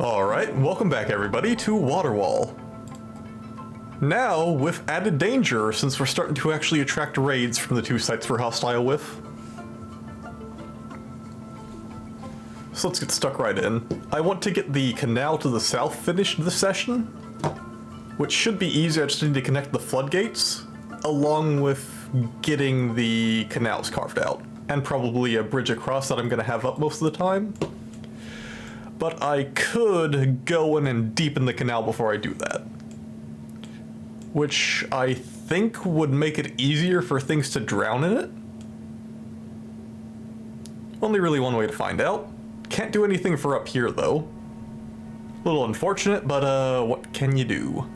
Alright, welcome back everybody to Waterwall. Now, with added danger, since we're starting to actually attract raids from the two sites we're hostile with. So let's get stuck right in. I want to get the canal to the south finished this session, which should be easy. I just need to connect the floodgates, along with getting the canals carved out, and probably a bridge across that I'm going to have up most of the time. But I could go in and deepen the canal before I do that, which I think would make it easier for things to drown in it. Only really one way to find out. Can't do anything for up here though. A little unfortunate, but what can you do?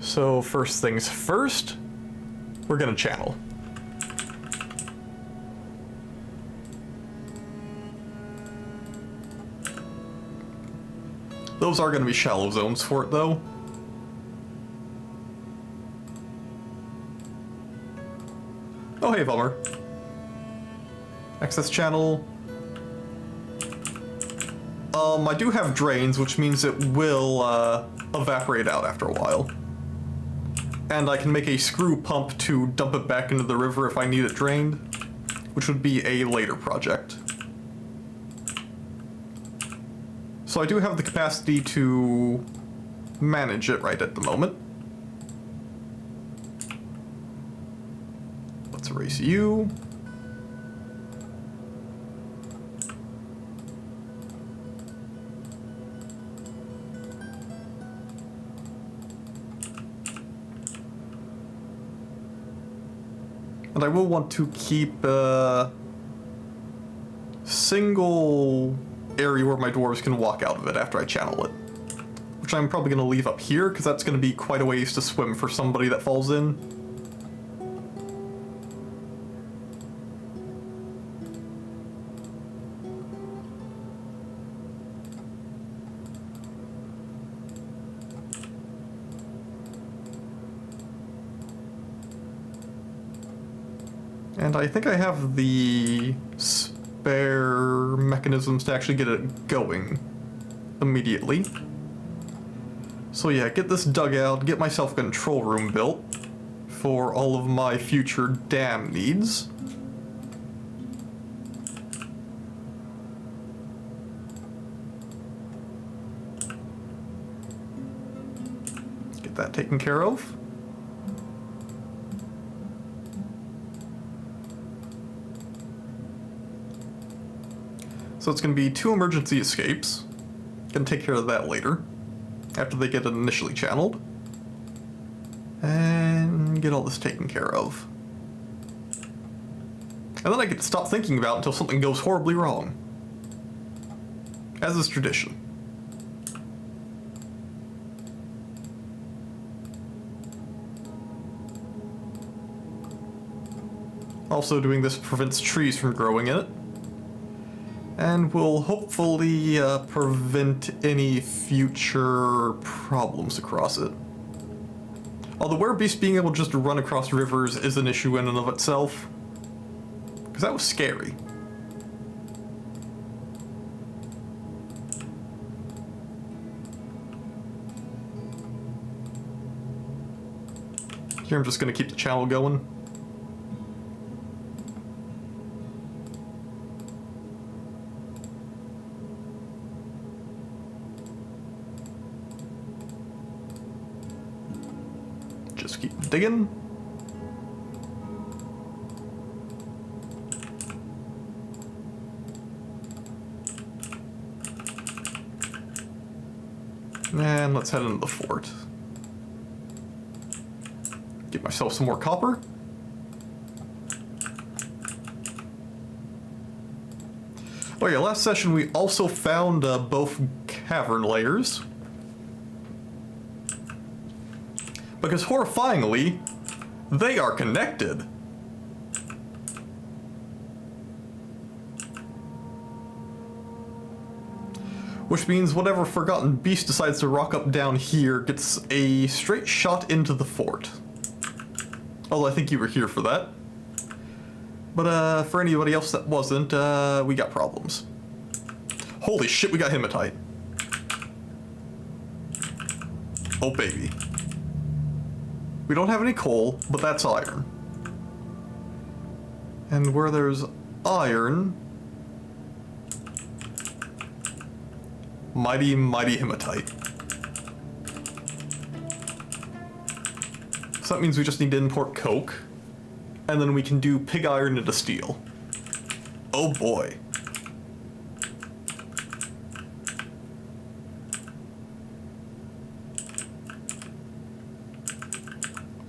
So first things first, we're gonna channel. Those are gonna be shallow zones for it though. Oh hey Bummer. Access channel. I do have drains, which means it will evaporate out after a while. And I can make a screw pump to dump it back into the river if I need it drained, which would be a later project. So I do have the capacity to manage it right at the moment. Let's erase you. And I will want to keep a single area where my dwarves can walk out of it after I channel it. Which I'm probably going to leave up here, because that's going to be quite a ways to swim for somebody that falls in. And I think I have the spare mechanisms to actually get it going immediately. So yeah, get this dug out, get myself a control room built for all of my future dam needs. Get that taken care of. So it's going to be 2 emergency escapes. Gonna take care of that later, after they get initially channeled. And get all this taken care of. And then I get to stop thinking about it until something goes horribly wrong. As is tradition. Also doing this prevents trees from growing in it. And will hopefully prevent any future problems across it. Although werebeast being able just to run across rivers is an issue in and of itself. Because that was scary. Here I'm just going to keep the channel going. Just keep digging. And let's head into the fort. Get myself some more copper. Oh yeah, last session we also found both cavern layers. Because horrifyingly, they are connected. Which means whatever forgotten beast decides to rock up down here gets a straight shot into the fort. Although I think you were here for that. But for anybody else that wasn't, we got problems. Holy shit, we got hematite. Oh baby. We don't have any coal, but that's iron. And where there's iron... Mighty, mighty hematite. So that means we just need to import coke, and then we can do pig iron into steel. Oh boy.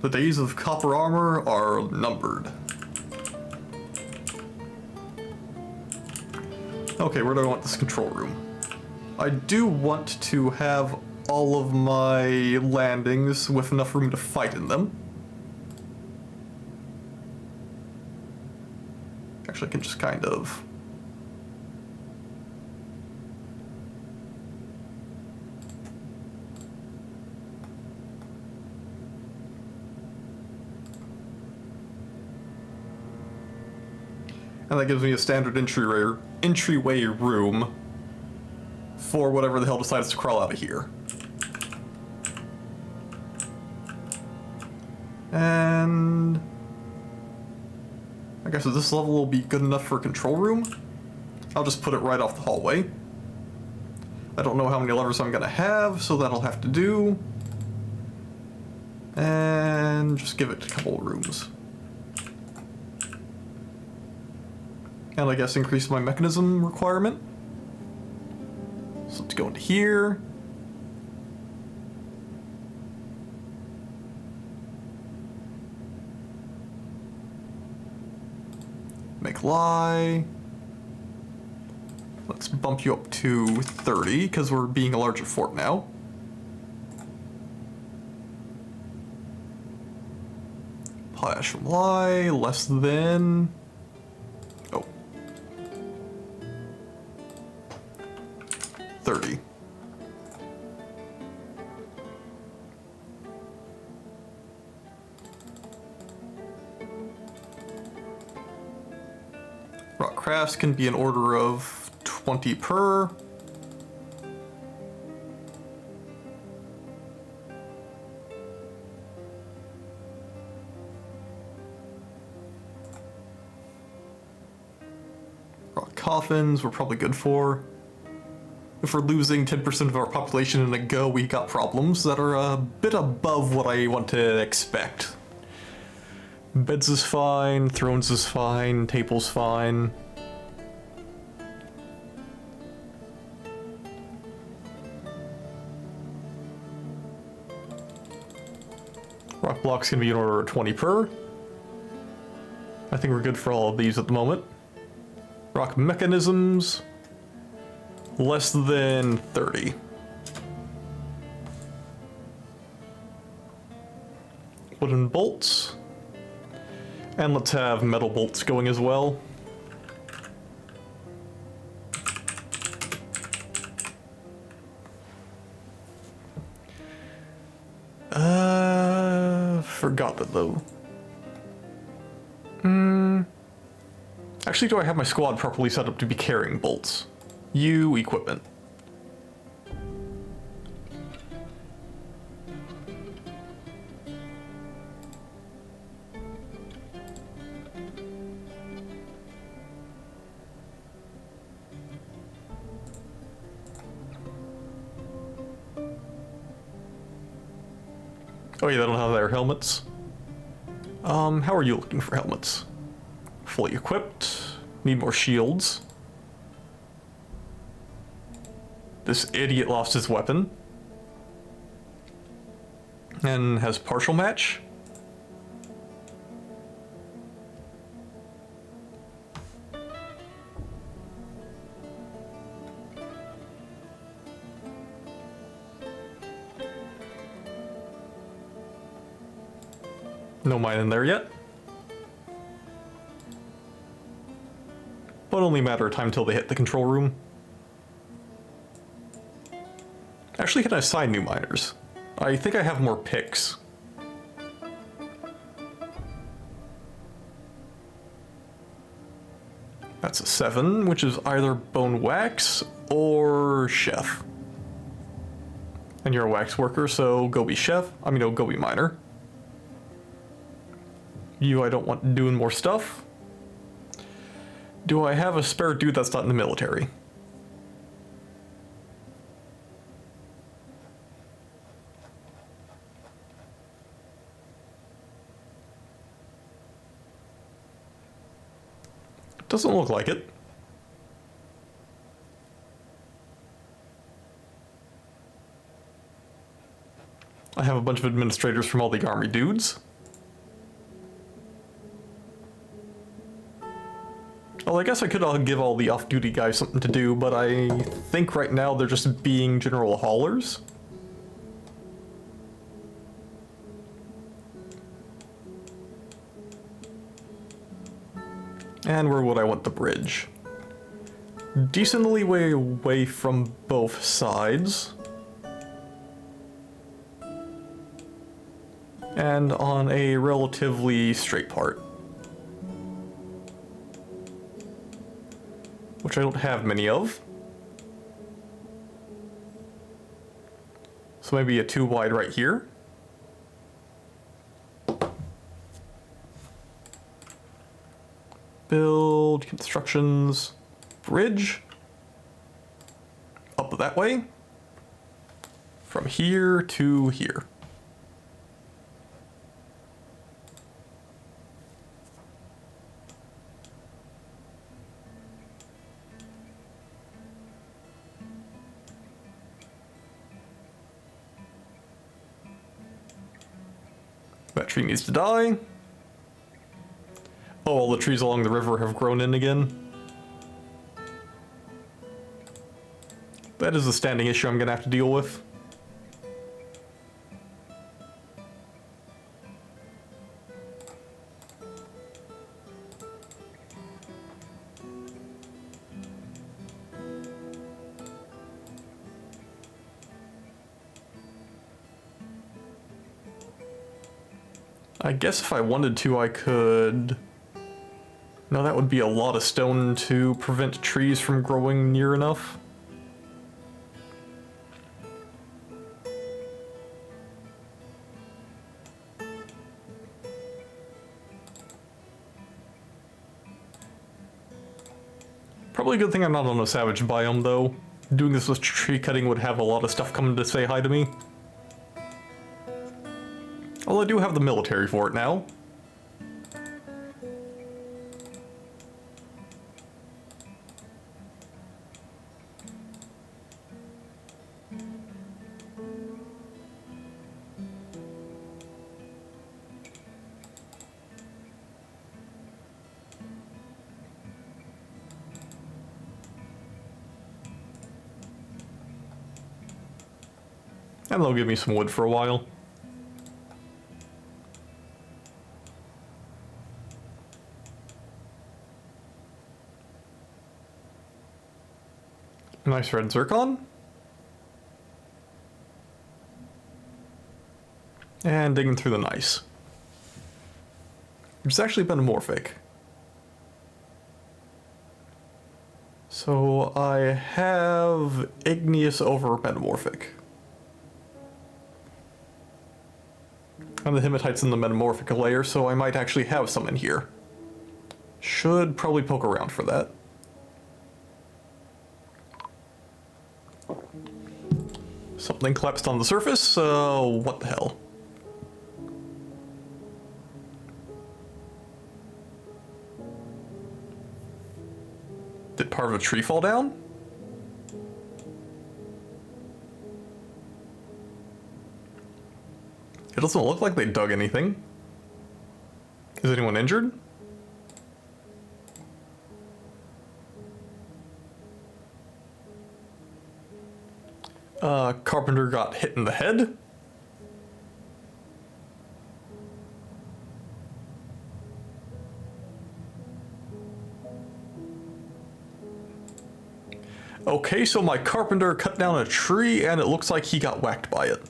The days of copper armor are numbered. Okay, where do I want this control room? I do want to have all of my landings with enough room to fight in them. Actually, I can just kind of... And that gives me a standard entryway room for whatever the hell decides to crawl out of here. And I guess this level will be good enough for a control room. I'll just put it right off the hallway. I don't know how many levers I'm gonna have, so that'll have to do. And just give it a couple of rooms. And I guess increase my mechanism requirement. So let's go into here. Make lie. Let's bump you up to 30, because we're being a larger fort now. Potash from lie, less than... Oh. 30. Rock crafts can be an order of 20 per. Rock coffins we're probably good for. If we're losing 10% of our population in a go, we got problems that are a bit above what I want to expect. Beds is fine, thrones is fine, tables fine. Rock blocks can be in order of 20 per. I think we're good for all of these at the moment. Rock mechanisms, less than 30. Wooden bolts. And let's have metal bolts going as well. Forgot that though. Actually, do I have my squad properly set up to be carrying bolts? You equipment. Oh yeah, they don't have their helmets. How are you looking for helmets? Fully equipped. Need more shields. This idiot lost his weapon. And has partial match. No mine in there yet. But only a matter of time till they hit the control room. Actually, can I assign new miners? I think I have more picks. That's a 7, which is either bone wax or chef. And you're a wax worker, so go be chef. I mean, no, go be miner. You, I don't want doing more stuff. Do I have a spare dude that's not in the military? Doesn't look like it. I have a bunch of administrators from all the army dudes. Well, I guess I could give all the off-duty guys something to do, but I think right now they're just being general haulers. And where would I want the bridge? Decently way away from both sides. And on a relatively straight part. Which I don't have many of. So maybe a 2 wide right here. Build, constructions, bridge. Up that way. From here to here. That tree needs to die. Oh, all the trees along the river have grown in again. That is a standing issue I'm gonna have to deal with. I guess if I wanted to, I could... No, that would be a lot of stone to prevent trees from growing near enough. Probably a good thing I'm not on a savage biome, though. Doing this with tree cutting would have a lot of stuff coming to say hi to me. Although I do have the military for it now. And they'll give me some wood for a while. Nice red zircon. And digging through the gneiss. It's actually metamorphic. So I have igneous over metamorphic. And the hematite's in the metamorphic layer, so I might actually have some in here. Should probably poke around for that. Something collapsed on the surface, what the hell? Did part of a tree fall down? It doesn't look like they dug anything. Is anyone injured? Carpenter got hit in the head. Okay, so my carpenter cut down a tree and it looks like he got whacked by it.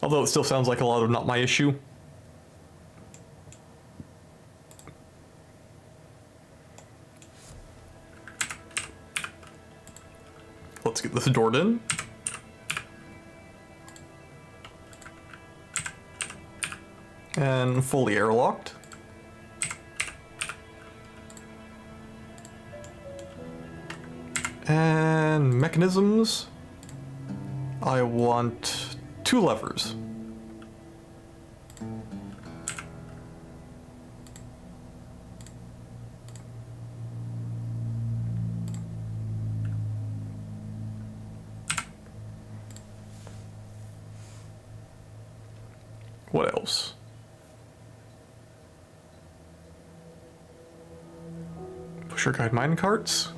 Although it still sounds like a lot of not my issue. Let's get this doored in. And fully airlocked. And mechanisms. I want 2 levers. What else? Pusher guide mine carts.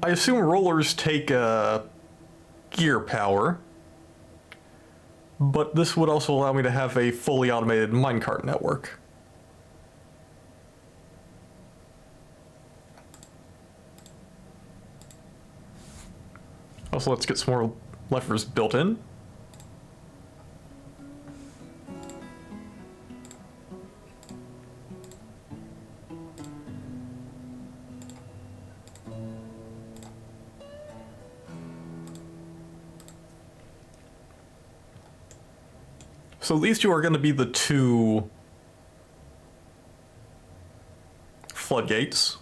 I assume rollers take gear power, but this would also allow me to have a fully automated minecart network. Also, let's get some more levers built in. So these two are going to be the 2 floodgates.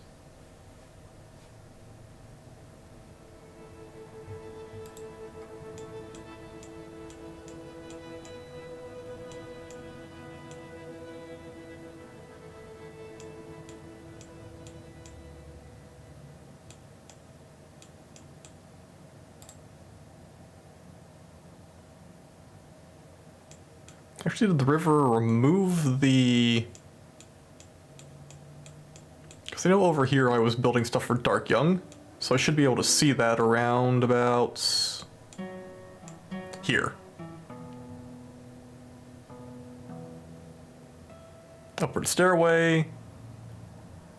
Actually, did the river remove the... Because I know over here I was building stuff for Dark Young, so I should be able to see that around about... here. Upward stairway.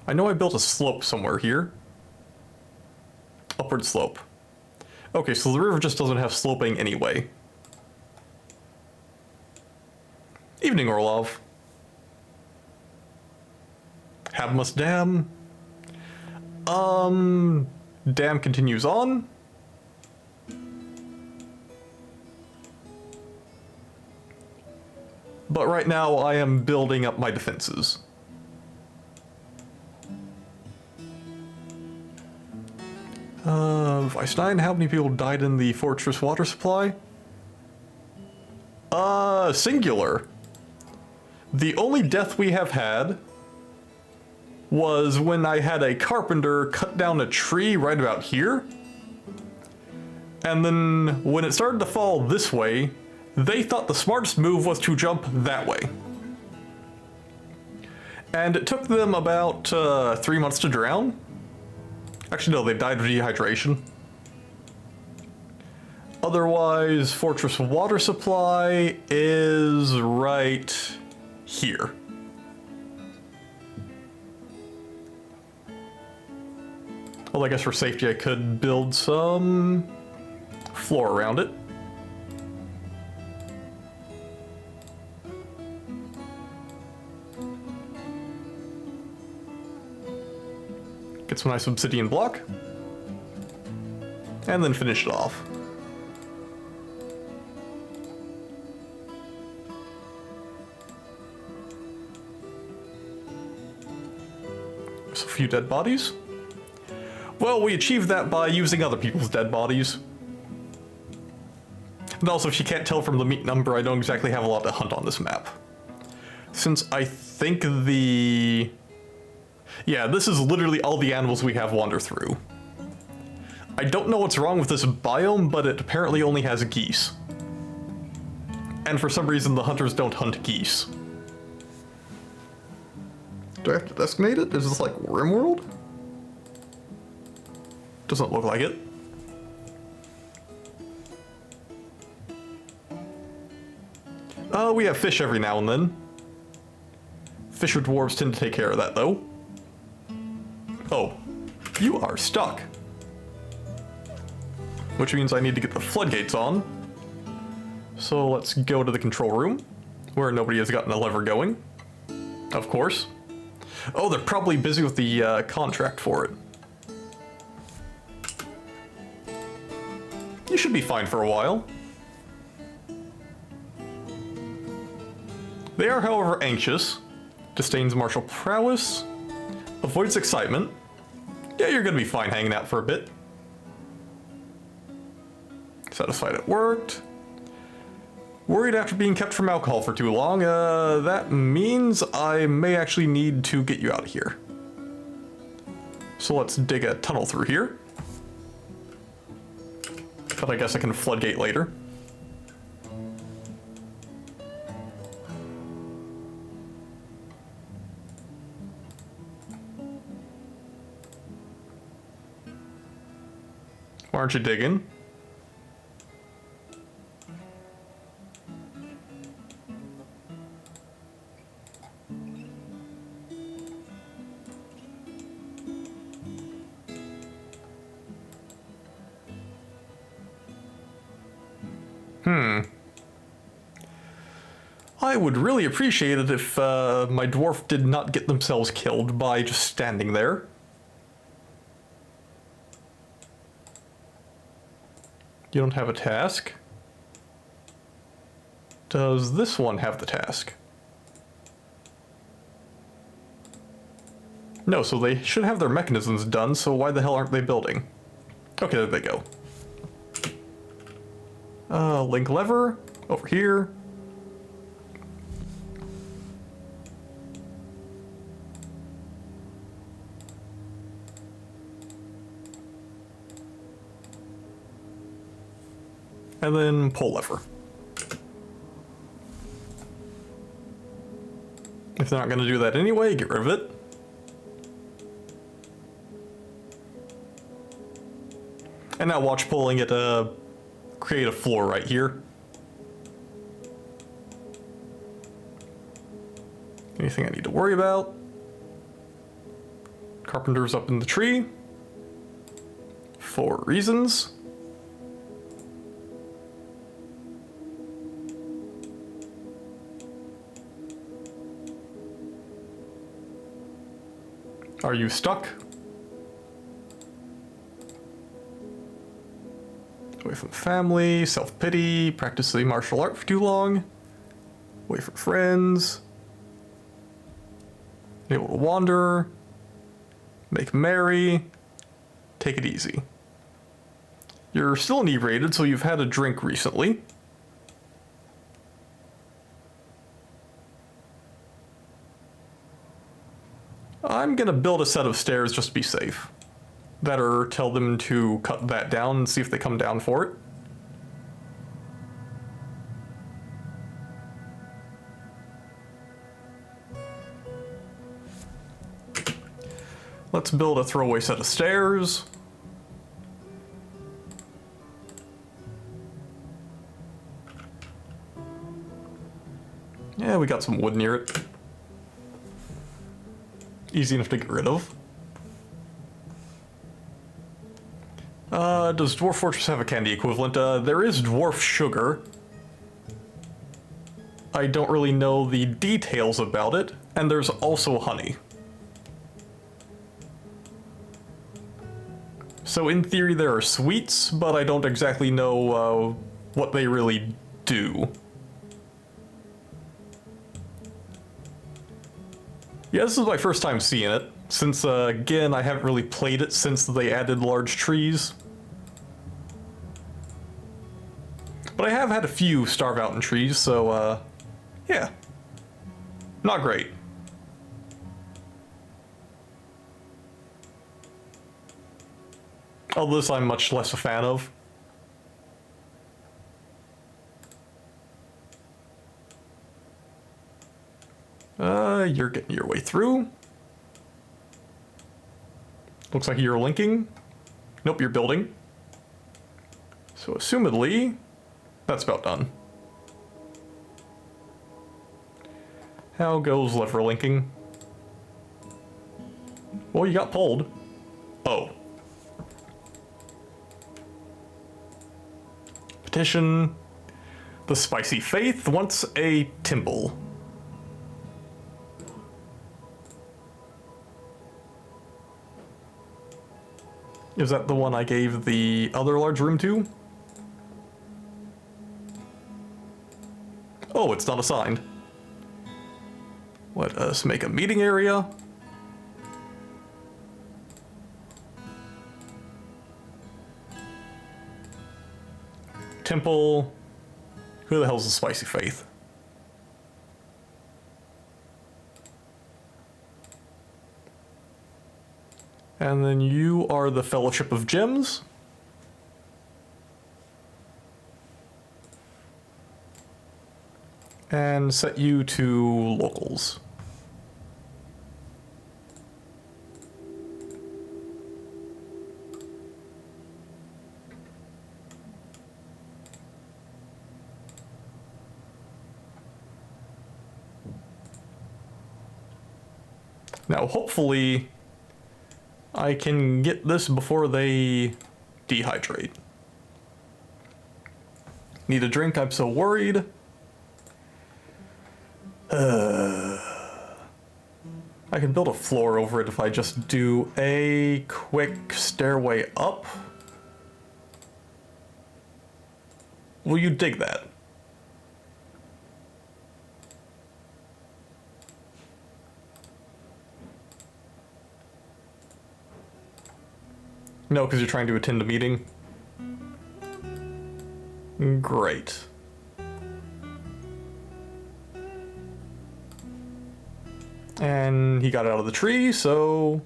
I know I built a slope somewhere here. Upward slope. Okay, so the river just doesn't have sloping anyway. Evening, Orlov. Habmus Dam. Dam continues on. But right now I am building up my defenses. Vice 9, how many people died in the fortress water supply? Singular. The only death we have had was when I had a carpenter cut down a tree right about here. And then when it started to fall this way, they thought the smartest move was to jump that way. And it took them about 3 months to drown. Actually, no, they died of dehydration. Otherwise, fortress water supply is right here. Well, I guess for safety I could build some floor around it. Get some nice obsidian block. And then finish it off. There's a few dead bodies. Well, we achieved that by using other people's dead bodies. And also, if you can't tell from the meat number, I don't exactly have a lot to hunt on this map. Since I think the... Yeah, this is literally all the animals we have wander through. I don't know what's wrong with this biome, but it apparently only has geese. And for some reason, the hunters don't hunt geese. Do I have to designate it? Is this like Rimworld? Doesn't look like it. We have fish every now and then. Fisher dwarves tend to take care of that, though. Oh, you are stuck. Which means I need to get the floodgates on. So let's go to the control room, where nobody has gotten a lever going. Of course. Oh, they're probably busy with the contract for it. You should be fine for a while. They are, however, anxious. Disdains martial prowess. Avoids excitement. Yeah, you're gonna be fine hanging out for a bit. Satisfied it worked. Worried after being kept from alcohol for too long. That means I may actually need to get you out of here. So let's dig a tunnel through here. But I guess I can floodgate later. Why aren't you digging? I would really appreciate it if my dwarf did not get themselves killed by just standing there. You don't have a task? Does this one have the task? No, so they should have their mechanisms done, so why the hell aren't they building? Okay, there they go. Link lever, over here. And then pull lever. If they're not going to do that anyway, get rid of it. And now watch pulling it, create a floor right here. Anything I need to worry about? Carpenter's up in the tree. For reasons. Are you stuck? Away from family, self-pity, practice the martial art for too long. Away from friends. Able to wander. Make merry. Take it easy. You're still inebriated, so you've had a drink recently. I'm gonna build a set of stairs just to be safe. That or tell them to cut that down and see if they come down for it. Let's build a throwaway set of stairs. Yeah, we got some wood near it. Easy enough to get rid of. Does Dwarf Fortress have a candy equivalent? There is Dwarf Sugar. I don't really know the details about it, and there's also honey. So in theory there are sweets, but I don't exactly know what they really do. Yeah, this is my first time seeing it, since, again, I haven't really played it since they added large trees. But I have had a few starve out in trees, so, yeah. Not great. Although this I'm much less a fan of. You're getting your way through. Looks like you're linking. Nope, you're building. So assumedly, that's about done. How goes lever linking? Well, you got pulled. Oh. Petition. The Spicy Faith wants a temple. Is that the one I gave the other large room to? Oh, it's not assigned. Let us make a meeting area. Temple. Who the hell's the Spicy Faith? And then you are the Fellowship of Gems. And set you to locals. Now, hopefully, I can get this before they dehydrate. Need a drink, I'm so worried. I can build a floor over it if I just do a quick stairway up. Will you dig that? No, because you're trying to attend a meeting. Great. And he got out of the tree, so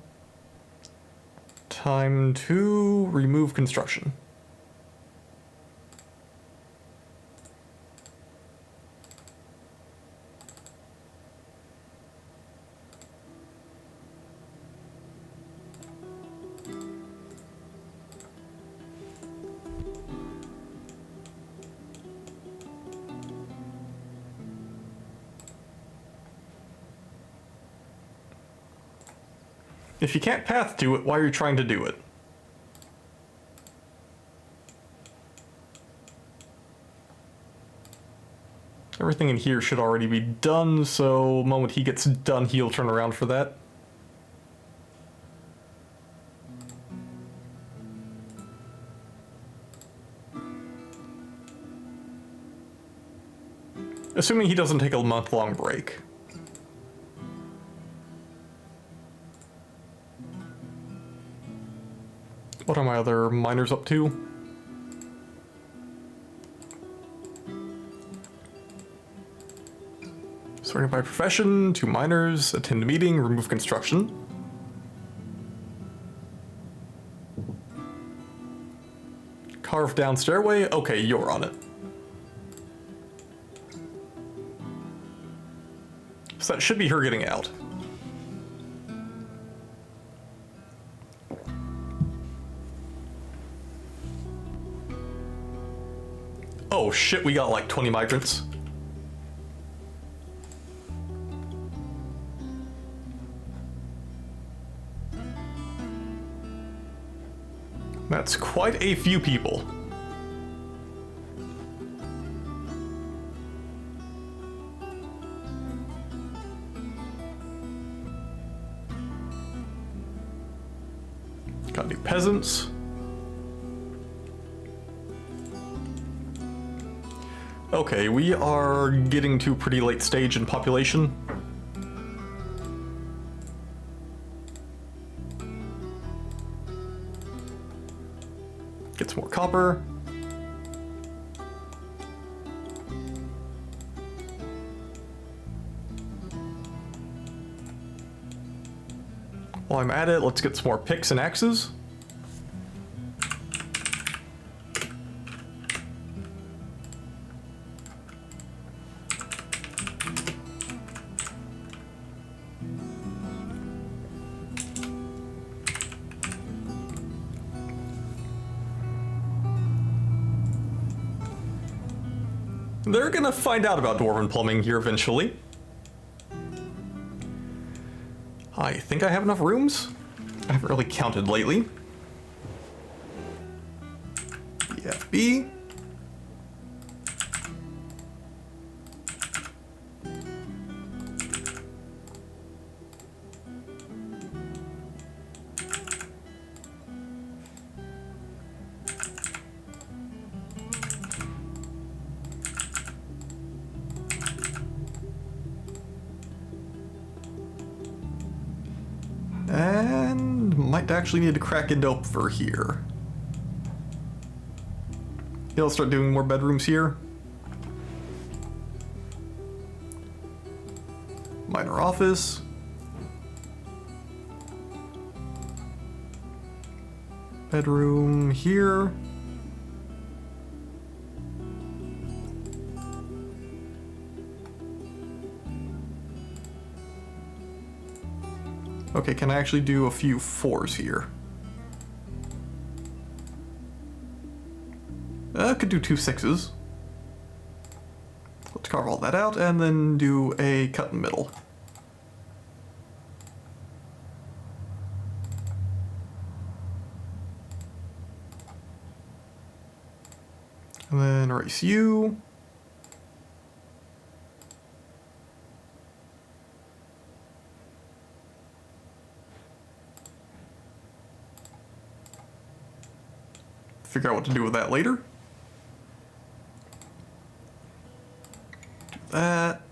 time to remove construction. If you can't path to it, why are you trying to do it? Everything in here should already be done, so the moment he gets done, he'll turn around for that. Assuming he doesn't take a month-long break. What are my other miners up to? Sorting by profession, 2 miners, attend a meeting, remove construction. Carve down stairway, okay, you're on it. So that should be her getting out. Oh shit, we got like 20 migrants. That's quite a few people. Got new peasants. Okay, we are getting to a pretty late stage in population. Get some more copper. While I'm at it, let's get some more picks and axes. They're gonna find out about Dwarven plumbing here eventually. I think I have enough rooms. I haven't really counted lately. BFB. might actually need to crack it over here. Yeah, let's start doing more bedrooms here. Minor office. Bedroom here. Okay, can I actually do a few 4s here? I could do 2 6s. Let's carve all that out and then do a cut in the middle. And then erase you. Figure out what to do with that later. Do that.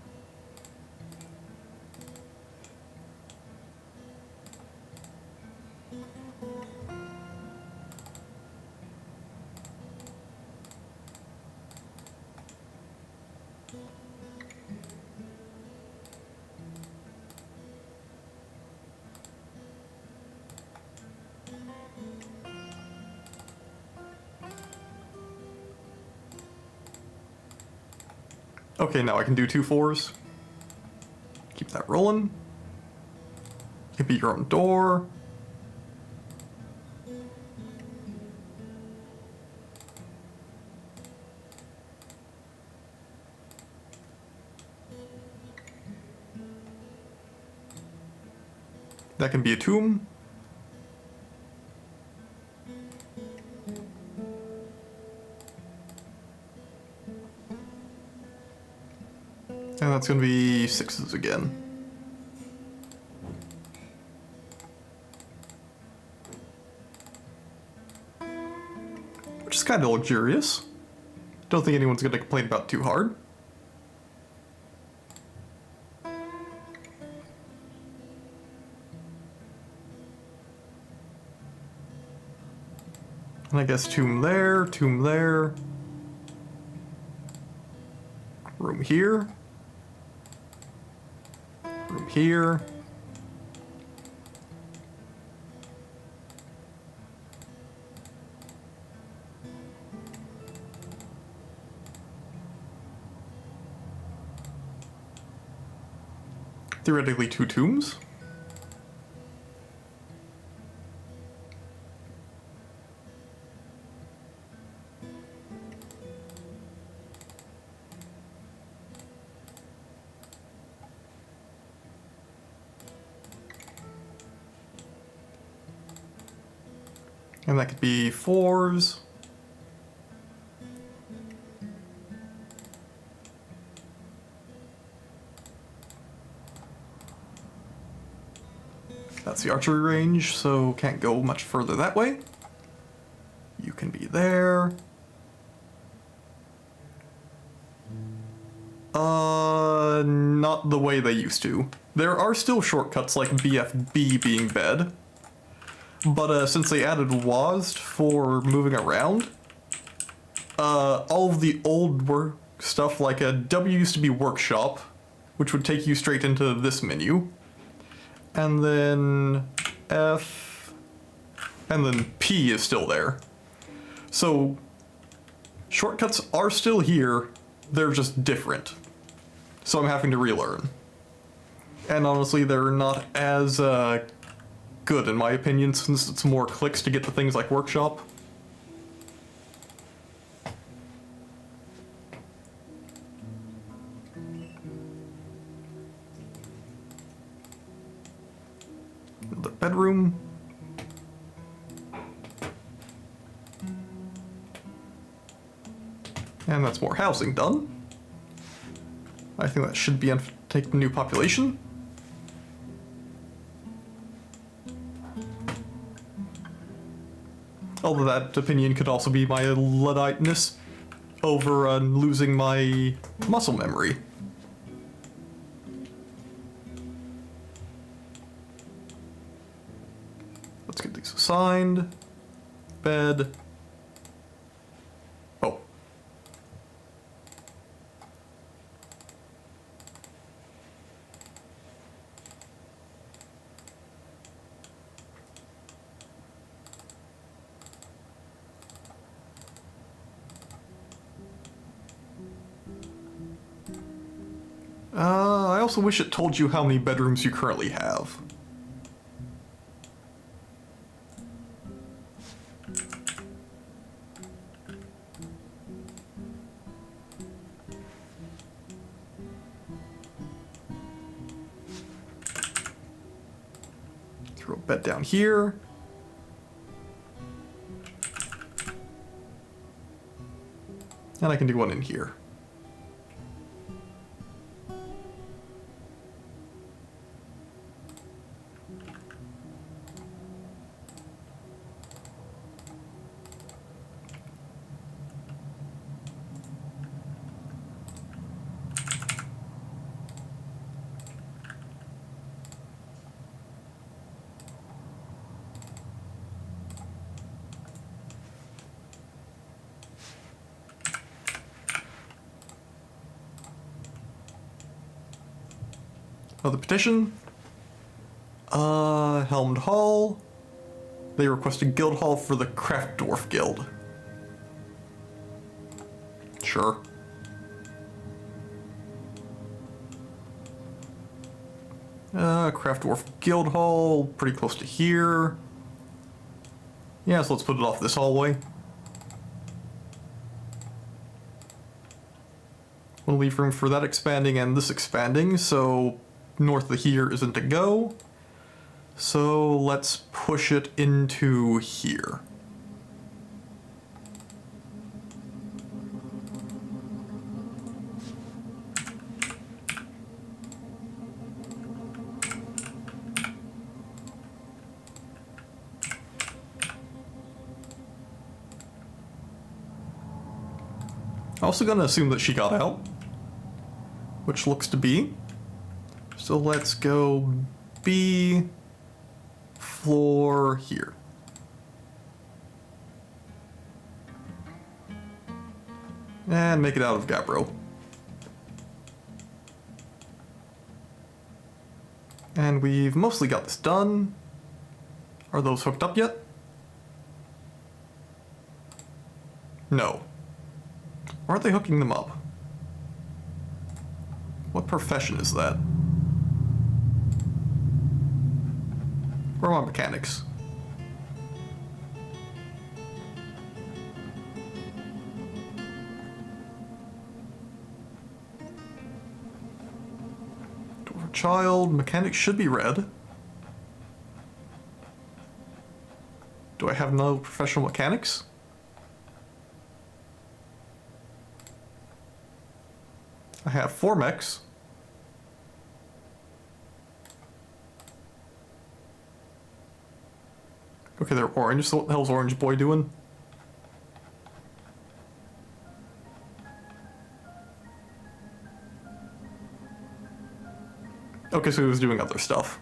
Okay, now I can do 2 4s. Keep that rolling. You can be your own door. That can be a tomb. And that's going to be 6s again. Which is kind of luxurious. Don't think anyone's going to complain about it too hard. And I guess tomb there, room here. Room here. Theoretically 2 tombs. And that could be 4s. That's the archery range, so can't go much further that way. You can be there. Not the way they used to. There are still shortcuts like BFB being bed. But since they added WASD for moving around, all of the old work stuff like W used to be workshop, which would take you straight into this menu, and then F, and then P is still there. So shortcuts are still here, they're just different. So I'm having to relearn. And honestly, they're not as good in my opinion, since it's more clicks to get to things like workshop. The bedroom. And that's more housing done. I think that should be take the new population. Although that opinion could also be my Ludditeness over losing my muscle memory. Let's get these assigned. Bed. Oh. I also wish it told you how many bedrooms you currently have. Throw a bed down here. And I can do one in here. Another petition. Helmed Hall. They requested guild hall for the Craft Dwarf Guild. Sure. Craft Dwarf Guild Hall, pretty close to here. Yeah, so let's put it off this hallway. We'll leave room for that expanding and this expanding, so north of here isn't a go. So let's push it into here. Also gonna assume that she got out, which looks to be. So let's go B, floor here. And make it out of Gabbro. And we've mostly got this done. Are those hooked up yet? No. Why aren't they hooking them up? What profession is that? Where are my mechanics? Dwarf child, mechanics should be red. Do I have no professional mechanics? I have 4 mechs. Okay, they're orange, so what the hell's Orange Boy doing? Okay, so he was doing other stuff.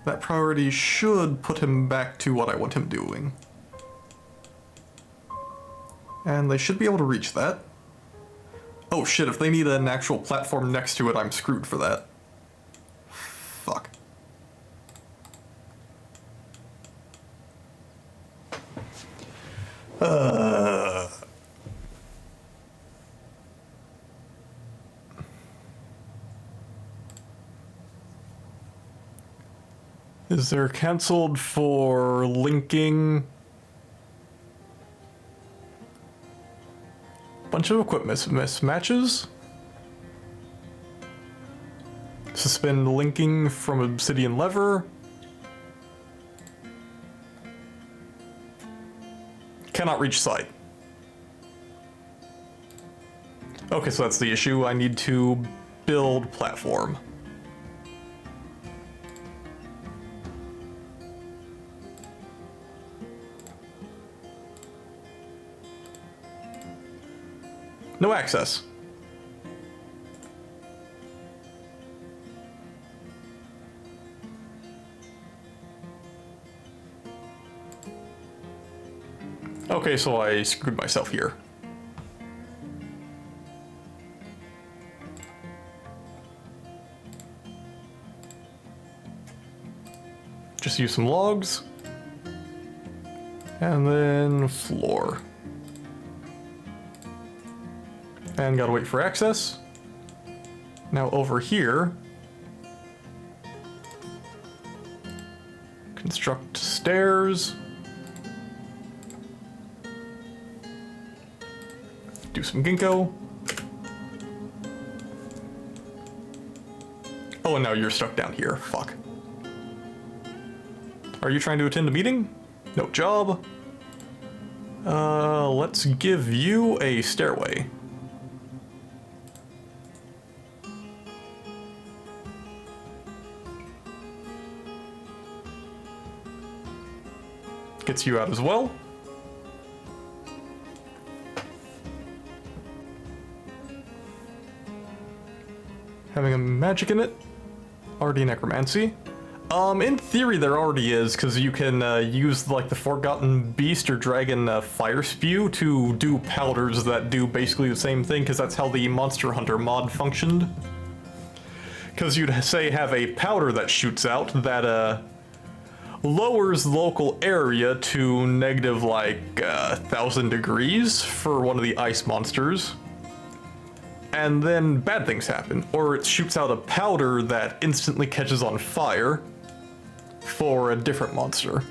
That priority should put him back to what I want him doing. And they should be able to reach that. Oh shit, if they need an actual platform next to it, I'm screwed for that. Fuck. Is there cancelled for linking? Bunch of equipment mismatches. Suspend linking from Obsidian Lever. Cannot reach site. Okay, so that's the issue. I need to build platform. No access. Okay, so I screwed myself here. Just use some logs. And then floor. And gotta wait for access. Now over here, construct stairs. Do some ginkgo. Oh, and now you're stuck down here. Fuck. Are you trying to attend a meeting? No job. Let's give you a stairway. Gets you out as well. Having a magic in it. Already necromancy. In theory there already is, because you can use like the Forgotten Beast or Dragon Fire Spew to do powders that do basically the same thing, because that's how the Monster Hunter mod functioned. Because you'd say have a powder that shoots out that lowers local area to negative like 1,000 degrees for one of the ice monsters. And then bad things happen. Or it shoots out a powder that instantly catches on fire for a different monster.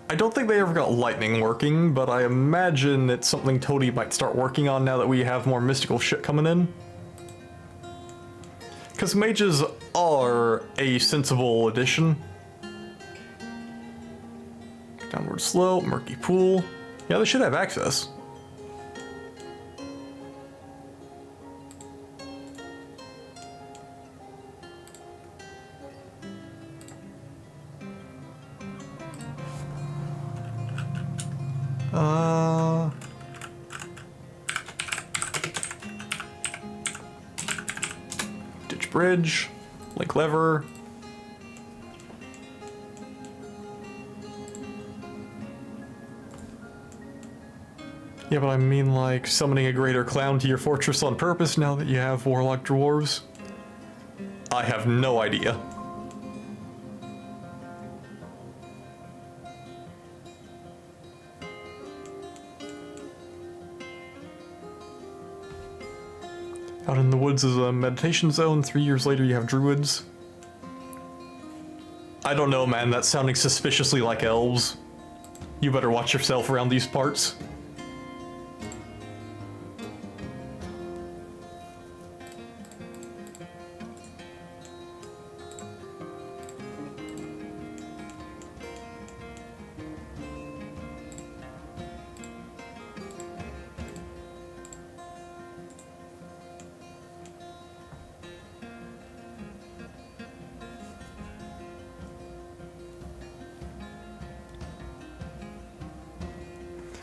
I don't think they ever got lightning working, but I imagine it's something Toady might start working on now that we have more mystical shit coming in. Because mages are a sensible addition. Downward slope, murky pool. Yeah, they should have access. Ditch bridge, link lever. Yeah, but I mean like summoning a greater clown to your fortress on purpose now that you have warlock dwarves. I have no idea. Out in the woods is a meditation zone. 3 years later, you have druids. I don't know, man. That's sounding suspiciously like elves. You better watch yourself around these parts.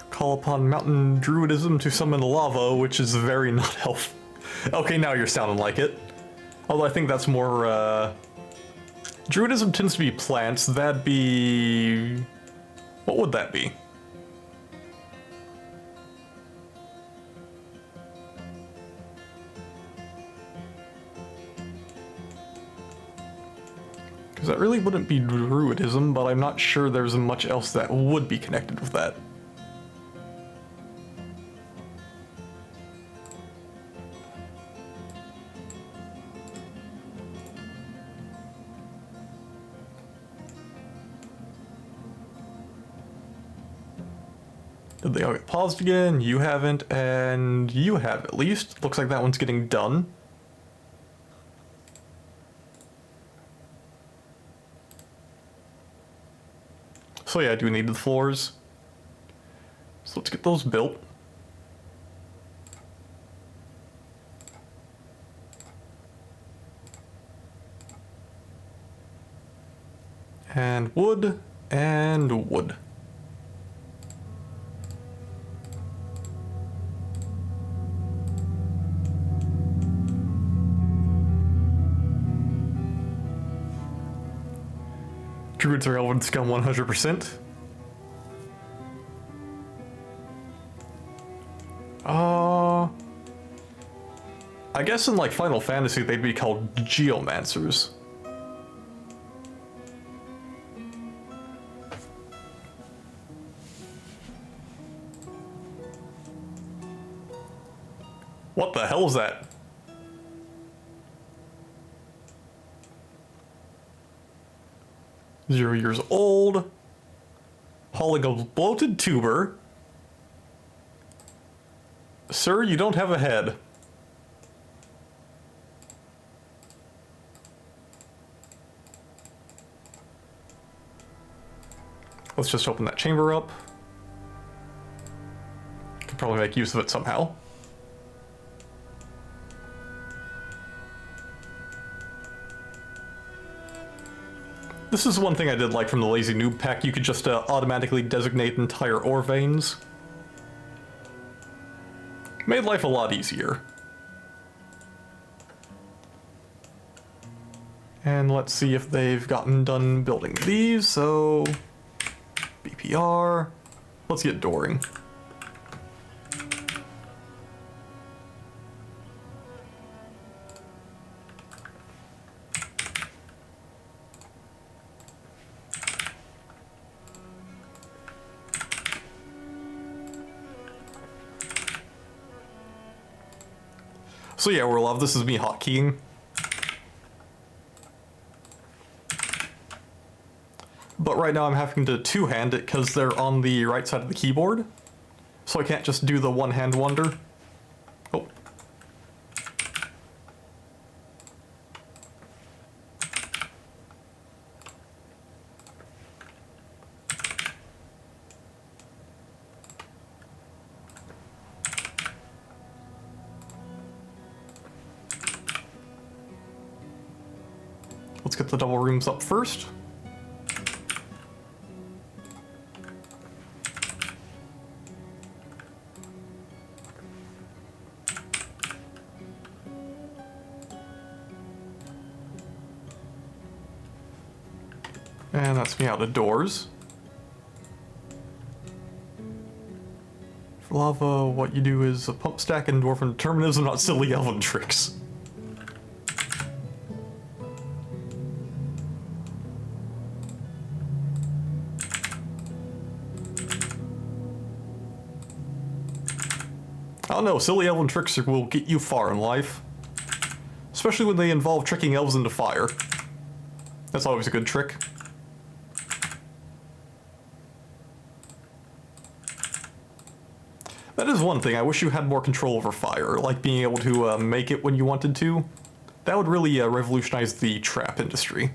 Call upon mountain druidism to summon lava, which is very not helpful. Okay, now you're sounding like it. Although I think that's more, druidism tends to be plants. That'd be... what would that be? Because that really wouldn't be druidism, but I'm not sure there's much else that would be connected with that. Did they all get paused again? You haven't, and you have at least. Looks like that one's getting done. So yeah, I do need the floors. So let's get those built. And wood, and wood. Druids are elven scum 100%. I guess in like Final Fantasy they'd be called geomancers. What the hell is that? "0 years old. Hauling a bloated tuber. Sir, you don't have a head." Let's just open that chamber up. Could probably make use of it somehow. This is one thing I did like from the Lazy Noob pack. You could just automatically designate entire ore veins. Made life a lot easier. And let's see if they've gotten done building these, so... BPR. Let's get dooring. So yeah, Orlov, this is me hotkeying. But right now I'm having to two-hand it because they're on the right side of the keyboard. So I can't just do the one-hand wonder. Oh. Let's get the double rooms up first. And that's me out the doors. For lava, what you do is a pump stack and dwarven determinism, not silly elven tricks. I don't know, silly elven tricks will get you far in life. Especially when they involve tricking elves into fire. That's always a good trick. That is one thing, I wish you had more control over fire, like being able to make it when you wanted to. That would really revolutionize the trap industry.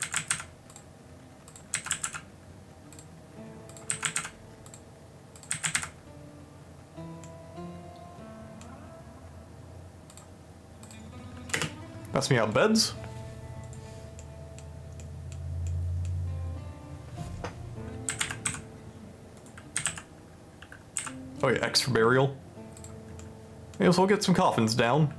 That's me out beds. Oh yeah, X for burial. May as well get some coffins down.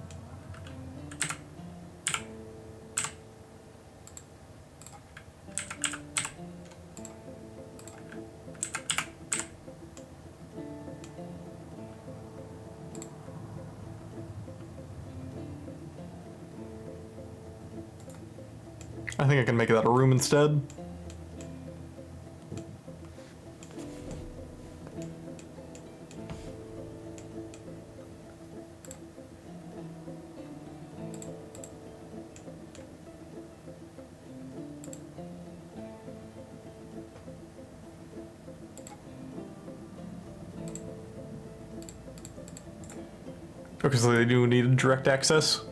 I think I can make that a room instead. Okay, so they do need direct access.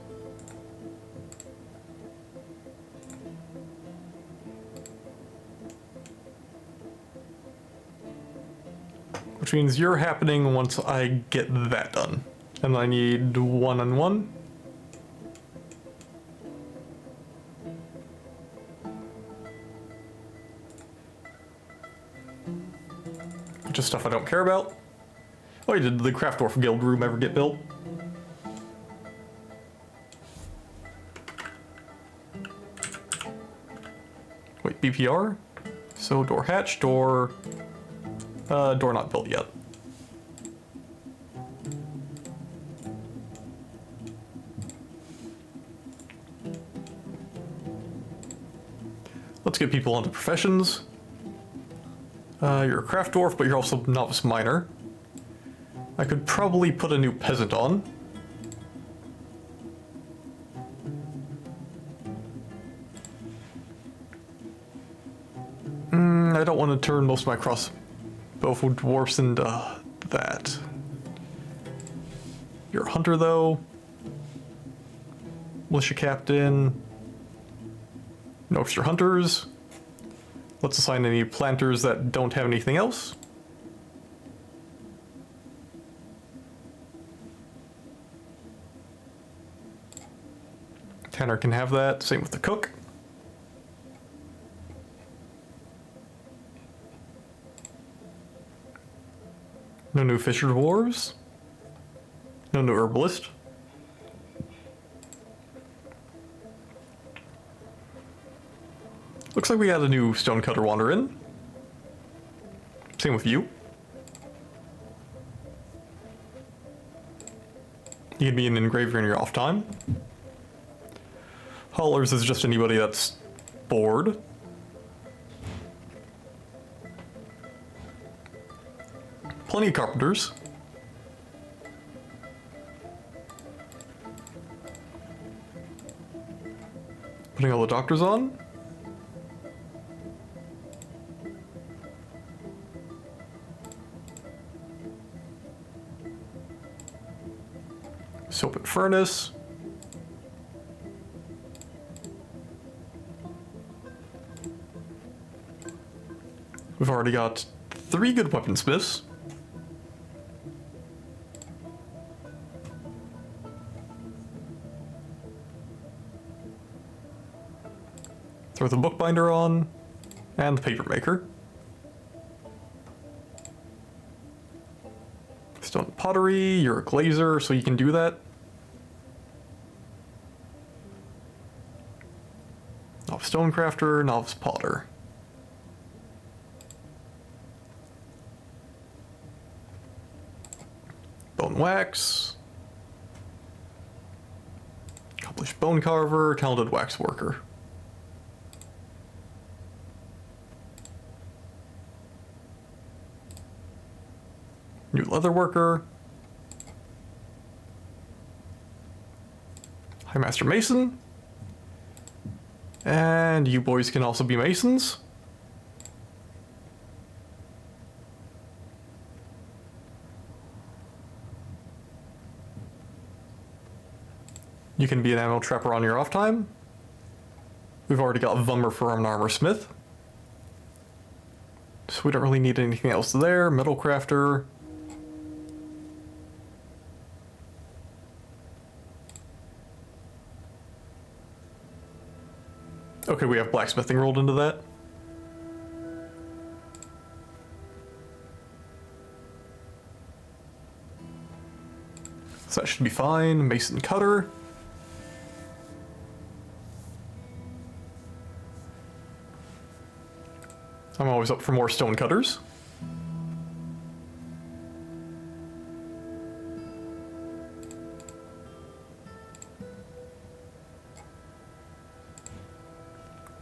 Which means you're happening once I get that done. And I need 1 and 1. Just stuff I don't care about. Oh, did the Kraftwerk Guild room ever get built? Wait, BPR? So door hatch, door... door not built yet. get people onto professions. You're a craft dwarf, but you're also novice miner. I could probably put a new peasant on. I don't want to turn most of my crossbow dwarfs into that. You're a hunter, though. Militia captain. No extra hunters. Let's assign any planters that don't have anything else. Tanner can have that. Same with the cook. No new fisher dwarves. No new herbalist. Looks like we had a new stonecutter wander in. Same with you. You can be an engraver in your off time. Haulers is just anybody that's bored. Plenty of carpenters. Putting all the doctors on. Soap and furnace. We've already got 3 good weaponsmiths. Throw the bookbinder on, and the paper maker. Stone pottery, you're a glazer, so you can do that. Novice stonecrafter, novice potter. Bone wax. Accomplished bone carver, talented wax worker. New leather worker. High Master Mason. And you boys can also be masons. You can be an ammo trapper on your off time. We've already got Vummer for an armor smith. So we don't really need anything else there. Metal crafter. Okay, we have blacksmithing rolled into that. So that should be fine. Mason cutter. I'm always up for more stone cutters.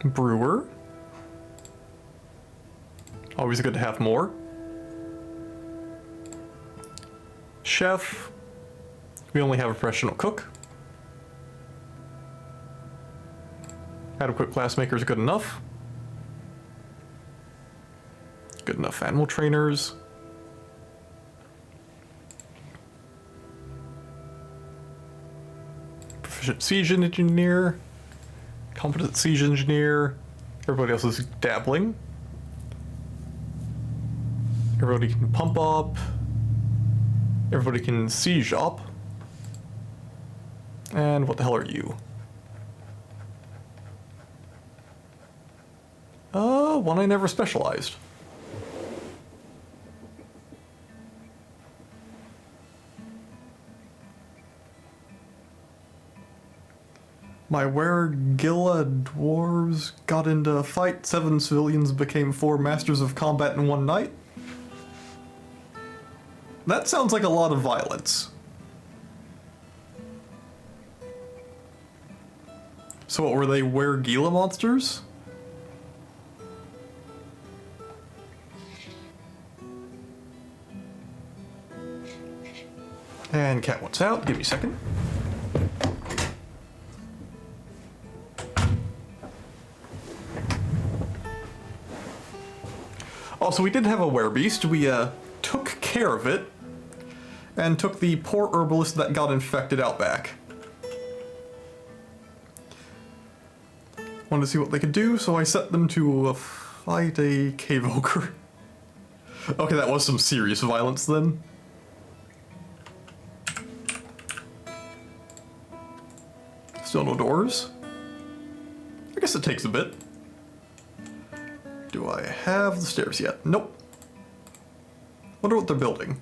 Brewer. Always good to have more. Chef. We only have a professional cook. Adequate glassmaker is good enough. Good enough animal trainers. Proficient siege engineer. Competent siege engineer. Everybody else is dabbling. Everybody can pump up. Everybody can siege up. And what the hell are you? One I never specialized. My Wergilla dwarves got into a fight. 7 civilians became 4 masters of combat in one night. That sounds like a lot of violence. So what, were they Wergilla monsters? And cat wants out. Give me a second. Also, we did have a werebeast. We took care of it and took the poor herbalist that got infected out back. Wanted to see what they could do, so I set them to fight a cave ogre. Okay, that was some serious violence then. Still no doors. I guess it takes a bit. Do I have the stairs yet? Nope. Wonder what they're building.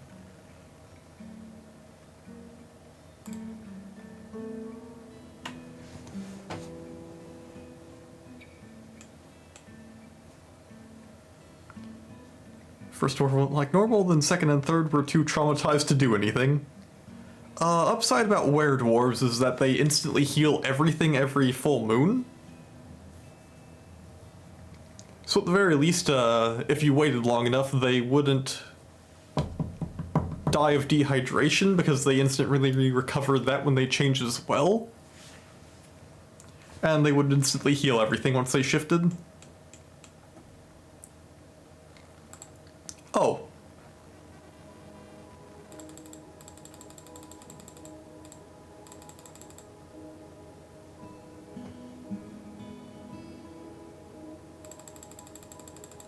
First door went like normal, then second and third were too traumatized to do anything. Upside about were-dwarves is that they instantly heal everything every full moon. So at the very least, if you waited long enough, they wouldn't die of dehydration because they instantly recovered that when they changed as well. And they would instantly heal everything once they shifted. Oh.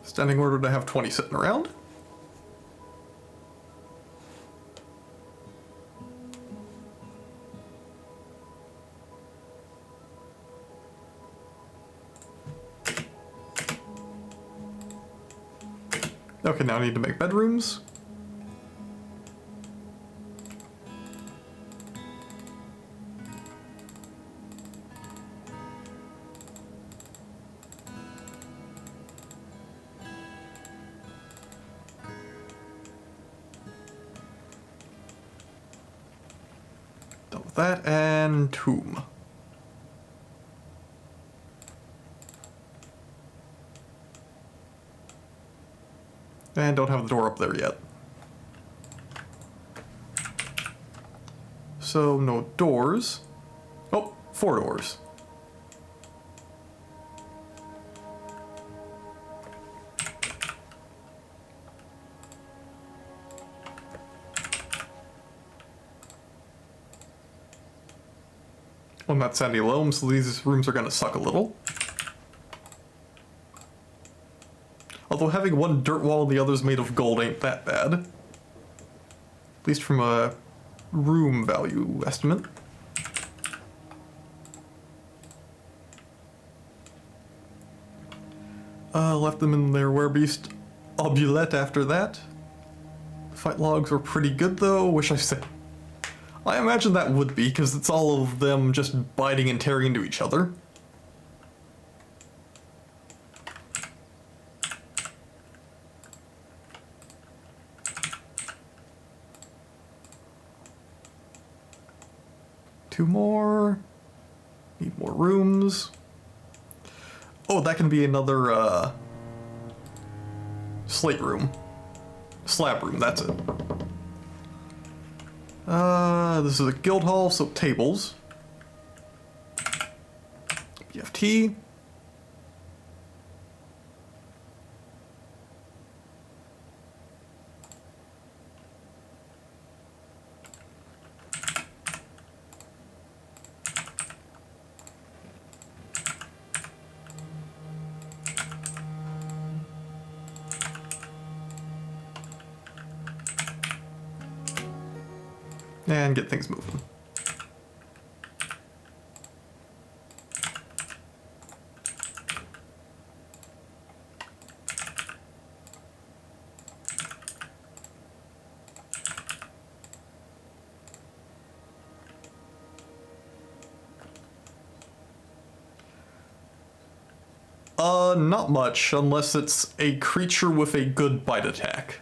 Standing order to have 20 sitting around. Okay, now I need to make bedrooms. Done with that, and tomb. And don't have the door up there yet. So, no doors. Oh, 4 doors. I'm not sandy loam, so these rooms are gonna suck a little. Although having one dirt wall and the other's made of gold ain't that bad. At least from a room value estimate. Left them in their werebeast obulette after that. Fight logs were pretty good though, wish I said. I imagine that would be, because it's all of them just biting and tearing into each other. Two more. Need more rooms. Oh, that can be another, slate room. Slab room, that's it. This is a guild hall, so tables. BFT. And get things moving. Not much, unless it's a creature with a good bite attack.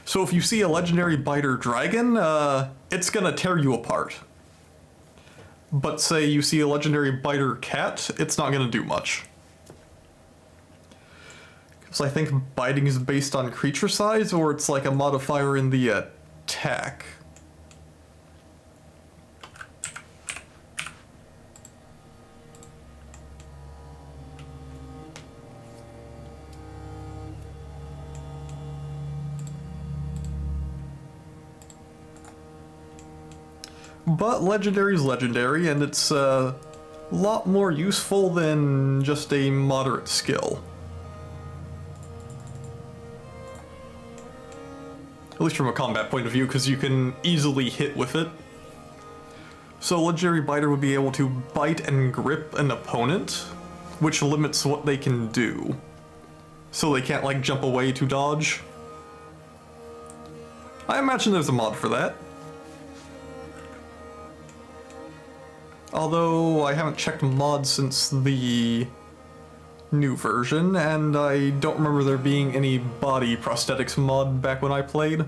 So if you see a legendary biter dragon, it's gonna tear you apart. But say you see a legendary biter cat, it's not gonna do much. Because I think biting is based on creature size, or it's like a modifier in the attack. But legendary is legendary, and it's a lot more useful than just a moderate skill. At least from a combat point of view, because you can easily hit with it. So legendary biter would be able to bite and grip an opponent, which limits what they can do. So they can't like jump away to dodge. I imagine there's a mod for that. Although I haven't checked mods since the new version, and I don't remember there being any body prosthetics mod back when I played.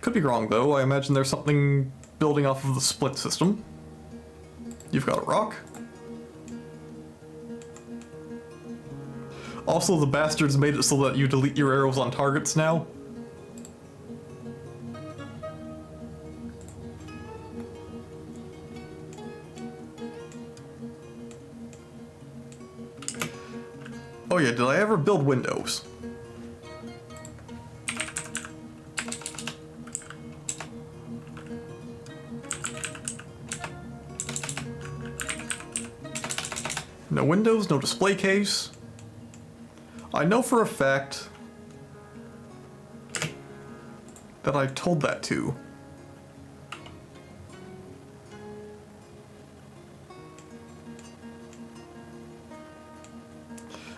Could be wrong though, I imagine there's something building off of the split system. You've got a rock. Also, the bastards made it so that you delete your arrows on targets now. Oh yeah, did I ever build windows? No windows, no display case. I know for a fact that I told that to.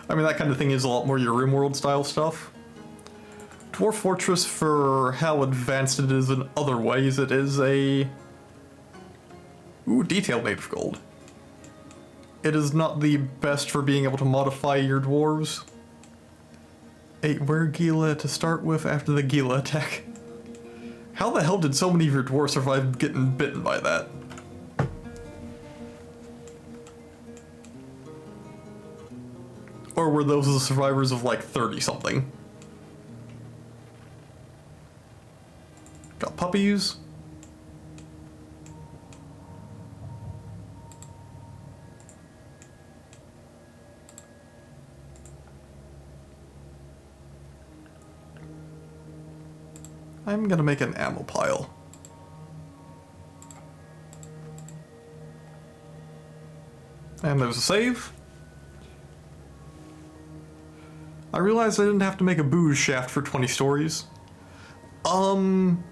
I mean, that kind of thing is a lot more your RimWorld style stuff. Dwarf Fortress, for how advanced it is in other ways, it is a... Ooh, detailed native gold. It is not the best for being able to modify your dwarves. 8 were Gila to start with after the Gila attack. How the hell did so many of your dwarves survive getting bitten by that? Or were those the survivors of like 30 something? Got puppies. I'm gonna make an ammo pile. And there's a save. I realized I didn't have to make a booze shaft for 20 stories.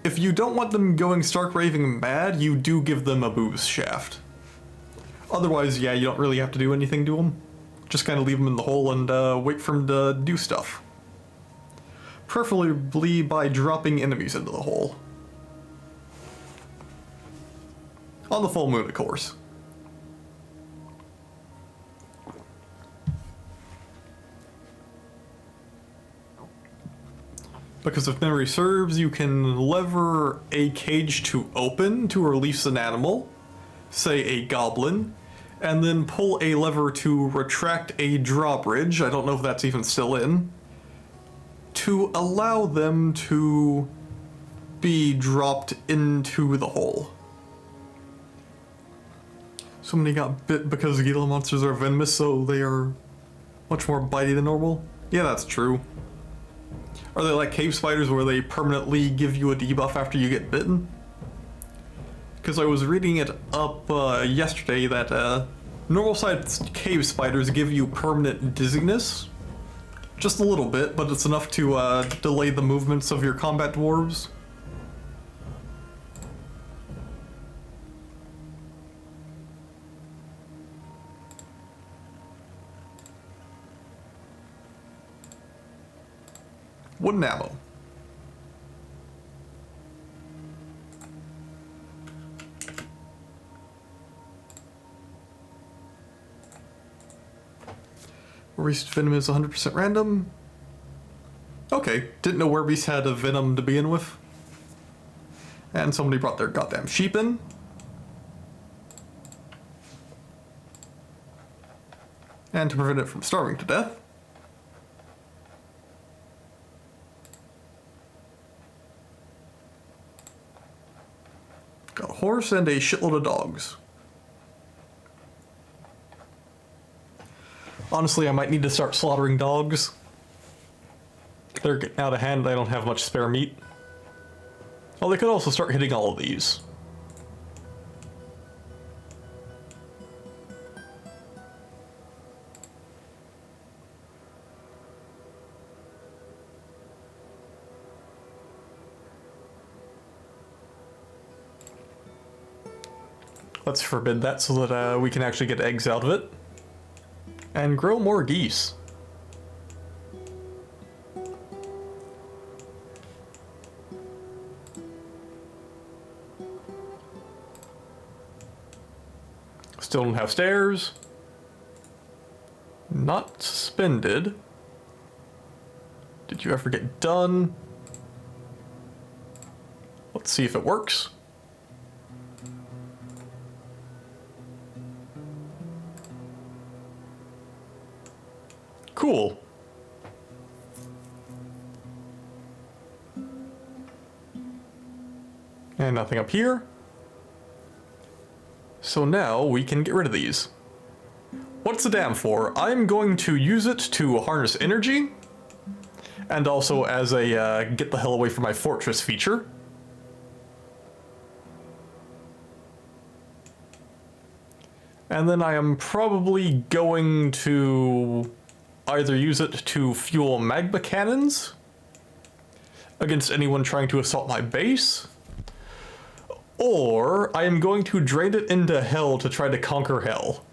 If you don't want them going stark raving mad, you do give them a booze shaft. Otherwise, yeah, you don't really have to do anything to them. Just kind of leave them in the hole and wait for them to do stuff. Preferably by dropping enemies into the hole. On the full moon, of course. Because if memory serves, you can lever a cage to open to release an animal, say a goblin, and then pull a lever to retract a drawbridge, I don't know if that's even still in, to allow them to be dropped into the hole. Somebody got bit because Gila monsters are venomous, so they are much more bitey than normal? Yeah, that's true. Are they like cave spiders where they permanently give you a debuff after you get bitten? Because I was reading it up yesterday that normal-sized cave spiders give you permanent dizziness. Just a little bit, but it's enough to delay the movements of your combat dwarves. Wooden ammo. Werbeast venom is 100% random. Okay, didn't know Werbeast had a venom to begin with. And somebody brought their goddamn sheep in. And to prevent it from starving to death. Got a horse and a shitload of dogs. Honestly, I might need to start slaughtering dogs. They're getting out of hand, I don't have much spare meat. Well, they could also start hitting all of these. Let's forbid that so that we can actually get eggs out of it. And grow more geese. Still don't have stairs. Not suspended. Did you ever get done? Let's see if it works. Cool. And nothing up here. So now we can get rid of these. What's the dam for? I'm going to use it to harness energy, and also as a get the hell away from my fortress feature. And then I am probably going to either use it to fuel magma cannons against anyone trying to assault my base, or I am going to drain it into hell to try to conquer hell.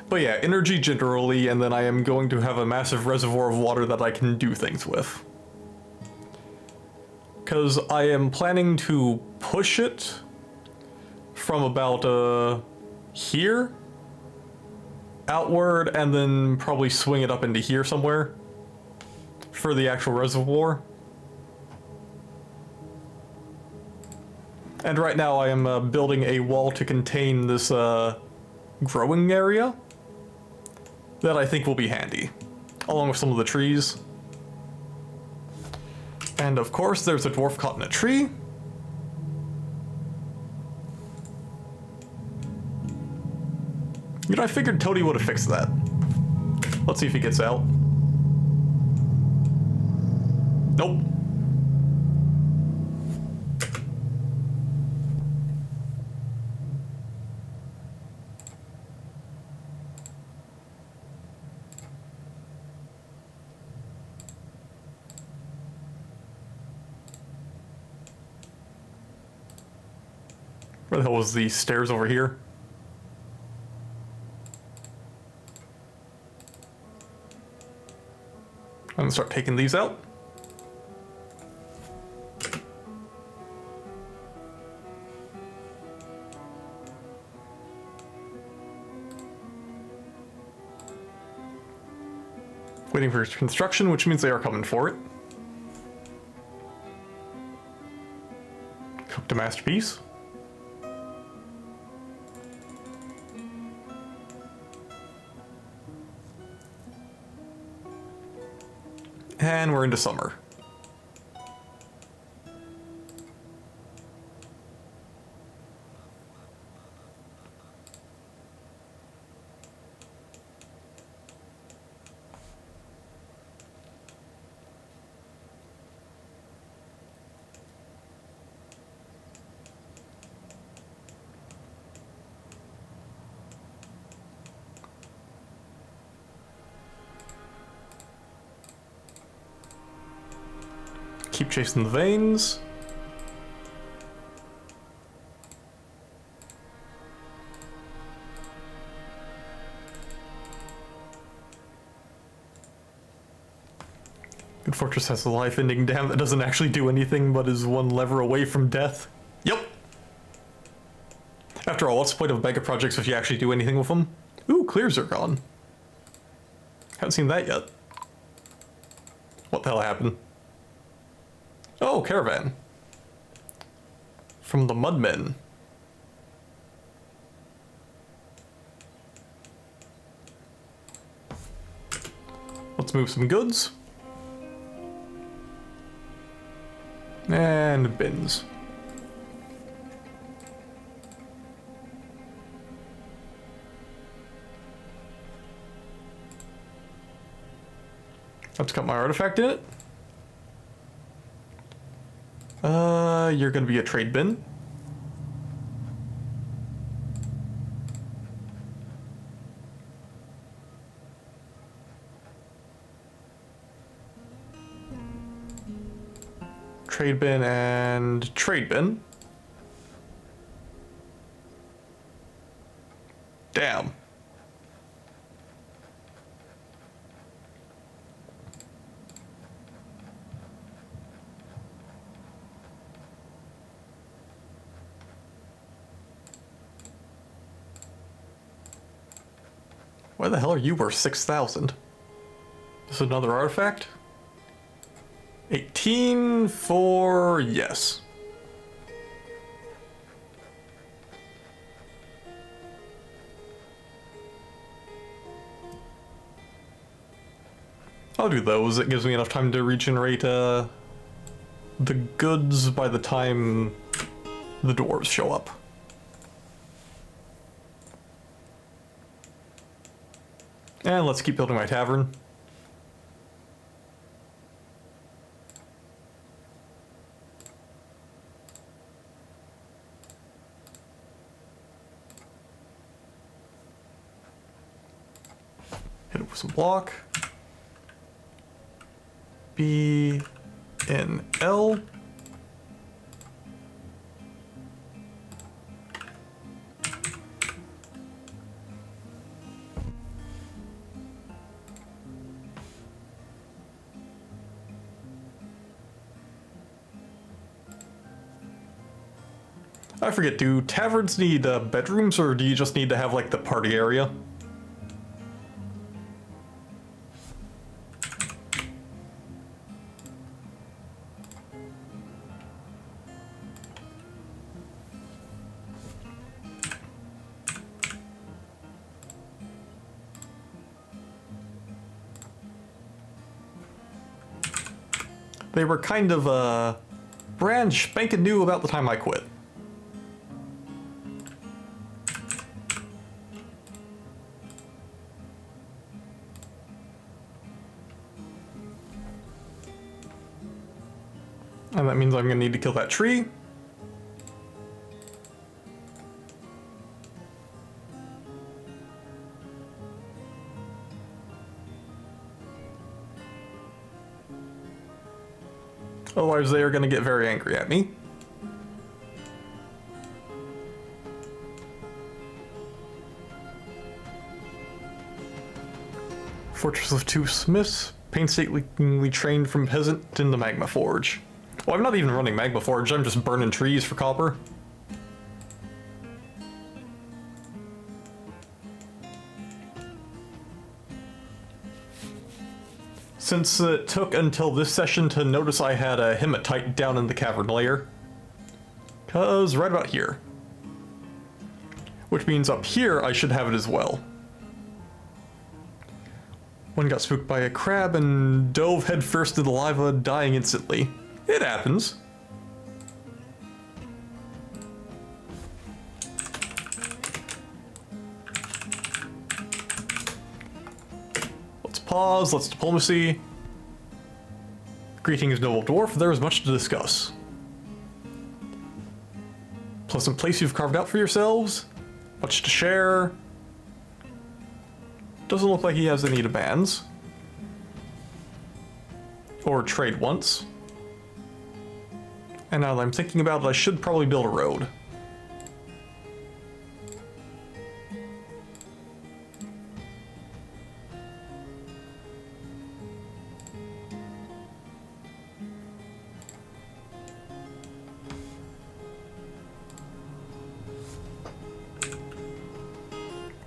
But yeah, energy generally, and then I am going to have a massive reservoir of water that I can do things with. Because I am planning to push it from about here outward, and then probably swing it up into here somewhere for the actual reservoir. And right now I am building a wall to contain this growing area that I think will be handy, along with some of the trees. And of course there's a dwarf caught in a tree. You know, I figured Toady would have fixed that. Let's see if he gets out. Nope. Where the hell was the stairs over here? I'm gonna start taking these out. Waiting for construction, which means they are coming for it. Cooked a masterpiece. And we're into summer. Keep chasing the veins. Good Fortress has a life-ending dam that doesn't actually do anything but is one lever away from death. Yep. After all, what's the point of mega projects if you actually do anything with them? Ooh, clear zircon. Haven't seen that yet. What the hell happened? Oh, caravan. From the Mudmen. Let's move some goods. And bins. Let's got my artifact in it. You're gonna be a trade bin. Trade bin and trade bin. Why the hell are you worth 6,000? This is another artifact? 18 for yes. I'll do those. It gives me enough time to regenerate the goods by the time the dwarves show up. And let's keep building my tavern. Hit it with some block. B N L. I forget, do taverns need bedrooms, or do you just need to have, like, the party area? They were kind of, brand spanking new about the time I quit. And that means I'm gonna need to kill that tree. Otherwise they are gonna get very angry at me. Fortress of Two Smiths, painstakingly trained from peasant in the Magma Forge. Well, I'm not even running Magma Forge, I'm just burning trees for copper. Since it took until this session to notice I had a hematite down in the cavern layer. 'Cause right about here. Which means up here I should have it as well. One got spooked by a crab and dove headfirst into the lava, dying instantly. It happens. Let's pause, let's diplomacy. Greetings, noble dwarf, there is much to discuss. Pleasant place you've carved out for yourselves. Much to share. Doesn't look like he has any demands. Or trade once. And now that I'm thinking about it, I should probably build a road.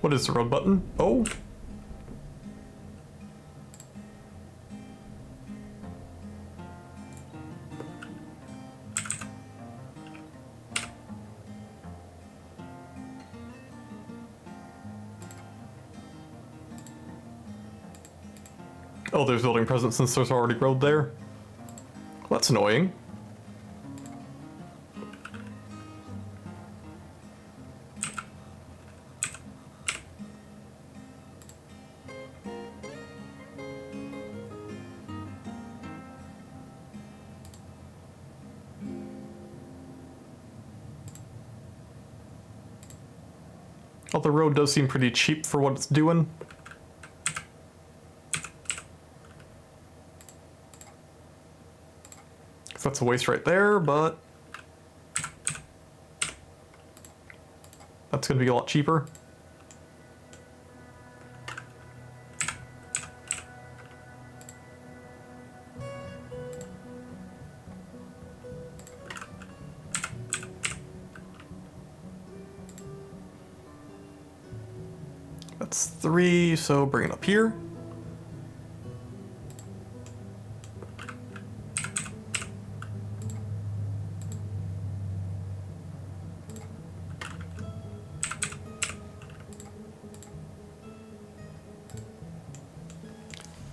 What is the road button? Oh. Oh, there's building present since there's already road there. Well, that's annoying. Well, the road does seem pretty cheap for what it's doing. That's a waste right there, but that's gonna be a lot cheaper. That's 3, so bring it up here.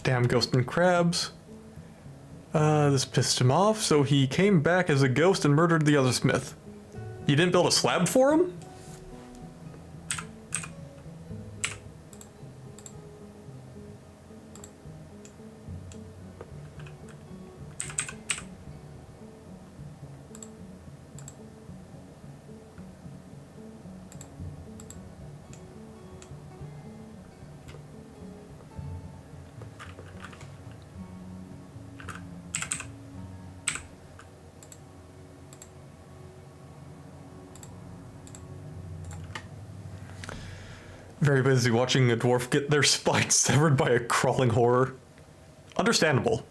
Damn ghost and crabs. This pissed him off, so he came back as a ghost and murdered the other smith. You didn't build a slab for him? Very busy watching a dwarf get their spine severed by a crawling horror. Understandable.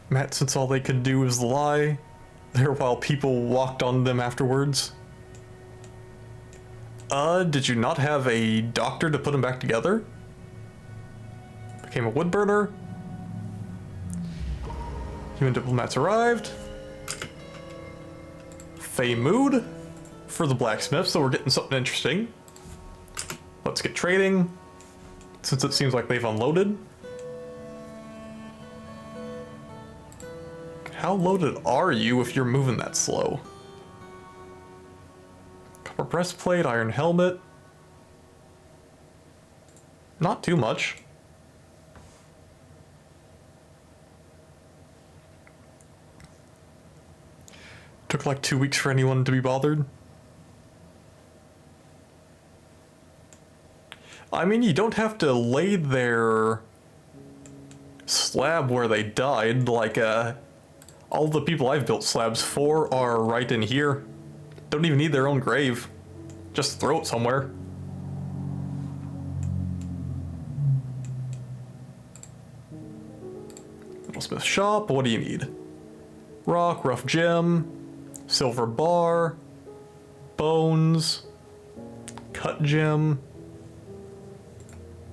Matt, since all they could do was lie there while people walked on them afterwards. Did you not have a doctor to put them back together? Became a wood burner. Human diplomats arrived. Fey mood for the blacksmith, so we're getting something interesting. Let's get trading, since it seems like they've unloaded. How loaded are you if you're moving that slow? Copper breastplate, iron helmet. Not too much. Took like 2 weeks for anyone to be bothered. I mean, you don't have to lay their slab where they died. Like, all the people I've built slabs for are right in here. Don't even need their own grave. Just throw it somewhere. Metalsmith shop, what do you need? Rock, rough gem, silver bar, bones, cut gem.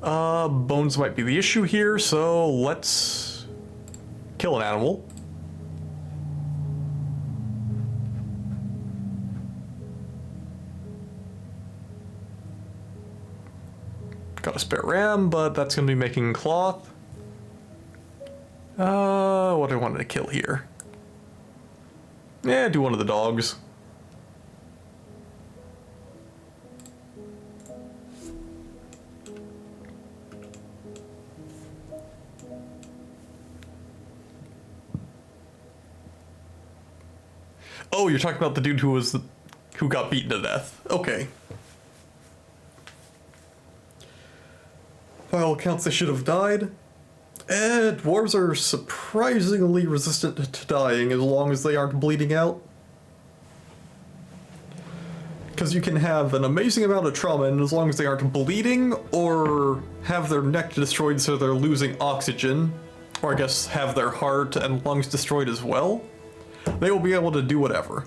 Bones might be the issue here, so let's kill an animal. Got a spare ram, but that's gonna be making cloth. What do I want to kill here? Yeah, do one of the dogs. Oh, you're talking about the dude who got beaten to death. Okay. By all accounts, they should have died. And dwarves are surprisingly resistant to dying as long as they aren't bleeding out. Because you can have an amazing amount of trauma, and as long as they aren't bleeding, or have their neck destroyed so they're losing oxygen, or I guess have their heart and lungs destroyed as well, they will be able to do whatever.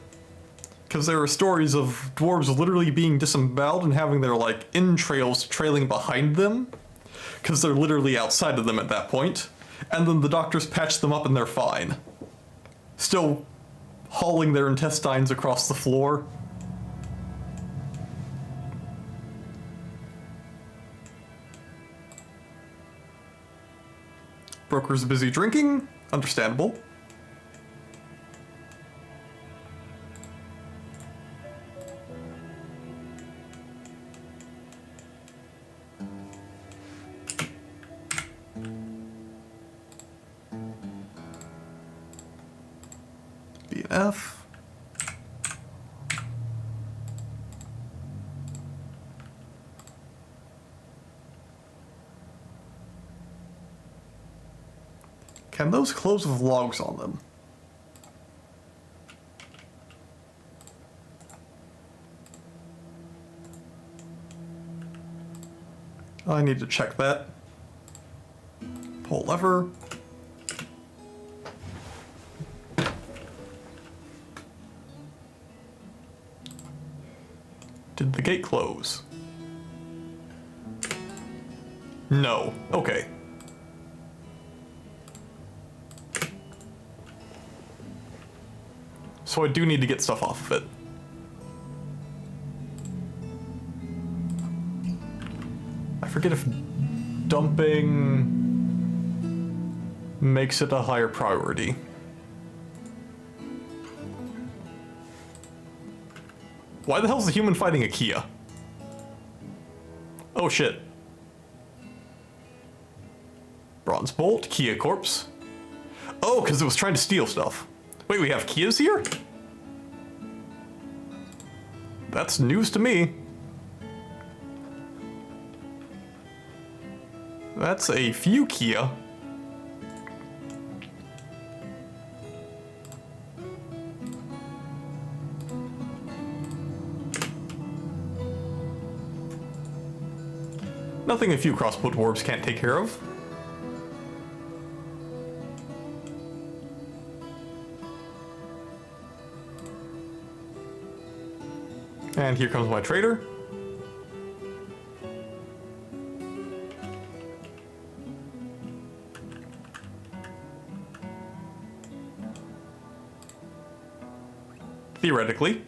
Because there are stories of dwarves literally being disemboweled and having their, like, entrails trailing behind them, because they're literally outside of them at that point, and then the doctors patch them up and they're fine. Still hauling their intestines across the floor. Broker's busy drinking, understandable. F. Can those close with logs on them? I need to check that. Pull lever. Did the gate close? No. Okay. So I do need to get stuff off of it. I forget if dumping makes it a higher priority. Why the hell is the human fighting a Kia? Oh shit. Bronze Bolt, Kia Corpse. Oh, because it was trying to steal stuff. Wait, we have Kias here? That's news to me. That's a few Kia. Nothing a few crossbow dwarves can't take care of. And here comes my trader. Theoretically.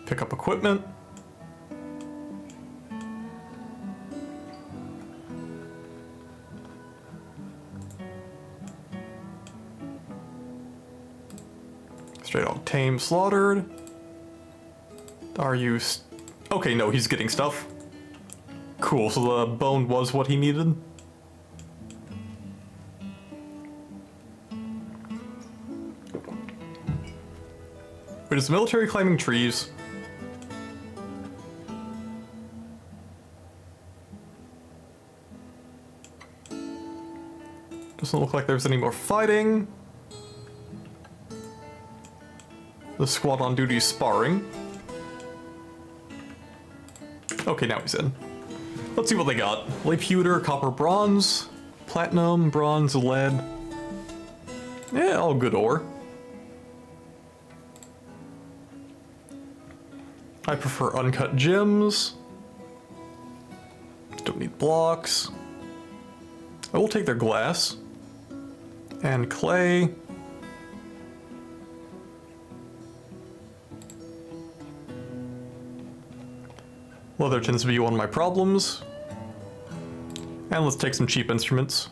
Pick up equipment. Straight on tame, slaughtered. Are you... Okay, no, he's getting stuff. Cool, so the bone was what he needed. It is military climbing trees. Doesn't look like there's any more fighting. The squad on duty is sparring. Okay, now he's in. Let's see what they got. Lead pewter, copper, bronze, platinum, bronze, lead. Yeah, all good ore. I prefer uncut gems. Don't need blocks. I will take their glass. And clay. Leather tends to be one of my problems. And let's take some cheap instruments.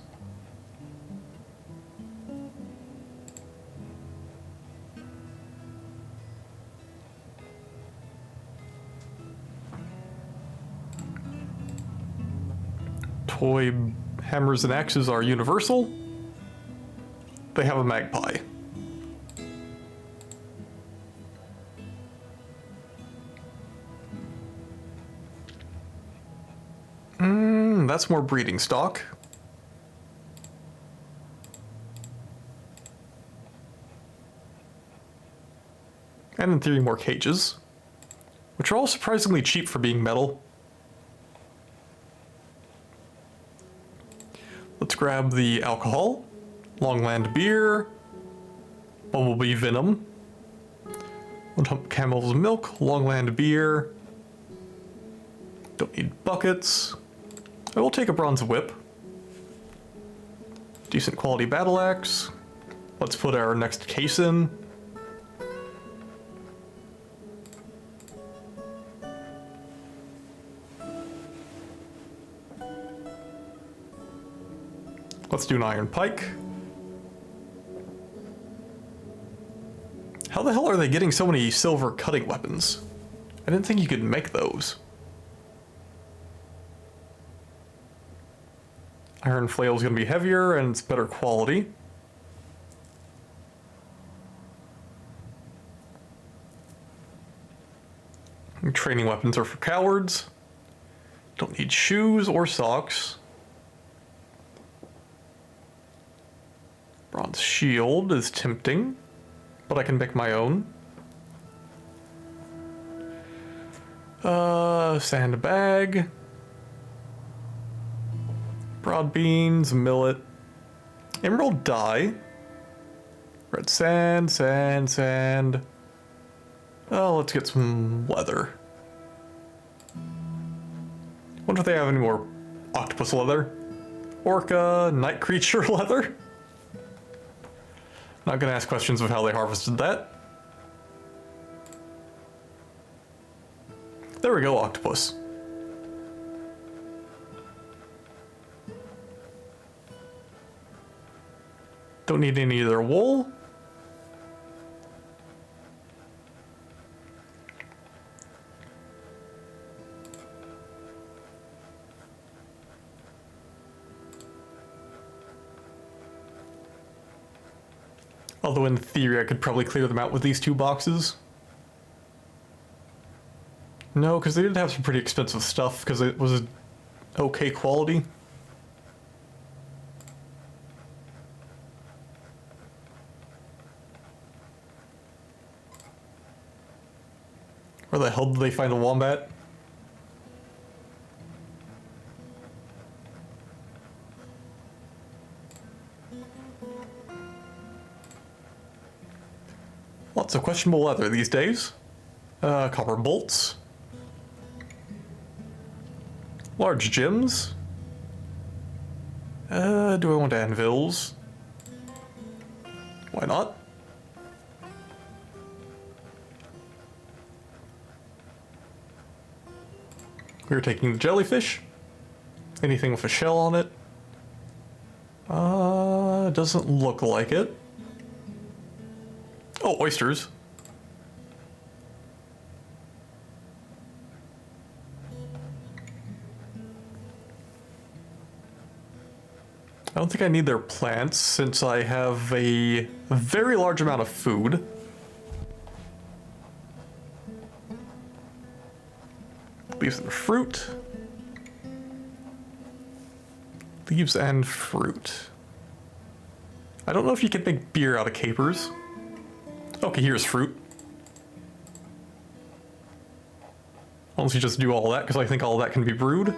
Toy hammers and axes are universal. They have a magpie. That's more breeding stock. And in theory, more cages, which are all surprisingly cheap for being metal. Let's grab the alcohol, Longland beer, Bumblebee venom, One Hump Camel's milk, Longland beer. Don't need buckets. I will take a bronze whip. Decent quality battle axe. Let's put our next case in. Let's do an iron pike. How the hell are they getting so many silver cutting weapons? I didn't think you could make those. Iron flail is going to be heavier and it's better quality. And training weapons are for cowards. Don't need shoes or socks. Bronze shield is tempting. but I can make my own. Sandbag. Broad beans, millet. Emerald dye. Red sand, sand, sand. Oh, let's get some leather. Wonder if they have any more octopus leather. Orca, night creature leather. Not gonna ask questions of how they harvested that. There we go, octopus. Don't need any of their wool. Although in theory I could probably clear them out with these 2 boxes. No, because they did have some pretty expensive stuff because it was okay quality. Where the hell did they find the wombat? Lots of questionable leather these days. Copper bolts. Large gems. Do I want anvils? Why not? We're taking the jellyfish. Anything with a shell on it? Doesn't look like it. Oh, oysters. I don't think I need their plants since I have a very large amount of food. Leaves and fruit. Leaves and fruit. I don't know if you can make beer out of capers. Okay, here's fruit. Unless you just do all that, because I think all that can be brewed.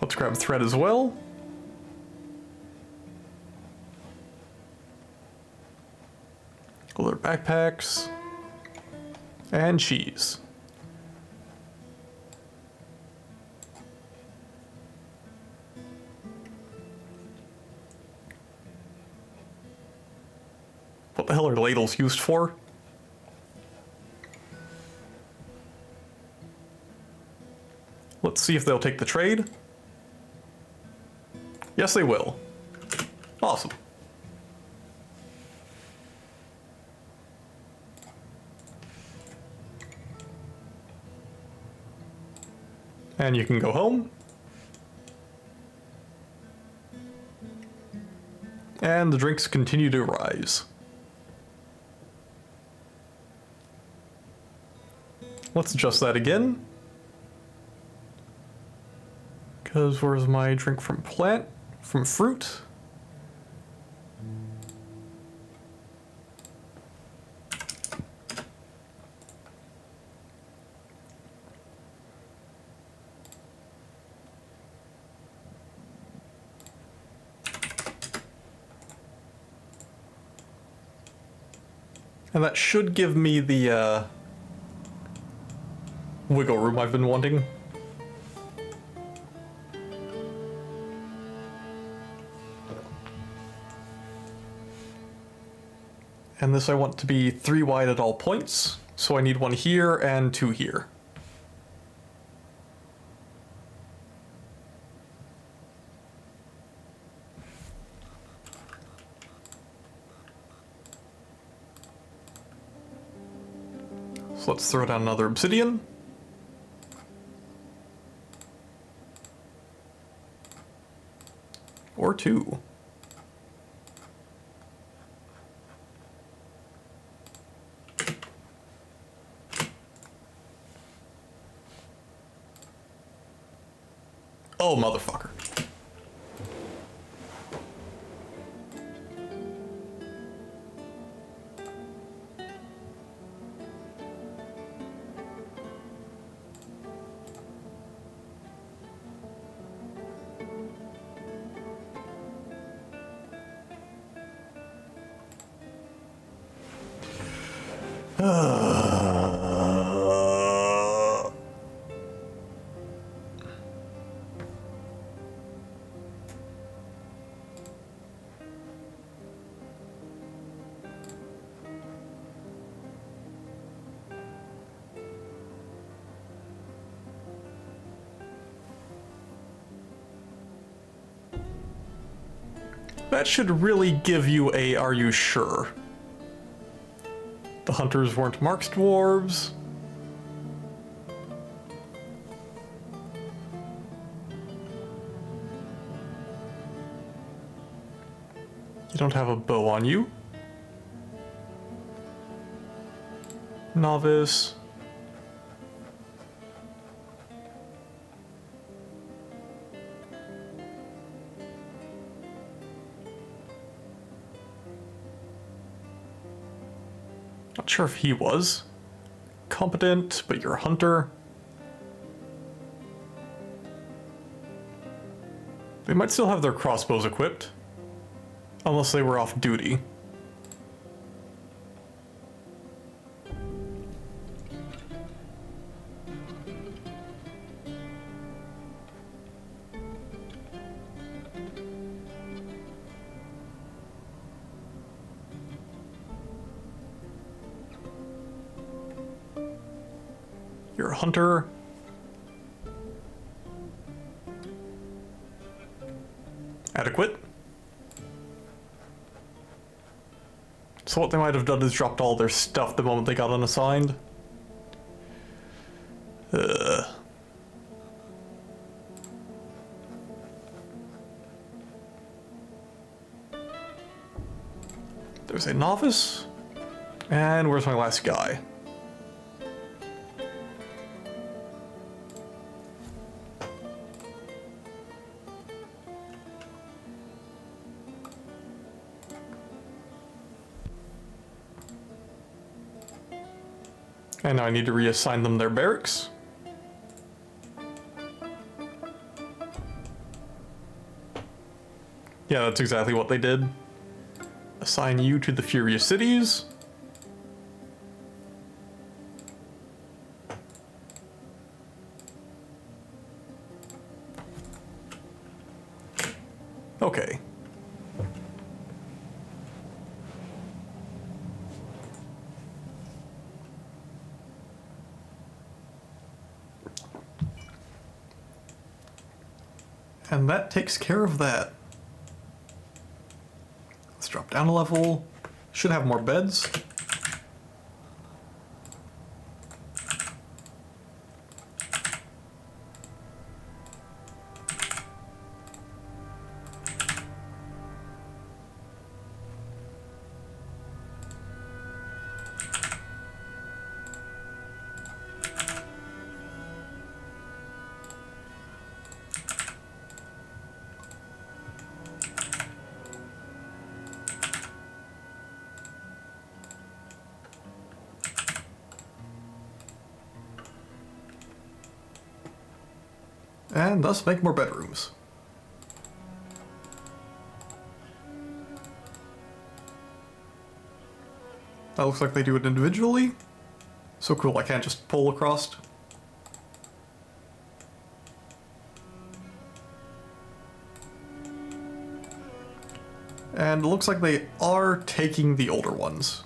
Let's grab thread as well. Other backpacks. And cheese. What the hell are ladles used for? Let's see if they'll take the trade. Yes, they will. Awesome. And you can go home. And the drinks continue to rise. Let's adjust that again. Because where's my drink from plant? From fruit? And that should give me the wiggle room I've been wanting. And this I want to be 3 wide at all points, so I need 1 here and 2 here. So let's throw down another obsidian. Or 2. Oh, motherfucker. That should really give you a "are you sure?" The hunters weren't marks dwarves. You don't have a bow on you. Novice. Not sure if he was. Competent, but you're a hunter. They might still have their crossbows equipped. Unless they were off duty. You're a hunter. Adequate. So what they might have done is dropped all their stuff the moment they got unassigned. There's a novice. And where's my last guy? And now I need to reassign them their barracks. Yeah, that's exactly what they did. Assign you to the Furious Cities. Okay. And that takes care of that. Let's drop down a level. Should have more beds. And thus make more bedrooms. That looks like they do it individually. So cool, I can't just pull across. And it looks like they are taking the older ones.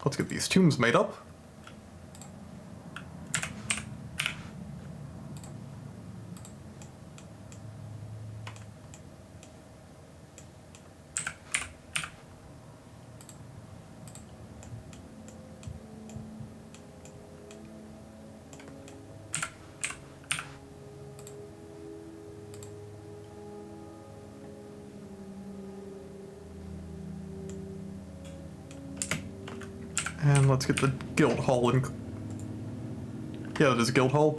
Let's get these tombs made up. And let's get the guild hall in. Yeah, that is a guild hall.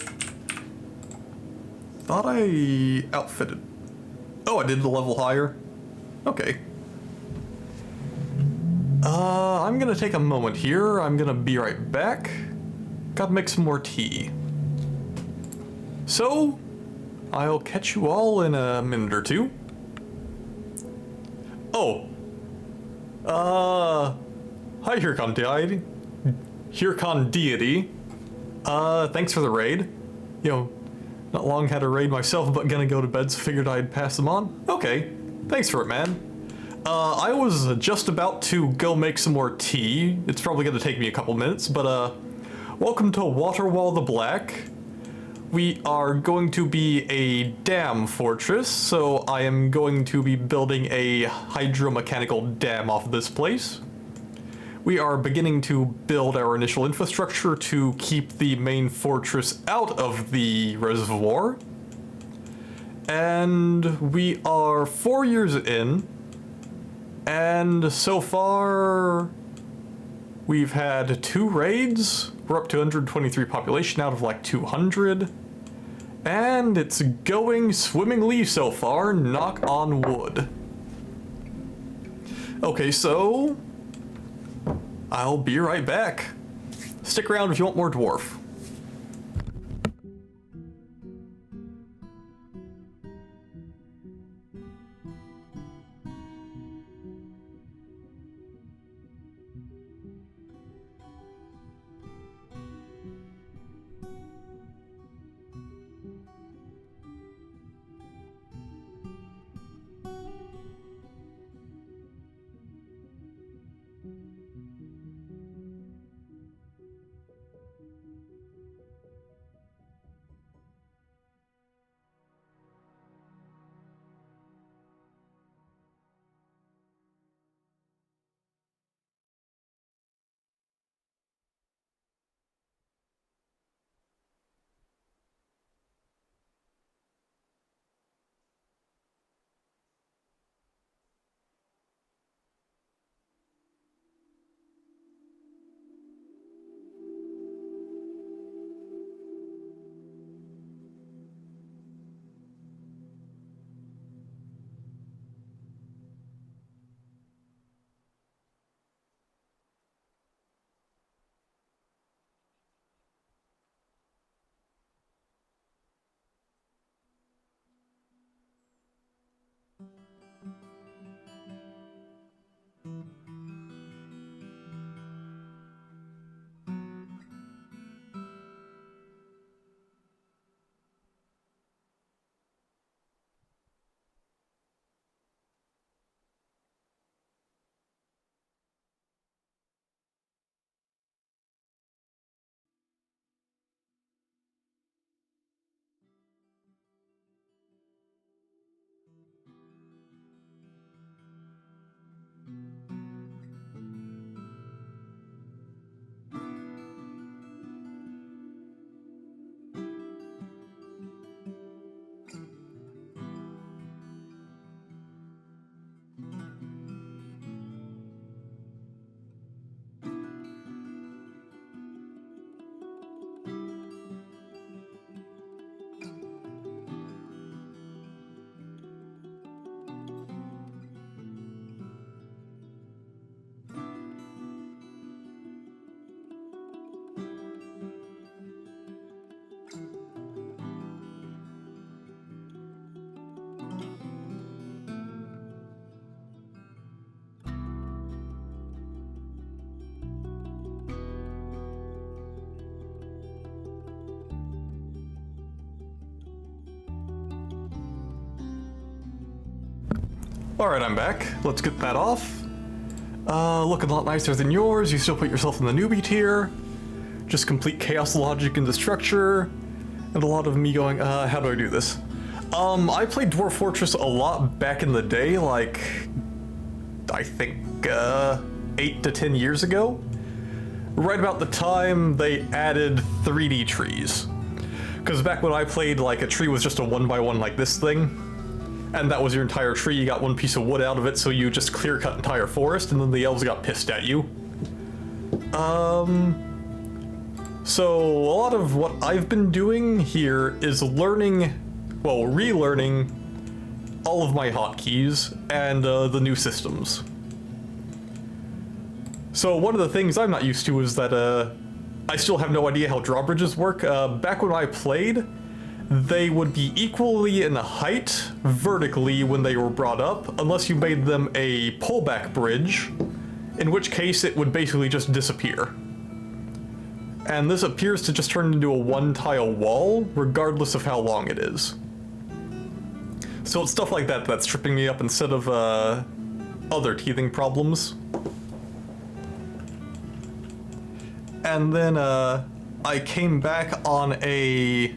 Thought I outfitted. Oh, I did the level higher. Okay. I'm gonna take a moment here. I'm gonna be right back. Gotta make some more tea. So, I'll catch you all in a minute or two. Oh. Hi Hircon Deity. Hircon Deity. Thanks for the raid. You know, not long had a raid myself, but gonna go to bed, so figured I'd pass them on. Okay, thanks for it, man. I was just about to go make some more tea. It's probably gonna take me a couple minutes, but welcome to Waterwall the Black. We are going to be a dam fortress, so I am going to be building a hydromechanical dam off this place. We are beginning to build our initial infrastructure to keep the main fortress out of the reservoir. And we are 4 years in, and so far we've had 2 raids. We're up to 123 population out of like 200. And it's going swimmingly so far, knock on wood. Okay, so I'll be right back. Stick around if you want more dwarf. Alright, I'm back. Let's get that off. Looking a lot nicer than yours. You still put yourself in the newbie tier. Just complete chaos logic into structure. And a lot of me going, how do I do this? I played Dwarf Fortress a lot back in the day, like, I think, 8 to 10 years ago. Right about the time they added 3D trees. Because back when I played, like, a tree was just a 1x1 like this thing. And that was your entire tree. You got one piece of wood out of it, so you just clear cut entire forest, and then the elves got pissed at you. So a lot of what I've been doing here is learning, well, relearning all of my hotkeys and the new systems. So one of the things I'm not used to is that I still have no idea how drawbridges work. Back when I played, they would be equally in height vertically when they were brought up, unless you made them a pullback bridge, in which case it would basically just disappear. And this appears to just turn into a one-tile wall, regardless of how long it is. So it's stuff like that that's tripping me up instead of other teething problems. And then I came back on a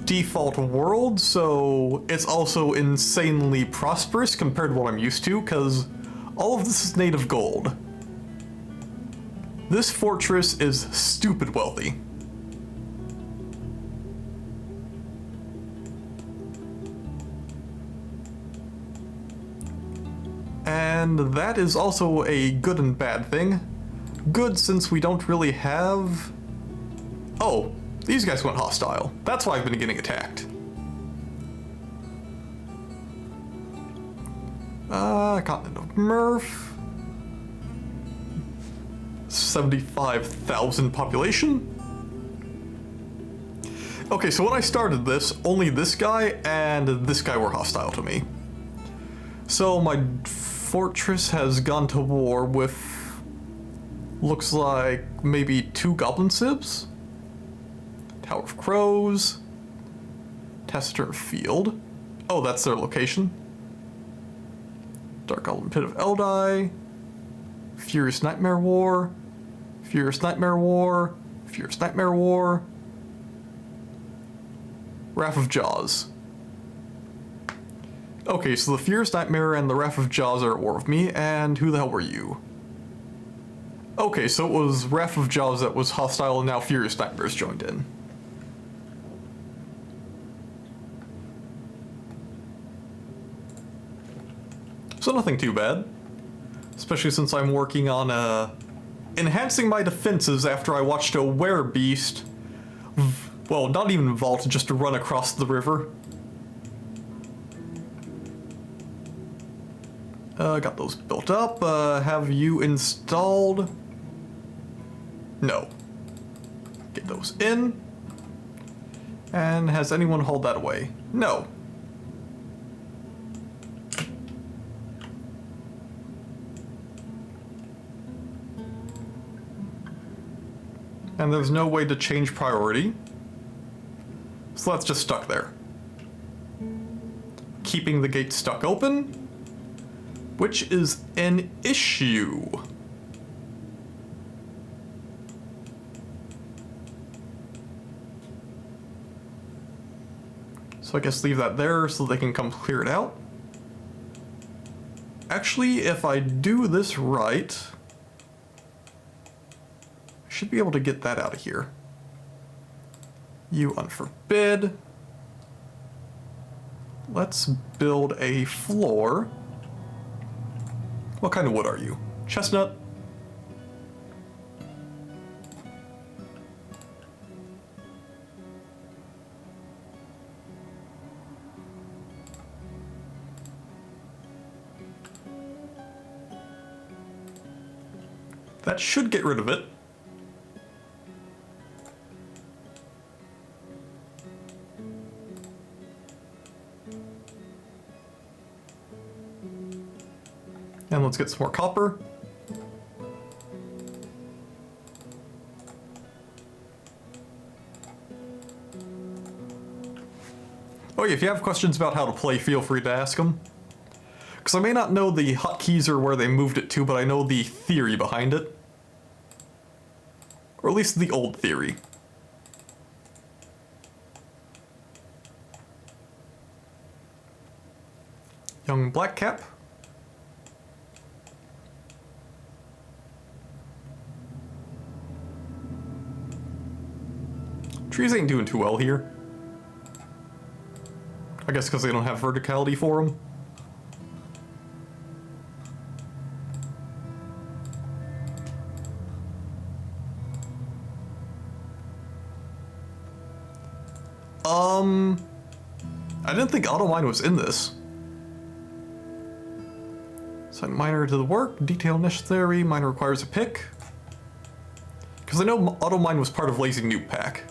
default world, so it's also insanely prosperous compared to what I'm used to, because all of this is native gold. This fortress is stupid wealthy. And that is also a good and bad thing. Good since we don't really have... Oh, these guys went hostile. That's why I've been getting attacked. Continent of Murph. 75,000 population. Okay, so when I started this, only this guy and this guy were hostile to me. So my fortress has gone to war with, looks like maybe 2 goblin sibs, Tower of Crows, Taciturn Field. Oh, that's their location. Dark Goblin Pit of Eldai, Furious Nightmare War, Furious Nightmare War, Furious Nightmare War, Wrath of Jaws. Okay, so the Furious Nightmare and the Wrath of Jaws are at war with me, and who the hell were you? Okay, so it was Wrath of Jaws that was hostile, and now Furious Nightmare's joined in. So nothing too bad. Especially since I'm working on enhancing my defenses after I watched a werebeast, well, not even vault, just to run across the river. Got those built up. Have you installed? No. Get those in. And has anyone hauled that away? No. And there's no way to change priority. So that's just stuck there. Keeping the gate stuck open, which is an issue. So I guess leave that there so they can come clear it out. Actually, if I do this right, should be able to get that out of here. You unforbid. Let's build a floor. What kind of wood are you? Chestnut? That should get rid of it. And let's get some more copper. Oh yeah, if you have questions about how to play, feel free to ask them. Because I may not know the hotkeys or where they moved it to, but I know the theory behind it. Or at least the old theory. Young Blackcap. Trees ain't doing too well here. I guess because they don't have verticality for them. I didn't think auto mine was in this. Assign miner to the work. Detail necessary. Miner requires a pick. Because I know auto-mine was part of Lazy Noob Pack.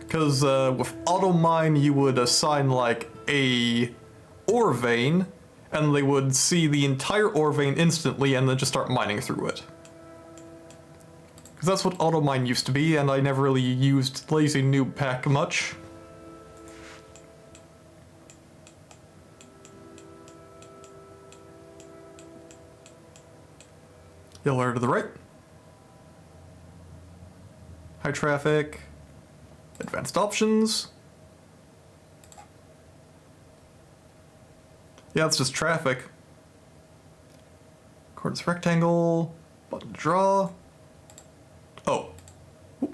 Because with auto-mine you would assign like a ore vein, and they would see the entire ore vein instantly and then just start mining through it. Because that's what auto-mine used to be, and I never really used Lazy Noob Pack much. Yellow area to the right. High traffic. Advanced options. Yeah, it's just traffic. Coordinates rectangle. Button draw. Oh. Ooh.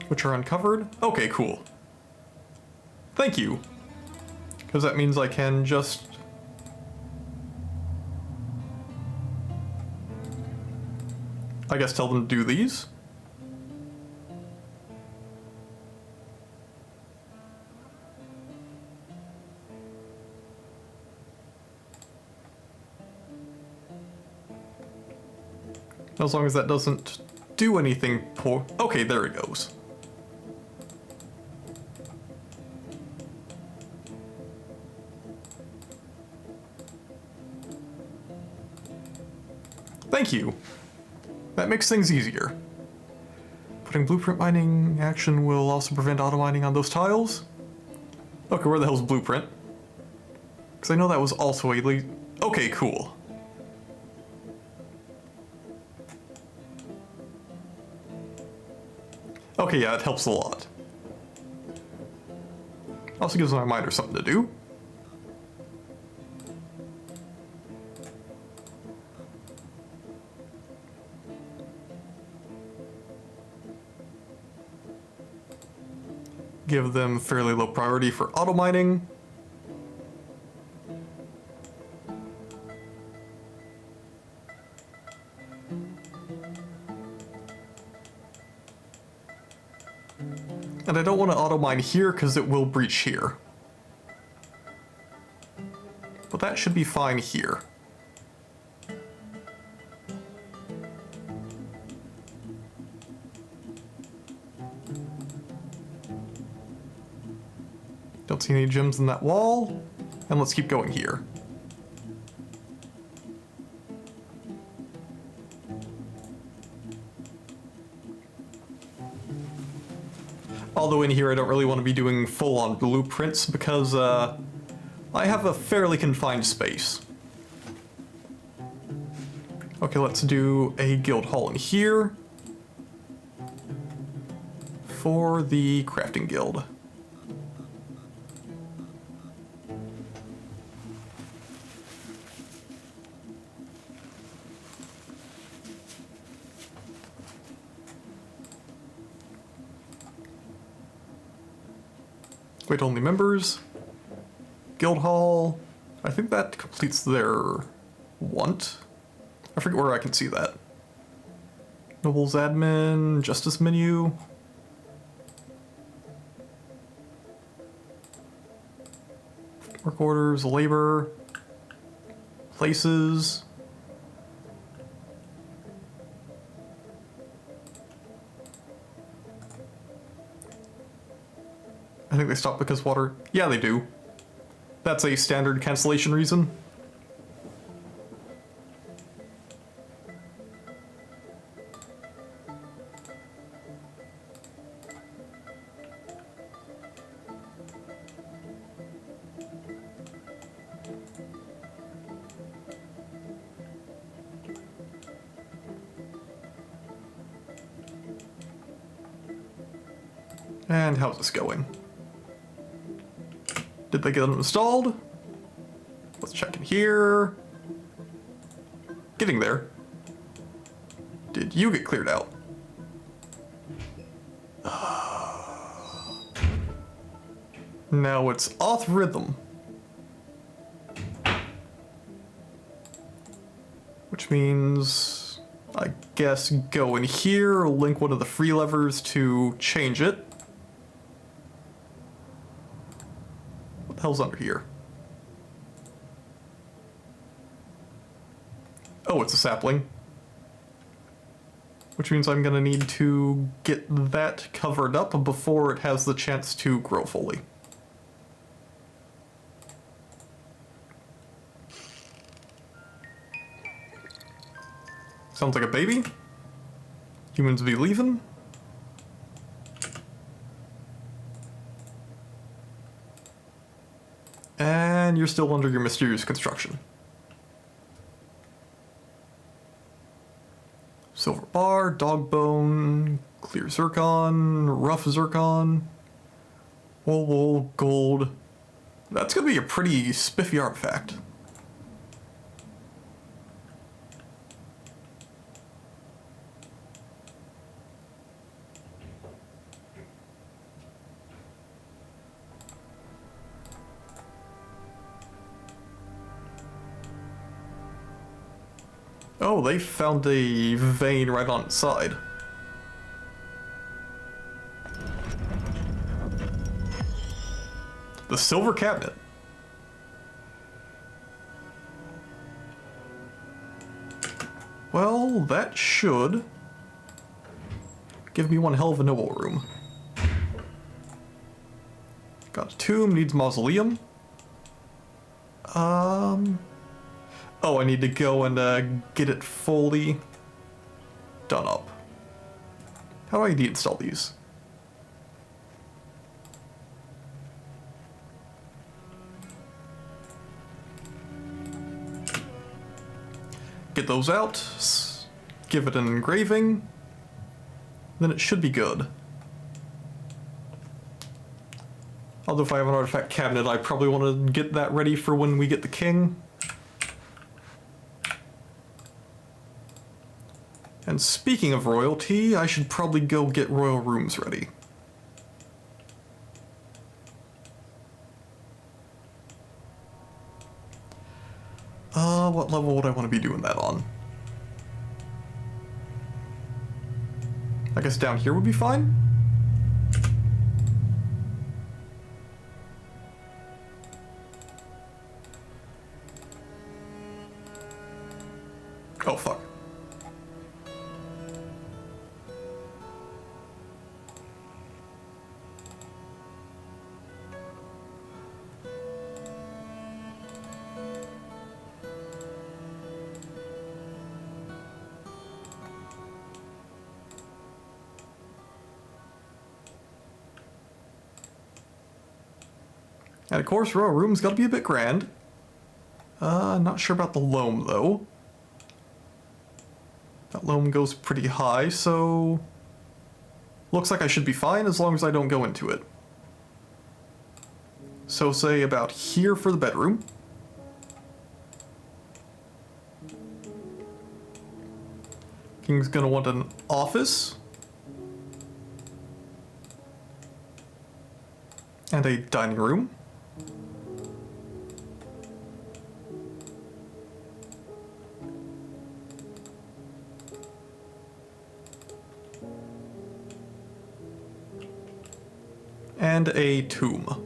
Which are uncovered? Okay, cool. Thank you. Because that means I can just... I guess tell them to do these. As long as that doesn't do anything poor. Okay, there it goes. Thank you. That makes things easier. Putting blueprint mining action will also prevent auto mining on those tiles. Okay, where the hell's blueprint? Because I know that was also a okay, cool. Okay, yeah, it helps a lot. Also gives my miner something to do. Give them fairly low priority for auto mining. And I don't want to auto mine here because it will breach here. But that should be fine here. Don't see any gems in that wall. And let's keep going here. Although in here I don't really want to be doing full-on blueprints because I have a fairly confined space. Okay, let's do a guild hall in here for the crafting guild. Wait, only members. Guild hall. I think that completes their want. I forget where I can see that. Nobles admin, justice menu. Work orders, labor, places. I think they stop because water. Yeah, they do. That's a standard cancellation reason. And how's this going? Did they get them installed? Let's check in here. Getting there. Did you get cleared out? Now it's auth rhythm. Which means, I guess, go in here, link one of the free levers to change it. hell's under here? Oh, it's a sapling. Which means I'm gonna need to get that covered up before it has the chance to grow fully. Sounds like a baby. Humans be leaving. And you're still under your mysterious construction. Silver bar, dog bone, clear zircon, rough zircon, wool, gold. That's gonna be a pretty spiffy artifact. Oh, they found a vein right on its side. The silver cabinet. Well, that should give me one hell of a noble room. Got a tomb, needs mausoleum. Oh, I need to go and get it fully done up. How do I deinstall these? Get those out, give it an engraving, then it should be good. Although if I have an artifact cabinet, I probably want to get that ready for when we get the king. And speaking of royalty, I should probably go get royal rooms ready. What level would I want to be doing that on? I guess down here would be fine? Oh, fuck. And of course, royal room's gotta be a bit grand. Not sure about the loam, though. That loam goes pretty high, so... Looks like I should be fine as long as I don't go into it. So say about here for the bedroom. King's gonna want an office. And a dining room. And a tomb.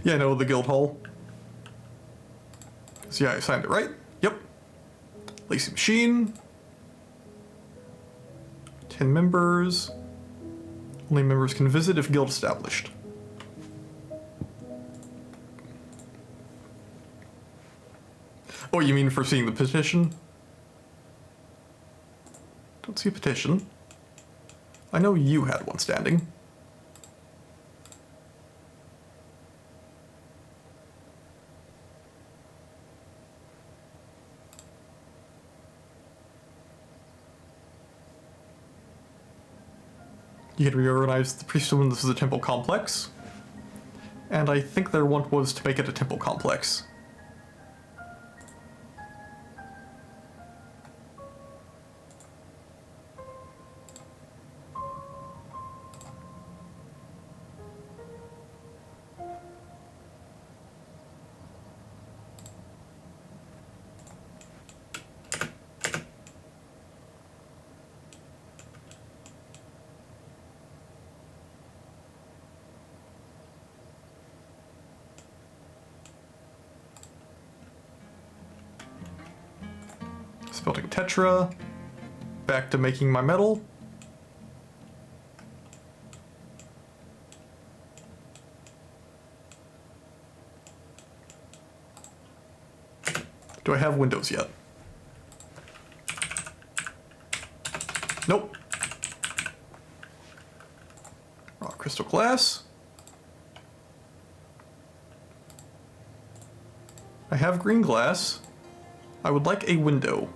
Yeah, no, the guild hall. So yeah, I signed it right. Yep. Lacey machine. 10 members. Only members can visit if guild established. Oh, you mean for seeing the petition? Don't see a petition. I know you had one standing. You can reorganize the priesthood when this is a temple complex. And I think their want was to make it a temple complex. Smelting tetra. Back to making my metal. Do I have windows yet? Nope. Raw crystal glass. I have green glass. I would like a window.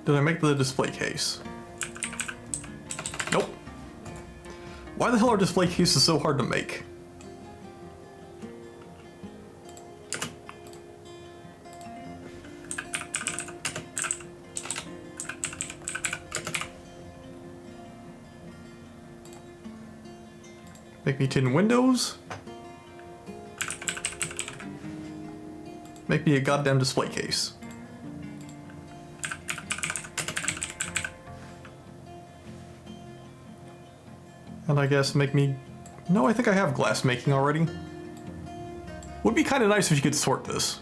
Did I make the display case? Nope. Why the hell are display cases so hard to make? Make me tin windows. Make me a goddamn display case. And I guess make me... No, I think I have glass making already. Would be kind of nice if you could sort this.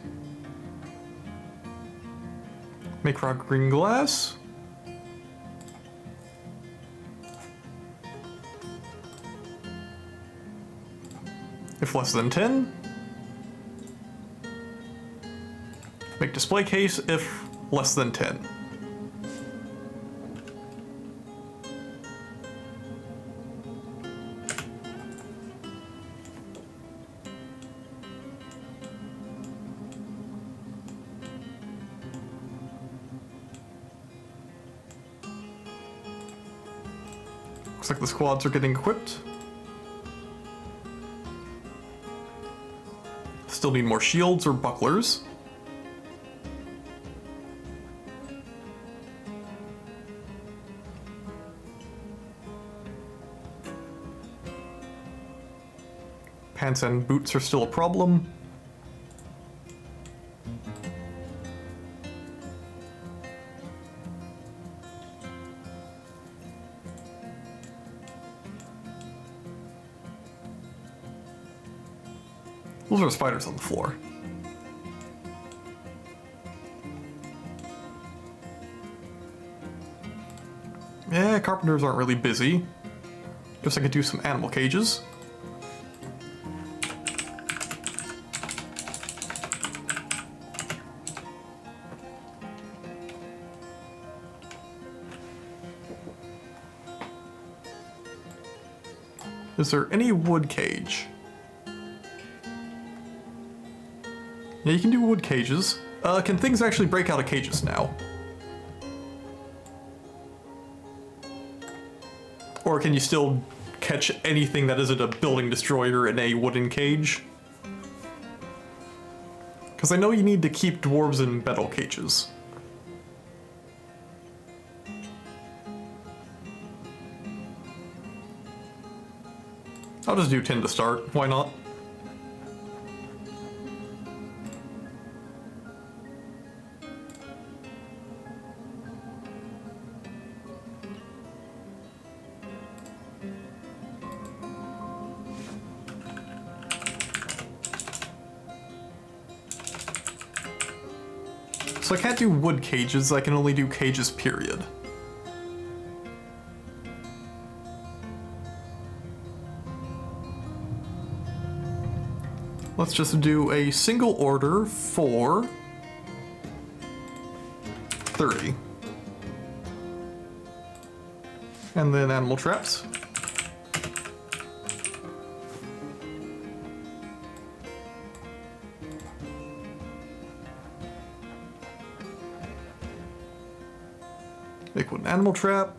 Make raw green glass. If less than 10. Make display case if less than 10. Looks like the squads are getting equipped. Still need more shields or bucklers. Pants and boots are still a problem. Those are spiders on the floor. Yeah, carpenters aren't really busy. Guess I could do some animal cages. Is there any wood cage? Yeah, you can do wood cages. Can things actually break out of cages now? Or can you still catch anything that isn't a building destroyer in a wooden cage? Because I know you need to keep dwarves in metal cages. I'll just do 10 to start, why not? So I can't do wood cages, I can only do cages, period. Let's just do a single order for 30. And then animal traps. Make one animal trap.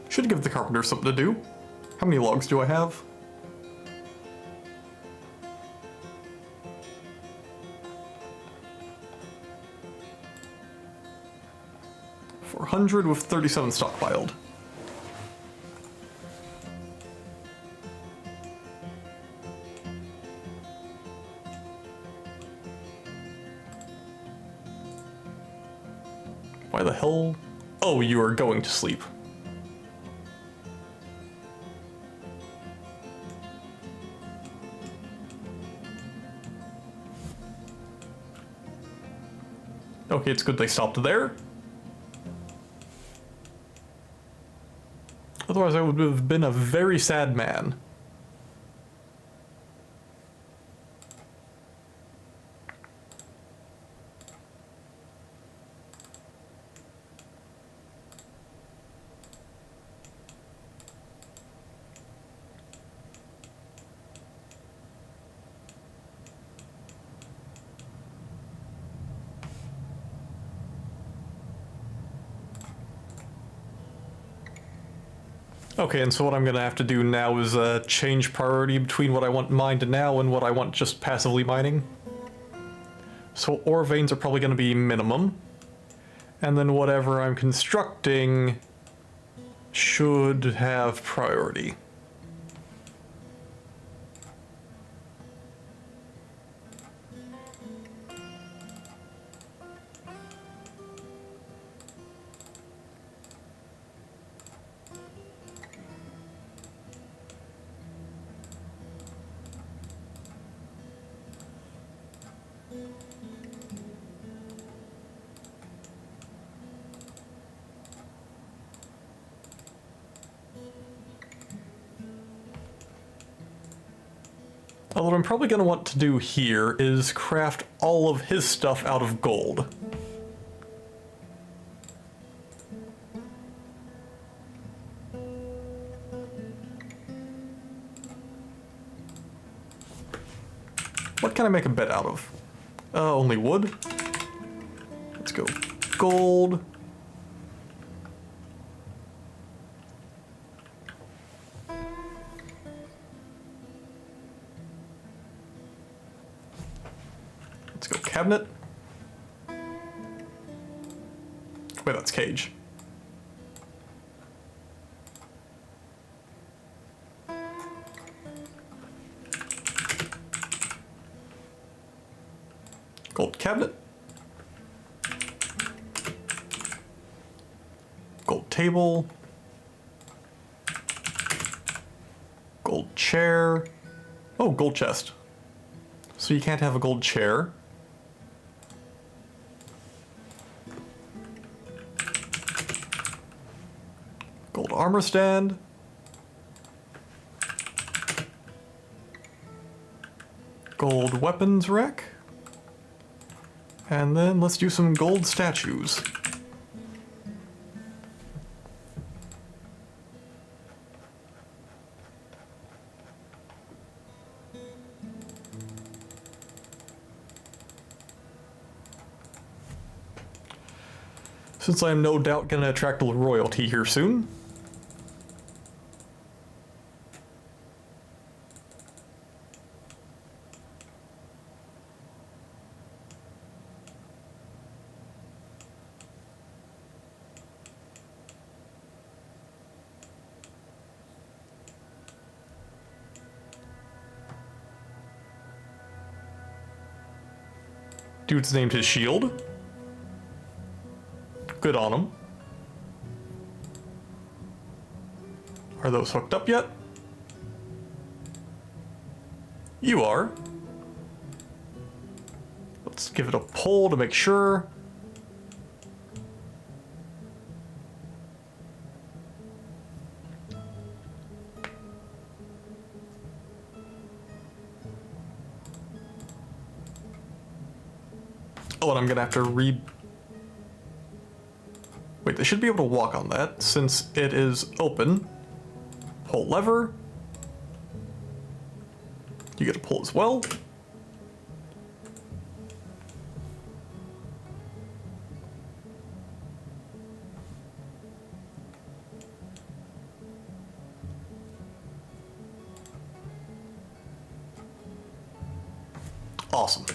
Should give the carpenter something to do. How many logs do I have? $400 with 37 stockpiled. Why the hell? Oh, you are going to sleep. Okay, it's good they stopped there. Otherwise, I would have been a very sad man. Okay, and so what I'm gonna have to do now is change priority between what I want mined now and what I want just passively mining. So ore veins are probably gonna be minimum. And then whatever I'm constructing should have priority. What I'm probably going to want to do here is craft all of his stuff out of gold. What can I make a bed out of? Only wood? Let's go. Gold. Let's go cabinet. Wait, that's cage. Gold cabinet. Gold table. Gold chair. Oh, gold chest. So you can't have a gold chair. Gold armor stand. Gold weapons rack. And then let's do some gold statues. Since I am no doubt gonna attract royalty here soon. Dude's named his shield. Good on him. Are those hooked up yet? You are. Let's give it a pull to make sure. Oh, and I'm gonna have to read. Wait, they should be able to walk on that since it is open. Pull lever. You get a pull as well. Awesome.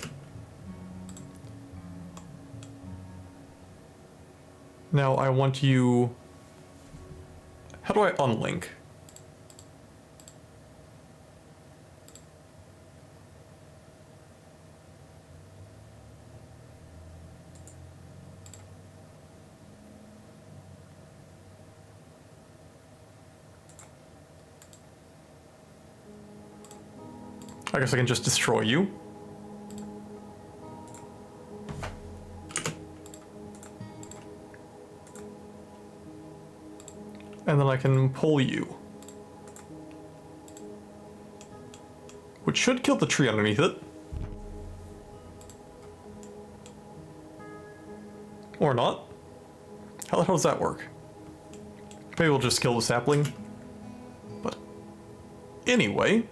Now I want you... How do I unlink? I guess I can just destroy you. And then I can pull you. Which should kill the tree underneath it. Or not. How the hell does that work? Maybe we'll just kill the sapling. But anyway,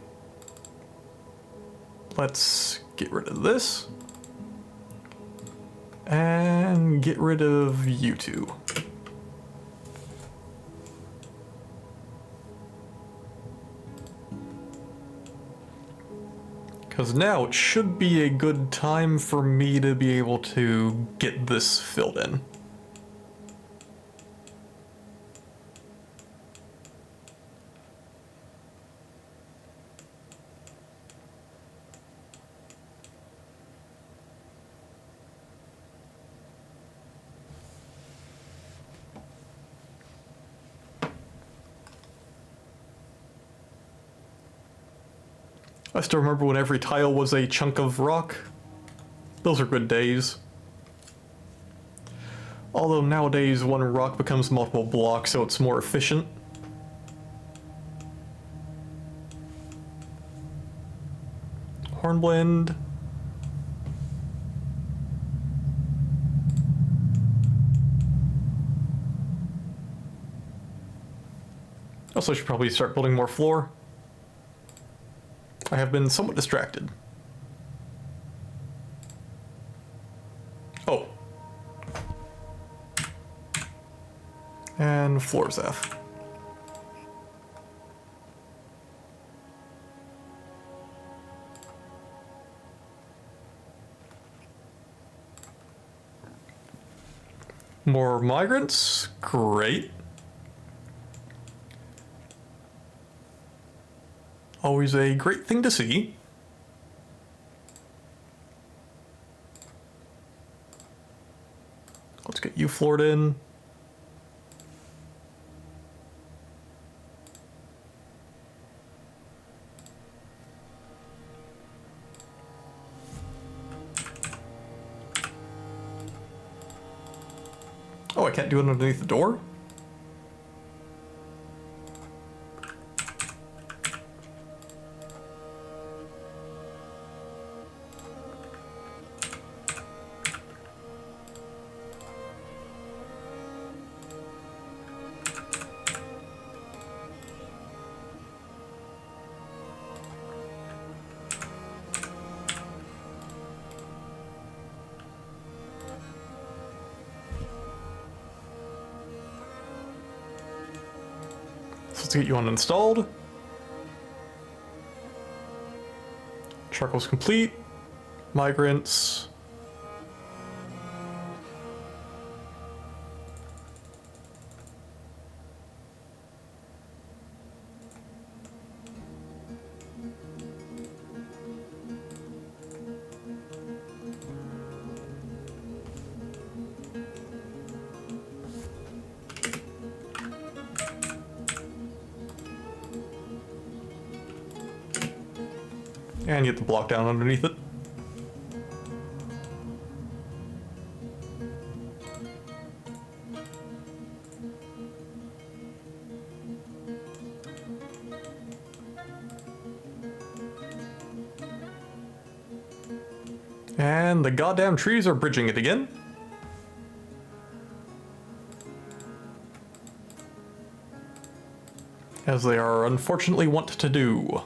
let's get rid of this. And get rid of you two. Because now it should be a good time for me to be able to get this filled in. I still remember when every tile was a chunk of rock. Those are good days. Although nowadays one rock becomes multiple blocks, so it's more efficient. Hornblende. Also, I should probably start building more floor. I have been somewhat distracted. Oh. And floor Zeph. More migrants? Great. Always a great thing to see. Let's get you floored in. Oh, I can't do it underneath the door? Let's get you uninstalled. Charcoal's complete. Migrants. And get the block down underneath it. And the goddamn trees are bridging it again. As they are unfortunately wont to do.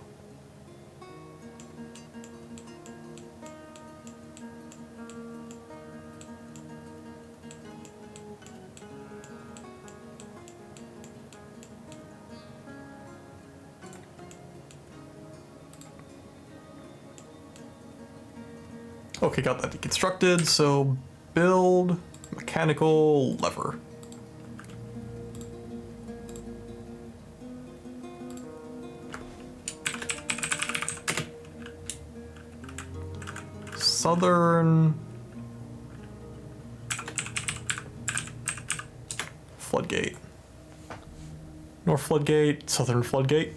Okay, got that deconstructed, so build mechanical lever. Southern floodgate. North floodgate, southern floodgate.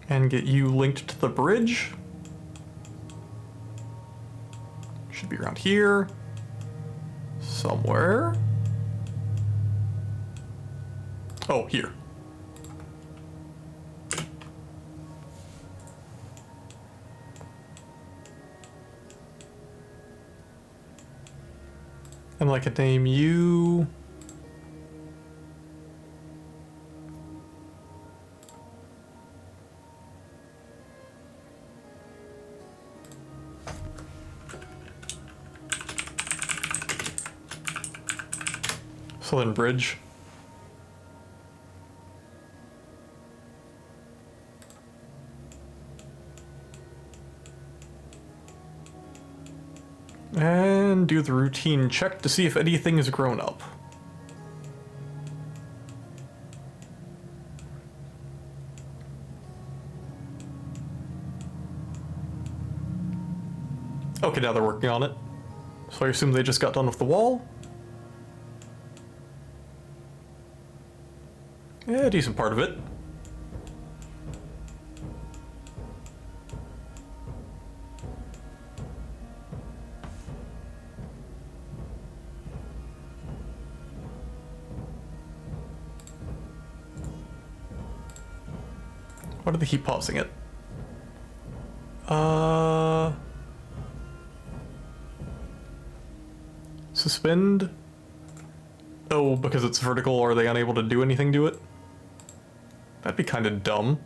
And get you linked to the bridge. Should be around here. Somewhere. Oh, here. And I could name you... Southern Bridge. And do the routine check to see if anything has grown up. Okay, now they're working on it. So I assume they just got done with the wall. Yeah, a decent part of it. Why do they keep pausing it? Suspend? Oh, because it's vertical, are they unable to do anything to it? That'd be kind of dumb.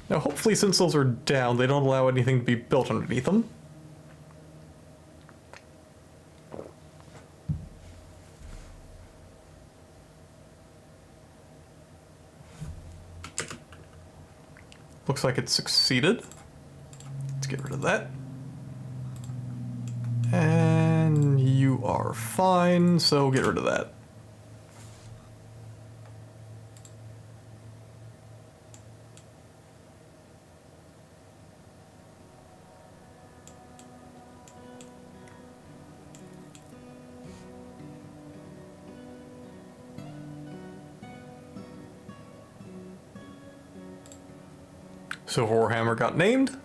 Now, hopefully, since those are down, they don't allow anything to be built underneath them. Looks like it succeeded. Let's get rid of that. And you are fine, so get rid of that. So Warhammer got named.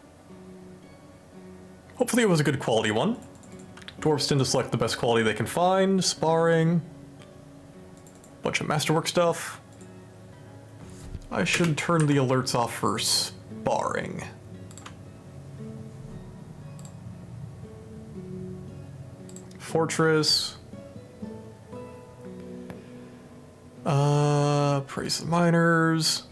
Hopefully it was a good quality one. Dwarves tend to select the best quality they can find. Sparring. Bunch of masterwork stuff. I should turn the alerts off for sparring. Fortress. Praise the miners.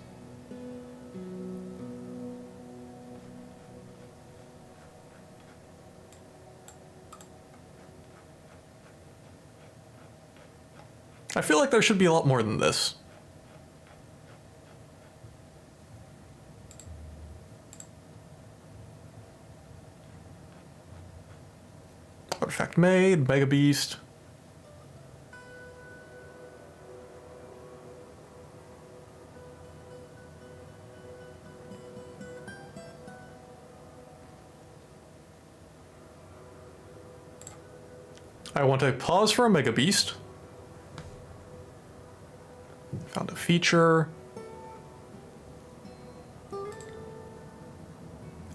I feel like there should be a lot more than this. Artifact made, Mega Beast. I want to pause for a Mega Beast. Found a feature.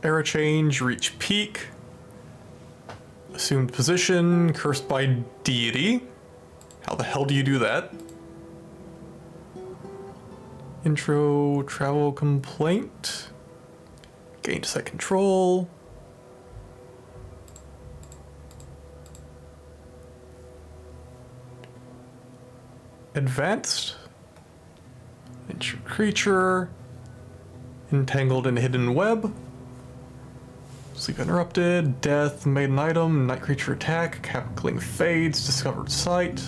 Era change, reach peak. Assumed position, cursed by deity. How the hell do you do that? Intro, travel complaint. Gain set control. Advanced. Ancient creature. Entangled in hidden web. Sleep interrupted. Death. Maiden item. Night creature attack. Cackling fades. Discovered sight.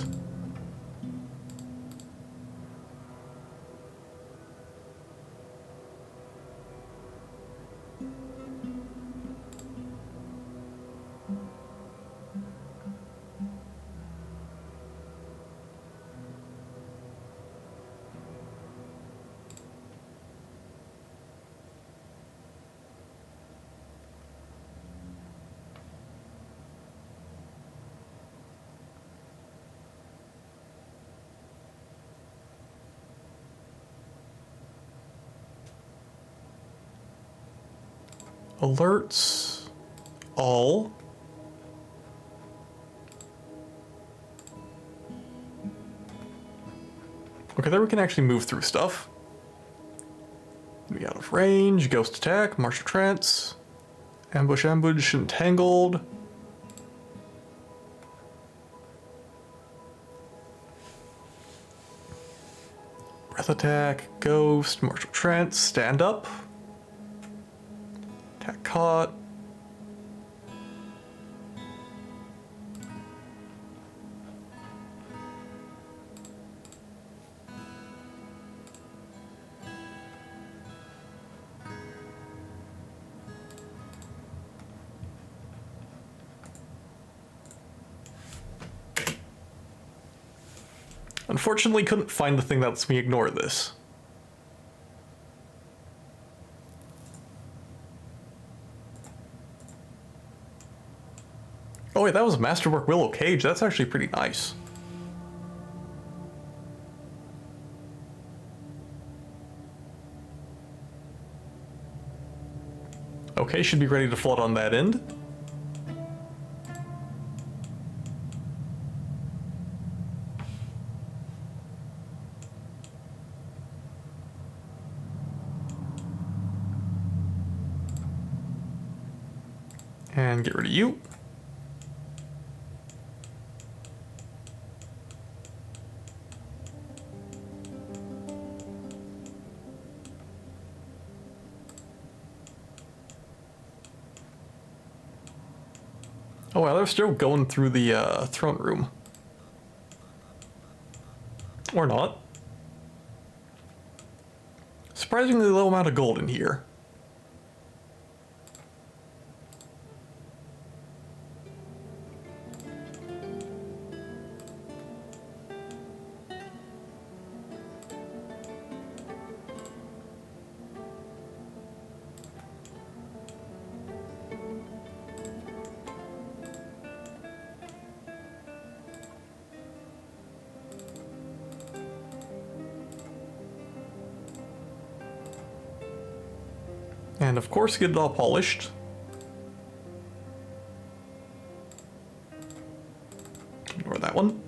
Alerts. All. Okay, there we can actually move through stuff. We out of range, ghost attack, martial trance, ambush, entangled. Breath attack, ghost, martial trance, stand up. Attack caught. Unfortunately, couldn't find the thing that lets me ignore this. Oh wait, that was Masterwork Willow Cage. That's actually pretty nice. Okay, should be ready to flood on that end. And get rid of you. Oh wow, they're still going through the throne room. Or not. Surprisingly low amount of gold in here. And of course get it all polished. Ignore that one.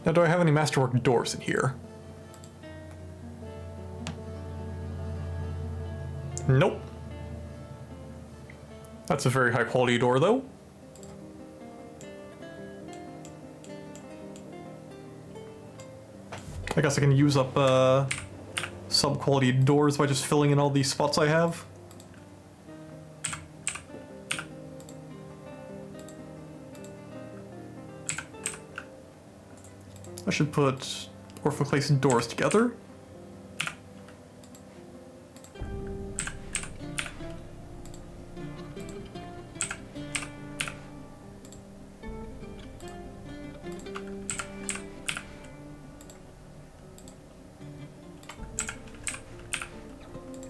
Now, do I have any Masterwork doors in here? Nope. That's a very high quality door, though. I guess I can use up sub-quality doors by just filling in all these spots I have. I should put Orphoclase and doors together.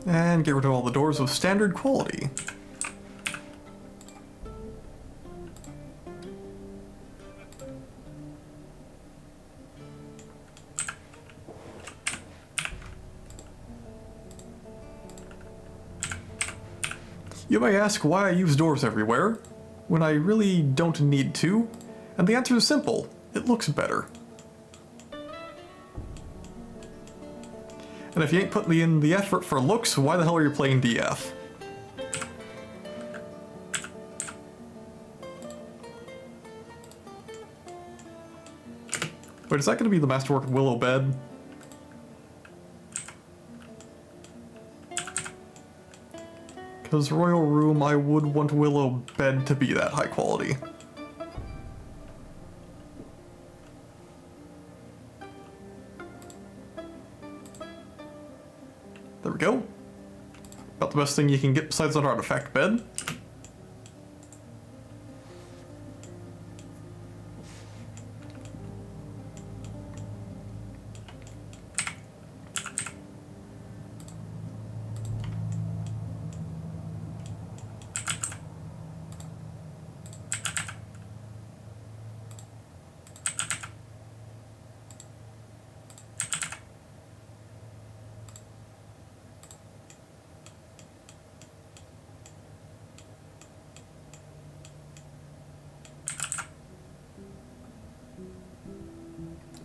And get rid of all the doors of standard quality. You may ask why I use doors everywhere, when I really don't need to, and the answer is simple. It looks better. And if you ain't putting in the effort for looks, why the hell are you playing DF? Wait, is that going to be the Masterwork Willow bed? Because Royal Room, I would want Willow bed to be that high quality. There we go. About the best thing you can get besides an artifact bed.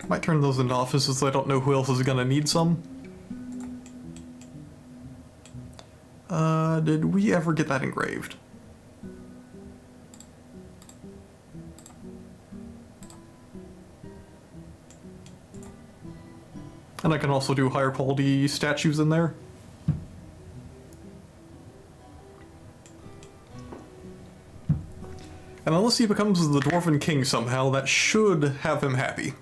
Might turn those into offices, I don't know who else is gonna need some. Did we ever get that engraved? And I can also do higher quality statues in there. And unless he becomes the Dwarven King somehow, that should have him happy.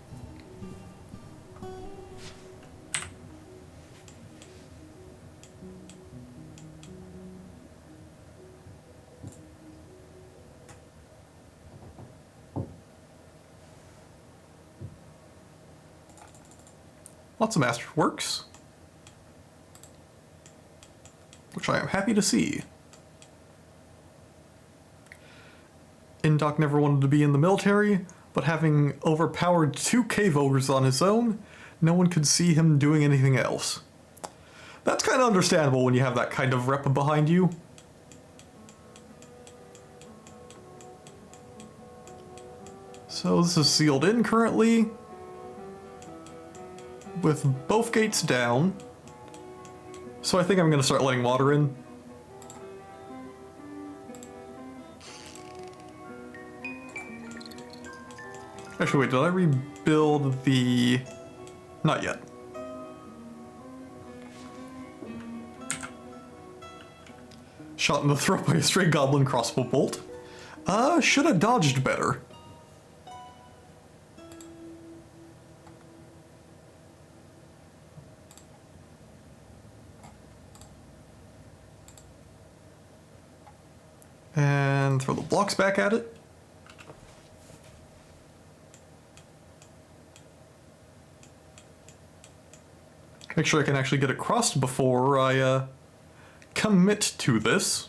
Lots of masterworks, which I am happy to see. Indok never wanted to be in the military, but having overpowered 2 cave ogres on his own, no one could see him doing anything else. That's kind of understandable when you have that kind of rep behind you. So this is sealed in currently, with both gates down. So I think I'm going to start letting water in. Actually, wait, did I rebuild the... Not yet. Shot in the throat by a stray goblin crossbow bolt. Should have dodged better. And throw the blocks back at it. Make sure I can actually get across before I commit to this.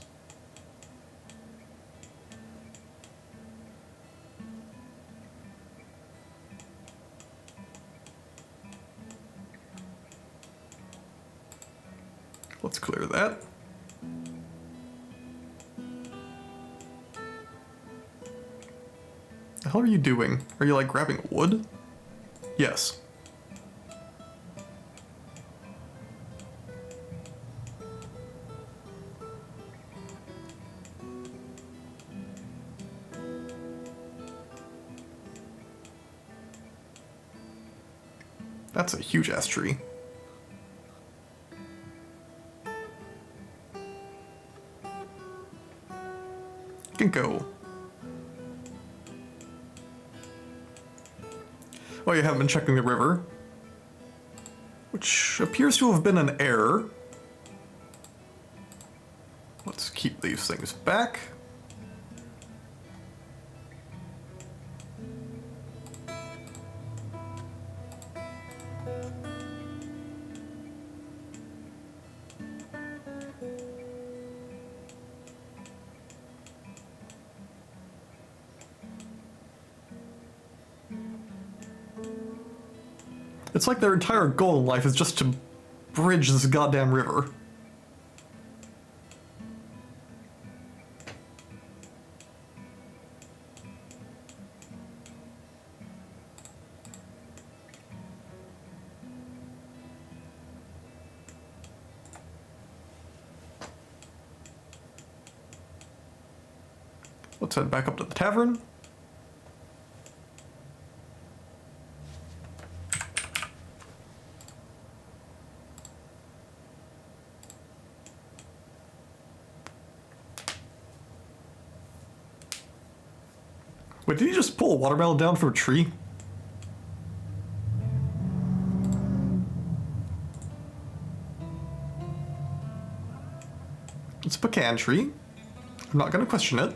Let's clear that. The hell are you doing? Are you like grabbing wood? Yes. That's a huge ass tree. Ginkgo. Well, you haven't been checking the river, which appears to have been an error. Let's keep these things back. It's like their entire goal in life is just to bridge this goddamn river. Let's head back up to the tavern. Wait, did you just pull a watermelon down from a tree? It's a pecan tree. I'm not gonna question it.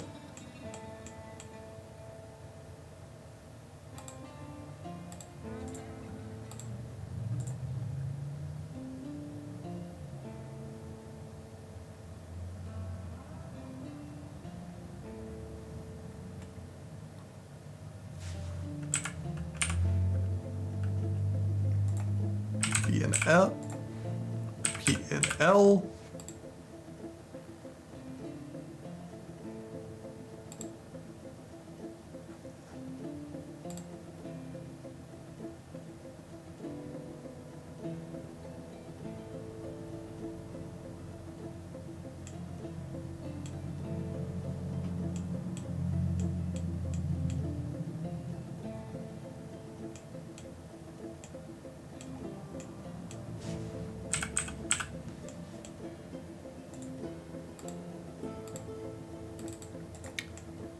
P and L. P and L.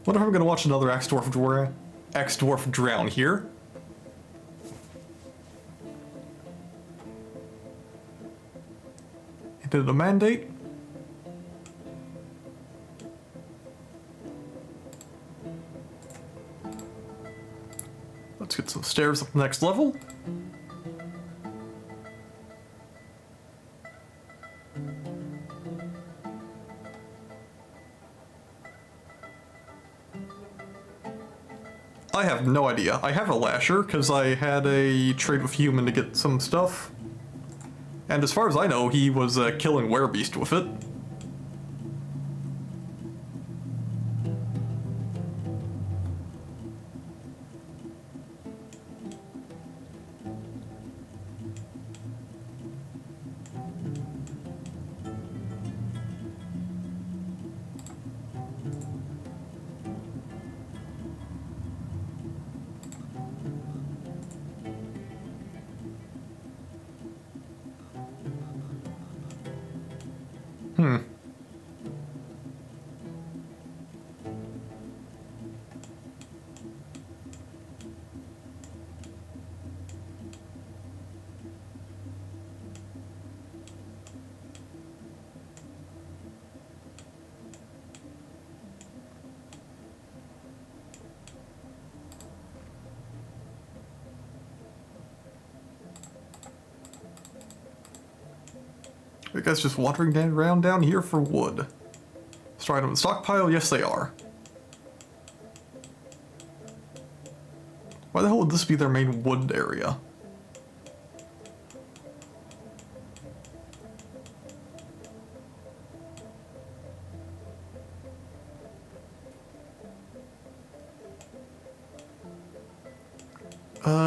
Wonder if I'm gonna watch another X-Dwarf drown here. Did a mandate? Let's get some stairs up the next level. I have no idea. I have a lasher because I had a trade with human to get some stuff. And as far as I know, he was killing werebeast with it. You guys just wandering around down here for wood. Starting with the stockpile? Yes, they are. Why the hell would this be their main wood area?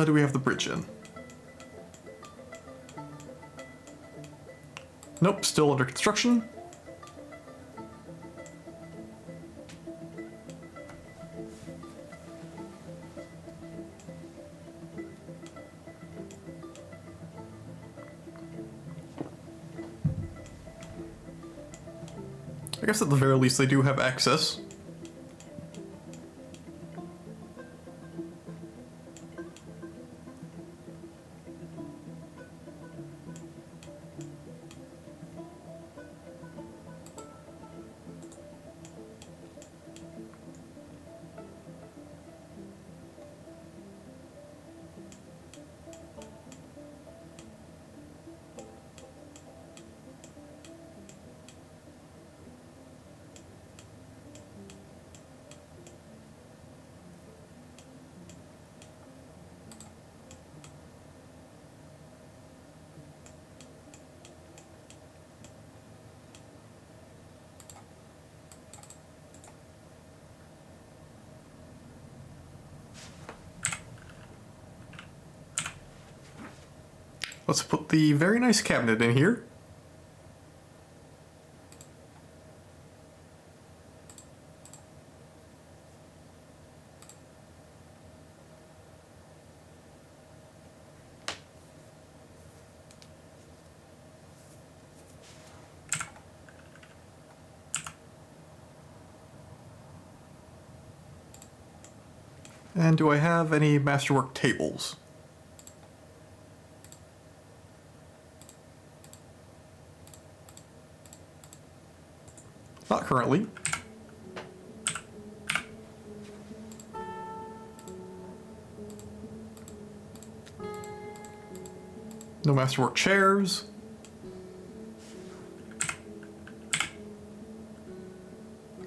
Do we have the bridge in? Nope, still under construction. I guess at the very least they do have access. Let's put the very nice cabinet in here. And do I have any masterwork tables? Not currently. No masterwork chairs.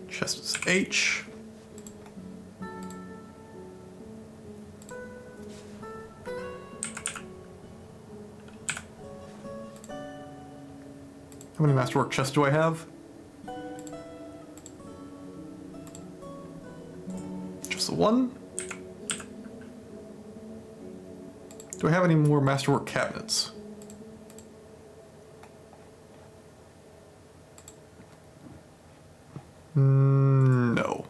Chest is H. How many masterwork chests do I have? Just the one. Do I have any more masterwork cabinets? No.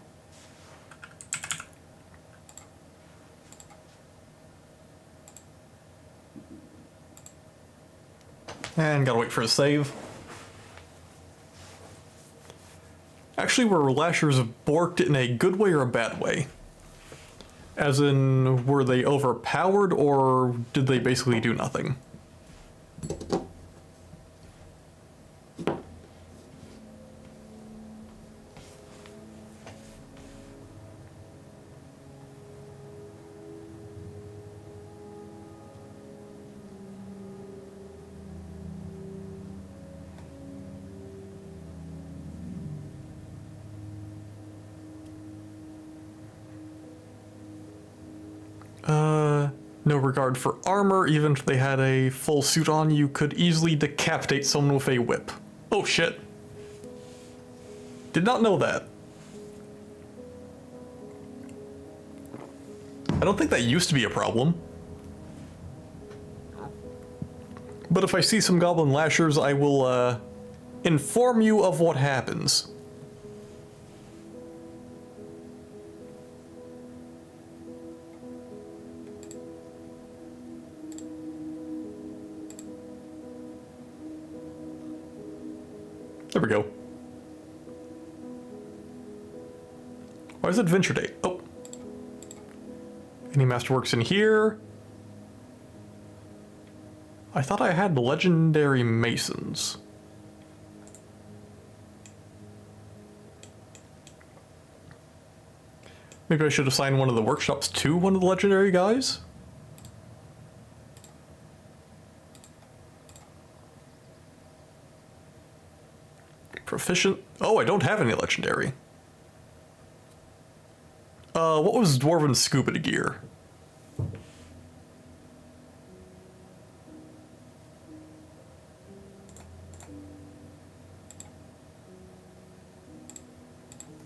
And gotta wait for a save. Actually, were lashers borked in a good way or a bad way? As in, were they overpowered, or did they basically do nothing? No regard for armor. Even if they had a full suit on, you could easily decapitate someone with a whip. Oh shit. Did not know that. I don't think that used to be a problem. But if I see some goblin lashers, I will, inform you of what happens. There we go. Why is it Adventure Day? Oh. Any masterworks in here? I thought I had legendary masons. Maybe I should assign one of the workshops to one of the legendary guys? Proficient. Oh, I don't have any legendary. What was Dwarven scuba gear?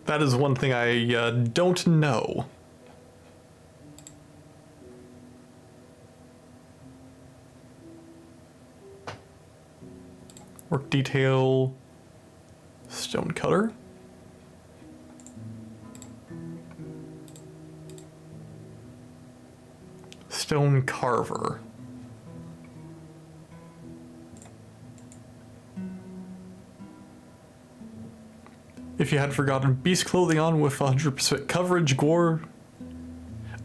That is one thing I don't know. Work detail. Stone cutter. Stone carver. If you had forgotten, beast clothing on with 100% coverage, gore.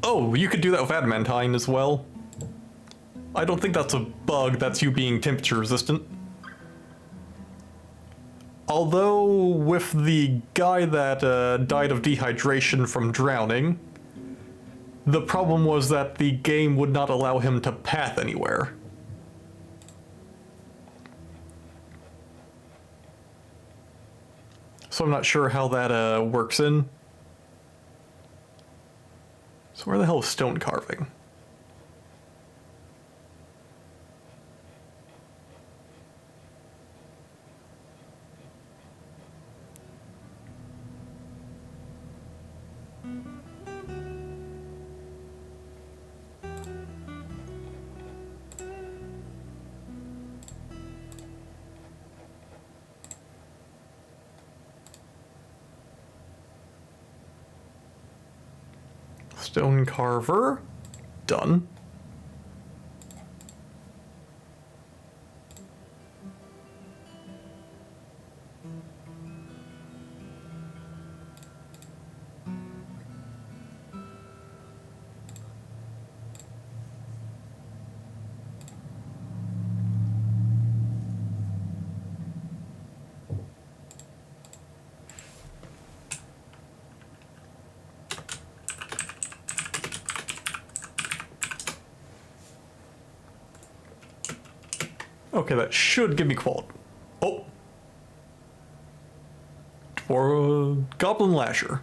Oh, you could do that with adamantine as well. I don't think that's a bug, that's you being temperature resistant. Although, with the guy that died of dehydration from drowning, the problem was that the game would not allow him to path anywhere. So I'm not sure how that works in. So where the hell is stone carving? Stone carver. Done. Okay, that should give me quality. Oh. For Goblin Lasher.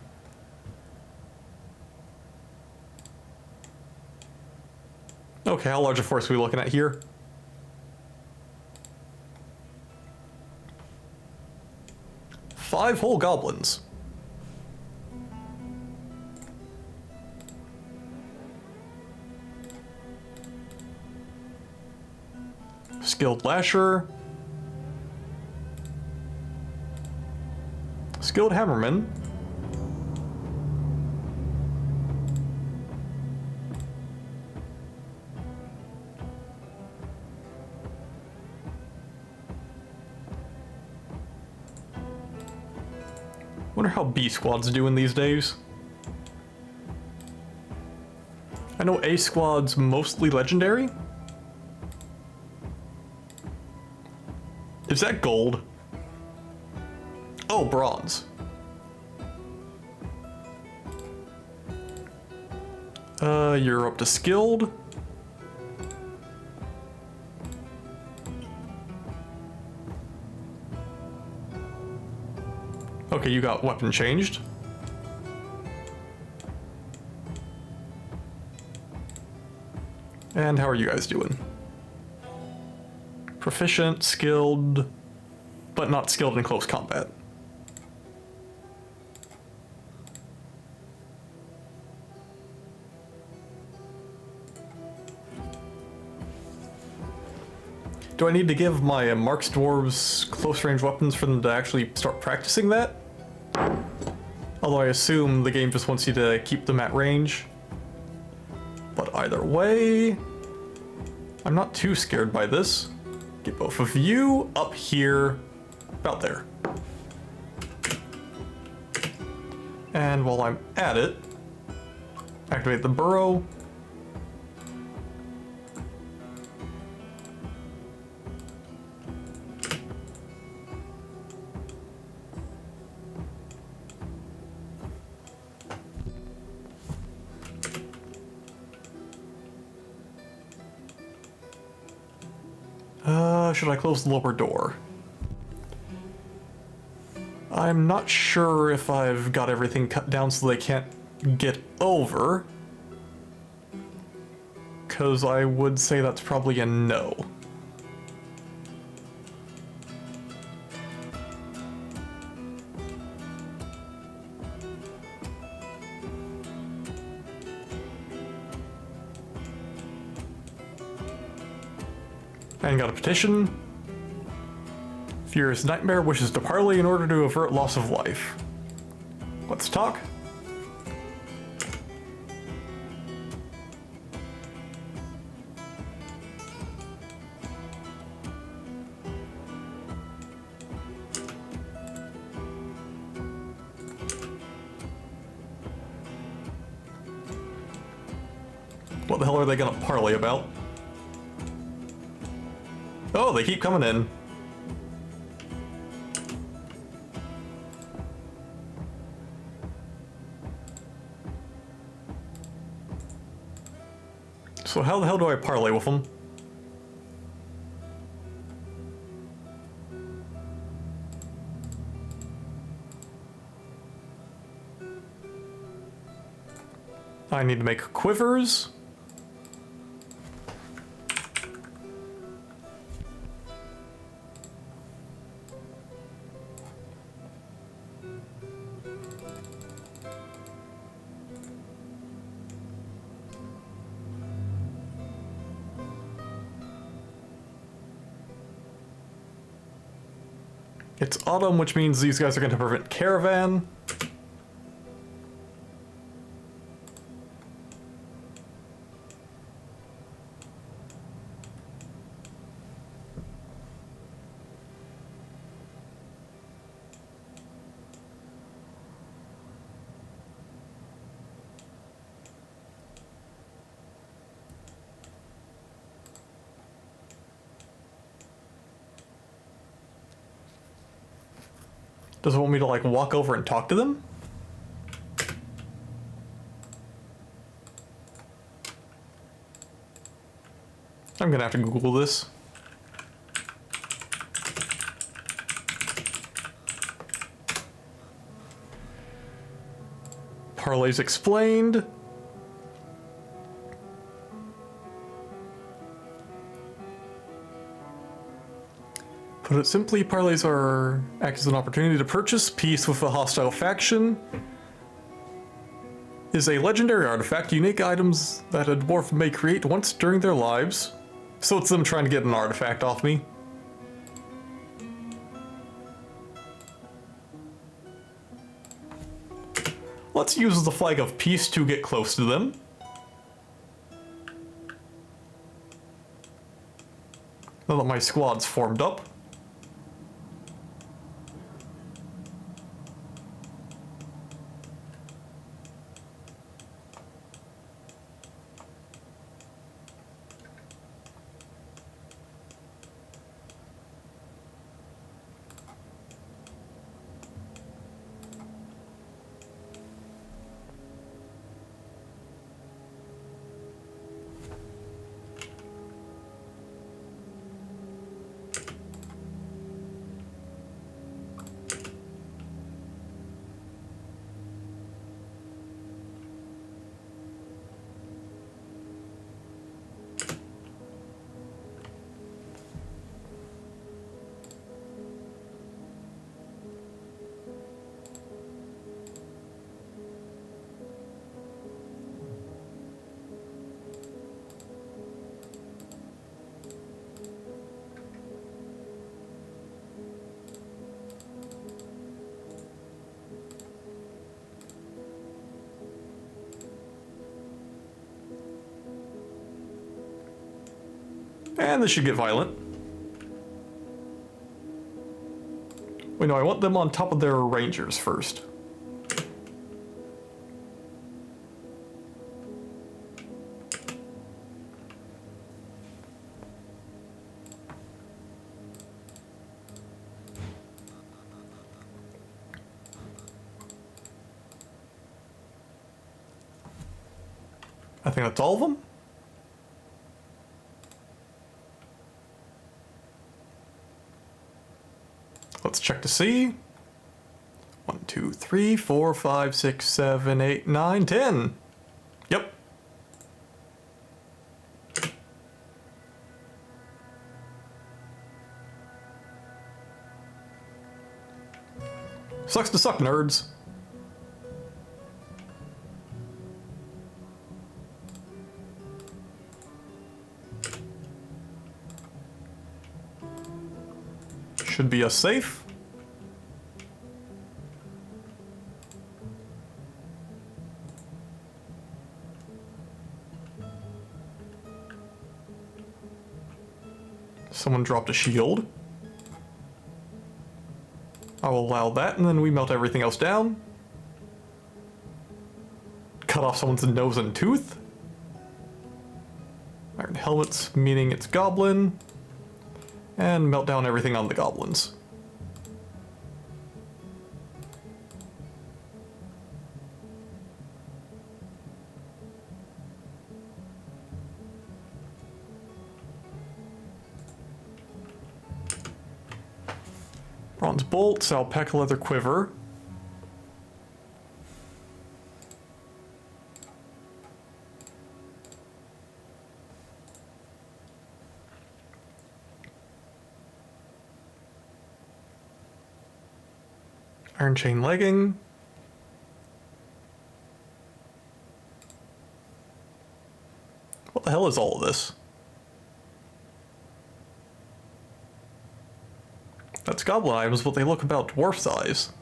Okay, how large a force are we looking at here? Five whole goblins. Skilled Lasher. Skilled Hammerman. Wonder how B squad's doing these days. I know A squad's mostly legendary. Is that gold? Oh, bronze. You're up to skilled. Okay, you got weapon changed. And how are you guys doing? Proficient, skilled, but not skilled in close combat. Do I need to give my Marks dwarves close range weapons for them to actually start practicing that? Although I assume the game just wants you to keep them at range. But either way, I'm not too scared by this. Get both of you up here, about there. And while I'm at it, activate the burrow. Should I close the lower door? I'm not sure if I've got everything cut down so they can't get over. 'Cause I would say that's probably a no. And got a petition. Furious Nightmare wishes to parley in order to avert loss of life. Let's talk. What the hell are they gonna parley about? Oh, they keep coming in. So how the hell do I parlay with them? I need to make quivers. It's autumn, which means these guys are going to prevent caravan. Does it want me to, like, walk over and talk to them? I'm gonna have to Google this. Parlays explained. Put it simply, parlays act as an opportunity to purchase peace with a hostile faction. Is a legendary artifact, unique items that a dwarf may create once during their lives. So it's them trying to get an artifact off me. Let's use the flag of peace to get close to them. Now that my squad's formed up. And this should get violent. Wait, no, I want them on top of their rangers first. I think that's all of them. Let's check to see. 1, 2, 3, 4, 5, 6, 7, 8, 9, 10. Yep. Sucks to suck, nerds. Should be a safe. Someone dropped a shield. I will allow that, and then we melt everything else down. Cut off someone's nose and tooth. Iron helmets, meaning it's goblin. And melt down everything on the goblins. Bronze bolts, alpaca leather quiver. Iron chain legging. What the hell is all of this? That's goblin items, but they look about dwarf size.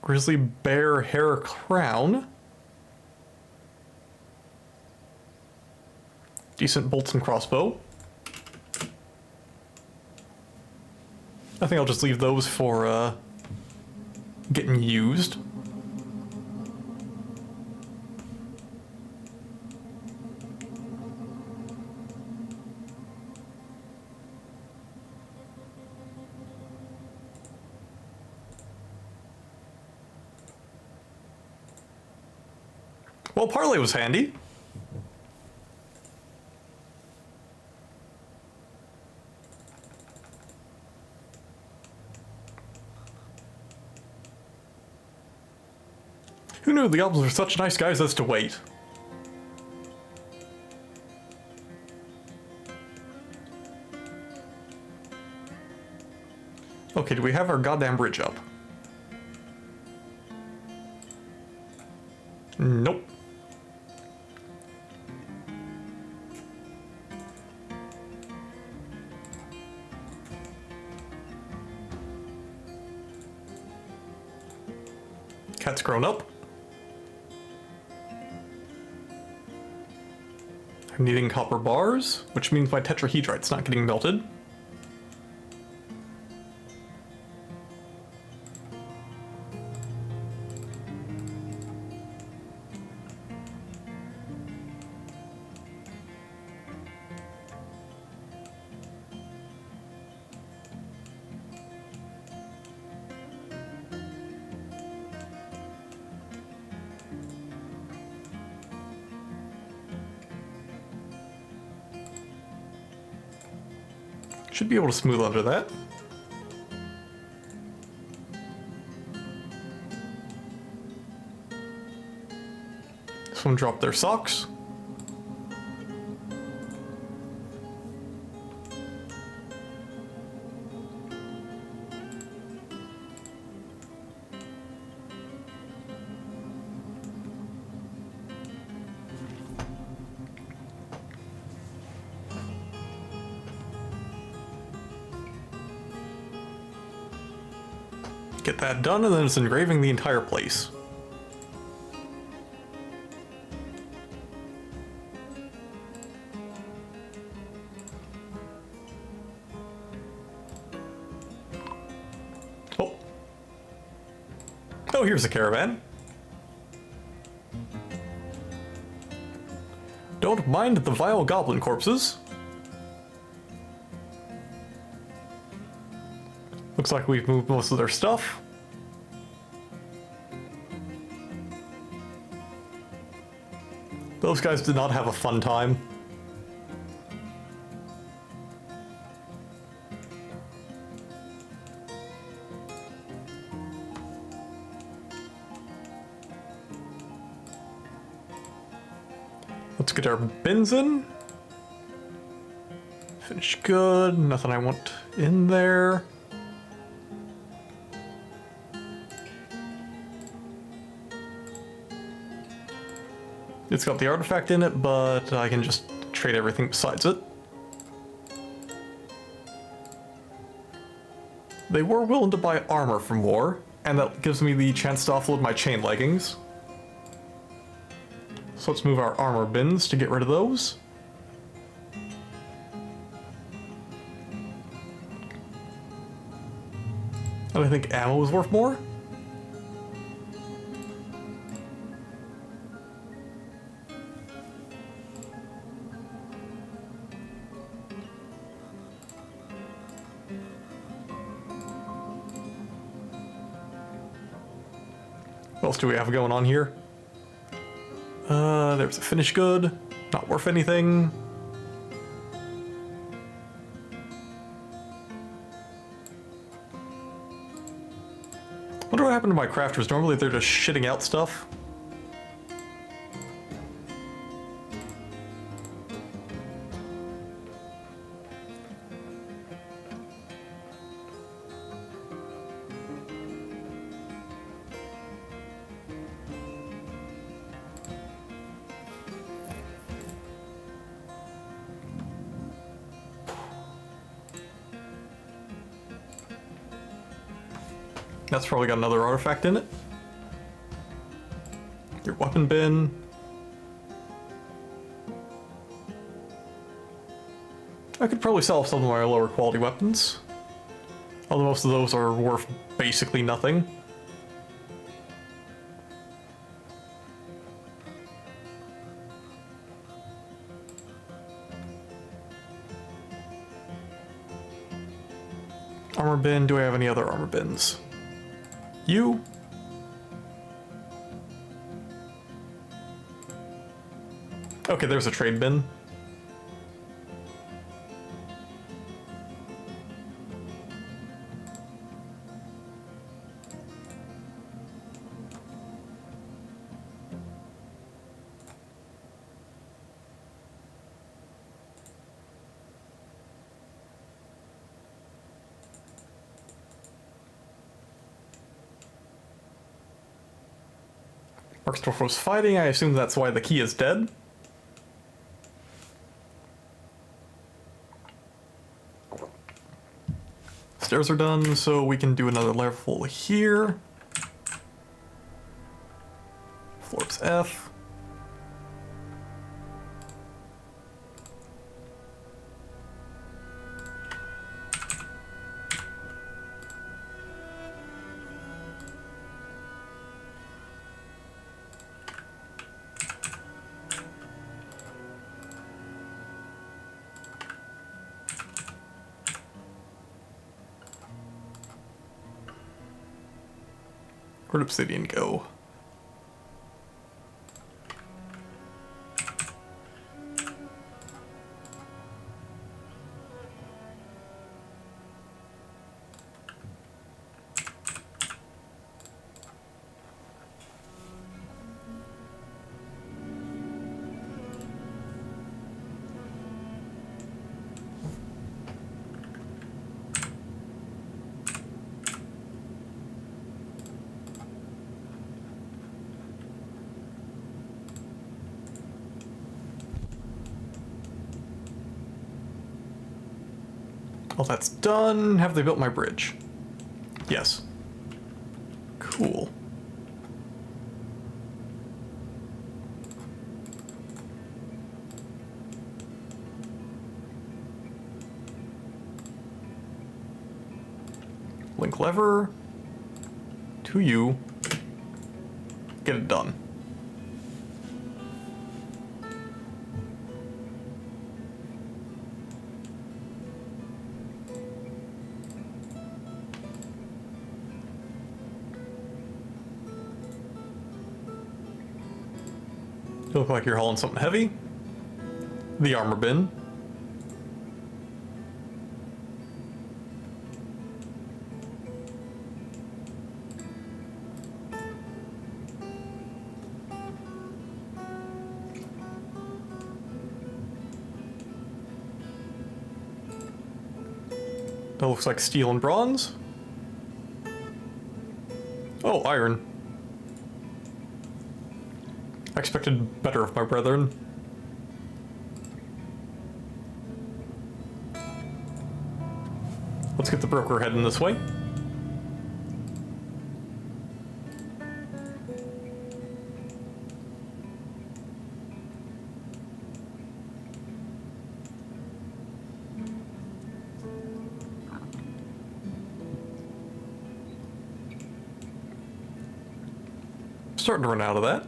Grizzly bear hair crown. Decent bolts and crossbow. I think I'll just leave those for getting used. Well, parlay was handy. Who knew the goblins were such nice guys as to wait? Okay, do we have our goddamn bridge up? Nope. Cat's grown up. I'm needing copper bars, which means my tetrahedrite's not getting melted. Should be able to smooth under that. Someone dropped their socks. Get that done, and then it's engraving the entire place. Oh. Oh, here's a caravan. Don't mind the vile goblin corpses. Looks like we've moved most of their stuff. Those guys did not have a fun time. Let's get our bins in. Finish good. Nothing I want in there. It's got the artifact in it, but I can just trade everything besides it. They were willing to buy armor from war, and that gives me the chance to offload my chain leggings. So let's move our armor bins to get rid of those. And I think ammo is worth more. What else do we have going on here? There's a finished good. Not worth anything. Wonder what happened to my crafters. Normally they're just shitting out stuff. That's probably got another artifact in it. Your weapon bin. I could probably sell some of my lower quality weapons. Although most of those are worth basically nothing. Armor bin, do I have any other armor bins? You? Okay, there's a trade bin. Marksdorf was fighting, I assume that's why the key is dead. Stairs are done, so we can do another level here. Floor's F. Where'd obsidian go? Well, that's done. Have they built my bridge? Yes. Cool. Link lever to you. Get it done. You look like you're hauling something heavy. The armor bin. That looks like steel and bronze. Oh, iron. I expected better of my brethren. Let's get the broker heading this way. Starting to run out of that.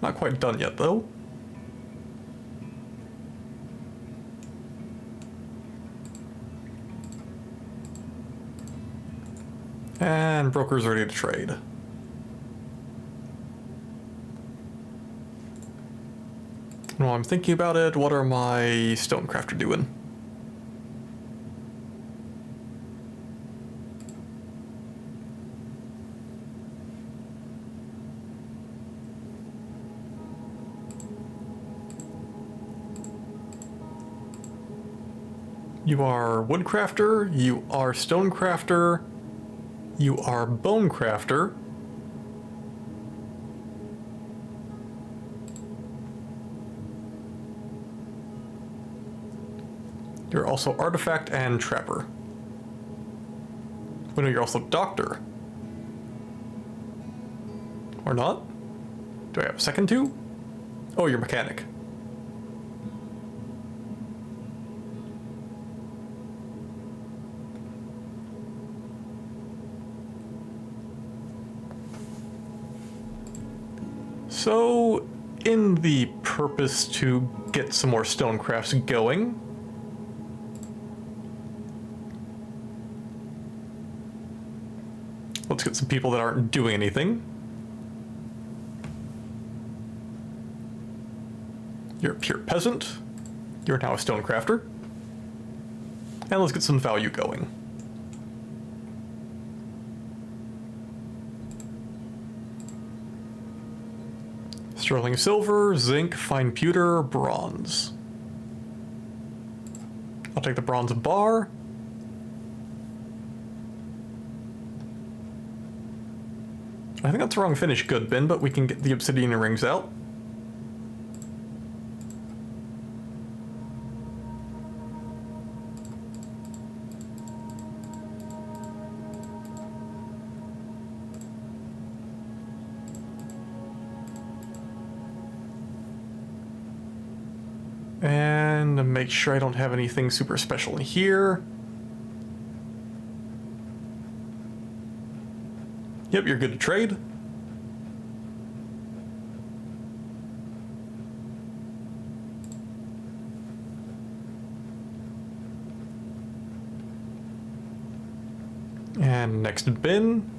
Not quite done yet, though. And broker's ready to trade. While I'm thinking about it, what are my stonecrafter doing? You are woodcrafter, you are stonecrafter, you are bonecrafter. You're also artifact and trapper. Oh no, you're also doctor. Or not? Do I have a second two? Oh, you're mechanic. So, in the purpose to get some more stonecrafts going, let's get some people that aren't doing anything. You're a pure peasant. You're now a stonecrafter. And let's get some value going. Sterling silver, zinc, fine pewter, bronze. I'll take the bronze bar. I think that's the wrong finish good bin, but we can get the obsidian rings out. And make sure I don't have anything super special in here. Yep, you're good to trade. And next bin.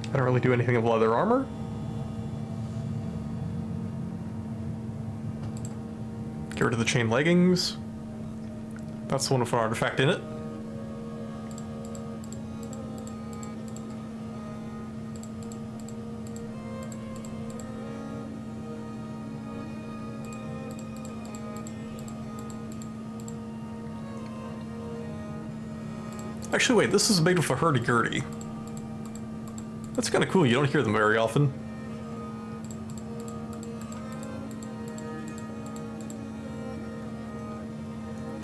I don't really do anything of leather armor. Get rid of the chain leggings. That's the one with an artifact in it. Actually, wait, this is made with a hurdy-gurdy. That's kind of cool, you don't hear them very often.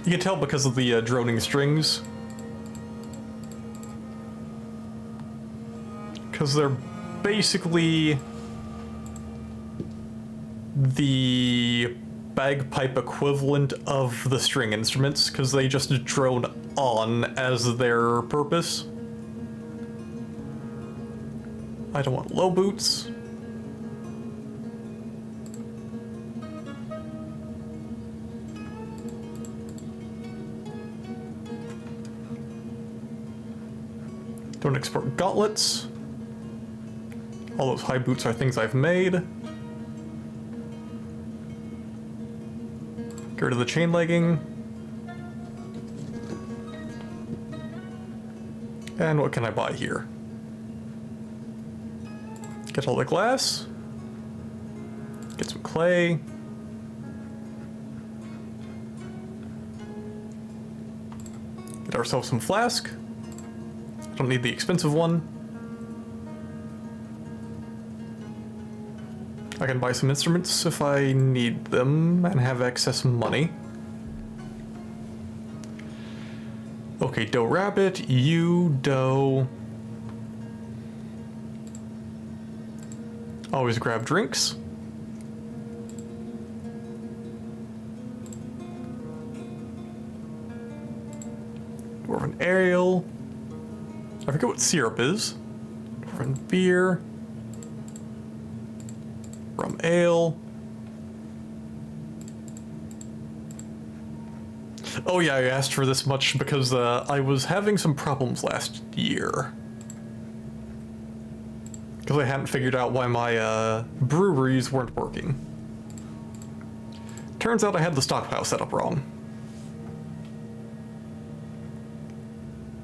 You can tell because of the droning strings. Because they're basically the bagpipe equivalent of the string instruments, because they just drone on as their purpose. I don't want low boots. Don't export gauntlets. All those high boots are things I've made. Get rid of the chain legging. And what can I buy here? Get all the glass. Get some clay. Get ourselves some flask. Don't need the expensive one. I can buy some instruments if I need them and have excess money. Okay, dough rabbit, you dough. Always grab drinks. Dwarven ale. I forget what syrup is. Dwarven beer. Rum ale. Oh yeah, I asked for this much because I was having some problems last year. Because I hadn't figured out why my breweries weren't working. Turns out I had the stockpile set up wrong.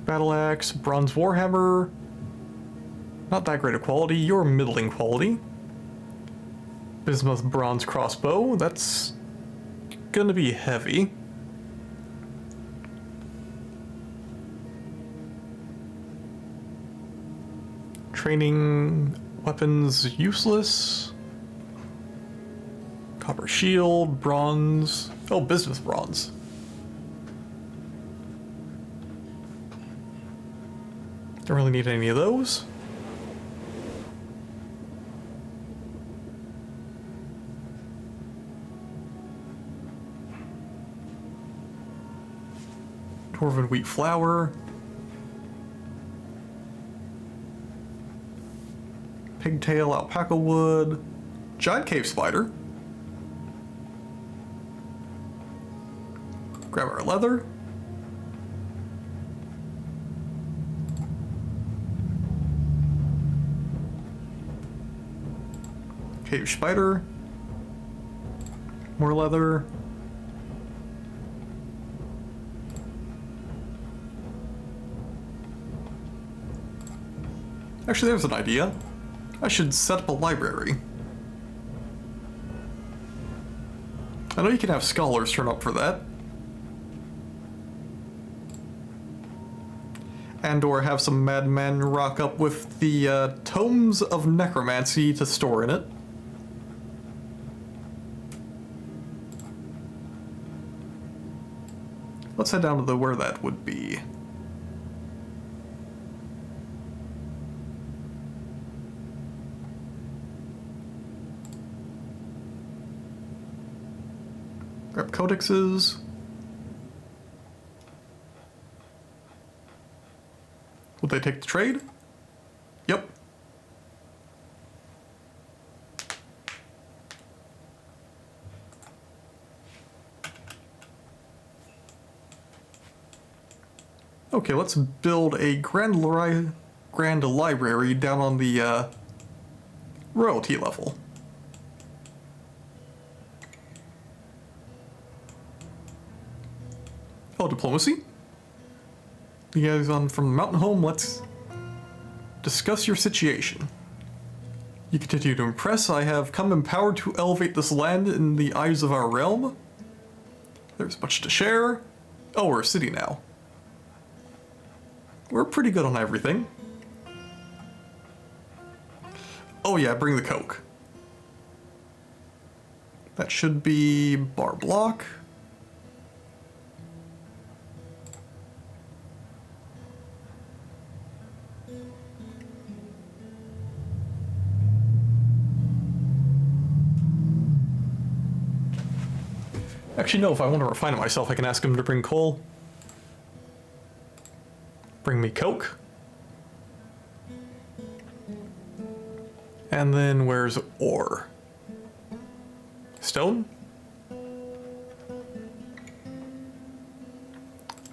Battle axe, bronze warhammer. Not that great a quality, you're middling quality. Bismuth bronze crossbow, that's gonna be heavy. Training weapons useless. Copper shield, bronze. Oh, bismuth bronze. Don't really need any of those. Dwarven wheat flour. Pigtail alpaca wood. Giant cave spider. Grab our leather. Cave spider. More leather. Actually, there's an idea. I should set up a library. I know you can have scholars turn up for that. And or have some madmen rock up with the tomes of necromancy to store in it. Let's head down to where that would be. Grab codexes. Would they take the trade? Yep. Okay, let's build a grand library down on the royalty level. Oh, diplomacy. You guys from the mountain home, let's discuss your situation. You continue to impress. I have come empowered to elevate this land in the eyes of our realm. There's much to share. Oh, we're a city now. We're pretty good on everything. Oh yeah, bring the coke. That should be bar block. Actually, no, if I want to refine it myself, I can ask him to bring coal. Bring me coke. And then where's ore? Stone?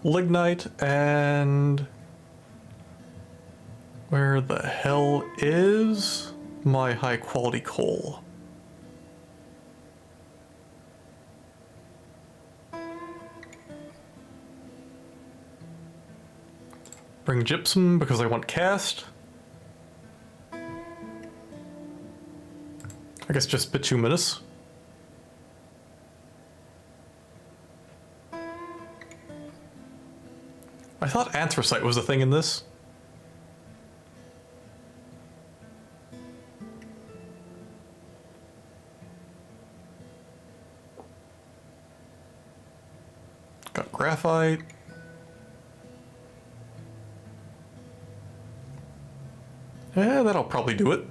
Lignite, and where the hell is my high quality coal? Bring gypsum because I want cast. I guess just bituminous. I thought anthracite was a thing in this. Got graphite. Yeah, that'll probably do it.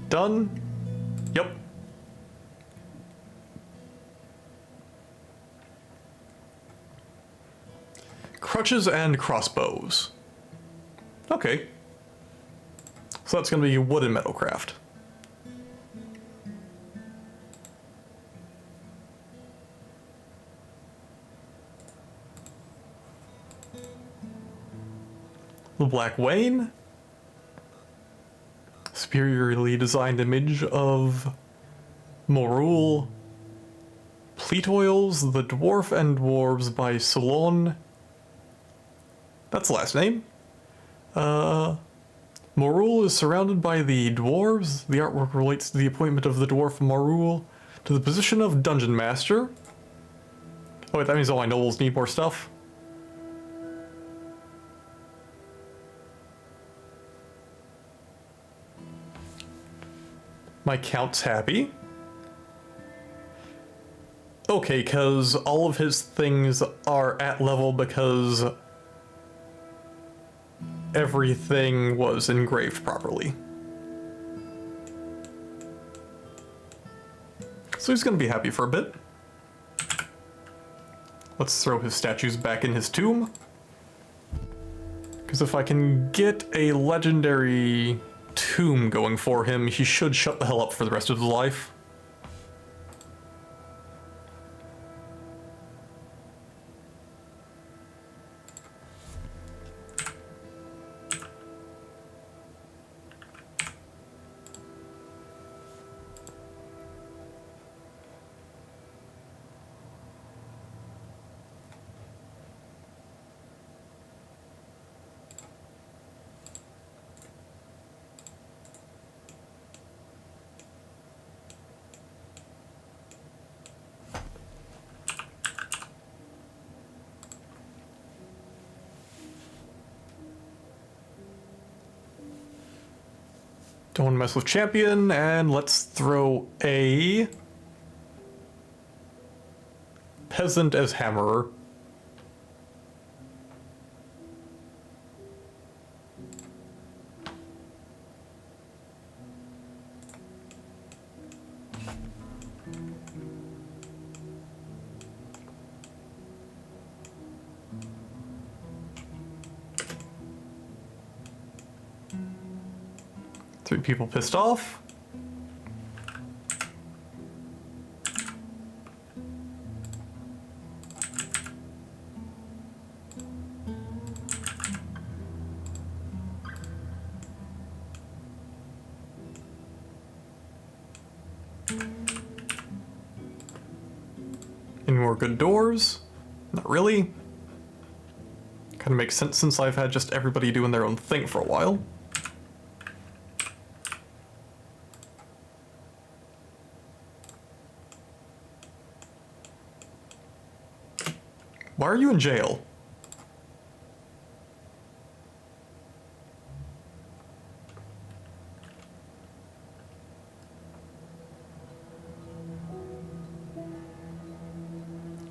Done. Yep. Crutches and crossbows. Okay. So that's gonna be wood and metal craft. The Black Wayne. Superiorly designed image of Morul. Pleat oils, The Dwarf and Dwarves by Solon. That's the last name. Morul is surrounded by the dwarves. The artwork relates to the appointment of the dwarf Morul to the position of dungeon master. Oh wait, that means all my nobles need more stuff. My count's happy. Okay, because all of his things are at level because everything was engraved properly. So he's gonna be happy for a bit. Let's throw his statues back in his tomb. Because if I can get a legendary tomb going for him, he should shut the hell up for the rest of his life. Don't mess with champion, and let's throw a peasant as hammerer. Three people pissed off. Any more good doors? Not really. Kind of makes sense since I've had just everybody doing their own thing for a while. Why are you in jail?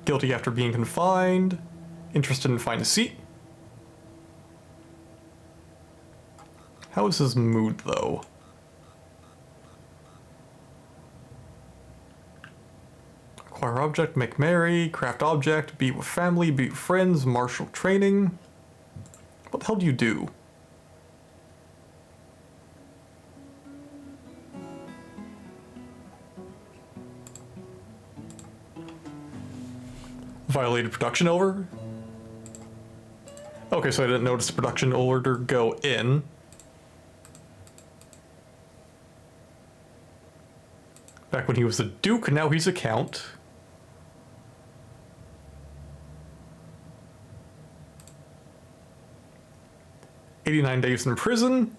Guilty after being confined. Interested in finding a seat. How is his mood, though? Acquire object, make merry, craft object, be with family, be with friends, martial training. What the hell do you do? Violated production order? Okay, so I didn't notice the production order go in. Back when he was a duke, now he's a count. "89 days in prison."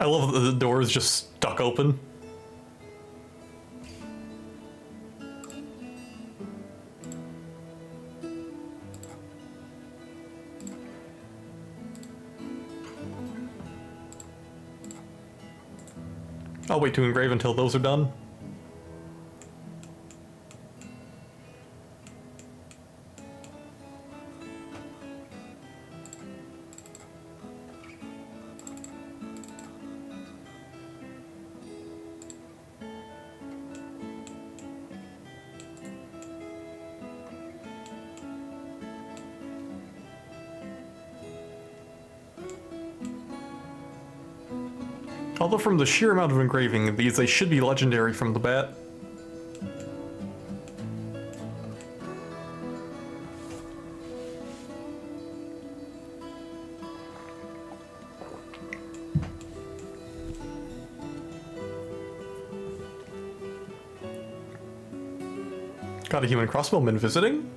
I love that the door is just stuck open. I'll wait to engrave until those are done. Although from the sheer amount of engraving of these, they should be legendary from the bat. Got a human crossbowman visiting.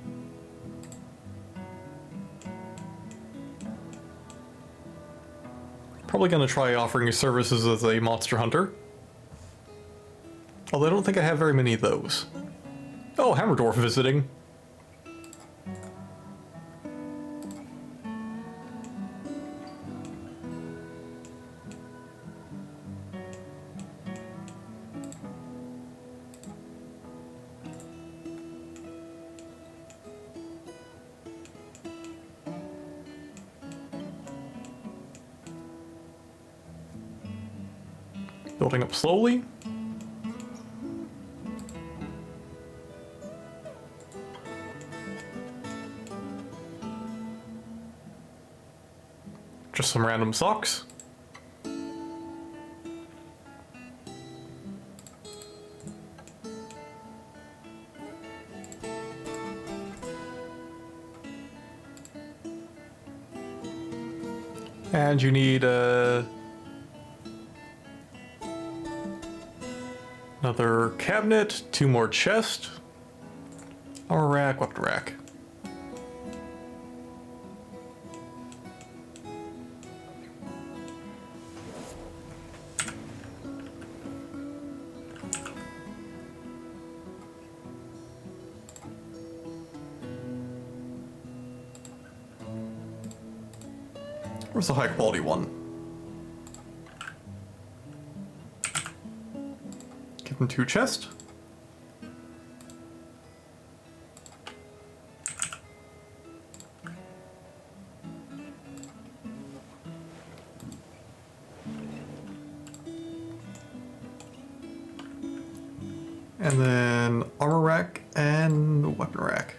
Probably gonna try offering his services as a monster hunter. Although I don't think I have very many of those. Oh, Hammerdorf visiting. Building up slowly. Just some random socks. And you need another cabinet, 2 more chests, armor rack, weapon rack. Where's the high quality one? Give him 2 chests. And then armor rack and weapon rack.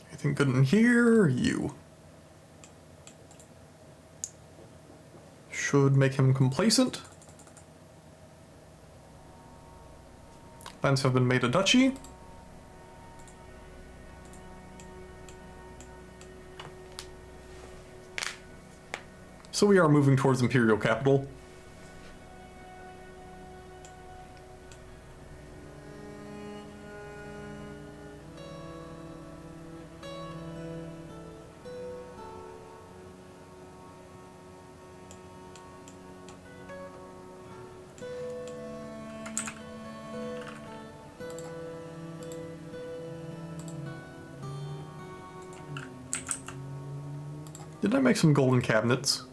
Anything good in here? You. Should make him complacent. Lands have been made a duchy. So we are moving towards imperial capital. Did I make some golden cabinets?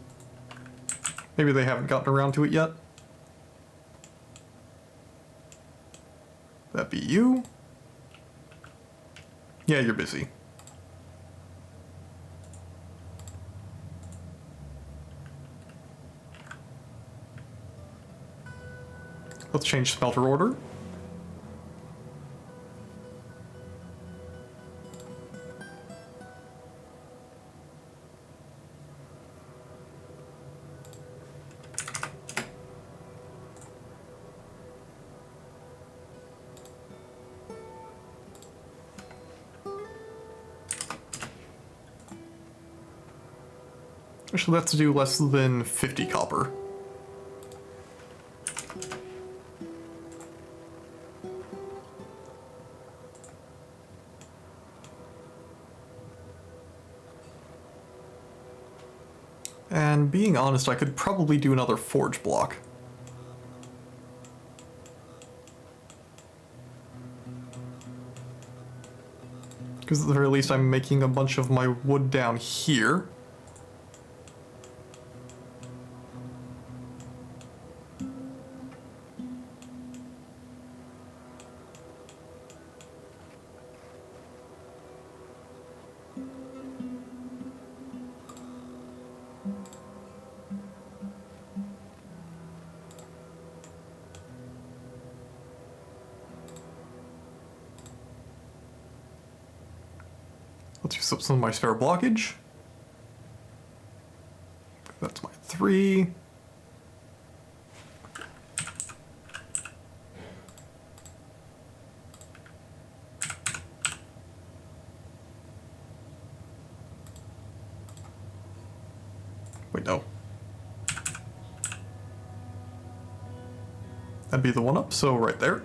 Maybe they haven't gotten around to it yet. That be you? Yeah, you're busy. Let's change smelter order. Actually, let's do less than 50 copper. And being honest, I could probably do another forge block. Because at the very least I'm making a bunch of my wood down here. Let's use up some of my spare blockage. That's my 3. Wait, no. That'd be the one up, so right there.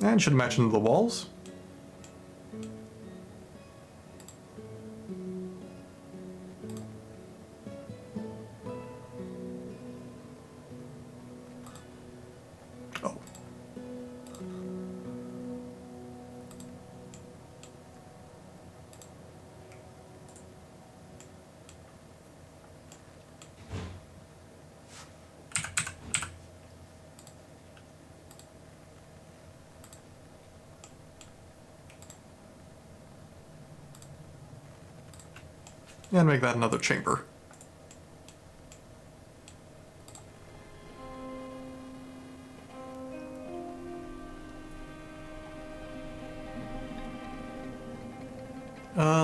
And should match into the walls. Oh. And make that another chamber.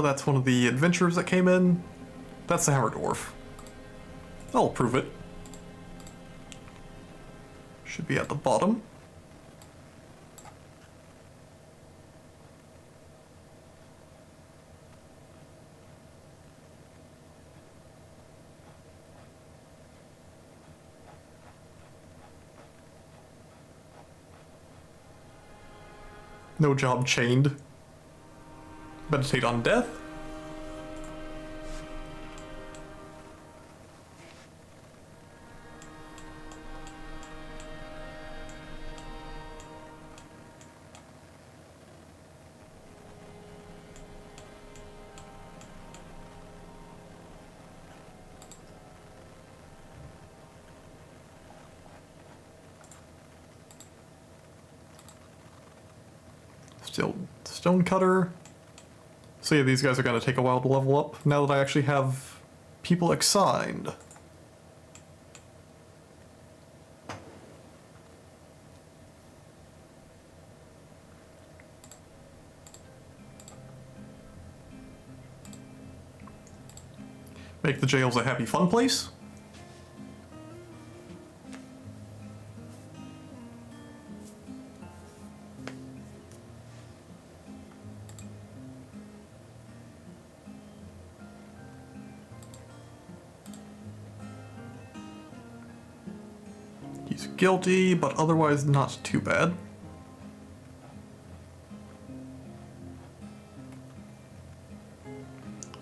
That's one of the adventurers that came in. That's the Hammer Dwarf. I'll approve it. Should be at the bottom. No job chained. Meditate on death. Still stonecutter. So yeah, these guys are going to take a while to level up now that I actually have people assigned. Make the jails a happy fun place. He's guilty, but otherwise not too bad.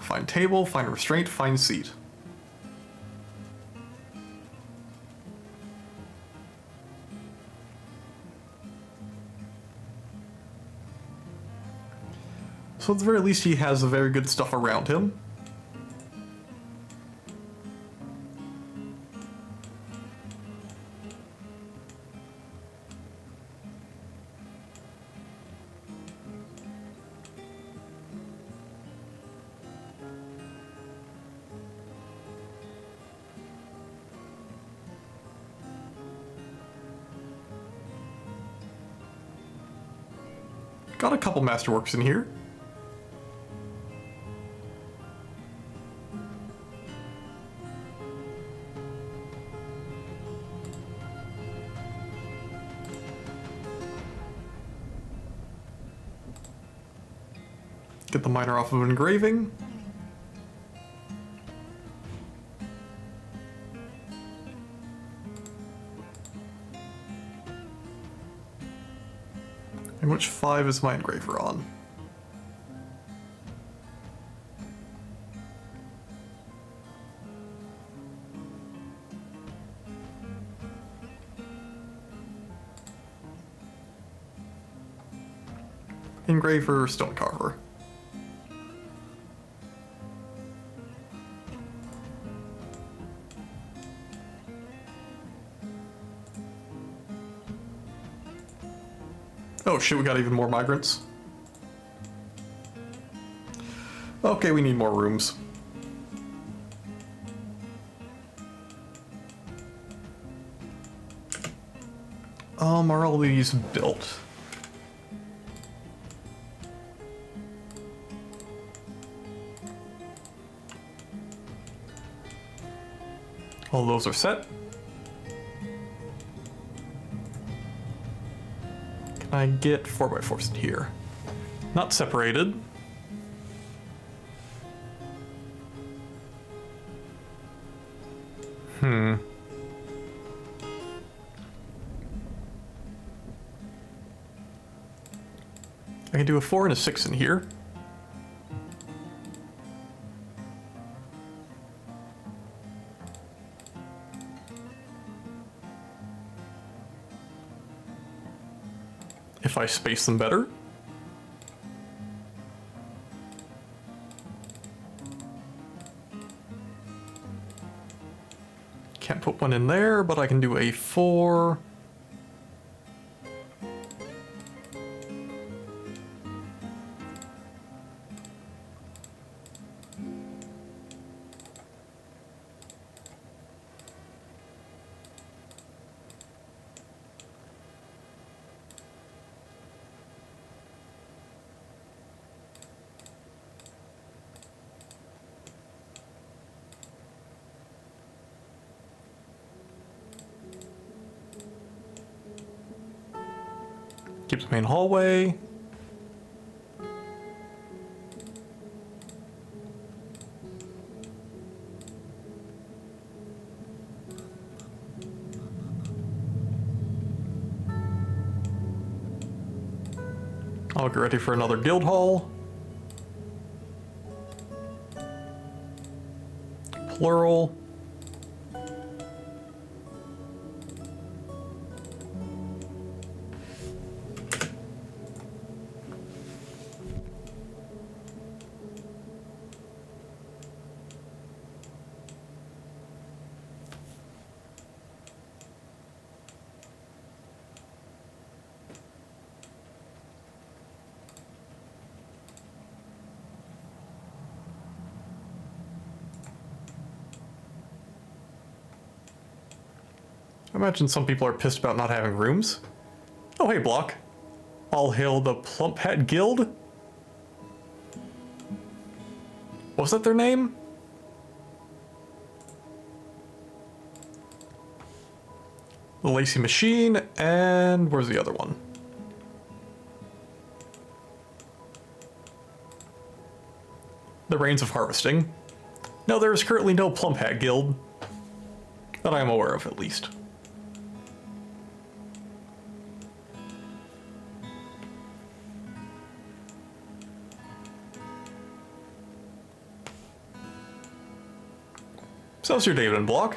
Find table, find restraint, find seat. So at the very least he has very good stuff around him. Got a couple masterworks in here. Get the miner off of engraving. And which 5 is my engraver on? Engraver, stone carver. Oh shit, we got even more migrants. Okay, we need more rooms. Are all these built? All those are set. Can I get 4x4s in here? Not separated. I can do a 4 and a 6 in here. If I space them better. Can't put one in there, but I can do a 4. Keep the main hallway. I'll get ready for another guild hall. Plural. I imagine some people are pissed about not having rooms. Oh, hey, Block. All hail the Plump Hat Guild? Was that their name? The Lacy Machine, and where's the other one? The Rains of Harvesting. No, there is currently no Plump Hat Guild. That I am aware of, at least. So how's your day been, Block?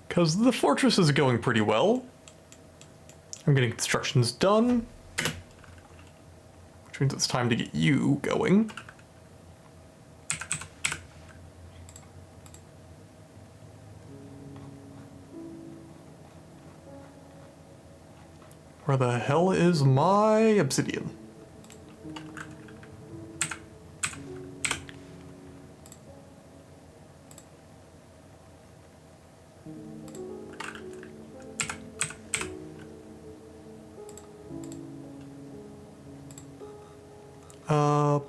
Because the fortress is going pretty well. I'm getting constructions done, which means it's time to get you going. Where the hell is my obsidian?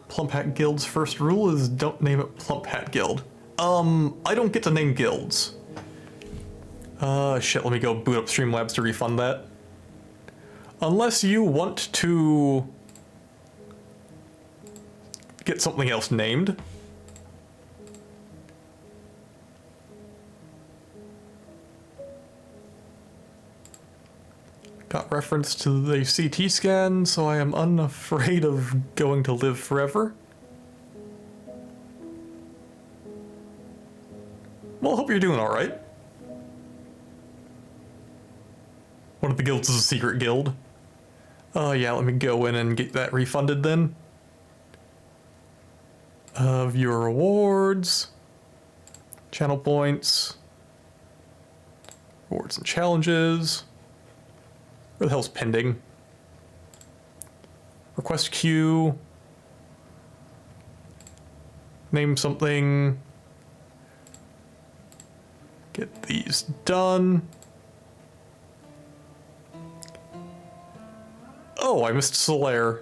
Plump Hat Guild's first rule is don't name it Plump Hat Guild. I don't get to name guilds. Shit, let me go boot up Streamlabs to refund that. Unless you want to get something else named. Got reference to the CT scan, so I am unafraid of going to live forever. Well, hope you're doing alright. One of the guilds is a secret guild. Yeah, let me go in and get that refunded then. Viewer rewards. Channel points. Rewards and challenges. Where the hell's pending? Request queue. Name something. Get these done. Oh, I missed Solaire.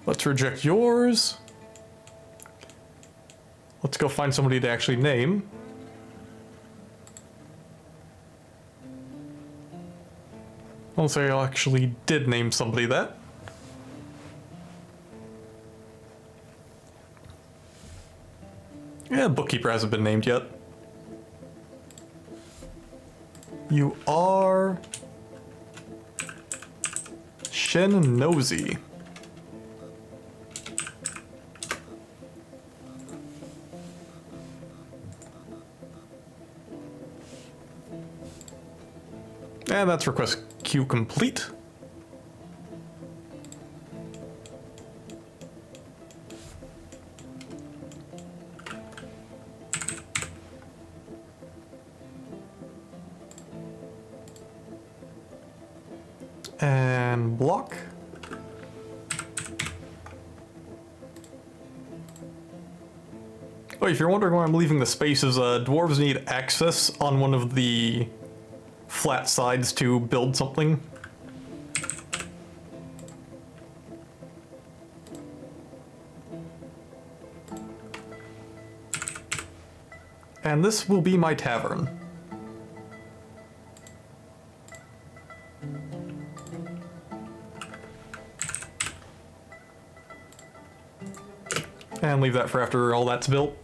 Let's reject yours. Let's go find somebody to actually name. I'll say I actually did name somebody that. Yeah, bookkeeper hasn't been named yet. You are Shen Nosy. And that's request queue complete. And block. Oh, if you're wondering why I'm leaving the spaces, dwarves need access on one of the flat sides to build something. And this will be my tavern. And leave that for after all that's built.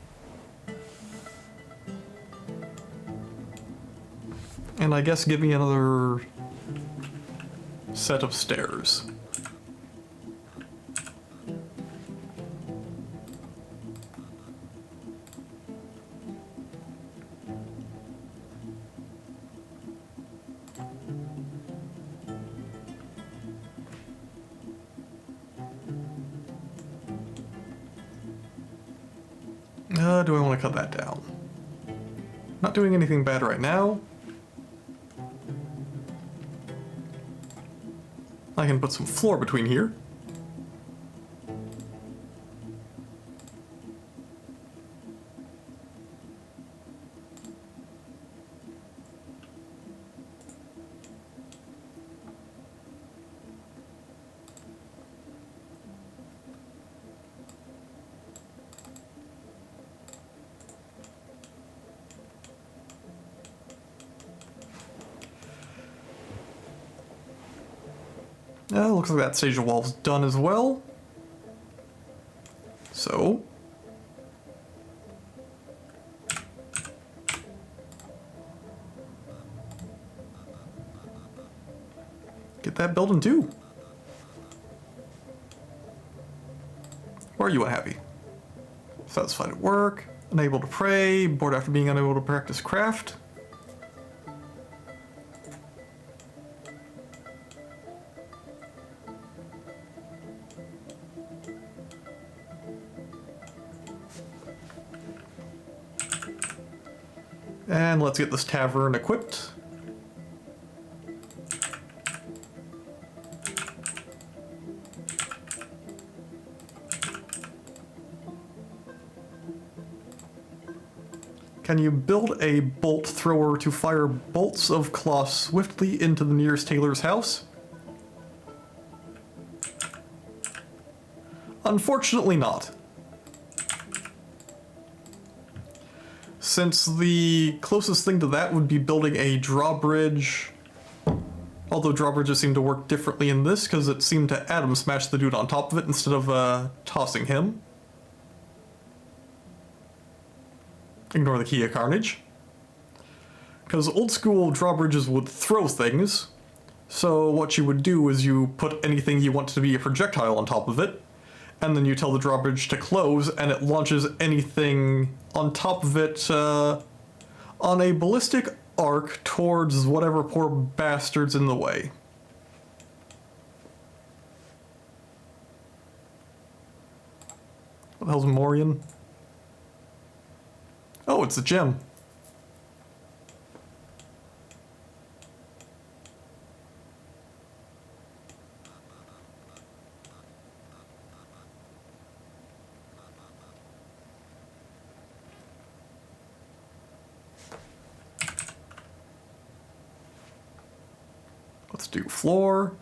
And I guess give me another set of stairs. Do I want to cut that down? Not doing anything bad right now. I can put some floor between here. Looks like that stage of wall's done as well. So, Get that building too. Why are you unhappy? Satisfied at work, unable to pray, bored after being unable to practice craft. And let's get this tavern equipped. Can you build a bolt thrower to fire bolts of cloth swiftly into the nearest tailor's house? Unfortunately not. Since the closest thing to that would be building a drawbridge, although drawbridges seem to work differently in this because it seemed to atom smash the dude on top of it instead of tossing him. Ignore the key of carnage. Because old school drawbridges would throw things, so what you would do is you put anything you want to be a projectile on top of it, and then you tell the drawbridge to close, and it launches anything on top of it on a ballistic arc towards whatever poor bastard's in the way. What the hell's Morian? Oh, it's a gem. Let's do floor.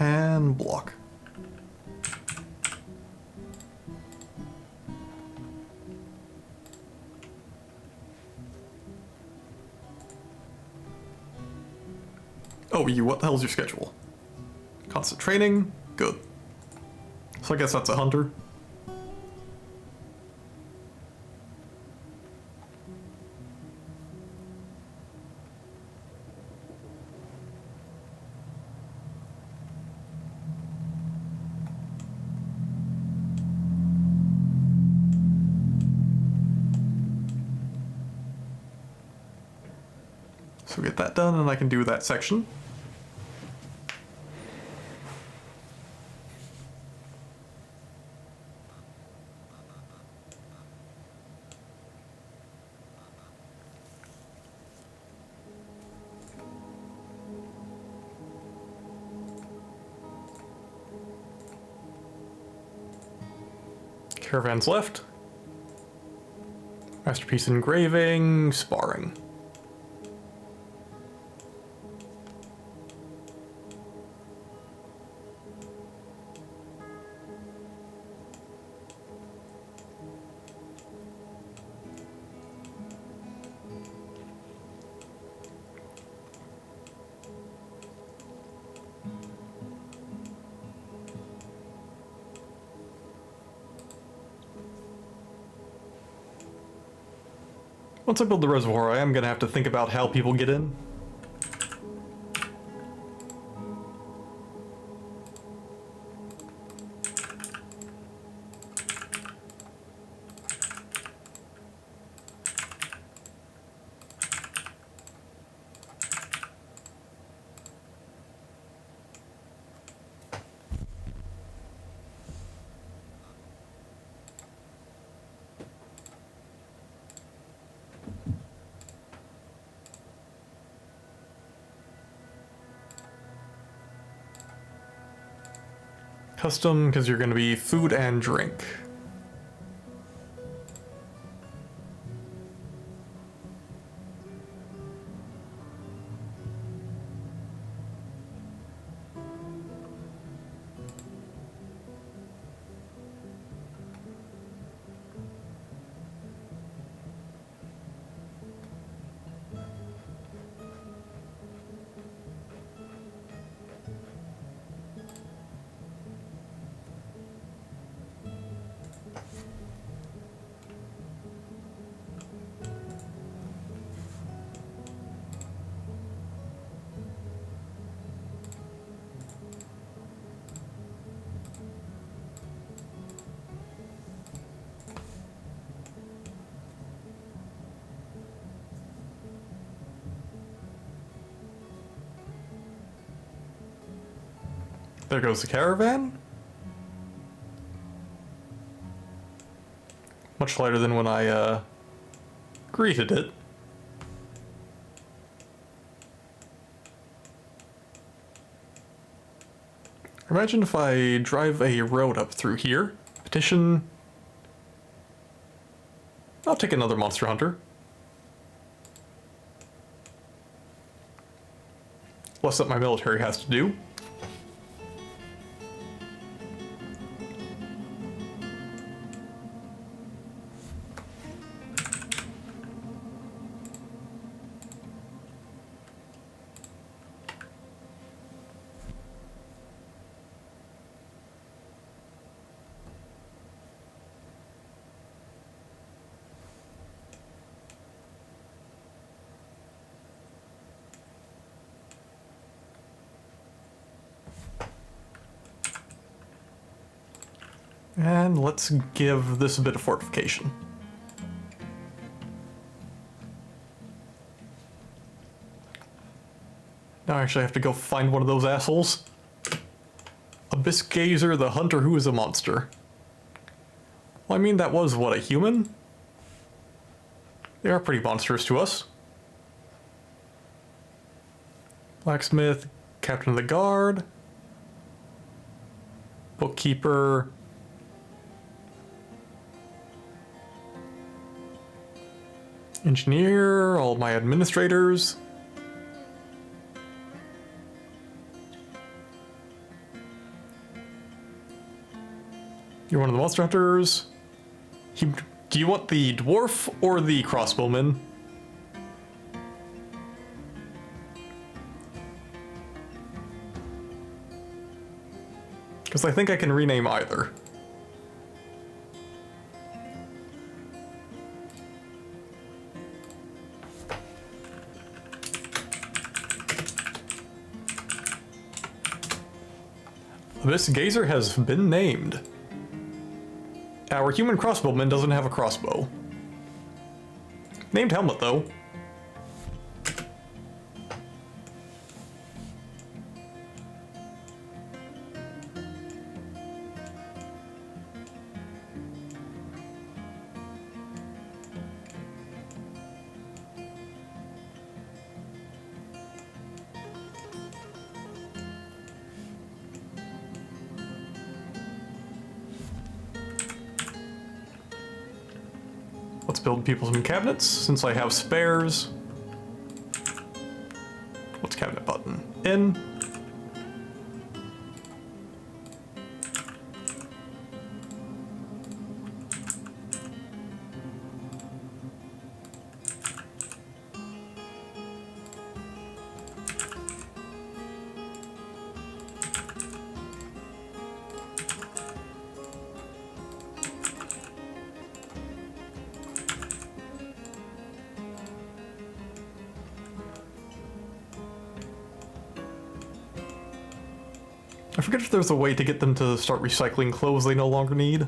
And block. Oh, what the hell's your schedule? Constant training? Good. So I guess that's a hunter. So get that done and I can do that section. Caravans left. Masterpiece engraving, sparring. Once I build the reservoir, I am going to have to think about how people get in. Custom, because you're going to be food and drink. There goes the caravan. Much lighter than when I greeted it. Imagine if I drive a road up through here. Petition. I'll take another monster hunter. Less that my military has to do. And let's give this a bit of fortification. Now I actually have to go find one of those assholes. Abyss Gazer, the hunter who is a monster. Well, I mean, that was, what, a human? They are pretty monstrous to us. Blacksmith, captain of the guard, bookkeeper, engineer, all my administrators. You're one of the monster hunters. Do you want the dwarf or the crossbowman? Because I think I can rename either. This gazer has been named. Our human crossbowman doesn't have a crossbow. Named helmet, though. Let's build people some cabinets, since I have spares. What's cabinet button? In. I forget if there's a way to get them to start recycling clothes they no longer need.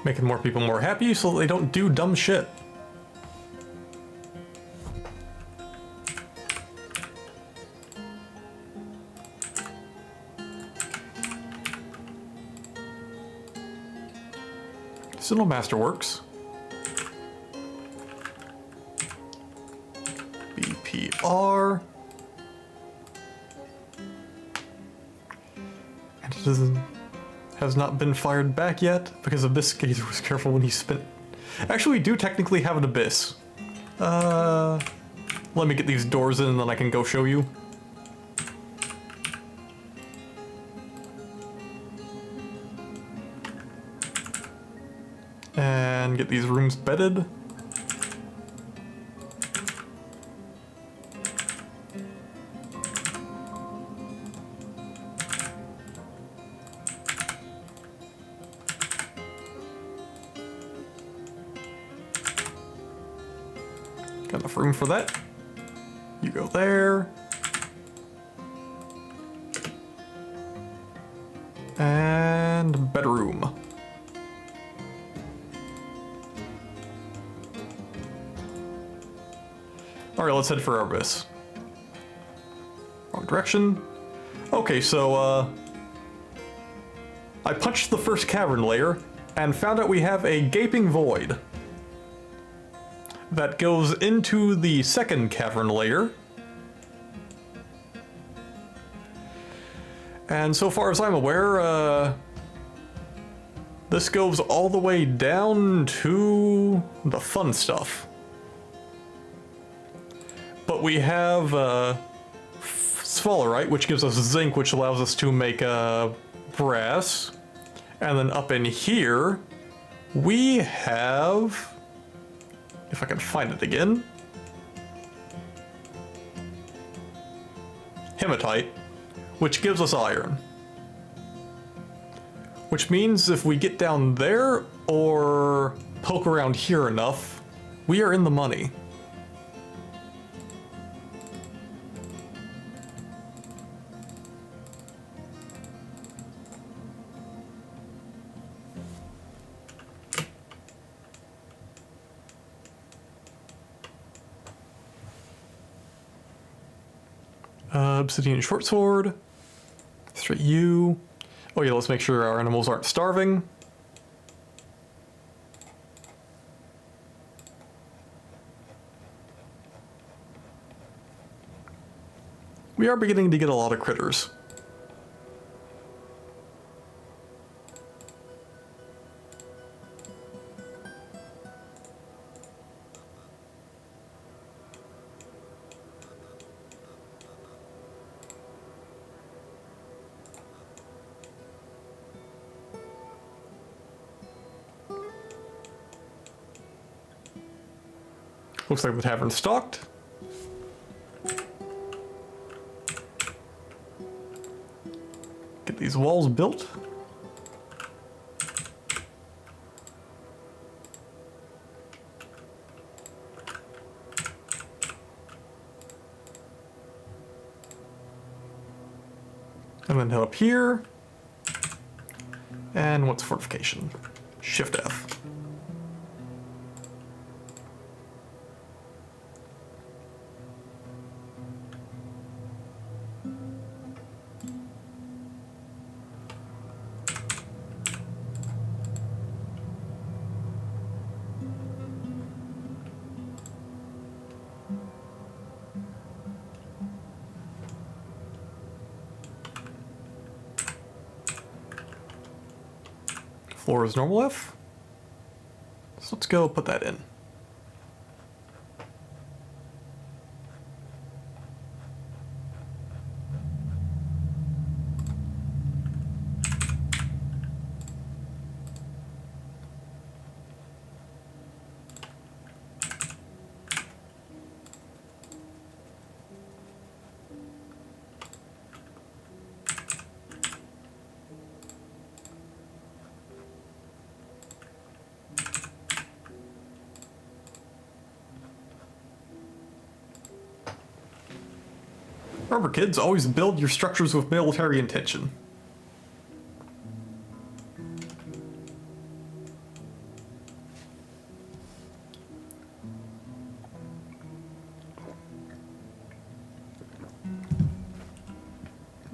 Making more people more happy so they don't do dumb shit. Still masterworks. BPR. And it doesn't... has not been fired back yet, because Abyss Gazer was careful when he spent... Actually, we do technically have an Abyss. Let me get these doors in and then I can go show you. And get these rooms bedded. enough room for that. You go there. And bedroom. Alright, let's head for our abyss. Wrong direction. Okay, so, I punched the first cavern layer and found out we have a gaping void that goes into the second cavern layer. And so far as I'm aware, this goes all the way down to the fun stuff. But we have sphalerite, which gives us zinc, which allows us to make brass. And then up in here, we have, if I can find it again, hematite, which gives us iron. Which means if we get down there or poke around here enough, we are in the money. Obsidian short sword. Straight U. Oh yeah, let's make sure our animals aren't starving. We are beginning to get a lot of critters. Looks like the tavern's stocked. Get these walls built. And then head up here. And what's fortification? Shift F. Floor is normal F. So let's go put that in. Remember, kids, always build your structures with military intention.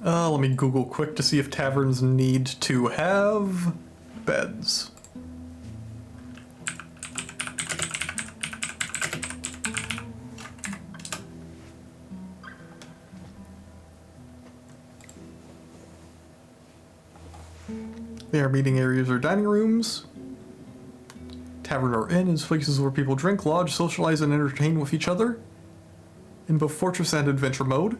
Let me Google quick to see if taverns need to have beds. They are meeting areas or dining rooms. Tavern or inn is places where people drink, lodge, socialize, and entertain with each other in both fortress and adventure mode.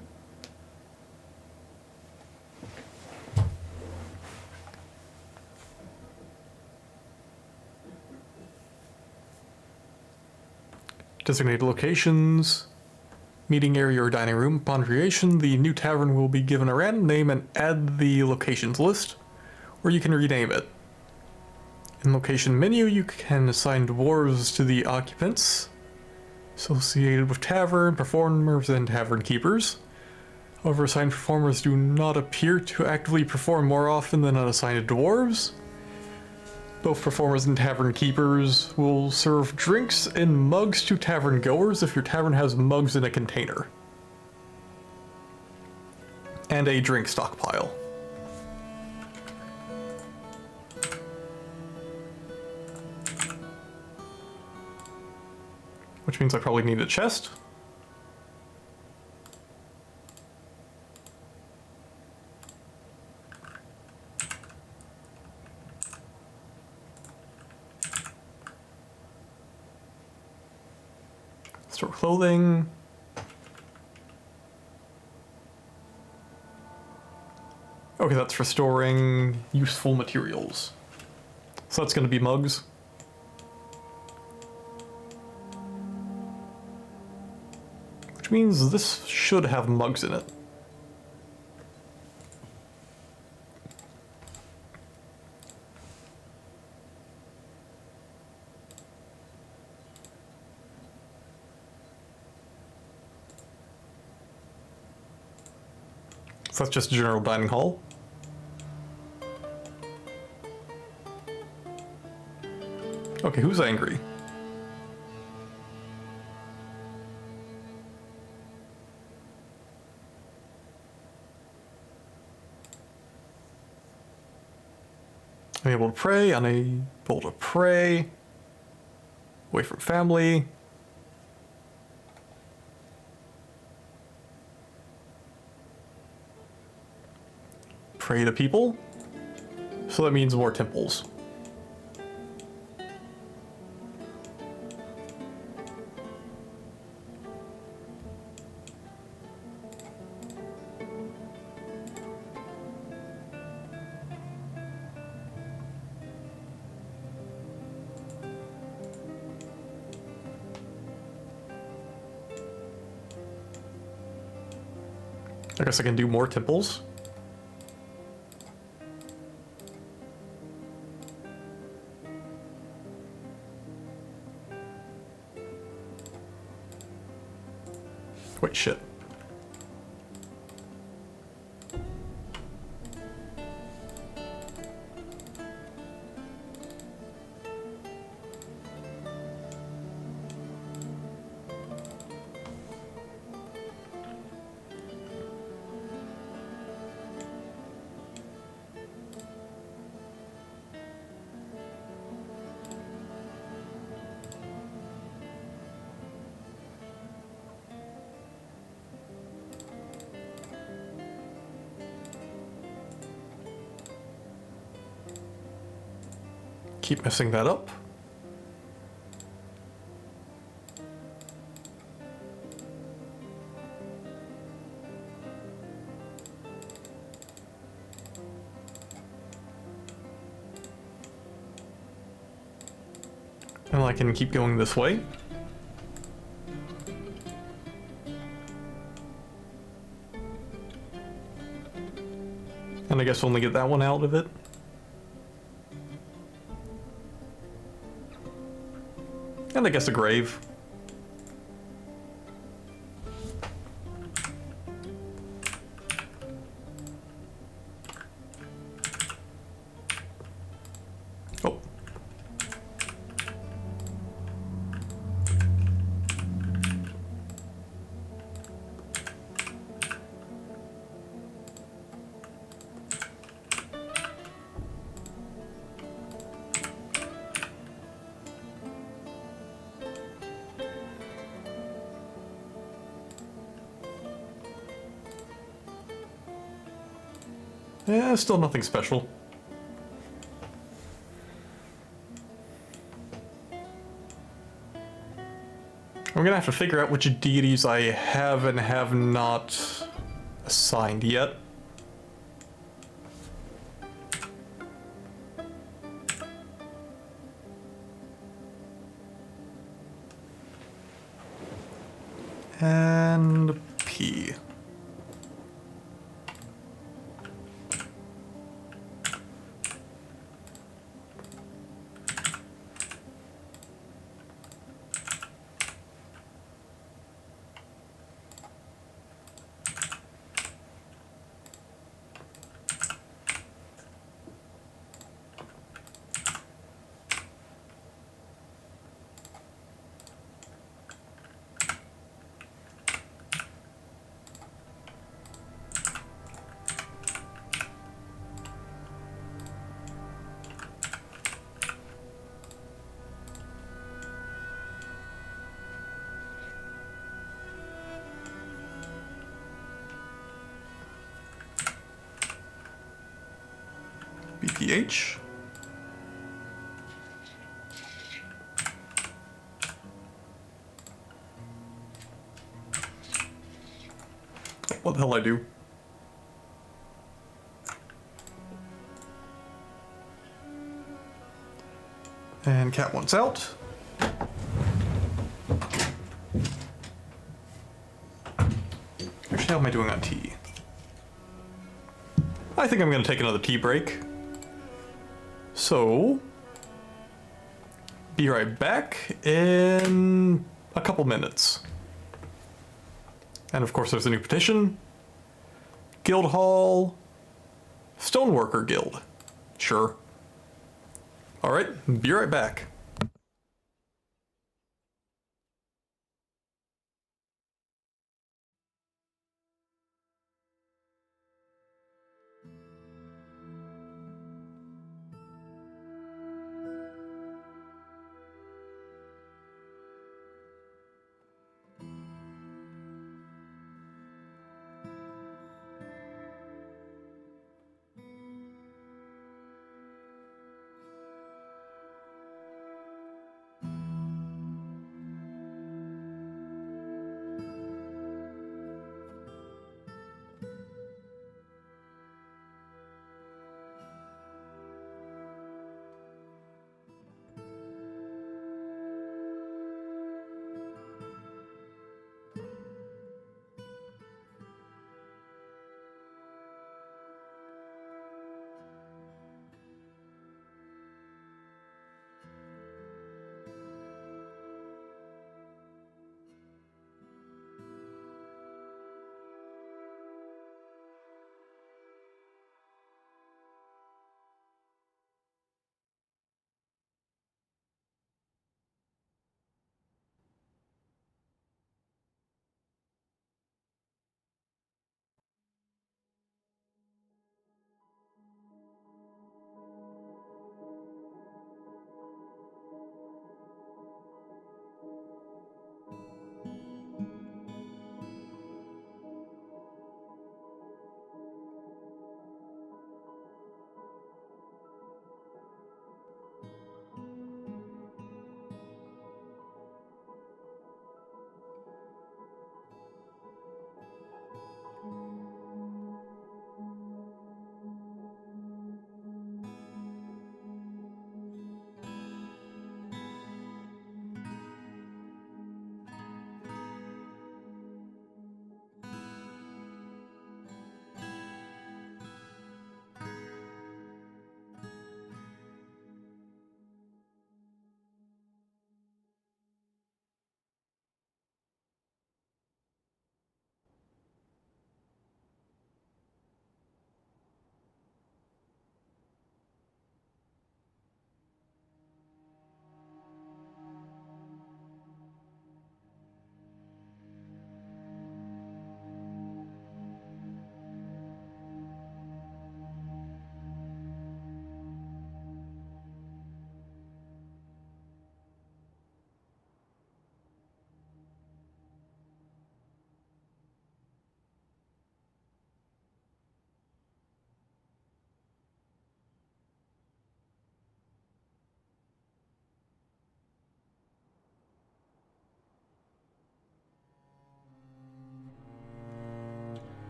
Designated locations, meeting area or dining room. Upon creation, the new tavern will be given a random name and add the locations list, or you can rename it. In location menu, you can assign dwarves to the occupants, associated with tavern performers and tavern keepers. However, assigned performers do not appear to actively perform more often than unassigned dwarves. Both performers and tavern keepers will serve drinks in mugs to tavern goers if your tavern has mugs in a container. And a drink stockpile. Which means I probably need a chest. Store clothing. Okay, that's for storing useful materials. So that's going to be mugs. Which means this should have mugs in it. So that's just general dining hall. Okay, who's angry? Unable to pray, unable to pray. Away from family. Pray to people. So that means more temples. I guess I can do more temples. Wait, shit. Keep messing that up. And I can keep going this way. And I guess only get that one out of it. And I guess a grave. Oh. Yeah, still nothing special. I'm gonna have to figure out which deities I have and have not assigned yet. And P. PH. What the hell I do? And cat one's out. Actually, how am I doing on tea? I think I'm gonna take another tea break. So, be right back in a couple minutes. And of course there's a new petition. Guild Hall, Stoneworker Guild. Sure. Alright, be right back.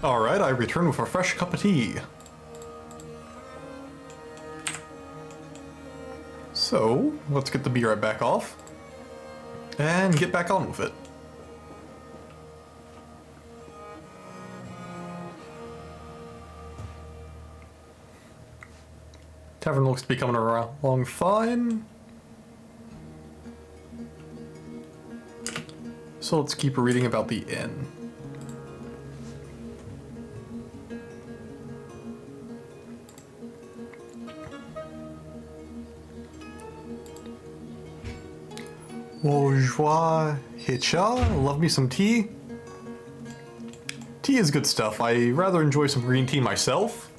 Alright, I return with a fresh cup of tea. So, let's get the beer right back off. And get back on with it. Tavern looks to be coming along fine. So let's keep reading about the inn. Bourgeois Hitcha, love me some tea. Tea is good stuff. I rather enjoy some green tea myself.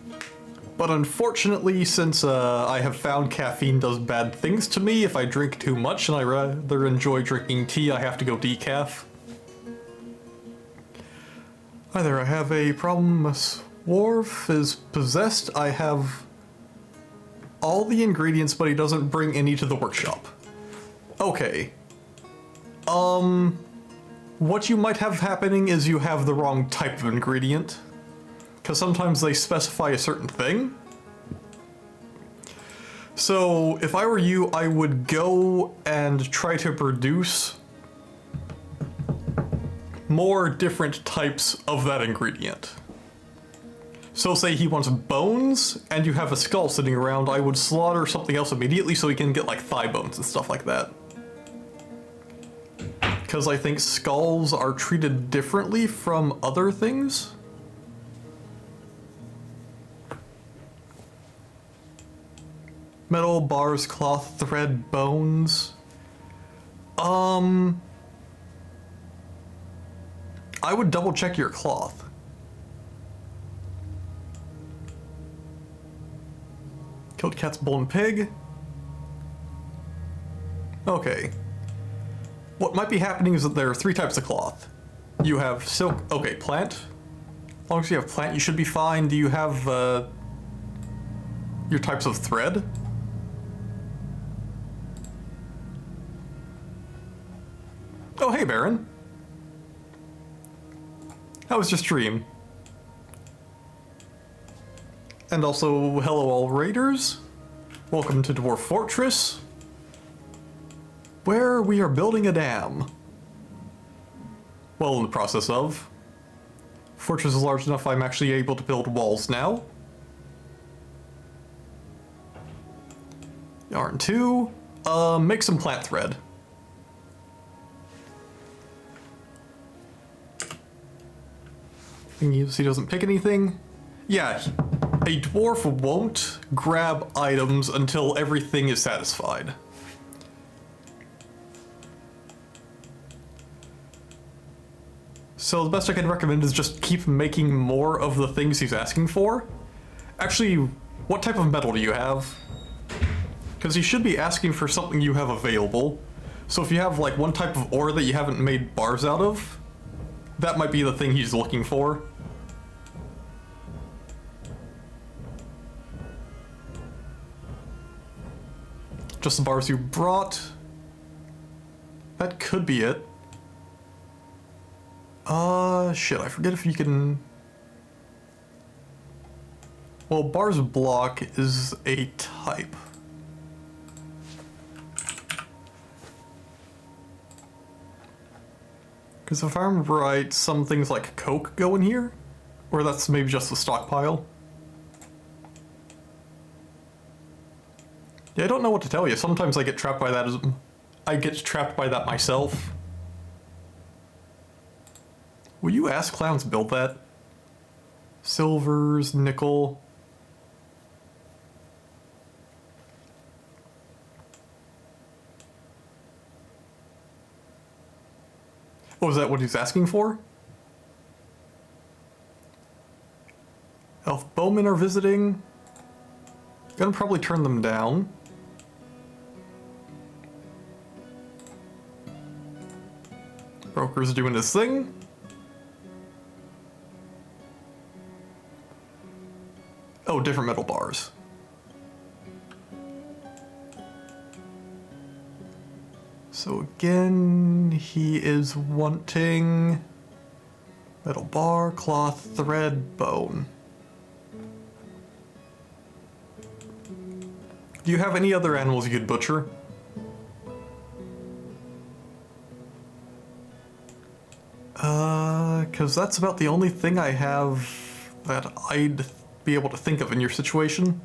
But unfortunately, since I have found caffeine does bad things to me if I drink too much, and I rather enjoy drinking tea, I have to go decaf. Either I have a problem, Miss Worf is possessed, I have all the ingredients, but he doesn't bring any to the workshop. Okay. What you might have happening is you have the wrong type of ingredient. Because sometimes they specify a certain thing. So, if I were you, I would go and try to produce more different types of that ingredient. So say he wants bones, and you have a skull sitting around, I would slaughter something else immediately so he can get like thigh bones and stuff like that. Because I think skulls are treated differently from other things. Metal, bars, cloth, thread, bones. I would double check your cloth. Killed cat's bull and pig. Okay. What might be happening is that there are 3 types of cloth. You have silk, okay, plant. As long as you have plant, you should be fine. Do you have, your types of thread? Oh, hey, Baron. How was your stream? And also, hello all raiders. Welcome to Dwarf Fortress, where we are building a dam. Well, in the process of. Fortress is large enough I'm actually able to build walls now. Yarn 2. Make some plant thread. He doesn't pick anything. Yeah, a dwarf won't grab items until everything is satisfied. So the best I can recommend is just keep making more of the things he's asking for. Actually, what type of metal do you have? Because he should be asking for something you have available. So if you have like one type of ore that you haven't made bars out of, that might be the thing he's looking for. Just the bars you brought. That could be it. Shit, I forget if you can... Well, bars block is a type. Because if I'm right, some things like coke go in here? Or that's maybe just a stockpile? Yeah, I don't know what to tell you. Sometimes I get trapped by that myself. Will you ask clowns build that? Silvers, nickel. Oh, is that what he's asking for? Elf bowmen are visiting. Gonna probably turn them down. Broker's doing his thing. Oh, different metal bars. So again, he is wanting Metal bar, cloth, thread, bone. Do you have any other animals you could butcher? Because that's about the only thing I have that I'd be able to think of in your situation.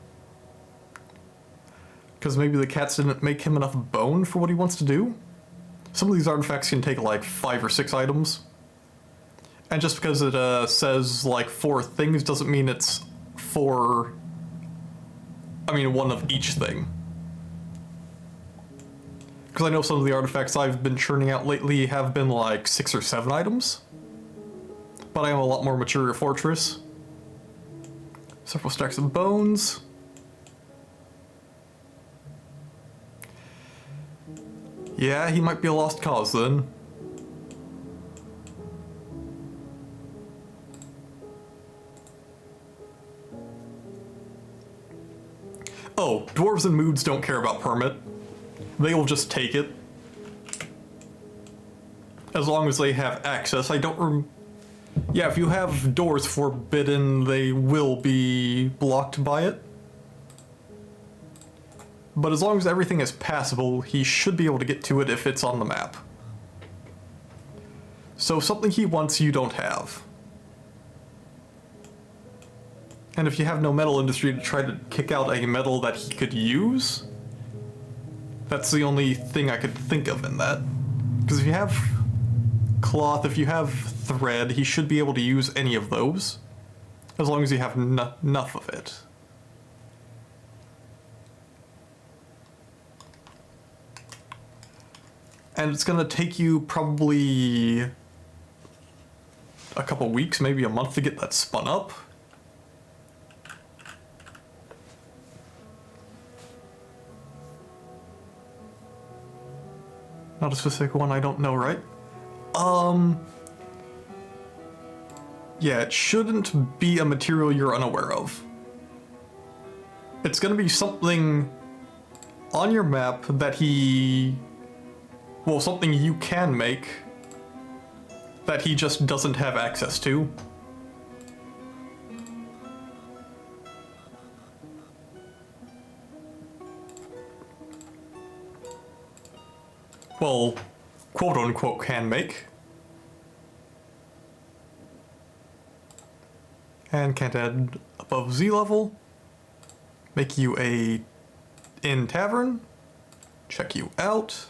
Because maybe the cats didn't make him enough bone for what he wants to do? Some of these artifacts can take like 5 or 6 items. And just because it says like 4 things doesn't mean it's 4... I mean, one of each thing. Because I know some of the artifacts I've been churning out lately have been like 6 or 7 items. But I am a lot more mature fortress. Several stacks of bones. Yeah, he might be a lost cause then. Oh, dwarves and moods don't care about permit. They will just take it. As long as they have access. I don't Yeah, if you have doors forbidden, they will be blocked by it. But as long as everything is passable, he should be able to get to it if it's on the map. So something he wants you don't have. And if you have no metal industry to try to kick out a metal that he could use, that's the only thing I could think of in that. Because if you have cloth, if you have thread, he should be able to use any of those. As long as you have enough of it. And it's gonna take you probably a couple weeks, maybe a month to get that spun up. Not a specific one, I don't know, right? Yeah, it shouldn't be a material you're unaware of. It's gonna be something on your map that well, something you can make that he just doesn't have access to. Well, quote-unquote can make. And can't add above Z level. Make you a inn tavern. Check you out.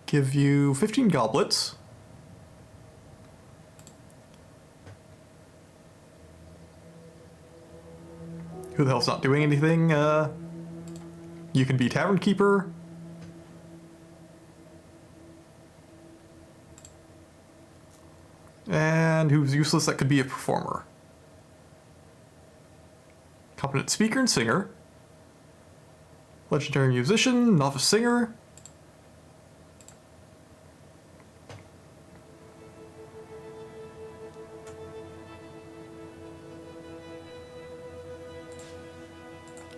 Give you 15 goblets. Who the hell's not doing anything? You can be tavern keeper. And who's useless? That could be a performer. Competent speaker and singer. Legendary musician, novice singer.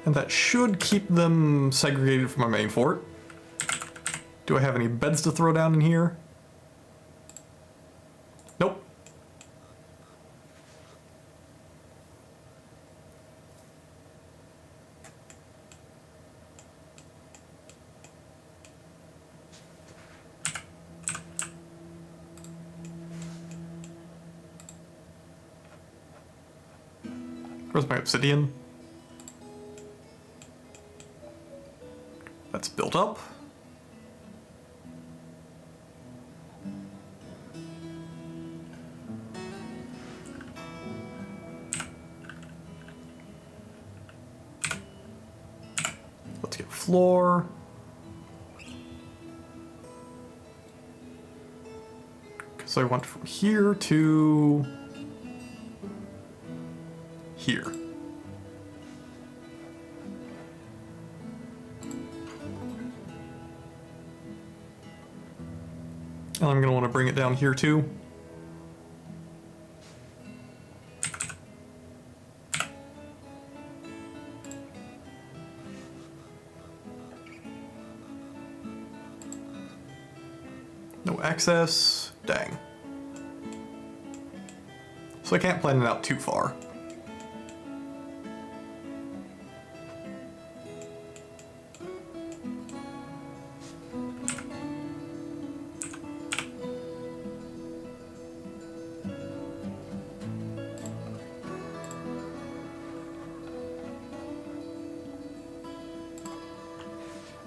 And that should keep them segregated from my main fort. Do I have any beds to throw down in here? Nope. Where's my obsidian? That's built up. Let's get floor. Because I want from here to here. And I'm going to want to bring it down here too. No access. Dang. So I can't plan it out too far.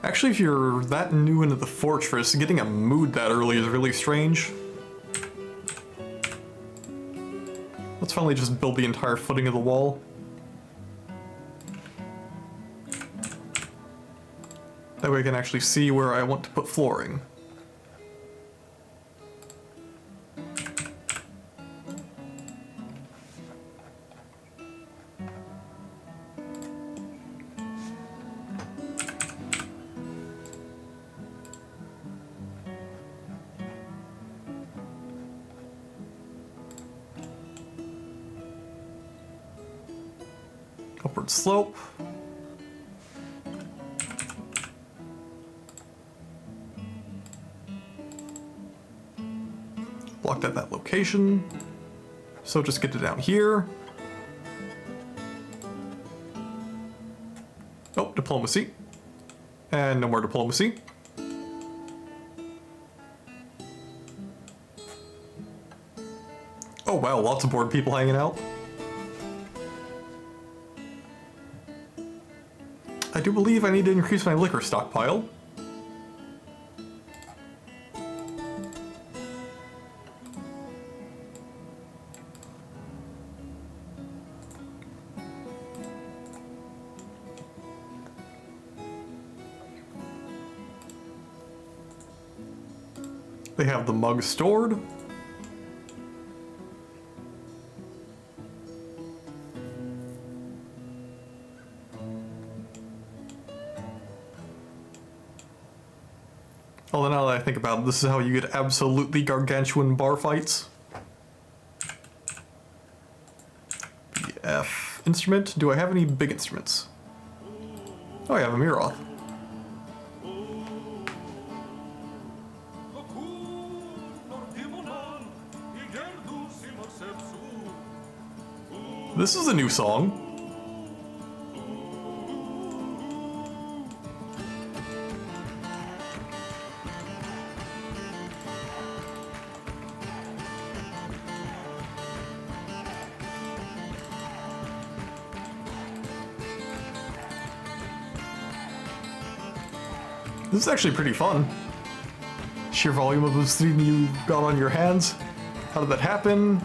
Actually, if you're that new into the fortress, getting a mood that early is really strange. Let's finally just build the entire footing of the wall. That way I can actually see where I want to put flooring. Upward slope. Blocked at that location. So just get it down here. Oh, diplomacy. And no more diplomacy. Oh wow, lots of bored people hanging out. I do believe I need to increase my liquor stockpile. They have the mug stored. Although now that I think about it, this is how you get absolutely gargantuan bar fights. BF instrument. Do I have any big instruments? Oh, I have a Miroth. This is a new song. This is actually pretty fun. Sheer volume of obsidian you got on your hands. How did that happen?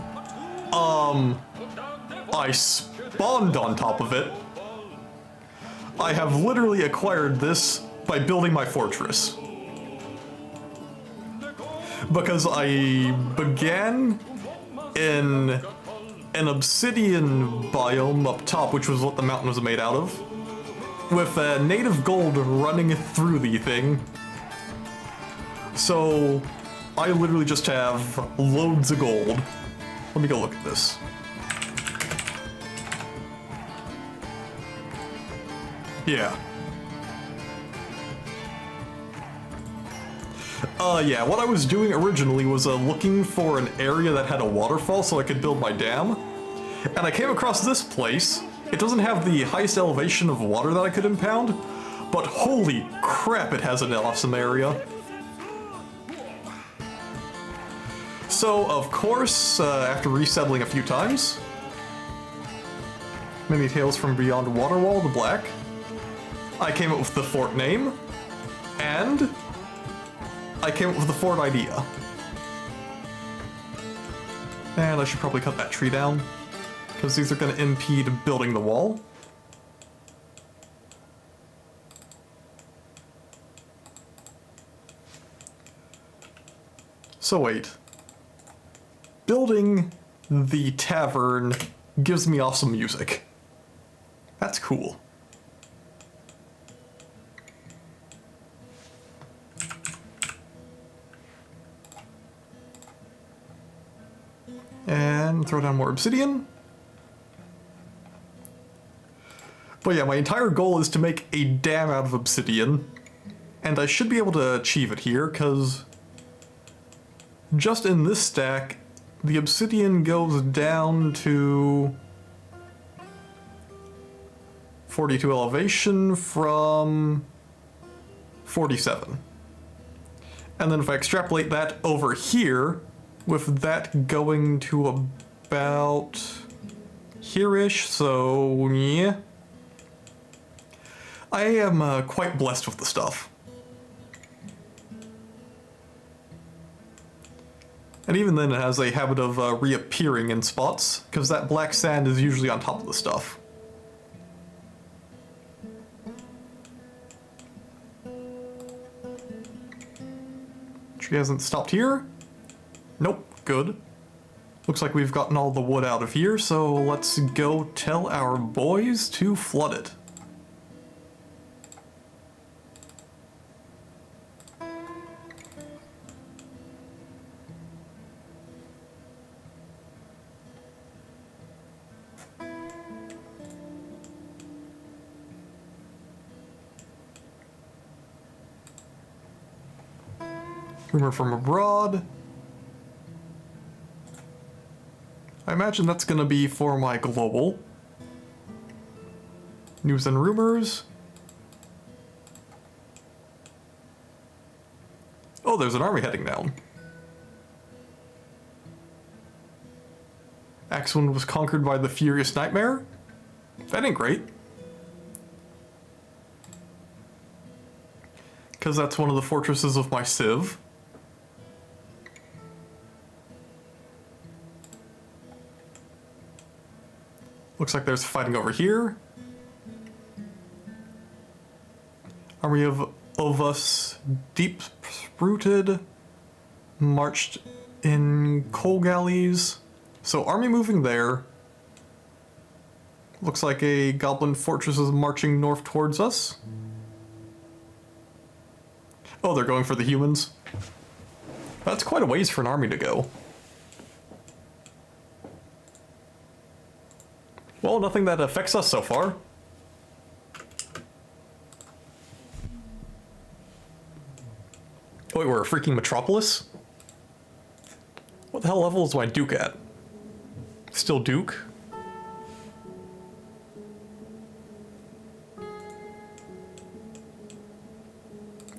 I spawned on top of it. I have literally acquired this by building my fortress. Because I began in an obsidian biome up top, which was what the mountain was made out of, with native gold running through the thing. So I literally just have loads of gold. Let me go look at this. Yeah. Yeah, what I was doing originally was looking for an area that had a waterfall so I could build my dam. And I came across this place. It doesn't have the highest elevation of water that I could impound, but holy crap, it has an awesome area. So, of course, after resettling a few times, many tales from beyond Waterwall the Black, I came up with the fort name, and I came up with the fort idea. And I should probably cut that tree down, because these are going to impede building the wall. So wait. Building the tavern gives me awesome music. That's cool. And throw down more obsidian. But yeah, my entire goal is to make a dam out of obsidian. And I should be able to achieve it here, because just in this stack, the obsidian goes down to 42 elevation from 47. And then if I extrapolate that over here, with that going to about here-ish, so yeah. I am quite blessed with the stuff. And even then it has a habit of reappearing in spots, because that black sand is usually on top of the stuff. Tree hasn't stopped here? Nope, good. Looks like we've gotten all the wood out of here, so let's go tell our boys to flood it. Rumor from abroad. I imagine that's gonna be for my global. News and rumors. Oh, there's an army heading down. Axewind was conquered by the Furious Nightmare? That ain't great. Because that's one of the fortresses of my civ. Looks like there's fighting over here. Army of us deep-rooted, marched in coal galleys. So army moving there. Looks like a goblin fortress is marching north towards us. Oh, they're going for the humans. That's quite a ways for an army to go. Well, nothing that affects us so far. Wait, we're a freaking metropolis? What the hell level is my Duke at? Still Duke?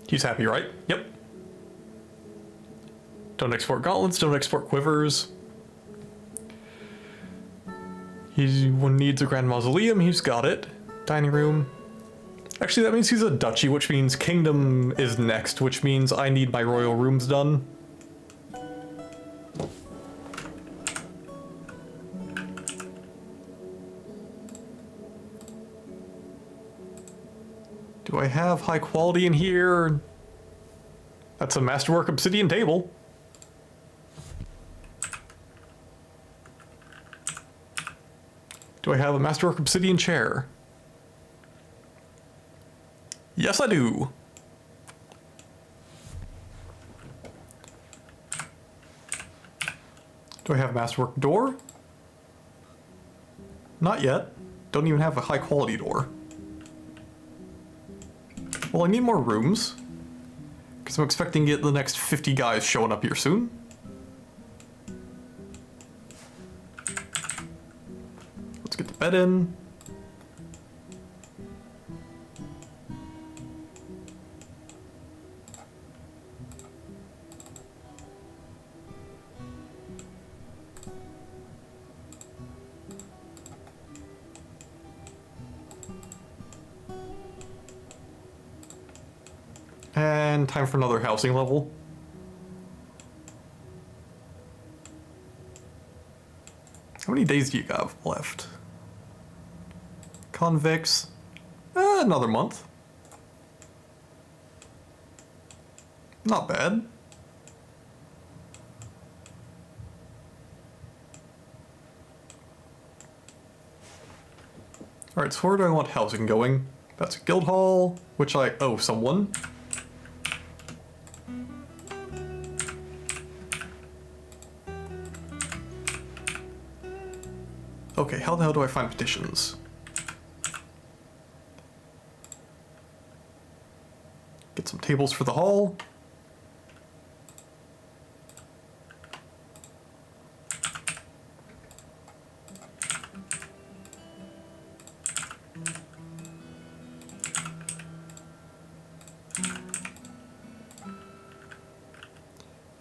He's happy, right? Yep. Don't export gauntlets, don't export quivers. He needs a grand mausoleum, he's got it. Dining room. Actually, that means he's a duchy, which means kingdom is next, which means I need my royal rooms done. Do I have high quality in here? That's a masterwork obsidian table. Do I have a masterwork obsidian chair? Yes, I do. Do I have a masterwork door? Not yet. Don't even have a high quality door. Well, I need more rooms. Because I'm expecting to get the next 50 guys showing up here soon. Let's get the bed in. And time for another housing level. How many days do you have left? Convicts. Another month. Not bad. Alright, so where do I want housing going? That's a guild hall, which I owe someone. Okay, how the hell do I find petitions? Get some tables for the hall.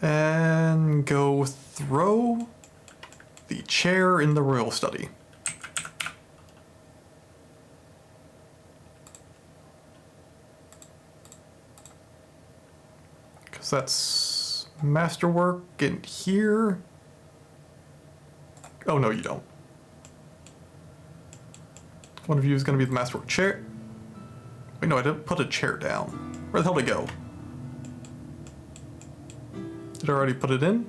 And go throw the chair in the royal study. Because that's masterwork in here. Oh, no, you don't. One of you is going to be the masterwork chair. Wait, no, I didn't put a chair down. Where the hell did it go? Did I already put it in?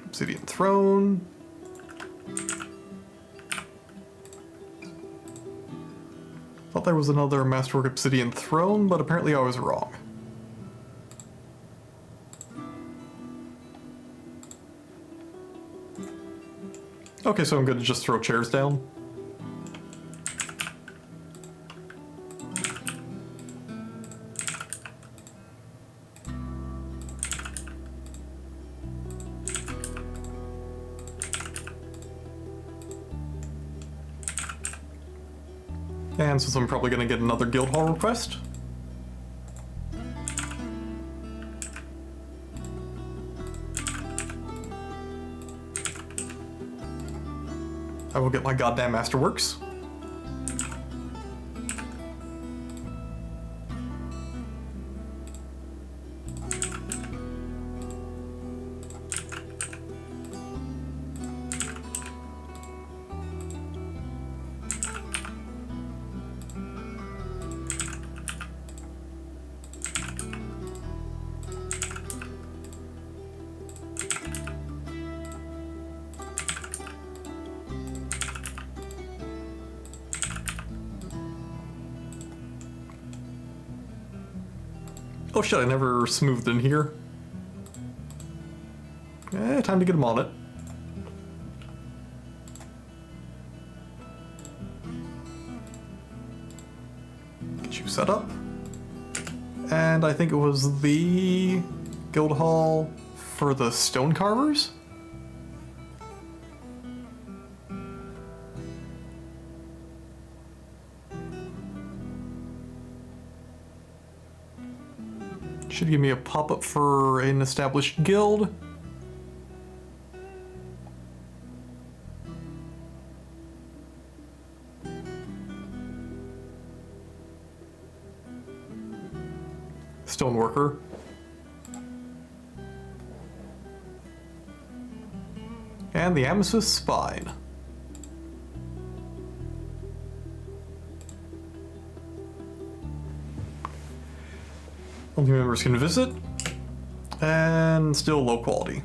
Obsidian throne. Thought there was another masterwork obsidian throne, but apparently I was wrong. Okay, so I'm going to just throw chairs down. And since I'm probably going to get another guild hall request, I will get my goddamn masterworks. Oh shit, I never smoothed in here. Time to get him on it. Get you set up. And I think it was the guild hall for the stone carvers? Should give me a pop-up for an established guild. Stoneworker. And the Amethyst Spine. Only members can visit, and still low quality.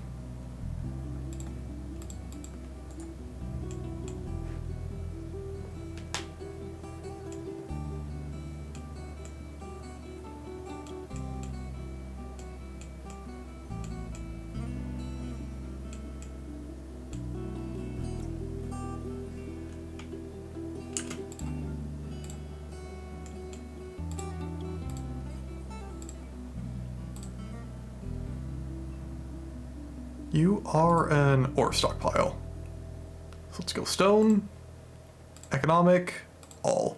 You are an ore stockpile. So let's go stone, economic, all.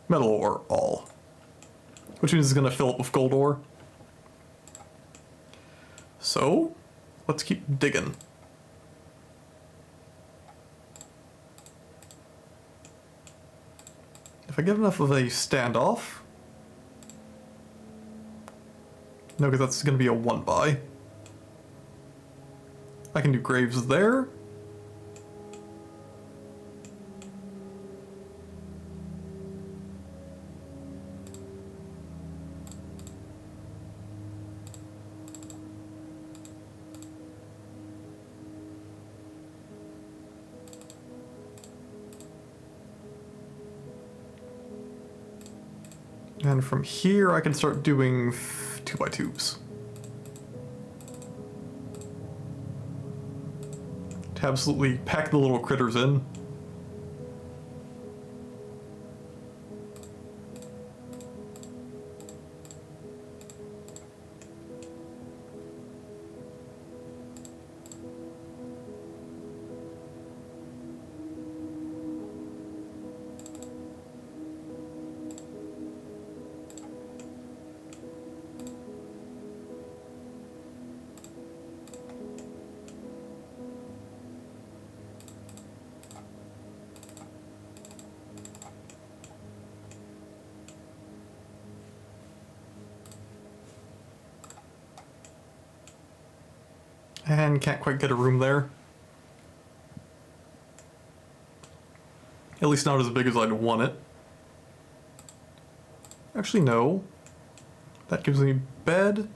Metal ore, all. Which means it's gonna fill up with gold ore. So, let's keep digging. If I get enough of a standoff... No, because that's going to be a one-buy. I can do graves there. And from here, I can start doing 2x2s. To absolutely pack the little critters in. And can't quite get a room there. At least not as big as I'd want it. Actually, no. That gives me bed,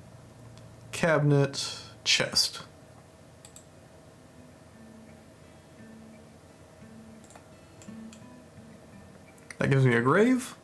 cabinet, chest. That gives me a grave.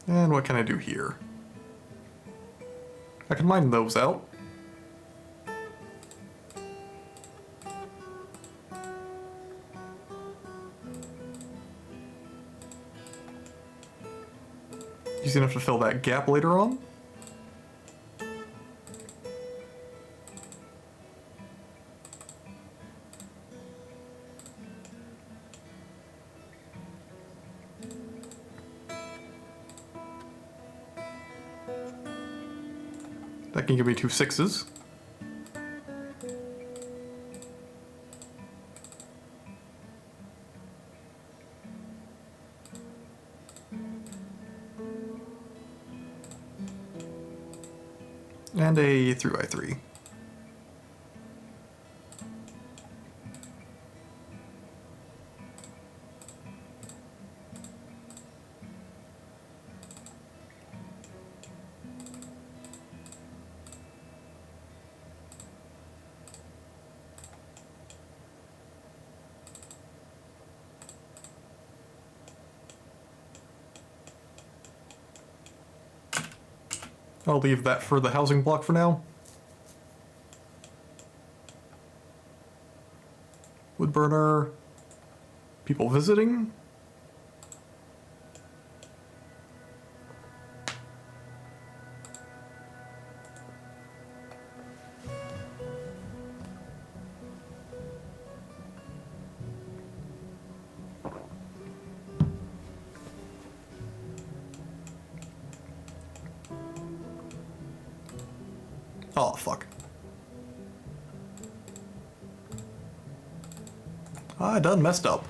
And what can I do here? I can mine those out. Easy enough to fill that gap later on. That can give me 2 6s. And a 3x3. I'll leave that for the housing block for now. Wood burner. People visiting. Oh, fuck. I done messed up.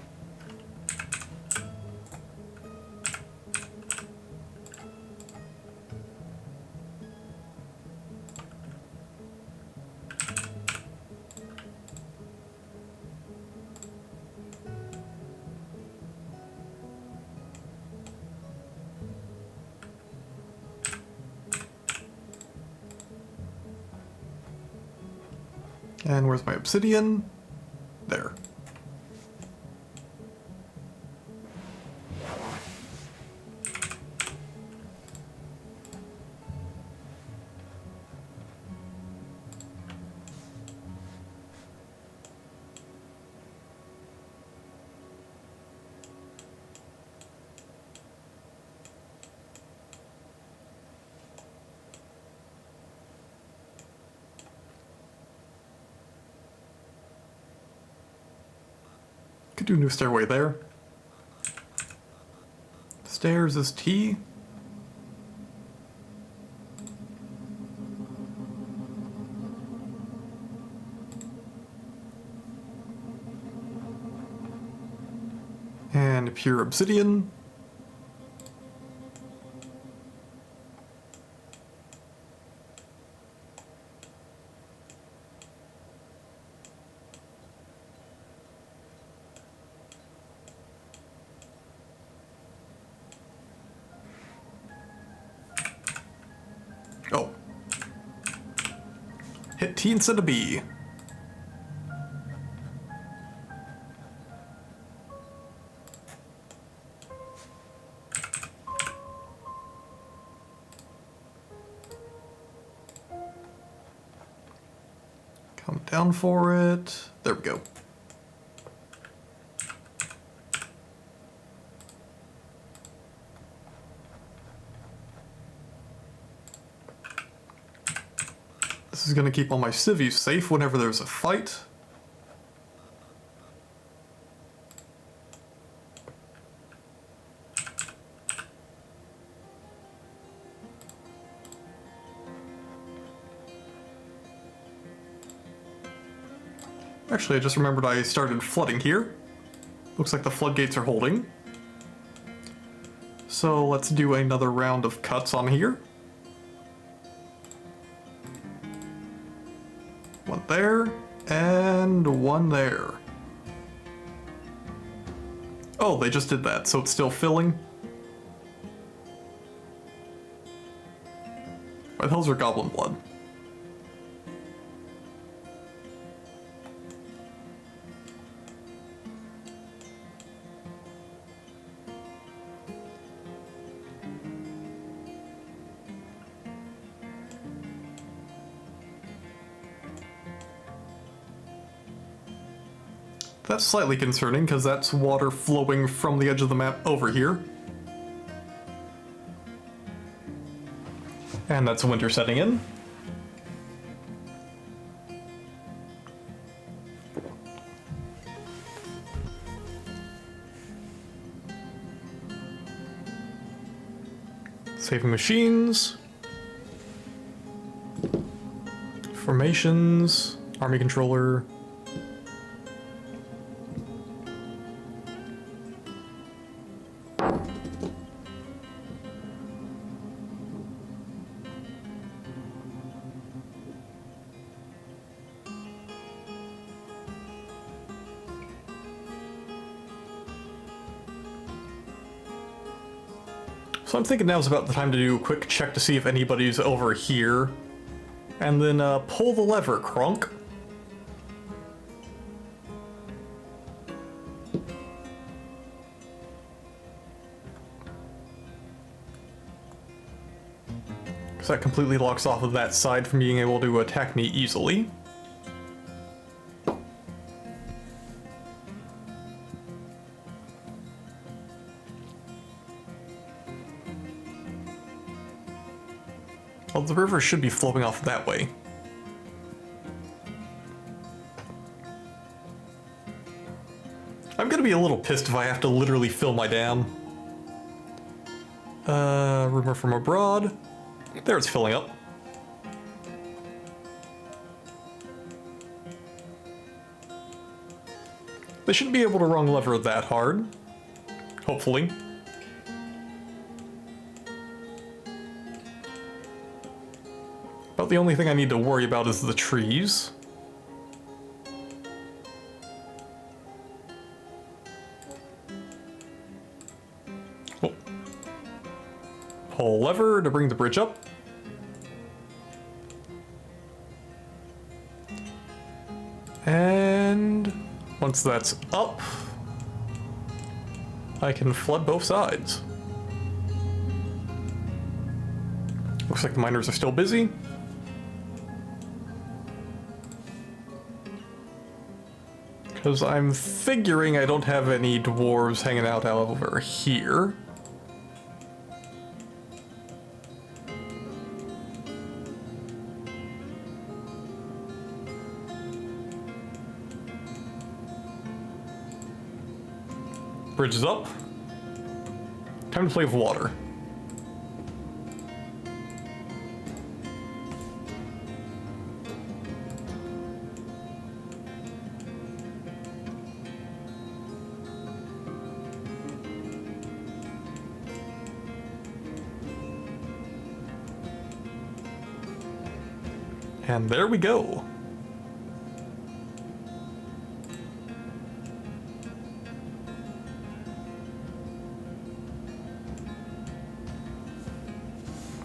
And where's my obsidian? There. Could do a new stairway there. Stairs is T. And pure obsidian. Oh. Hit T instead of B. Come down for it. There we go. This is going to keep all my civvies safe whenever there's a fight. Actually, I just remembered I started flooding here. Looks like the floodgates are holding. So let's do another round of cuts on here. One there, and one there. Oh, they just did that, so it's still filling. Why the hell's there goblin blood? That's slightly concerning, because that's water flowing from the edge of the map over here. And that's winter setting in. Saving machines. Formations. Army controller. So I'm thinking now's about the time to do a quick check to see if anybody's over here. And then pull the lever, Kronk. Because that completely locks off of that side from being able to attack me easily. Well, the river should be flowing off that way. I'm gonna be a little pissed if I have to literally fill my dam. Rumor from abroad. There, it's filling up. They shouldn't be able to wrong lever that hard. Hopefully. But the only thing I need to worry about is the trees. Oh. Pull lever to bring the bridge up. And once that's up, I can flood both sides. Looks like the miners are still busy. Because I'm figuring I don't have any dwarves hanging out over here. Bridge is up. Time to play with water. And there we go.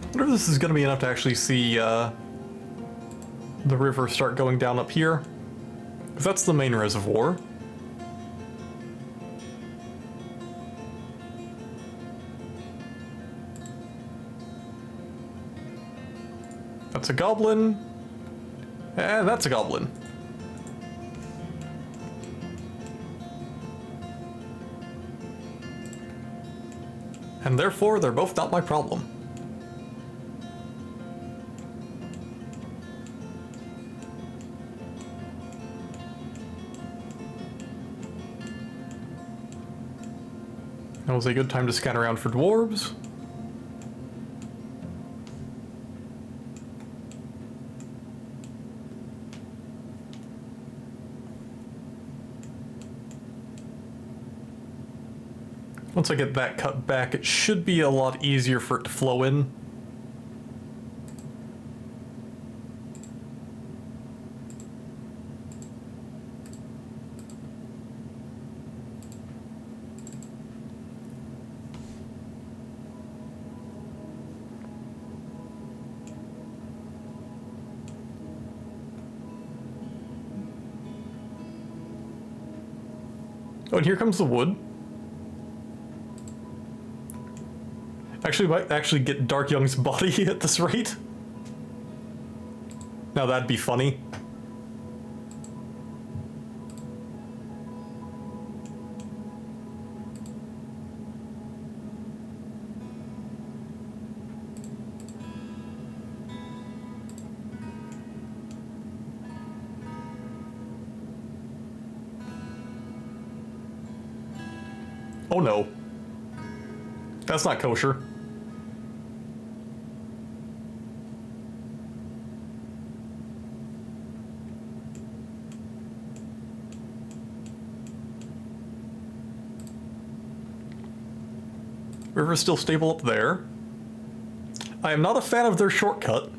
I wonder if this is going to be enough to actually see the river start going down up here. Because that's the main reservoir. That's a goblin. And that's a goblin. And therefore, they're both not my problem. That was a good time to scan around for dwarves. Once I get that cut back, it should be a lot easier for it to flow in. Oh, and here comes the wood. Actually, might actually get Dark Young's body at this rate. Now that'd be funny. Oh no. That's not kosher. River's still stable up there. I am not a fan of their shortcut.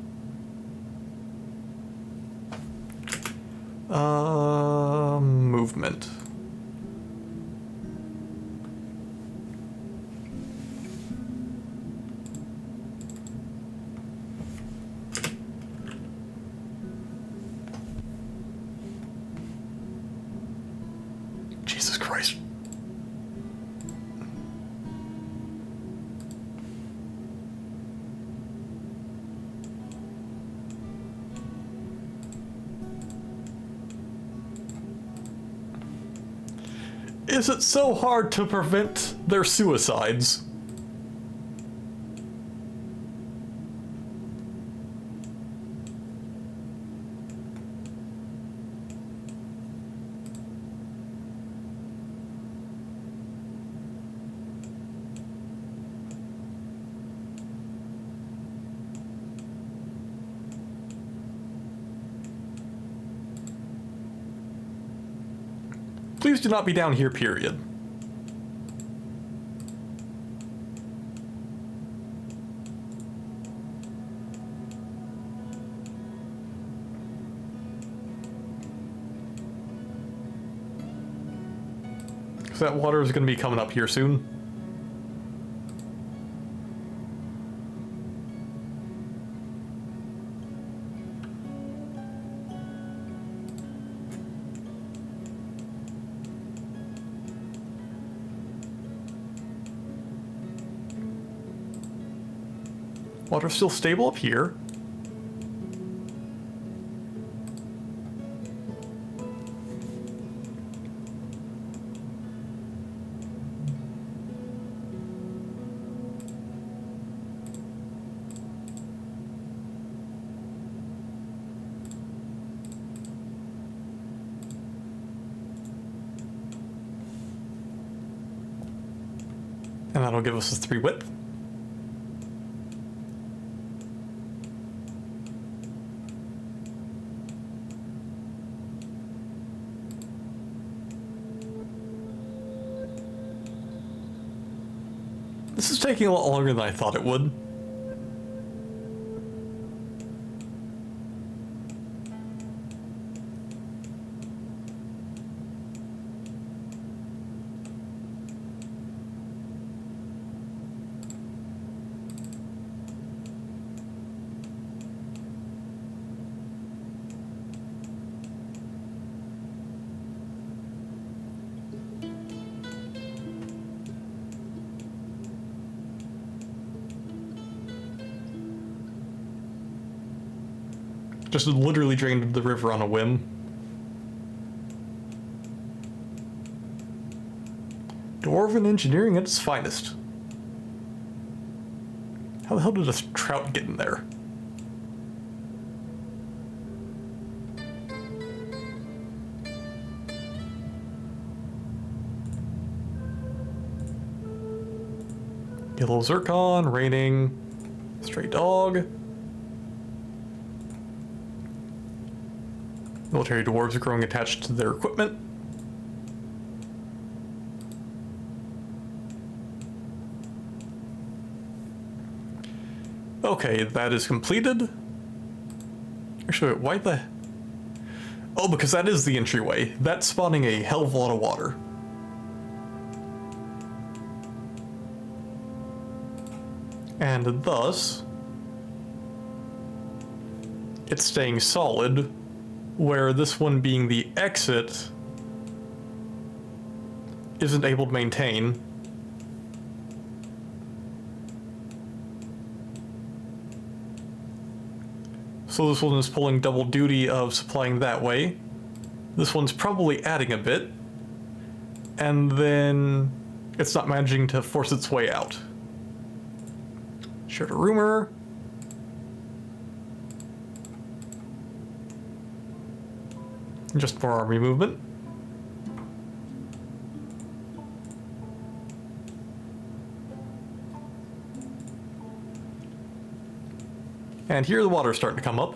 Movement. Jesus Christ. Is it so hard to prevent their suicides? Please do not be down here, period. So that water is going to be coming up here soon. Water's still stable up here. And that'll give us a 3 width. This is taking a lot longer than I thought it would. Just literally drained the river on a whim. Dwarven engineering at its finest. How the hell did a trout get in there? Yellow zircon, raining, stray dog. Military dwarves are growing attached to their equipment. Okay, that is completed. Actually, wait, why the... Oh, because that is the entryway. That's spawning a hell of a lot of water. And thus, it's staying solid, where this one being the exit isn't able to maintain. So this one is pulling double duty of supplying that way. This one's probably adding a bit. And then it's not managing to force its way out. Shared a rumor. Just more army movement. And here the water's starting to come up.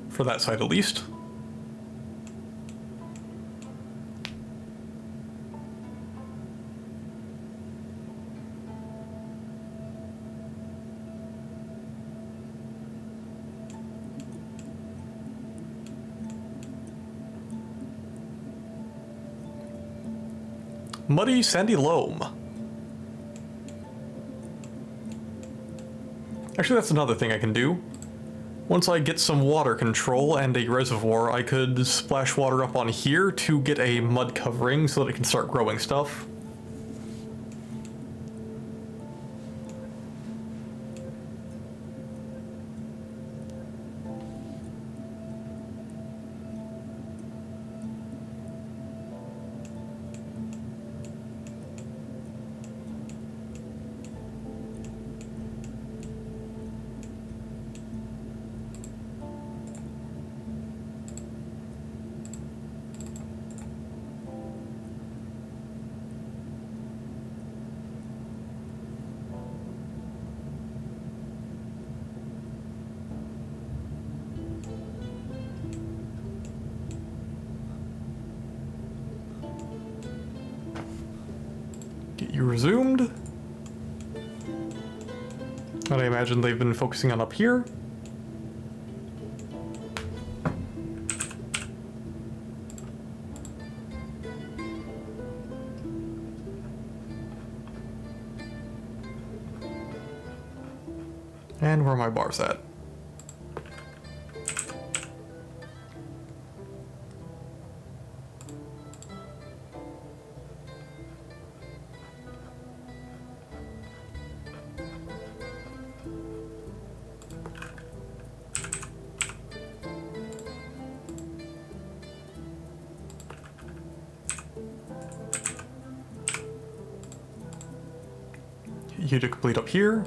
For that side at least. Muddy sandy loam. Actually, that's another thing I can do. Once I get some water control and a reservoir, I could splash water up on here to get a mud covering so that it can start growing stuff. Get you resumed. And I imagine they've been focusing on up here. And where are my bars at? You to complete up here.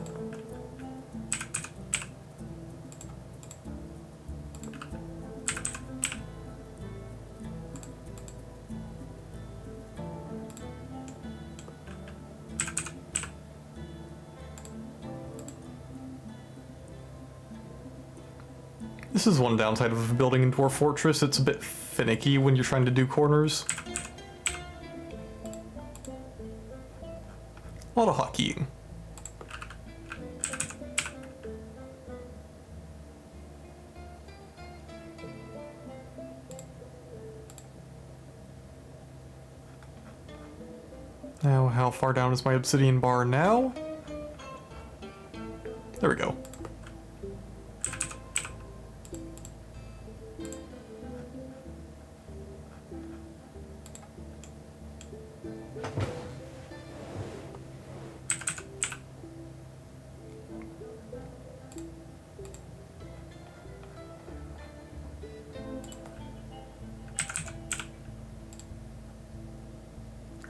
This is one downside of building a dwarf fortress. It's a bit finicky when you're trying to do corners. A lot of hotkeying. Now, how far down is my obsidian bar now? There we go.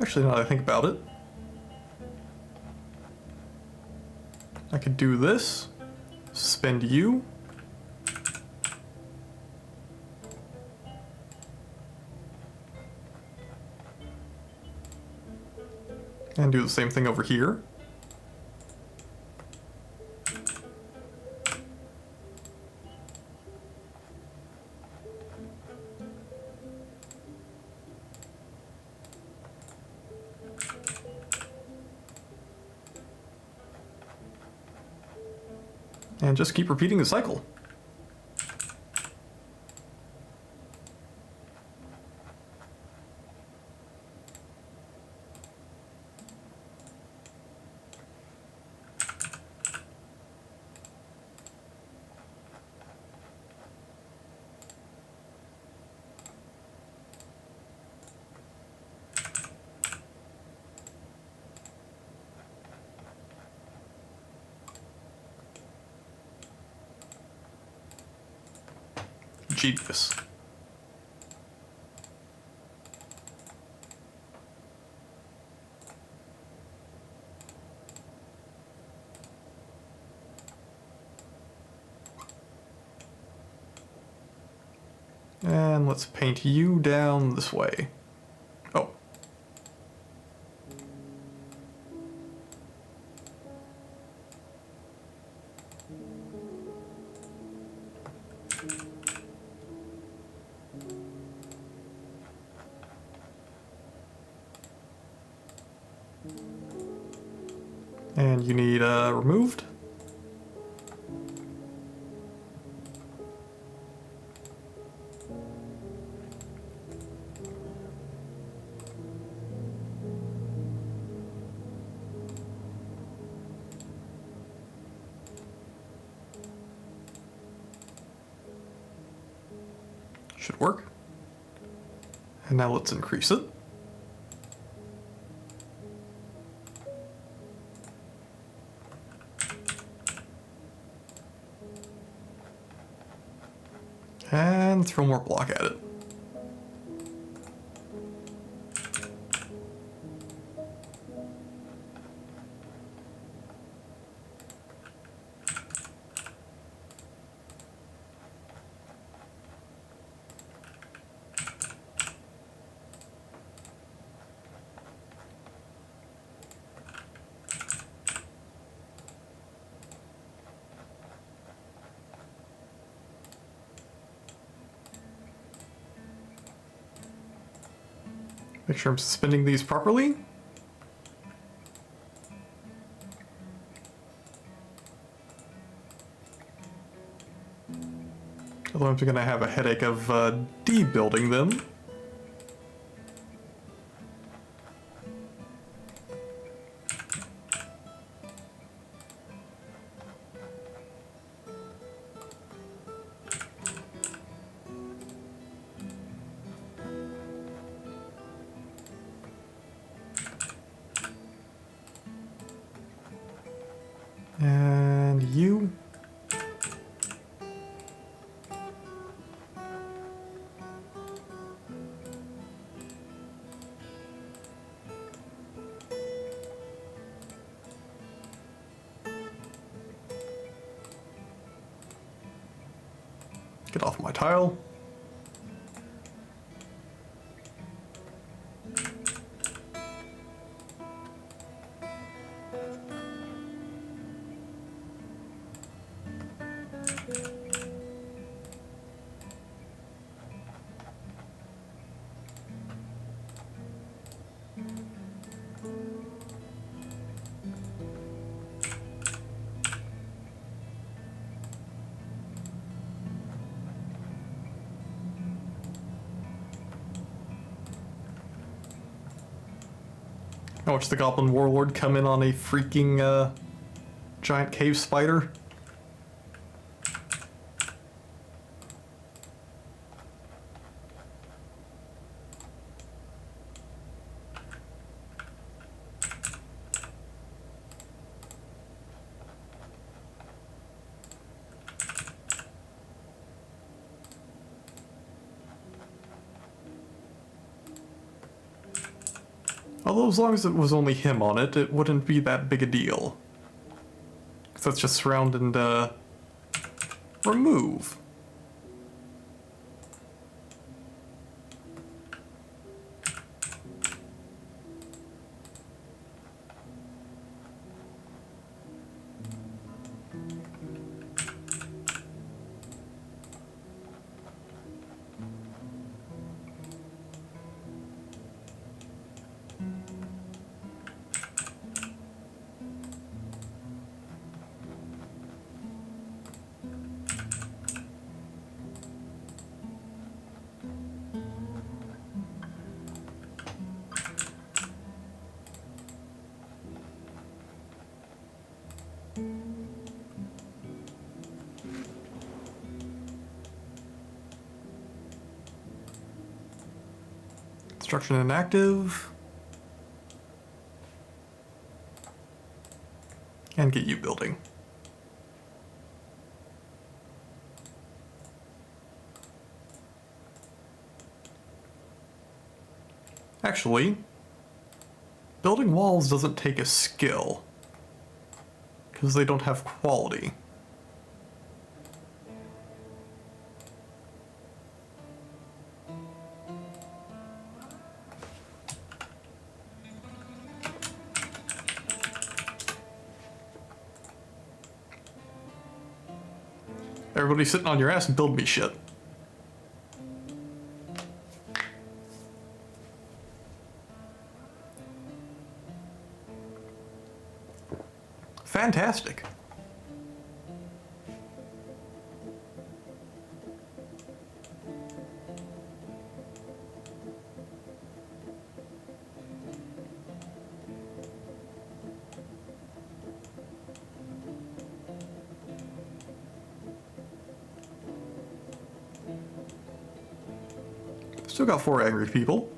Actually, now that I think about it, I could do this, suspend you, and do the same thing over here. And just keep repeating the cycle. Genius. And let's paint you down this way. Oh. And you need removed. Should work. And now let's increase it. And throw more block at it. Make sure I'm suspending these properly. Otherwise I'm going to have a headache of debuilding them. And you. Get off my tile. I watched the Goblin Warlord come in on a freaking giant cave spider. Although as long as it was only him on it, it wouldn't be that big a deal. Because that's just surround and remove. Construction inactive. And get you building. Actually, building walls doesn't take a skill, because they don't have quality. Everybody sitting on your ass and build me shit. Fantastic. Still got 4 angry people.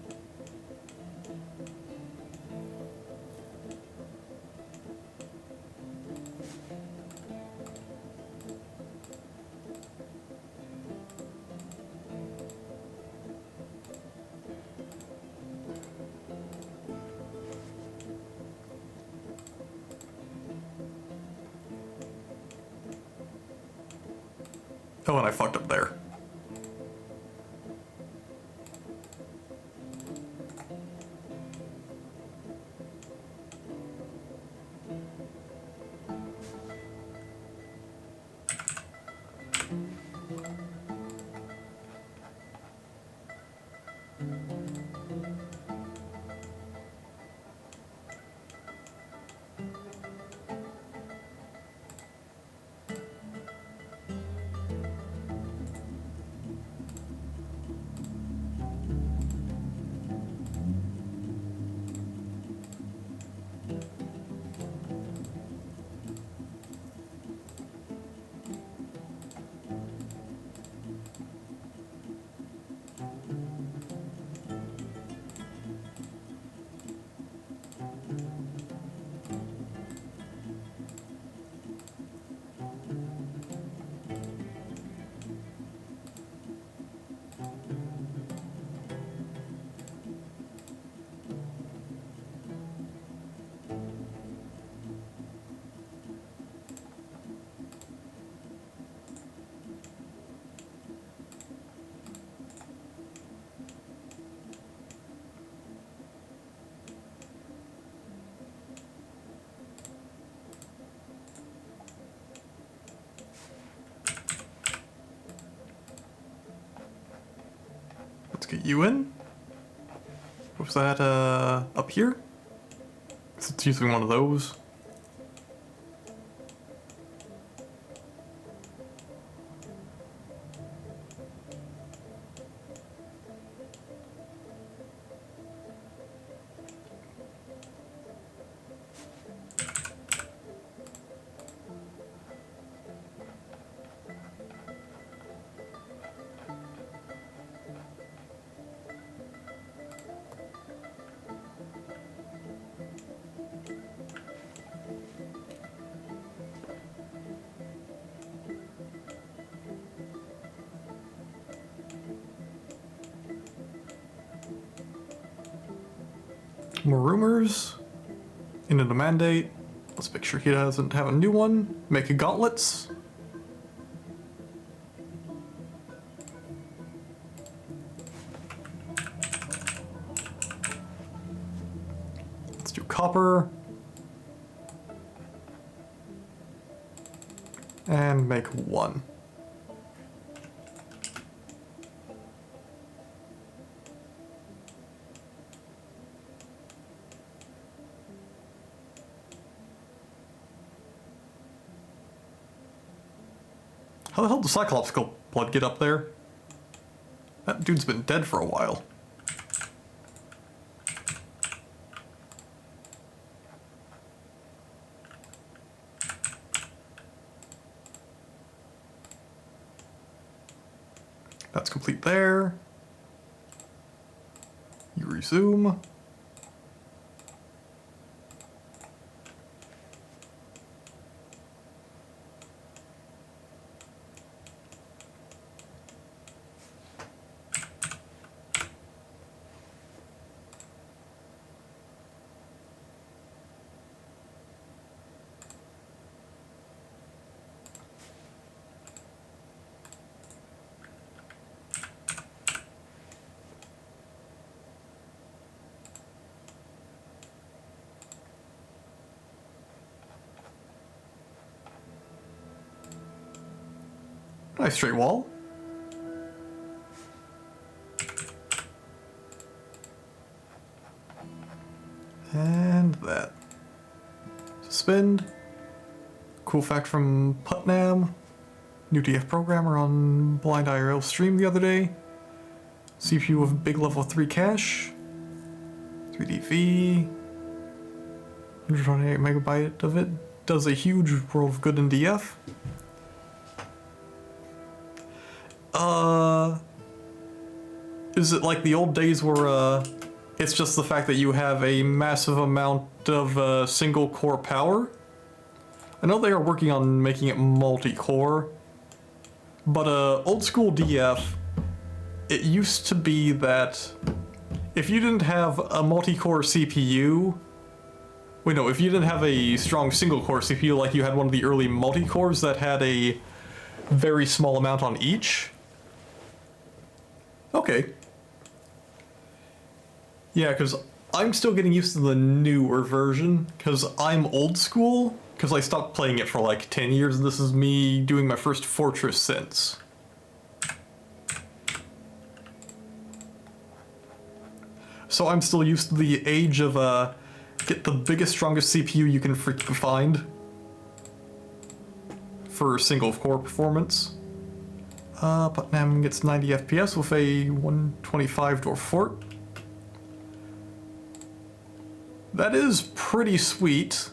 Oh, and I fucked up there. Let's get you in. Was that, up here? It's using one of those. More rumors. Into the mandate. Let's make sure he doesn't have a new one. Make a gauntlets. Let's do copper. And make 1. How the hell did Cyclops blood get up there? That dude's been dead for a while. That's complete there. You Resume. Nice straight wall. And that. Suspend. Cool fact from Putnam. New DF programmer on Blind IRL stream the other day. CPU of big level 3 cache. 3DV. 128 megabyte of it. Does a huge world of good in DF. Is it like the old days where, it's just the fact that you have a massive amount of, single core power? I know they are working on making it multi-core, but, old school DF, it used to be that if you didn't have a multi-core CPU, wait, no, if you didn't have a strong single core CPU like you had one of the early multi-cores that had a very small amount on each. Okay. Yeah, because I'm still getting used to the newer version, because I'm old school, because I stopped playing it for like 10 years, and this is me doing my first Fortress since. So I'm still used to the age of, get the biggest, strongest CPU you can freaking find for single core performance. Putnam gets 90 FPS with a 125 door fort. That is pretty sweet,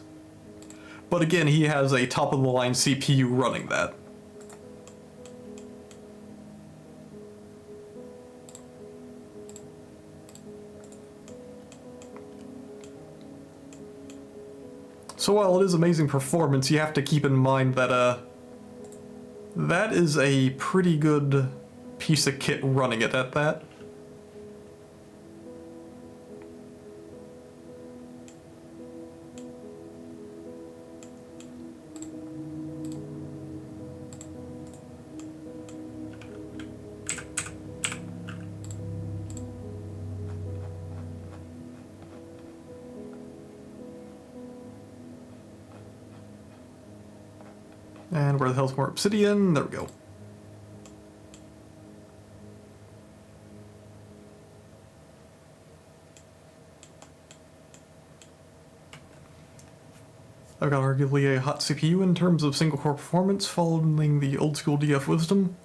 but again, he has a top-of-the-line CPU running that. So while it is amazing performance, you have to keep in mind that, that is a pretty good piece of kit running it at that. And where the hell's more obsidian? There we go. I've got arguably a hot CPU in terms of single core performance, following the old school DF wisdom.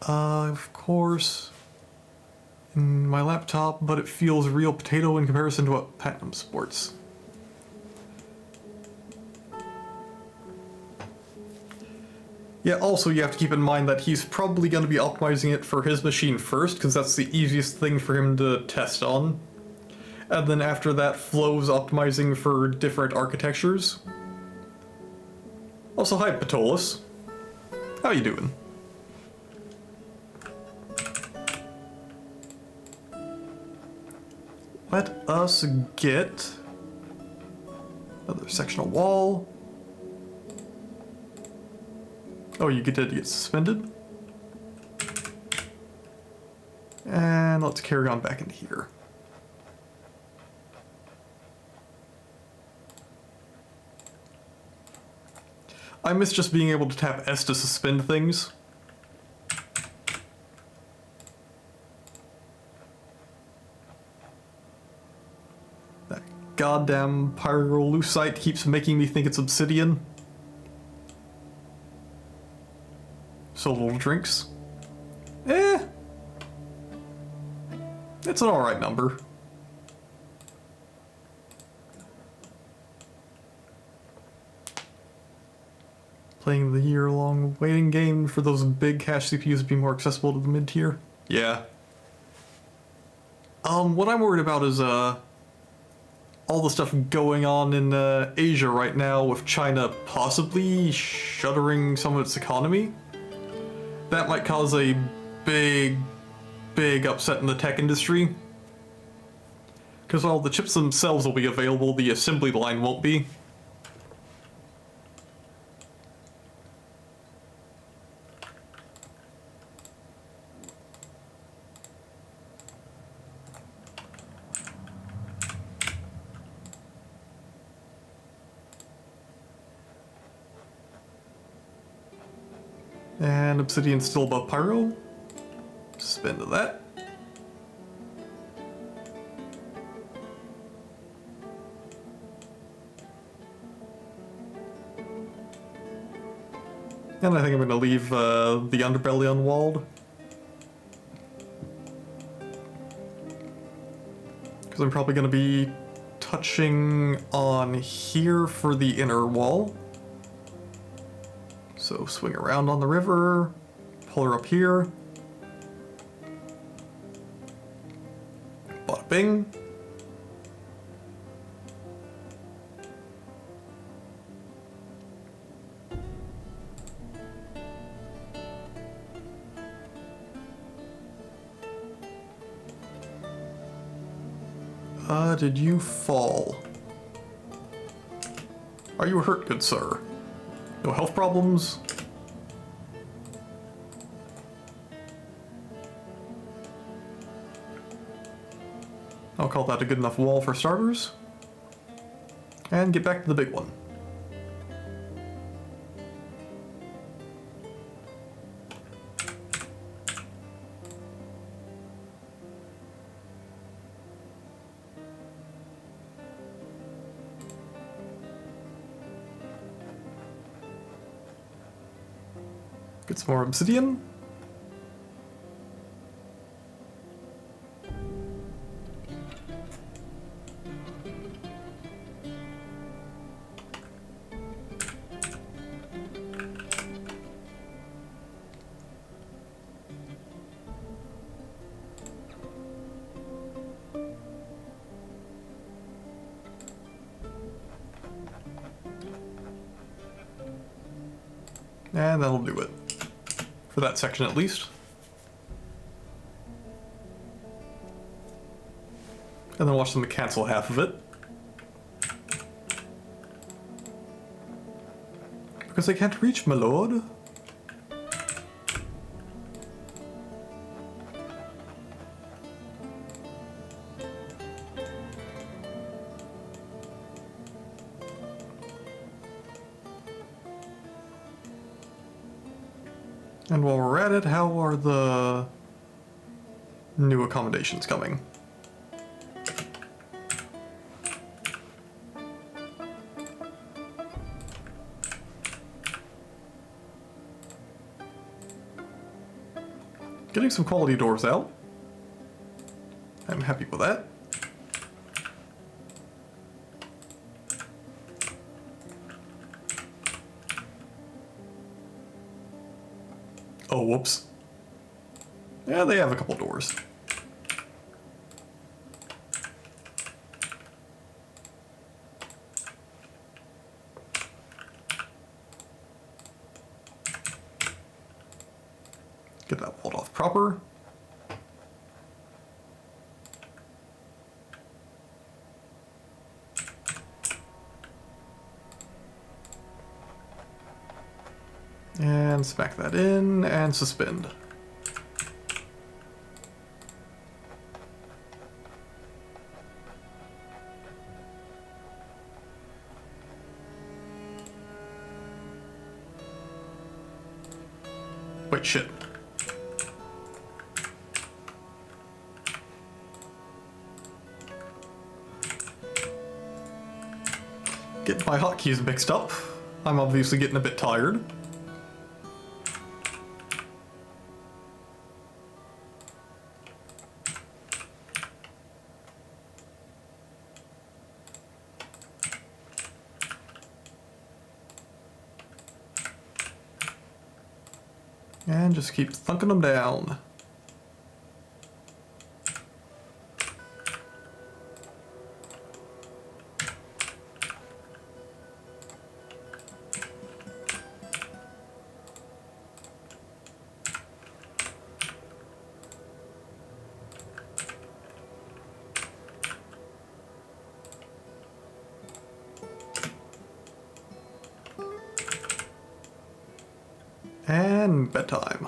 Of course, in my laptop, but it feels real potato in comparison to what Platinum sports. Yeah, also you have to keep in mind that he's probably going to be optimizing it for his machine first, because that's the easiest thing for him to test on. And then after that, Flow's optimizing for different architectures. Also, hi, Patolus. How you doing? Let us get another sectional wall. Oh, you did get suspended. And let's carry on back into here. I miss just being able to tap S to suspend things. That goddamn pyrolucite keeps making me think it's obsidian. So little drinks. It's an alright number. Playing the year-long waiting game for those big cache CPUs to be more accessible to the mid-tier. Yeah. What I'm worried about is, all the stuff going on in Asia right now with China possibly shuttering some of its economy. That might cause a big, big upset in the tech industry. Because while the chips themselves will be available, the assembly line won't be. And obsidian's still above pyro. Spend that. And I think I'm going to leave the underbelly unwalled. Because I'm probably going to be touching on here for the inner wall. So swing around on the river, pull her up here. Bada bing. Did you fall? Are you hurt, good sir? No health problems? I'll call that a good enough wall for starters. And get back to the big one. Get some more obsidian. And that'll do it. For that section at least. And then watch them cancel half of it. Because they can't reach, my lord. And while we're at it, how are the new accommodations coming? Getting some quality doors out. I'm happy with that. Oh, whoops. Yeah, they have a couple doors. Get that walled off proper. And smack that in and suspend. Wait, shit. Getting my hotkeys mixed up. I'm obviously getting a bit tired. And just keep thunking them down. And bedtime.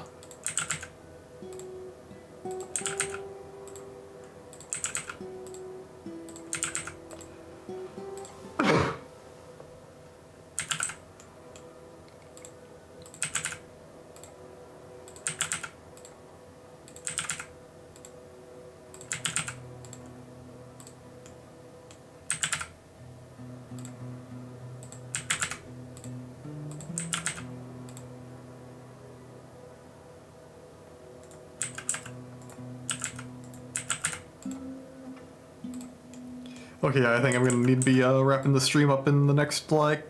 Okay, I think I'm gonna need to be wrapping the stream up in the next, like...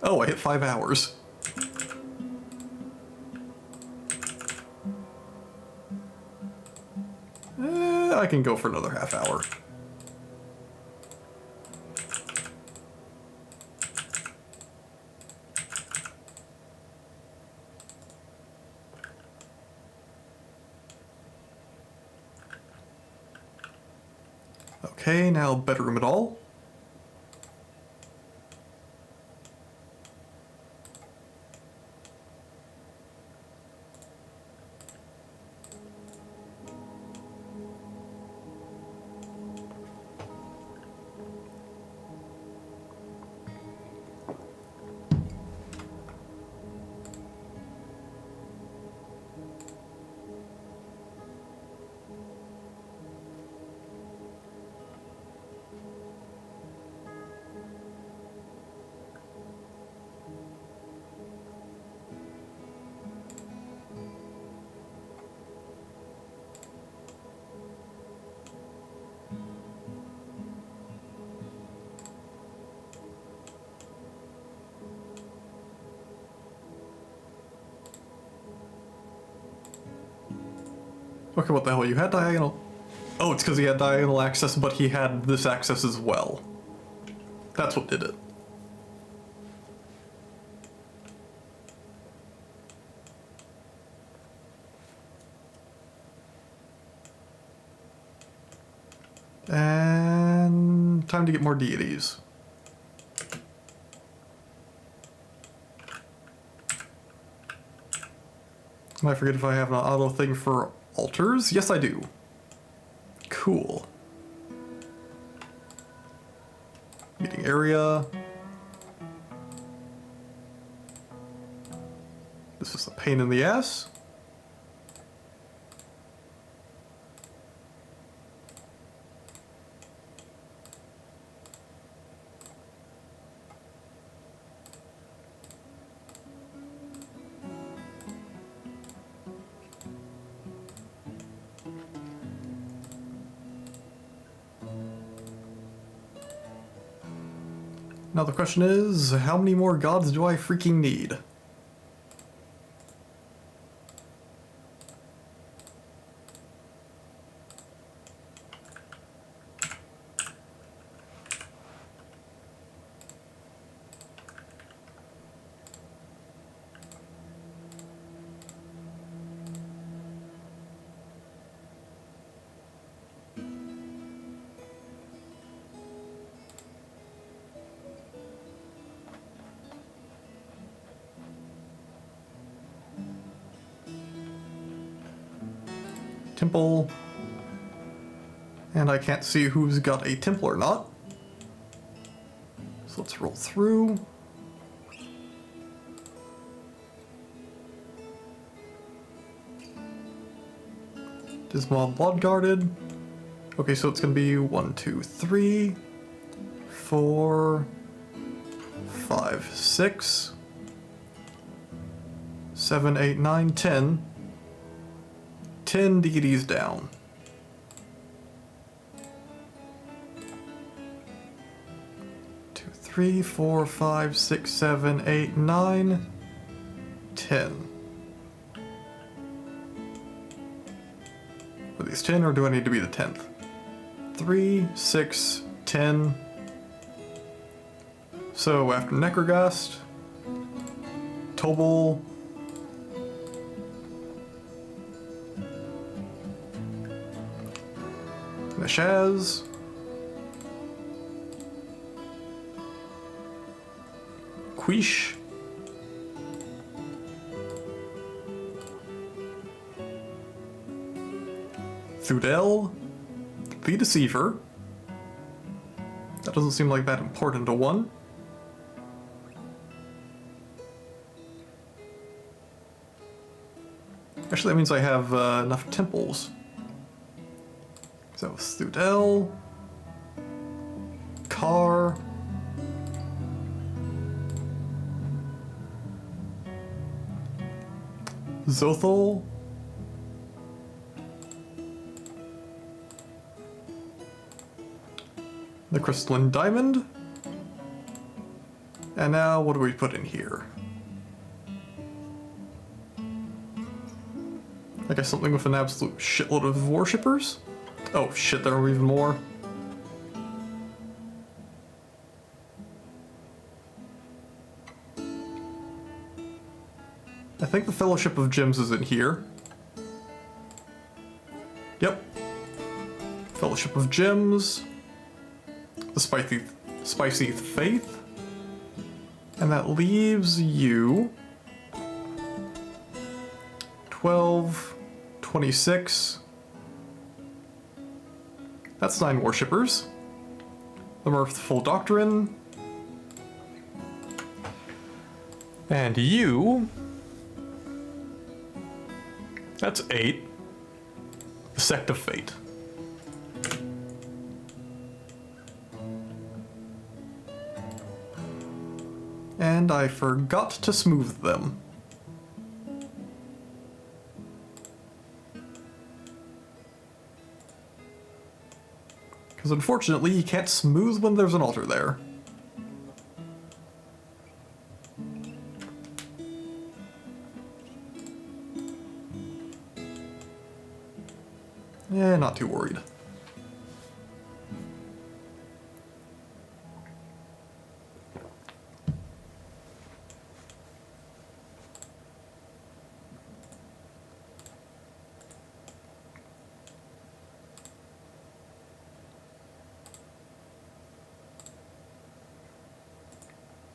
Oh, I hit 5 hours. I can go for another half hour. Okay, now bedroom it all. Okay, what the hell, you had diagonal... Oh, it's because he had diagonal access, but he had this access as well. That's what did it. And... time to get more deities. I forget if I have an auto thing for altars? Yes, I do. Cool. Meeting area. This is a pain in the ass. Now the question is, how many more gods do I freaking need? Temple. And I can't see who's got a temple or not. So let's roll through. Dismal blood guarded. Okay, so it's gonna be 1, 2, 3, 4, 5, 6, 7, 8, 9, 10. 10 deities down. Two, 3, 4, 5, 6, 7, 8, 9, 10. Are these 10 or do I need to be the 10th? 3, 6, 10. So after Necrogast, Tobal, Nashaz, Quiche, Thudel, the Deceiver. That doesn't seem like that important a one. Actually, that means I have enough temples. So, Thudel, Car, Zothal, the Crystalline Diamond, and now what do we put in here? I guess something with an absolute shitload of worshippers? Oh shit, there are even more. I think the Fellowship of Gems is in here. Yep. Fellowship of Gems. The Spicy Faith. And that leaves you 12, 26. That's 9 worshippers. The Mirthful Doctrine. And you... That's 8. The Sect of Fate. And I forgot to smooth them. Because unfortunately, you can't smooth when there's an altar there. Yeah, not too worried.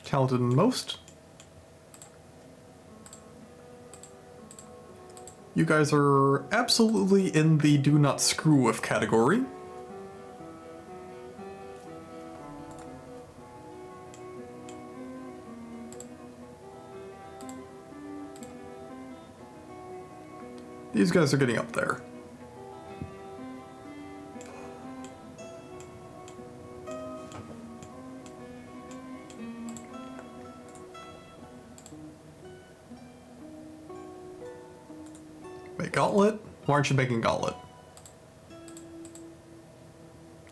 Talented most. You guys are absolutely in the do not screw with category. These guys are getting up there. Make gauntlet? Why aren't you making gauntlet?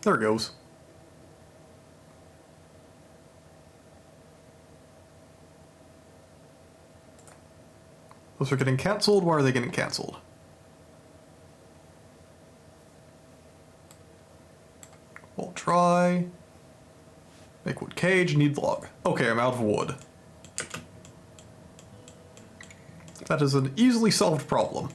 There it goes. Those are getting cancelled. Why are they getting cancelled? Bolt try. Make wood cage. Need log. Okay, I'm out of wood. That is an easily solved problem.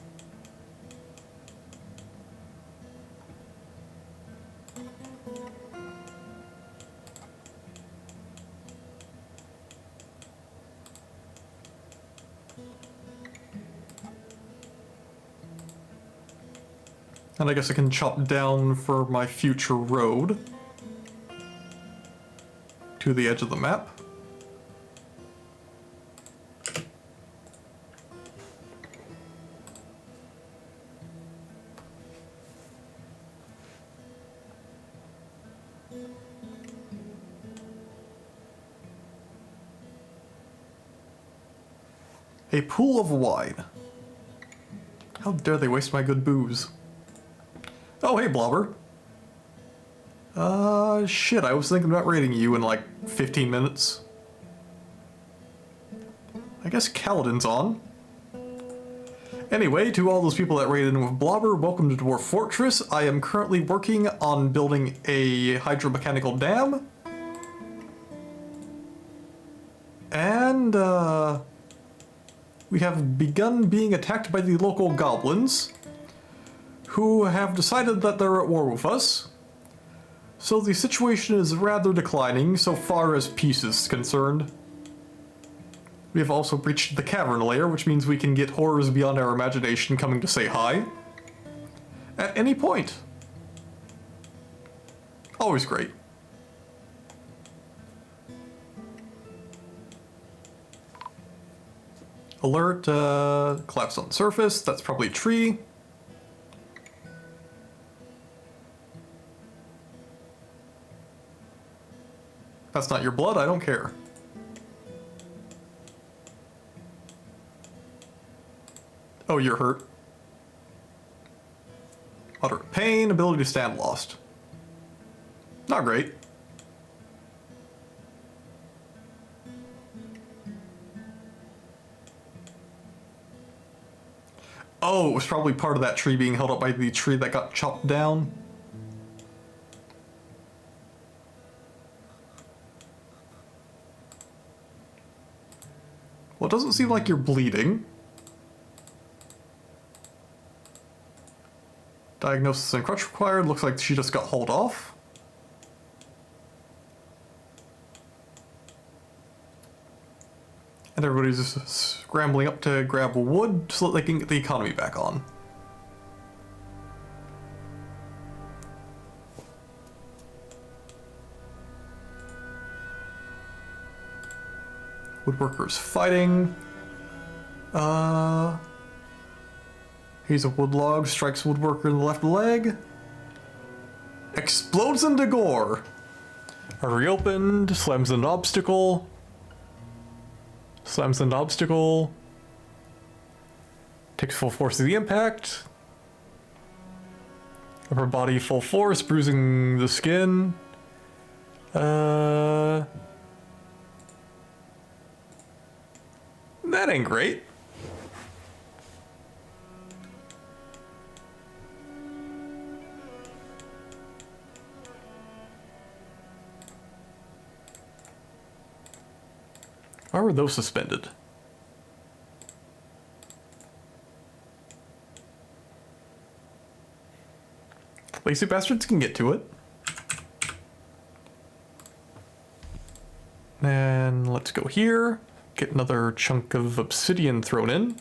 And I guess I can chop down for my future road to the edge of the map. A pool of wine. How dare they waste my good booze? Oh, hey, Blobber. Shit, I was thinking about raiding you in like 15 minutes. I guess Kaladin's on. Anyway, to all those people that raided in with Blobber, welcome to Dwarf Fortress. I am currently working on building a hydromechanical dam. And, we have begun being attacked by the local goblins, who have decided that they're at war with us. So the situation is rather declining so far as peace is concerned. We have also breached the cavern layer, which means we can get horrors beyond our imagination coming to say hi. At any point. Always great. Alert, collapse on surface. That's probably a tree. That's not your blood, I don't care. Oh, you're hurt. Moderate pain, ability to stand lost. Not great. Oh, it was probably part of that tree being held up by the tree that got chopped down. Well, it doesn't seem like you're bleeding. Diagnosis and crutch required. Looks like she just got hauled off. And everybody's just scrambling up to grab wood so that they can get the economy back on. Woodworkers fighting. He's a wood log, strikes woodworker in the left leg. Explodes into gore. Are reopened, slams an obstacle. Slams an obstacle. Takes full force of the impact. Upper body full force, bruising the skin. That ain't great. Why were those suspended? Lazy bastards can get to it. And let's go here. Get another chunk of obsidian thrown in.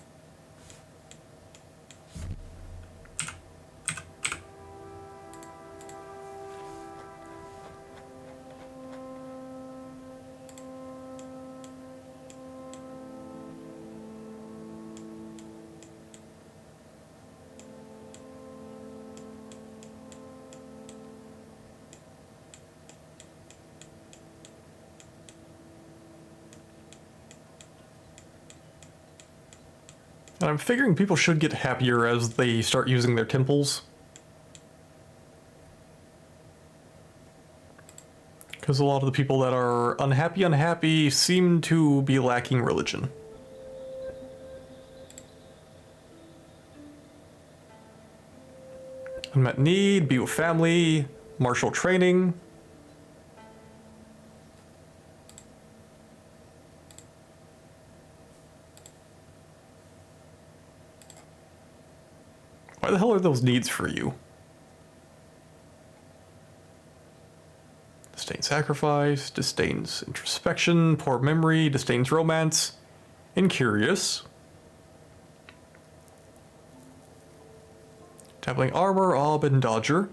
And I'm figuring people should get happier as they start using their temples. Because a lot of the people that are unhappy seem to be lacking religion. Unmet need, be with family, martial training. Why the hell are those needs for you? Disdains sacrifice, disdains introspection, poor memory, disdains romance, incurious. Dabbling armor, ob, and dodger.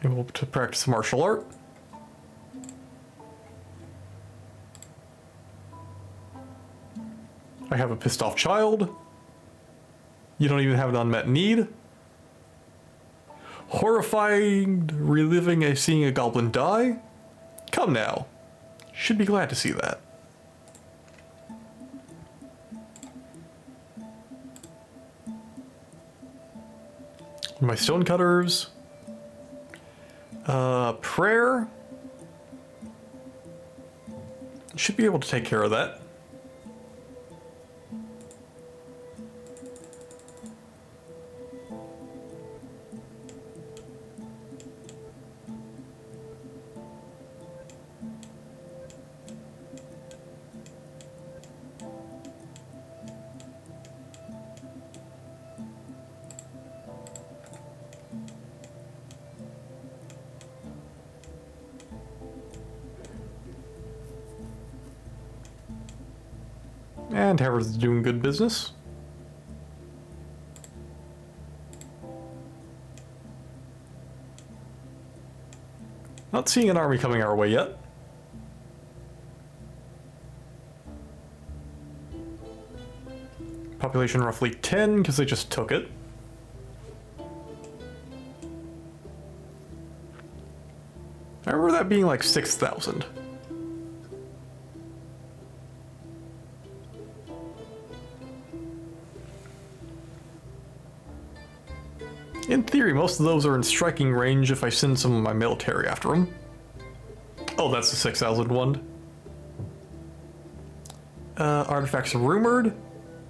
Able to practice martial art. I have a pissed off child. You don't even have an unmet need. Horrifying reliving seeing a goblin die. Come now. Should be glad to see that. My stonecutters. Prayer. Should be able to take care of that. And Harvard's doing good business. Not seeing an army coming our way yet. Population roughly 10, because they just took it. I remember that being like 6,000. In theory, most of those are in striking range if I send some of my military after them. Oh, that's the 6,000 one. Artifacts rumored.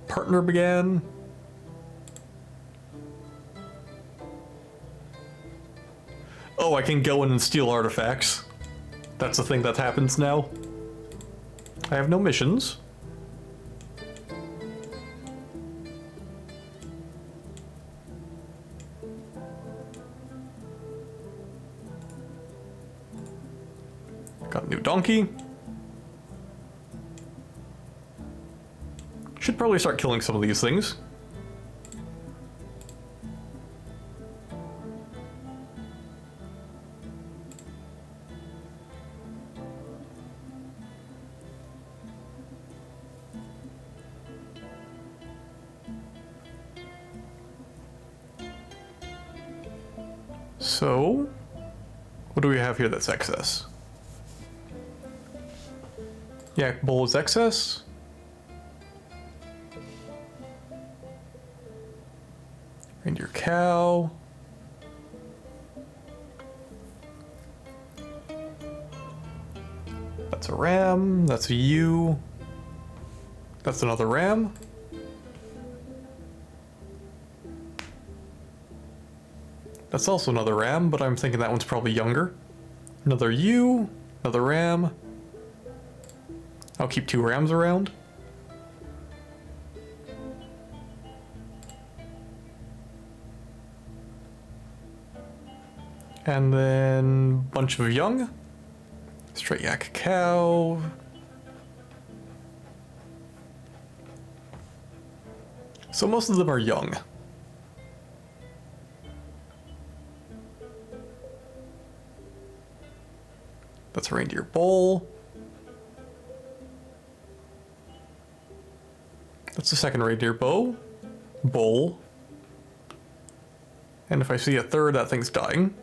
Partner began. Oh, I can go in and steal artifacts. That's the thing that happens now. I have no missions. Got a new donkey. Should probably start killing some of these things. So, what do we have here that's excess? Yak bowl is excess. Reindeer cow. That's a ram. That's a ewe. That's another ram. That's also another ram, but I'm thinking that one's probably younger. Another ewe. Another ram. I'll keep 2 rams around. And then bunch of young. Straight yak cow. So most of them are young. That's a reindeer bull. That's the second reindeer bull. And if I see a third, that thing's dying.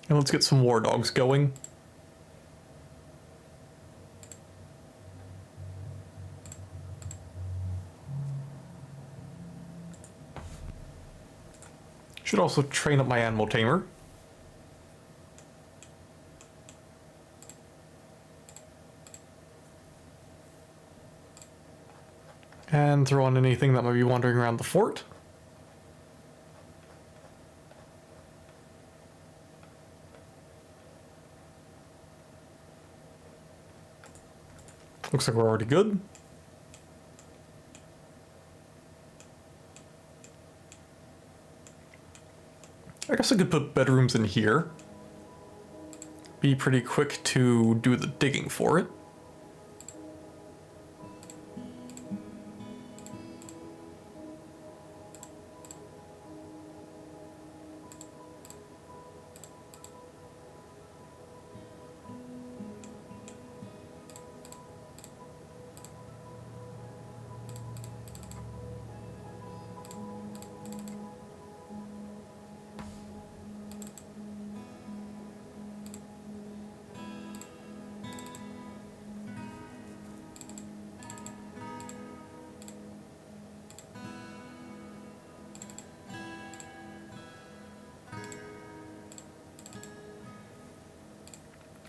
And let's get some war dogs going. Should also train up my animal tamer. And throw on anything that might be wandering around the fort. Looks like we're already good. I guess I could put bedrooms in here. Be pretty quick to do the digging for it.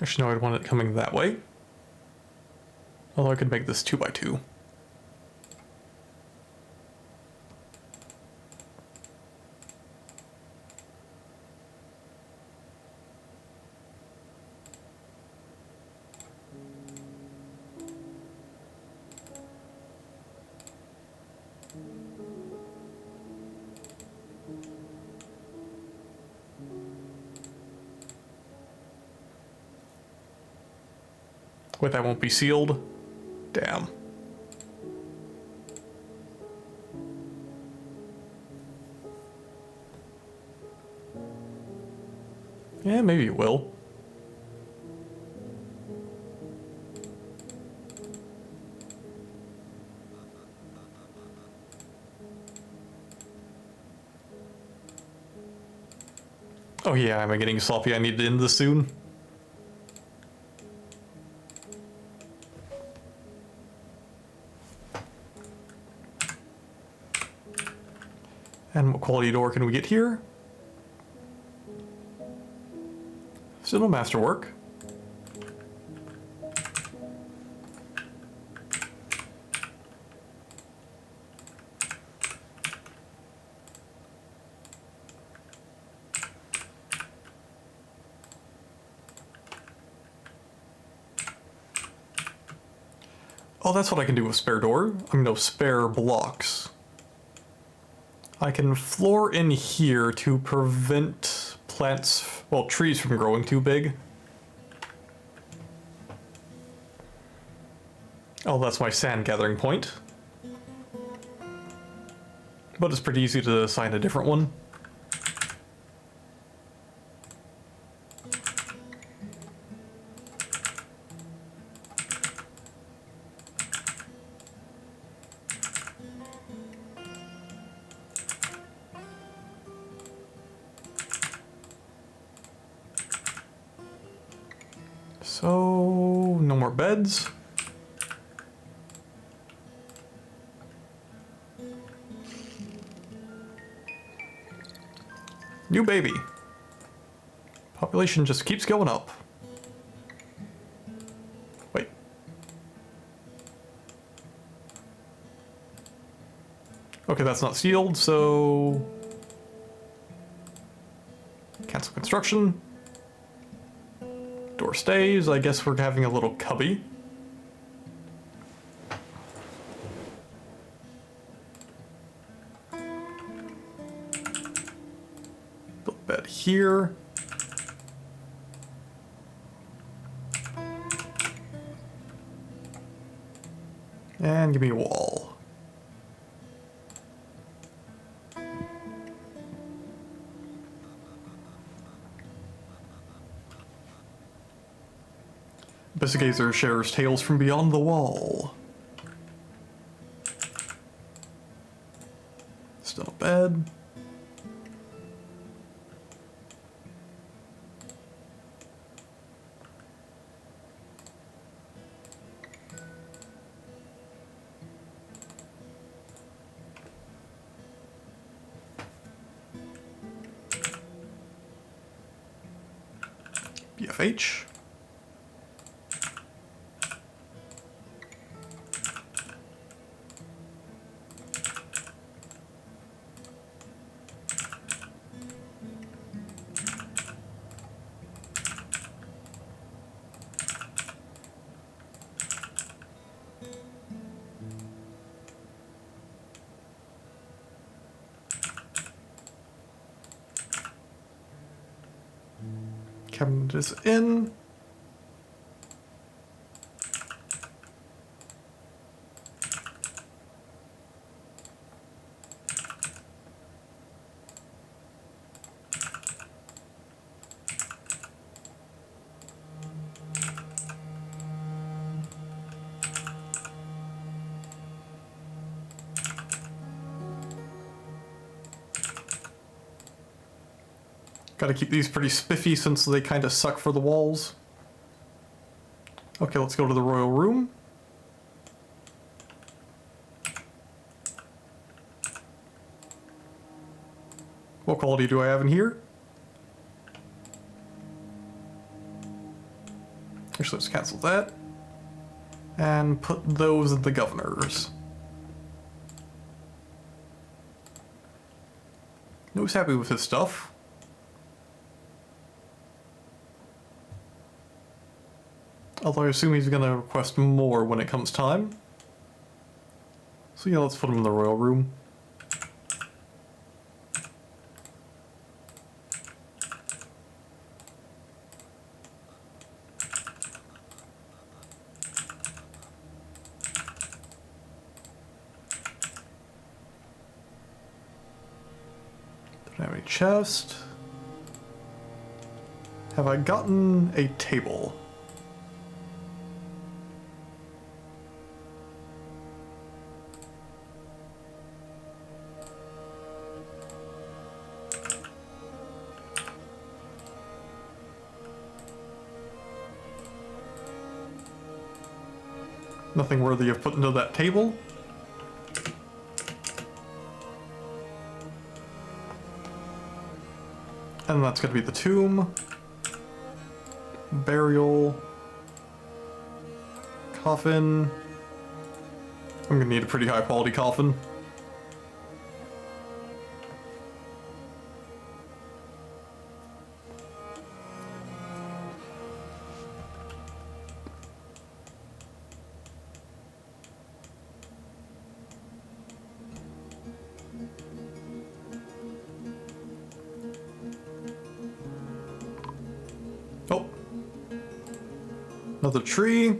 Actually, no, I'd want it coming that way. Although I could make this 2x2. Wait, that won't be sealed? Damn. Yeah, maybe it will. Oh yeah, am I getting sloppy? I need to end this soon. And what quality door can we get here? Still no masterwork. Oh, that's what I can do with spare door. I mean, no, spare blocks. I can floor in here to prevent plants, well, trees from growing too big. Oh, that's my sand gathering point. But it's pretty easy to assign a different one. So, no more beds. New baby. Population just keeps going up. Wait. Okay, that's not sealed, so... Cancel construction. Door stays. I guess we're having a little cubby. Build bed here. And give me a wall. Investigator shares tales from beyond the wall. Still a bed. BFH. Cabinet is in. Gotta keep these pretty spiffy since they kind of suck for the walls. Okay, let's go to the royal room. What quality do I have in here? Actually, let's cancel that. And put those in the governors. Who's happy with his stuff? Although I assume he's gonna request more when it comes time. So yeah, let's put him in the royal room. Don't have any chest. Have I gotten a table? Nothing worthy of putting to that table. And that's gonna be the tomb. Burial. Coffin. I'm gonna need a pretty high quality coffin. Oh. Another tree.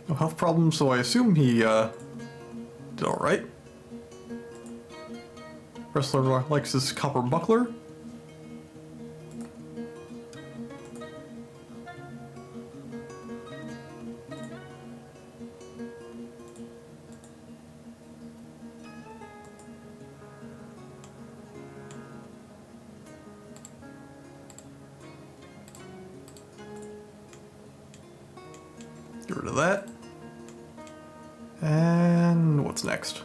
No health problems, so I assume he, did alright. Wrestler likes his copper buckler. Get rid of that. And what's next?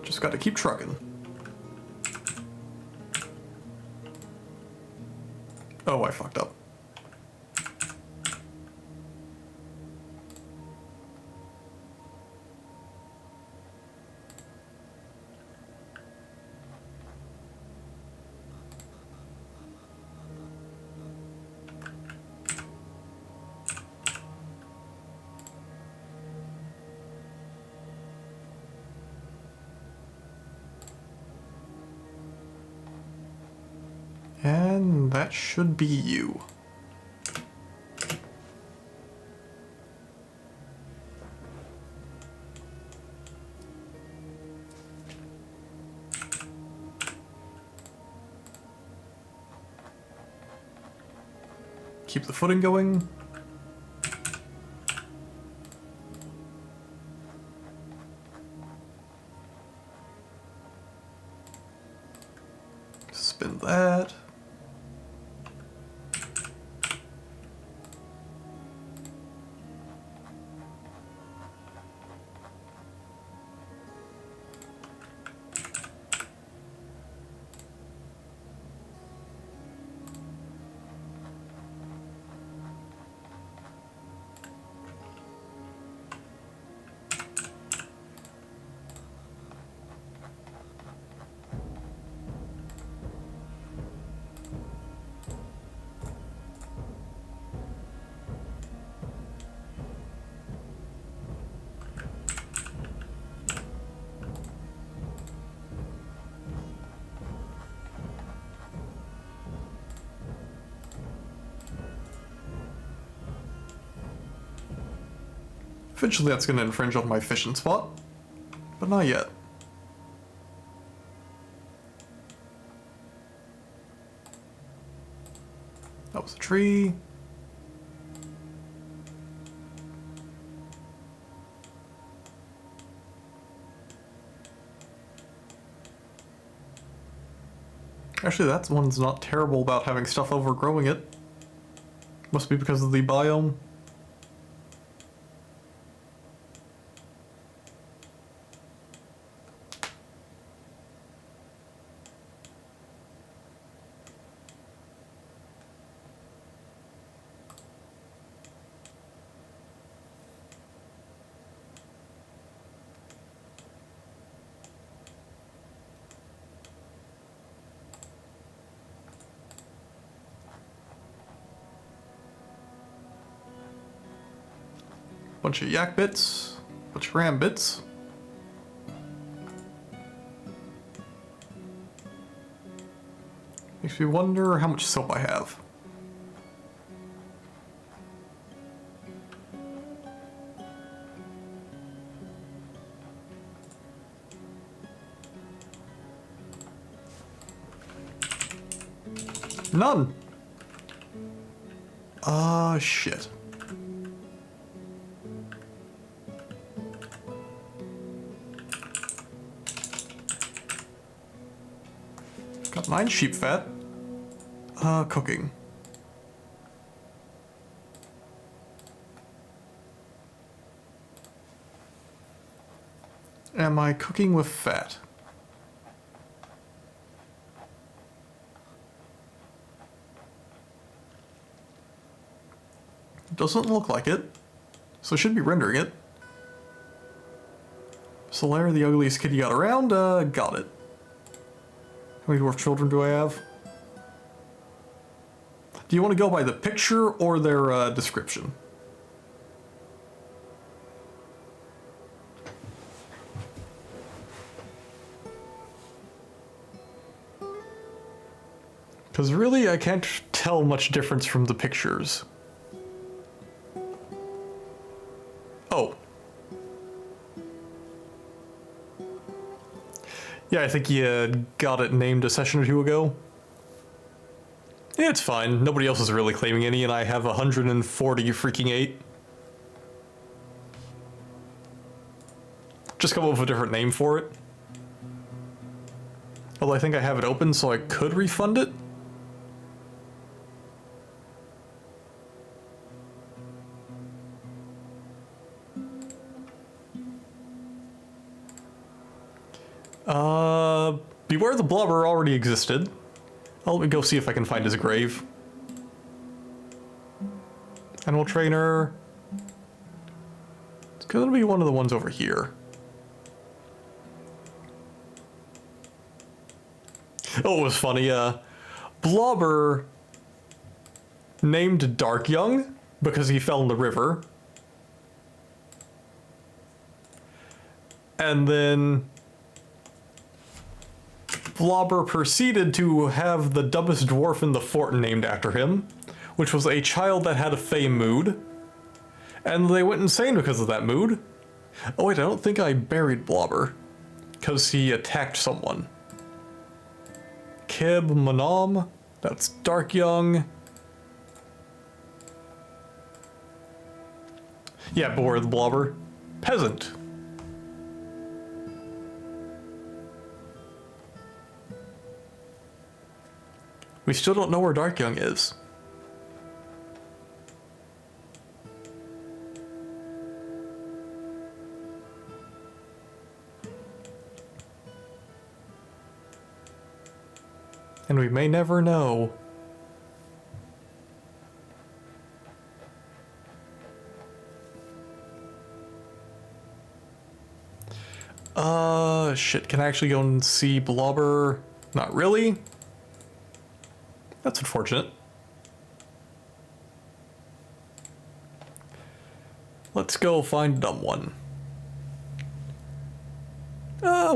Just gotta keep trucking. Oh, I fucked up. And that should be you. Keep the footing going. Spin that. Eventually that's going to infringe on my fishing spot, but not yet. That was a tree. Actually, that one's not terrible about having stuff overgrowing it. Must be because of the biome. Bunch of yak bits, bunch of ram bits. Makes me wonder how much soap I have. None. Shit. Got 9 sheep fat. Cooking. Am I cooking with fat? Doesn't look like it, so I should be rendering it. Solaire, the ugliest kid you got around, got it. How many dwarf children do I have? Do you want to go by the picture or their description? Because really, I can't tell much difference from the pictures. Oh. Yeah, I think you got it named a session or two ago. Yeah, it's fine. Nobody else is really claiming any, and I have 140 freaking 8. Just come up with a different name for it. Although I think I have it open, so I could refund it. Beware the Blubber already existed. Let me go see if I can find his grave. Animal trainer. It's gonna be one of the ones over here. Oh, it was funny. Blobber named Dark Young because he fell in the river. And then Blobber proceeded to have the dumbest dwarf in the fort named after him, which was a child that had a fey mood. And they went insane because of that mood. Oh wait, I don't think I buried Blobber, because he attacked someone. Kib Manom, that's Dark Young. Yeah, beware the Blobber. Peasant. We still don't know where Dark Young is. And we may never know. Shit, can I actually go and see Blobber? Not really. That's unfortunate. Let's go find dumb one.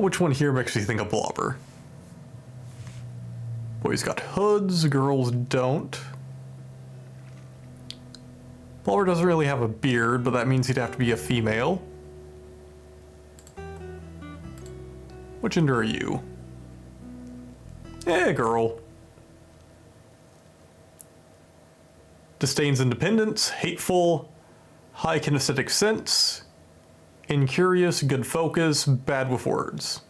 Which one here makes me think of Blobber? Boys got hoods, girls don't. Blobber doesn't really have a beard, but that means he'd have to be a female. Which gender are you? Girl. Disdains independence, hateful, high kinesthetic sense, incurious, good focus, bad with words.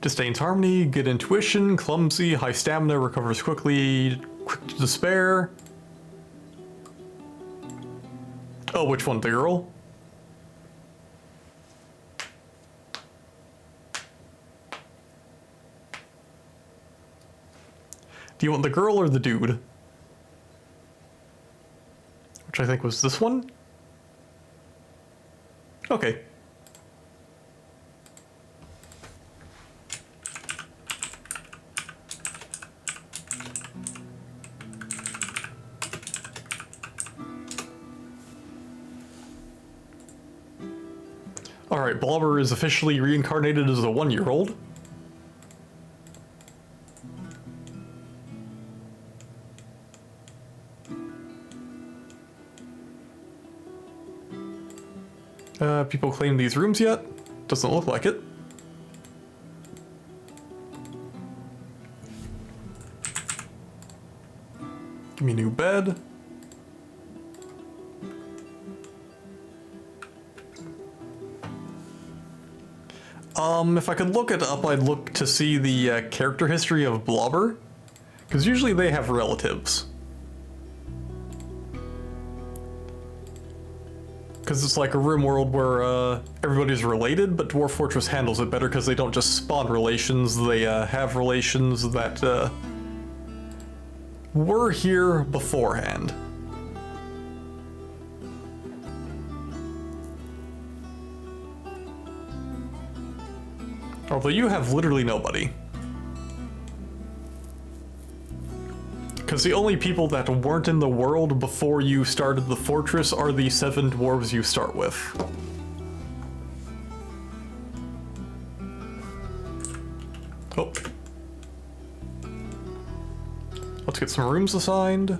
Disdains harmony, good intuition, clumsy, high stamina, recovers quickly, quick to despair. Oh, which one, the girl? Do you want the girl or the dude? Which I think was this one? Okay. Alright, Blobber is officially reincarnated as a 1-year-old. People claim these rooms yet? Doesn't look like it. Give me a new bed. If I could look it up, I'd look to see the character history of Blobber, because usually they have relatives. Because it's like a room world where everybody's related, but Dwarf Fortress handles it better because they don't just spawn relations, they have relations that were here beforehand. Although you have literally nobody. Because the only people that weren't in the world before you started the fortress are the 7 dwarves you start with. Oh. Let's get some rooms assigned.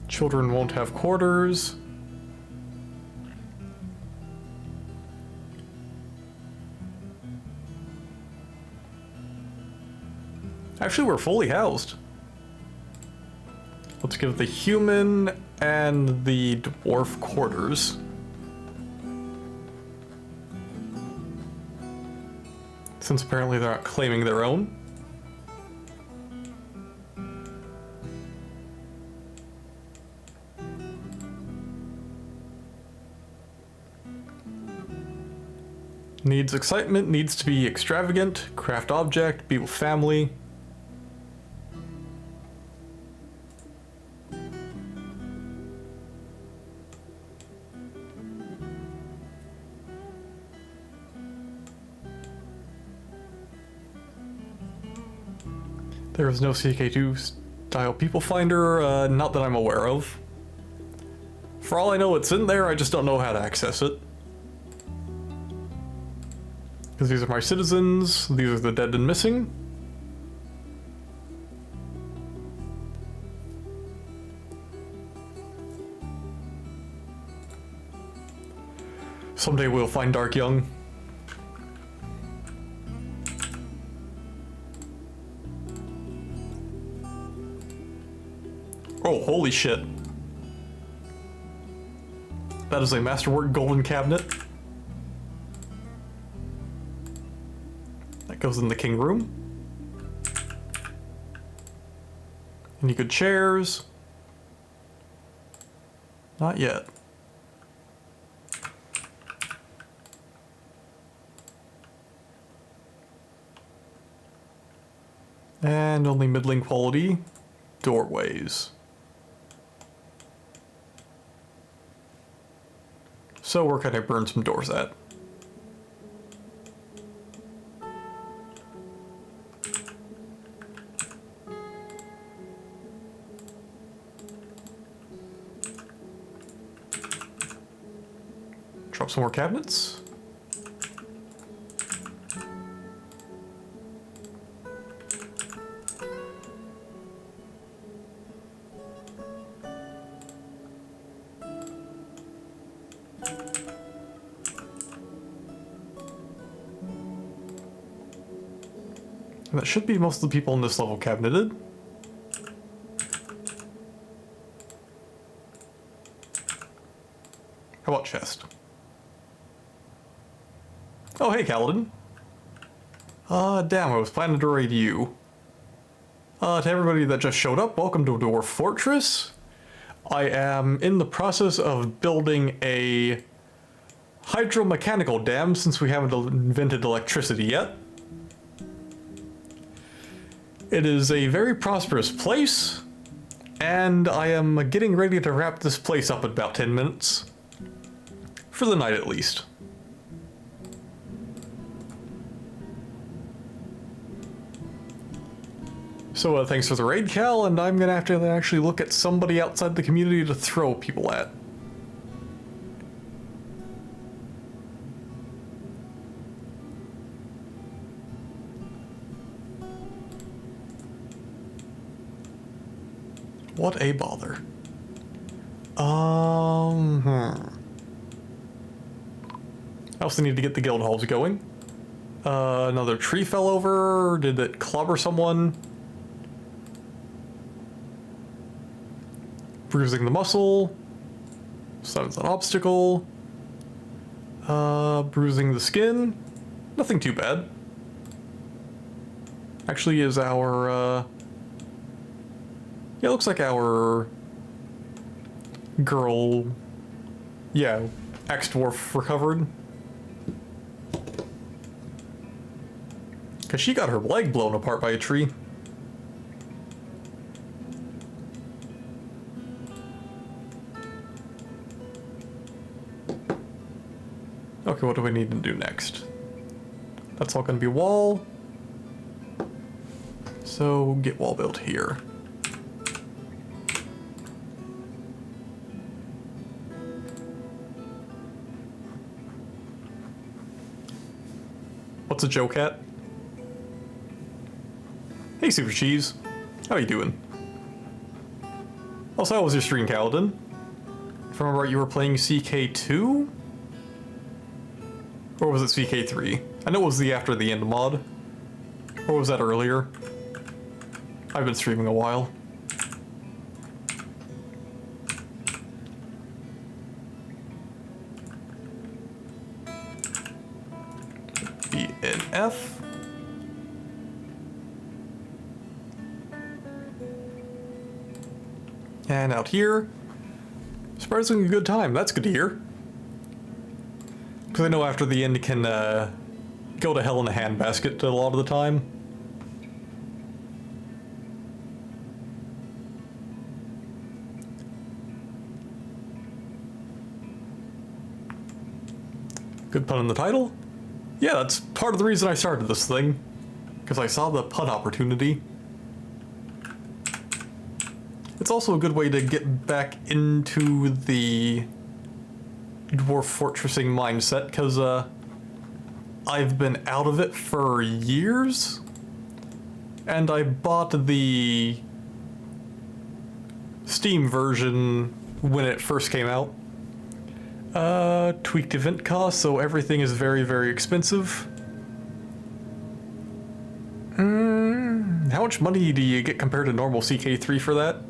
Children won't have quarters. Actually, we're fully housed. Let's give the human and the dwarf quarters. Since apparently they're not claiming their own. Needs excitement, needs to be extravagant, craft object, be with family. There is no CK2 style people finder, not that I'm aware of. For all I know it's in there, I just don't know how to access it. Because these are my citizens, these are the dead and missing. Someday we'll find Dark Young. Oh, holy shit. That is a masterwork golden cabinet. That goes in the king room. Any good chairs? Not yet. And only middling quality doorways. So where can I burn some doors at? Drop some more cabinets. And that should be most of the people in this level cabineted. How about chest? Oh, hey, Kaladin. Damn, I was planning to raid you. To everybody that just showed up, welcome to Dwarf Fortress. I am in the process of building a hydromechanical dam since we haven't invented electricity yet. It is a very prosperous place, and I am getting ready to wrap this place up in about 10 minutes. For the night, at least. So thanks for the raid, Cal, and I'm gonna have to actually look at somebody outside the community to throw people at. What a bother. I also need to get the guild halls going. Another tree fell over. Did it clobber someone? Bruising the muscle. Summons an obstacle. Bruising the skin. Nothing too bad. Actually, is our, yeah, it looks like our girl, yeah, ex-dwarf recovered. Because she got her leg blown apart by a tree. Okay, what do we need to do next? That's all going to be wall. So get wall built here. What's a joke at? Hey, Super Cheese. How you doing? Also, how was your stream, Kaladin? If I remember right, you were playing CK2? Or was it CK3? I know it was the after the end mod. Or was that earlier? I've been streaming a while. BNF. And out here, surprisingly a good time. That's good to hear. Because I know after the end it can go to hell in a handbasket a lot of the time. Good pun in the title? Yeah, that's part of the reason I started this thing. Because I saw the pun opportunity. It's also a good way to get back into the dwarf fortressing mindset, because I've been out of it for years. And I bought the Steam version when it first came out. Tweaked event cost, so everything is very, very expensive. How much money do you get compared to normal CK3 for that?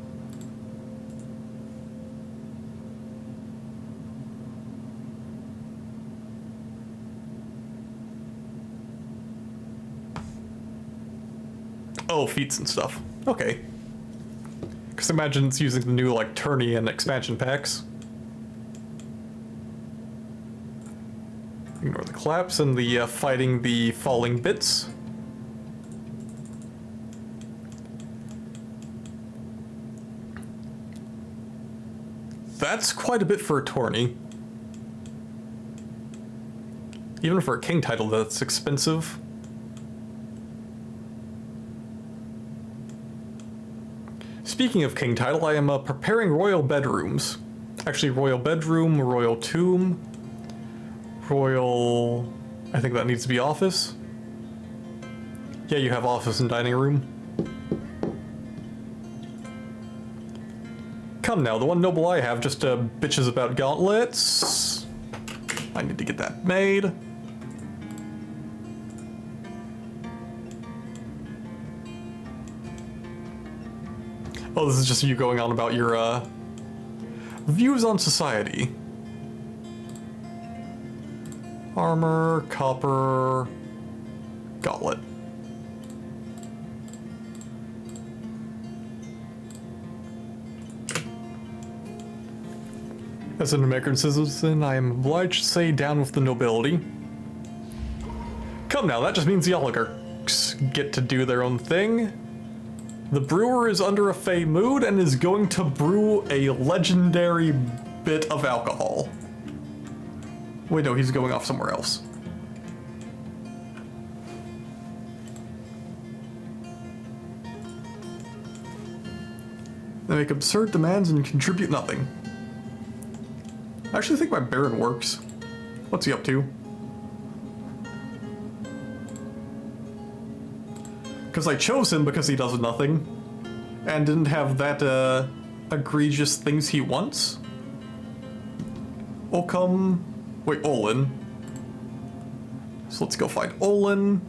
Oh, feats and stuff. Okay. Because imagine it's using the new, like, tourney and expansion packs. Ignore the collapse and the fighting the falling bits. That's quite a bit for a tourney. Even for a king title, that's expensive. Speaking of king title, I am preparing royal bedrooms. Actually, royal bedroom, royal tomb, royal... I think that needs to be office. Yeah, you have office and dining room. Come now, the one noble I have just bitches about gauntlets. I need to get that made. Oh, this is just you going on about your, views on society. Armor, copper, gauntlet. As an American citizen, I am obliged to say down with the nobility. Come now, that just means the oligarchs get to do their own thing. The brewer is under a fey mood and is going to brew a legendary bit of alcohol. Wait, no, he's going off somewhere else. They make absurd demands and contribute nothing. I actually think my Baron works. What's he up to? Because I chose him because he does nothing. And didn't have that, egregious things he wants. Wait, Olin. So let's go find Olin.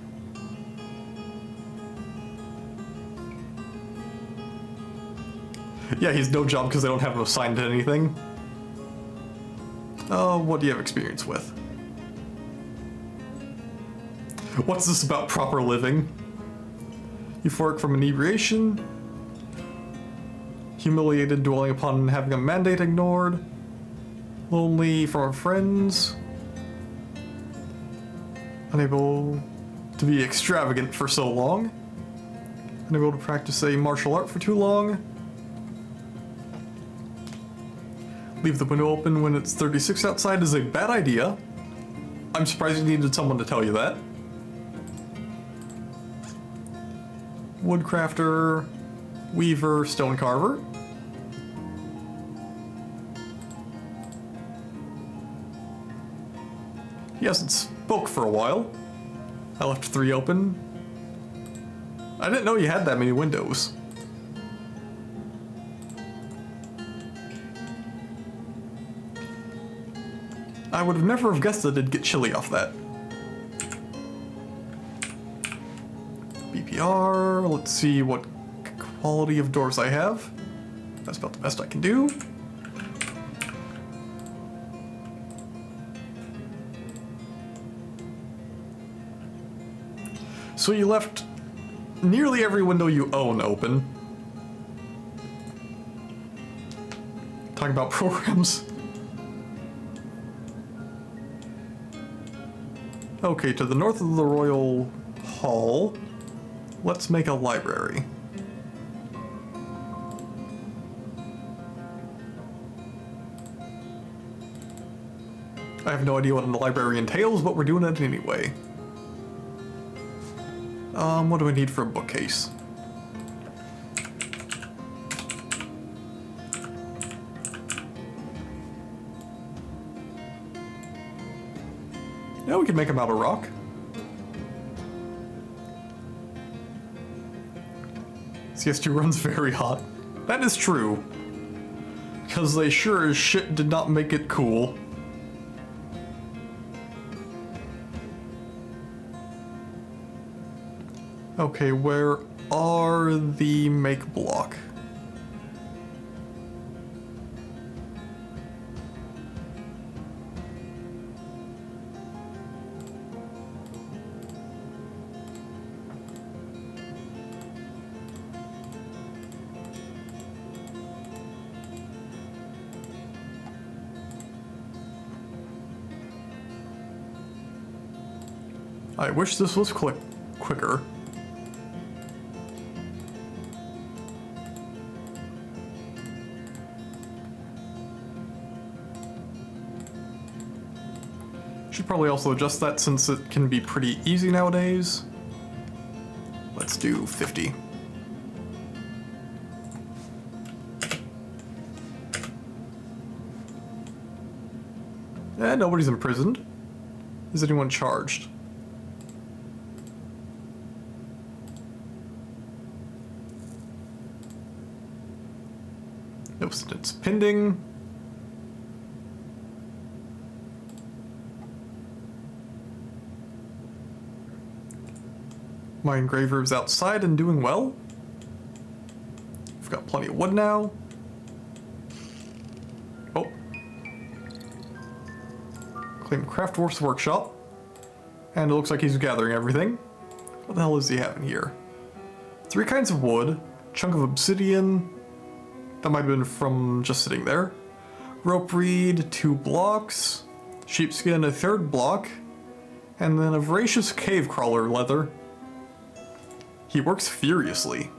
Yeah, he's no job because they don't have him assigned to anything. What do you have experience with? What's this about proper living? Euphoric from inebriation. Humiliated dwelling upon having a mandate ignored. Lonely from our friends. Unable to be extravagant for so long. Unable to practice a martial art for too long. Leave the window open when it's 36 outside is a bad idea. I'm surprised you needed someone to tell you that. Woodcrafter, weaver, stone carver. He hasn't spoke for a while. I left 3 open. I didn't know you had that many windows. I would have never have guessed that it'd get chilly off that. BPR, let's see what quality of doors I have. That's about the best I can do. So you left nearly every window you own open. Talking about programs. Okay, to the north of the Royal Hall, let's make a library. I have no idea what a library entails, but we're doing it anyway. What do I need for a bookcase? Yeah, we can make them out of rock. CS2 runs very hot. That is true. Because they sure as shit did not make it cool. Okay, where are the make block? I wish this was quicker. Should probably also adjust that since it can be pretty easy nowadays. Let's do 50. And nobody's imprisoned. Is anyone charged? No sentence pending. My engraver is outside and doing well. We've got plenty of wood now. Oh. Claim Craftworks workshop. And it looks like he's gathering everything. What the hell is he having here? 3 kinds of wood, chunk of obsidian. That might have been from just sitting there. Rope reed, 2 blocks. Sheepskin, a 3rd block. And then a voracious cave crawler leather. He works furiously.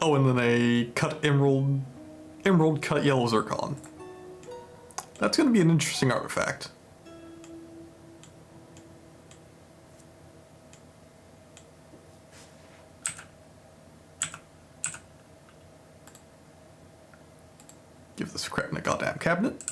Oh, and then a cut emerald cut yellow zircon. That's gonna be an interesting artifact. give this crap in a goddamn cabinet.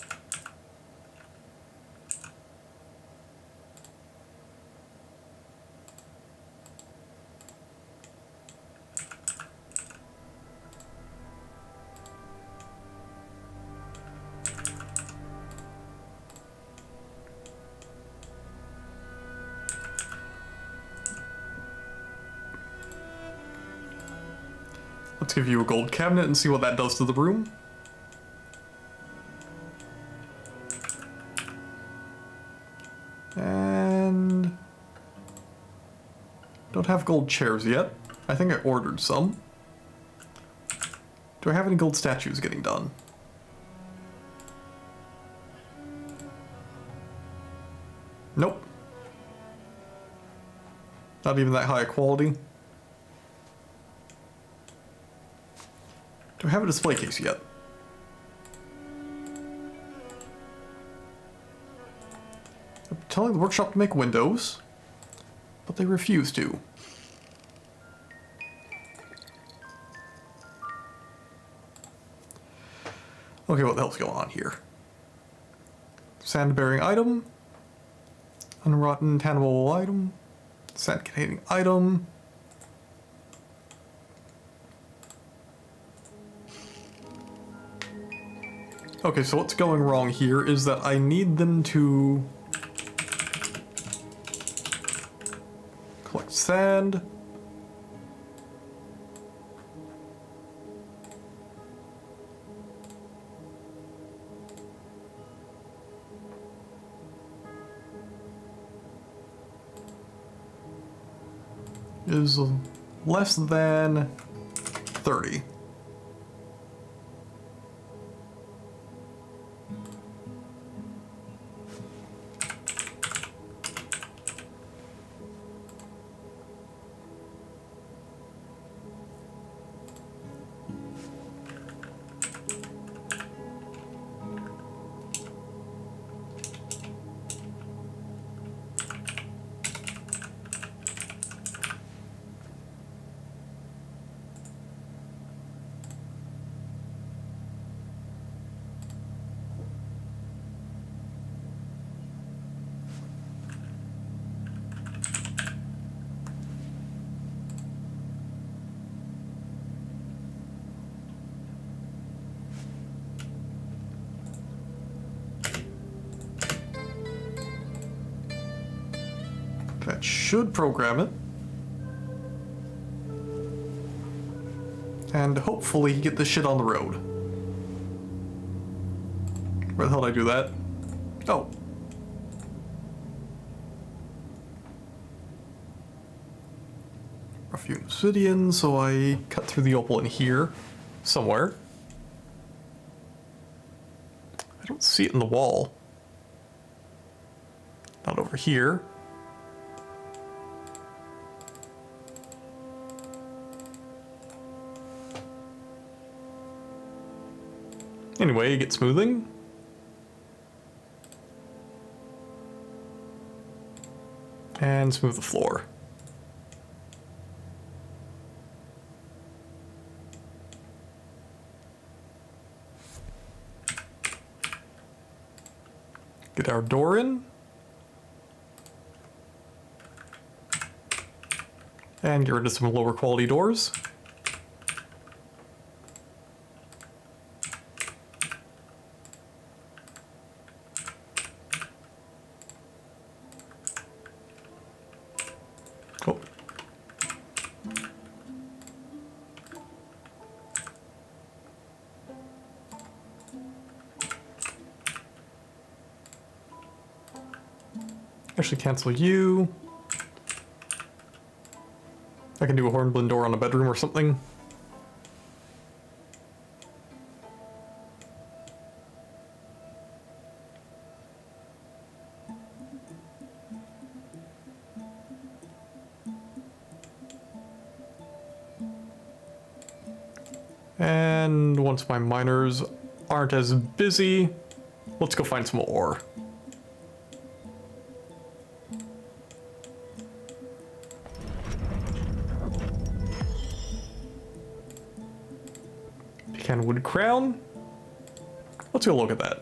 Let's give you a gold cabinet and see what that does to the room. And don't have gold chairs yet. I think I ordered some. Do I have any gold statues getting done? Nope. Not even that high quality. Do I have a display case yet? I'm telling the workshop to make windows, but they refuse to. Okay, what the hell's going on here? Sand-bearing item. Unrotten tangible item. Sand-containing item. Okay, so what's going wrong here is that I need them to collect sand. Is less than 30. That should program it. And hopefully get this shit on the road. Where the hell did I do that? Oh. Rough hewn obsidian, so I cut through the opal in here. Somewhere. I don't see it in the wall. Not over here. Anyway, get smoothing. And smooth the floor. Get our door in. And get rid of some lower quality doors. Oh. Actually cancel you. I can do a hornblende door on a bedroom or something. And once my miners aren't as busy, let's go find some ore. Pecan wood crown. let's go look at that.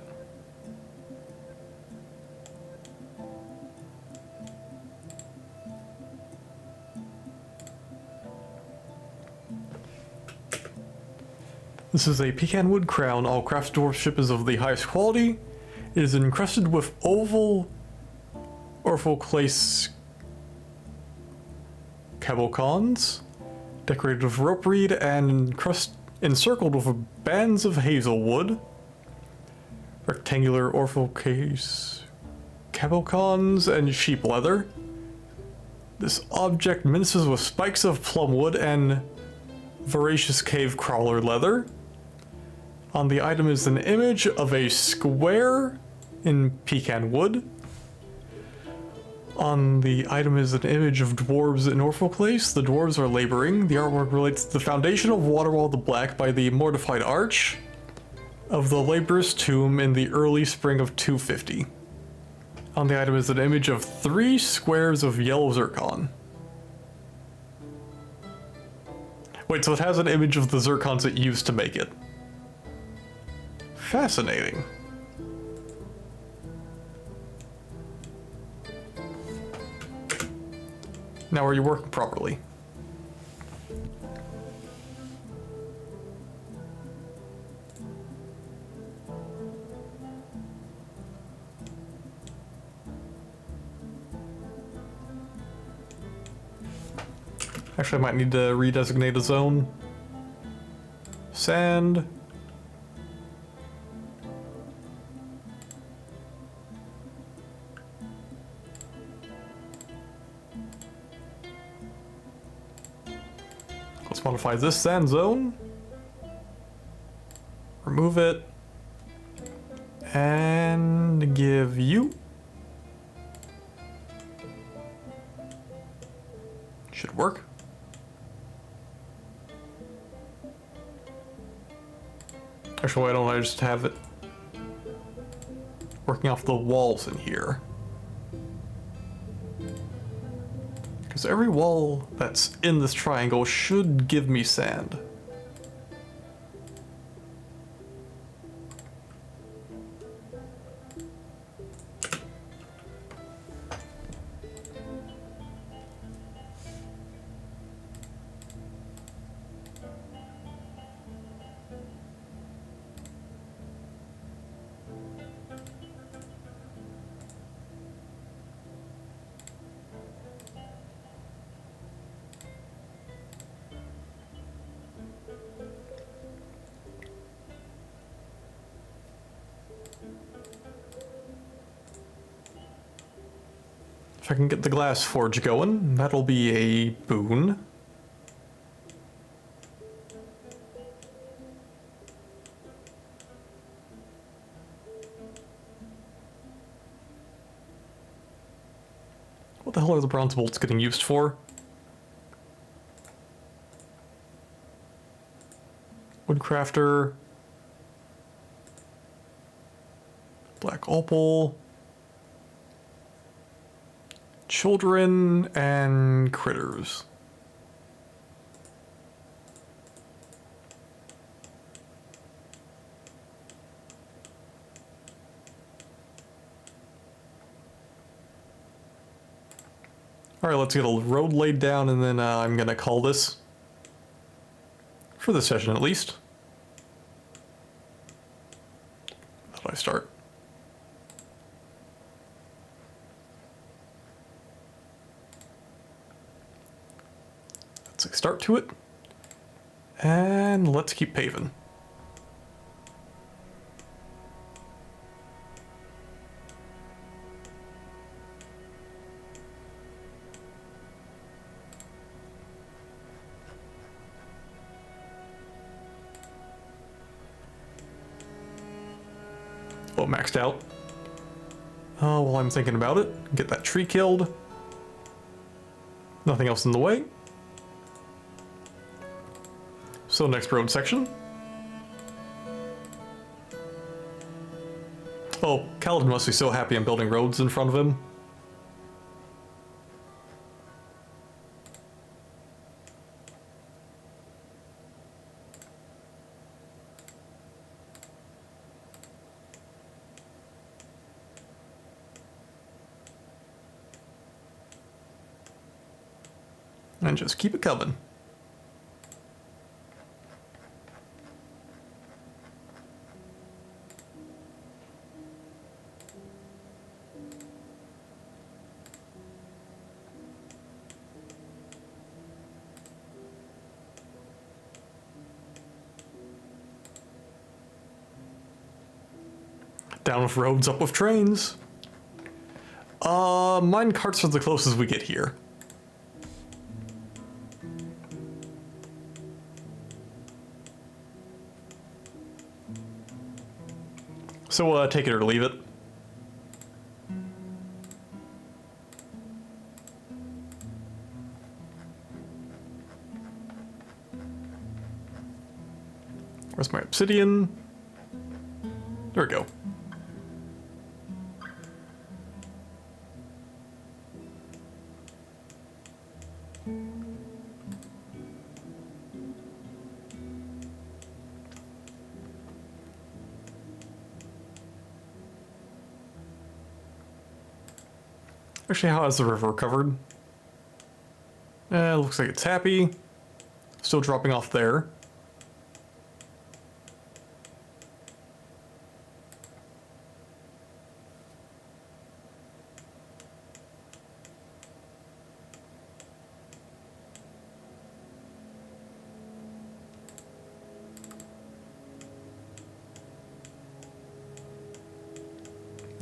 This is a pecan wood crown. All craft dwarfship is of the highest quality. It is encrusted with oval orphoclase cabocons, decorated with rope reed and encircled with bands of hazelwood. Rectangular orphoclase cabocons and sheep leather. This object minces with spikes of plumwood and voracious cave crawler leather. On the item is an image of a square in pecan wood. On the item is an image of dwarves in orphoclase. The dwarves are laboring. The artwork relates to the foundation of Waterwall the Black by the mortified arch of the laborer's tomb in the early spring of 250. On the item is an image of 3 squares of yellow zircon. Wait, so it has an image of the zircons it used to make it. Fascinating. Now are you working properly? Actually, I might need to redesignate a zone. Sand. Let's modify this sand zone. Remove it. And give you. Should work. Actually, why don't I just have it working off the walls in here? Because every wall that's in this triangle should give me sand. If I can get the glass forge going, that'll be a boon. What the hell are the bronze bolts getting used for? Woodcrafter. Black opal. Children and critters. Alright, let's get a road laid down and then I'm gonna call this. For this session at least. How do I start? Let's say start to it. And let's keep paving. Oh, maxed out. Oh, well, I'm thinking about it. Get that tree killed. Nothing else in the way. So next road section. Oh, Kaladin must be so happy I'm building roads in front of him. And just keep it coming. Down with roads, up with trains. Mine carts are the closest we get here. So, take it or leave it. Where's my obsidian? There we go. Actually, how is the river covered? Looks like it's happy. Still dropping off there.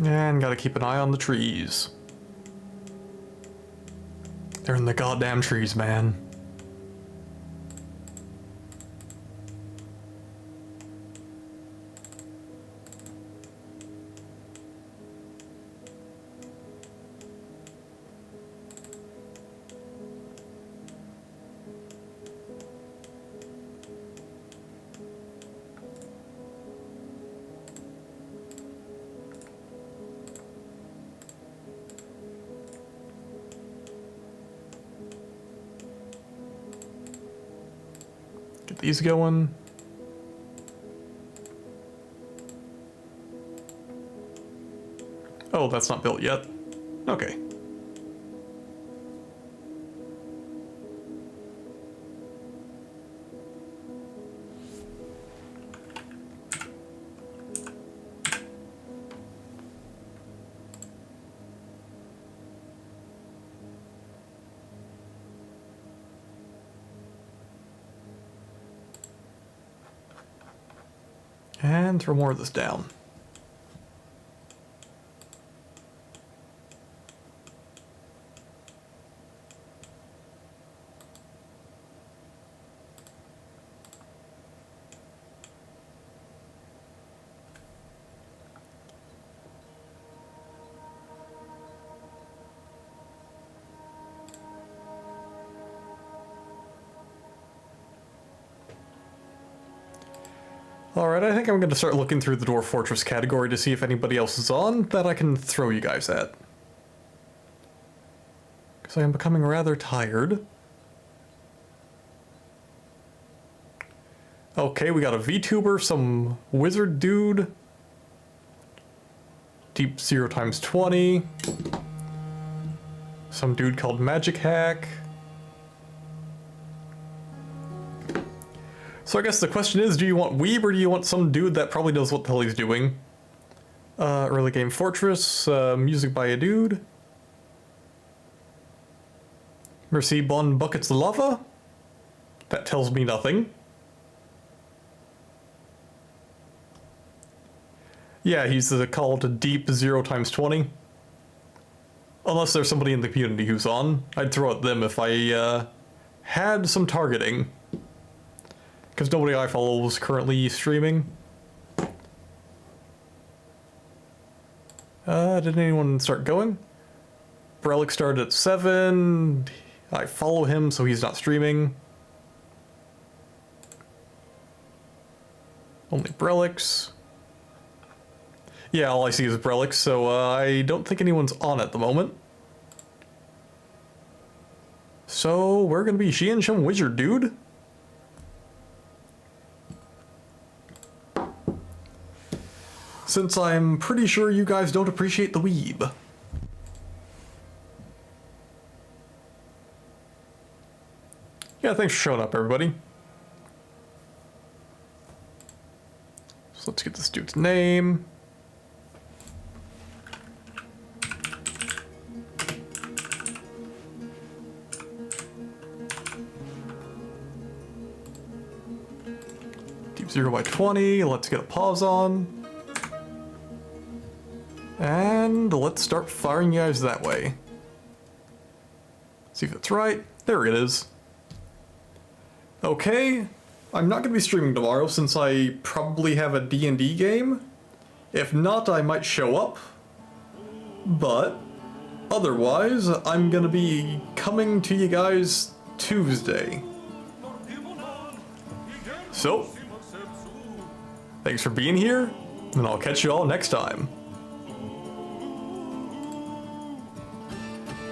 And gotta keep an eye on the trees. They're in the goddamn trees, man. Get these going. Oh, that's not built yet. Okay. And throw more of this down. Alright, I think I'm going to start looking through the Dwarf Fortress category to see if anybody else is on that I can throw you guys at. Because I am becoming rather tired. Okay, we got a VTuber, some wizard dude. Deep 0 × 20. Some dude called Magic Hack. So I guess the question is, do you want Weeb or do you want some dude that probably knows what the hell he's doing? Early game fortress, music by a dude. Merci bon buckets of lava? That tells me nothing. Yeah, he's called Deep 0 × 20. Unless there's somebody in the community who's on. I'd throw at them if I had some targeting. Because nobody I follow is currently streaming. Did anyone start going? Brelic started at 7. I follow him, so he's not streaming. Only Brelics. Yeah, all I see is Brelics, so I don't think anyone's on at the moment. So we're gonna be Xian Sheng Wizard, dude. Since I'm pretty sure you guys don't appreciate the weeb. Yeah, thanks for showing up, everybody. So let's get this dude's name. Deep 0 by 20, let's get a pause on. And let's start firing you guys that way. See if it's right. There it is. Okay, I'm not going to be streaming tomorrow since I probably have a D&D game. If not, I might show up. But otherwise, I'm going to be coming to you guys Tuesday. So, thanks for being here, and I'll catch you all next time.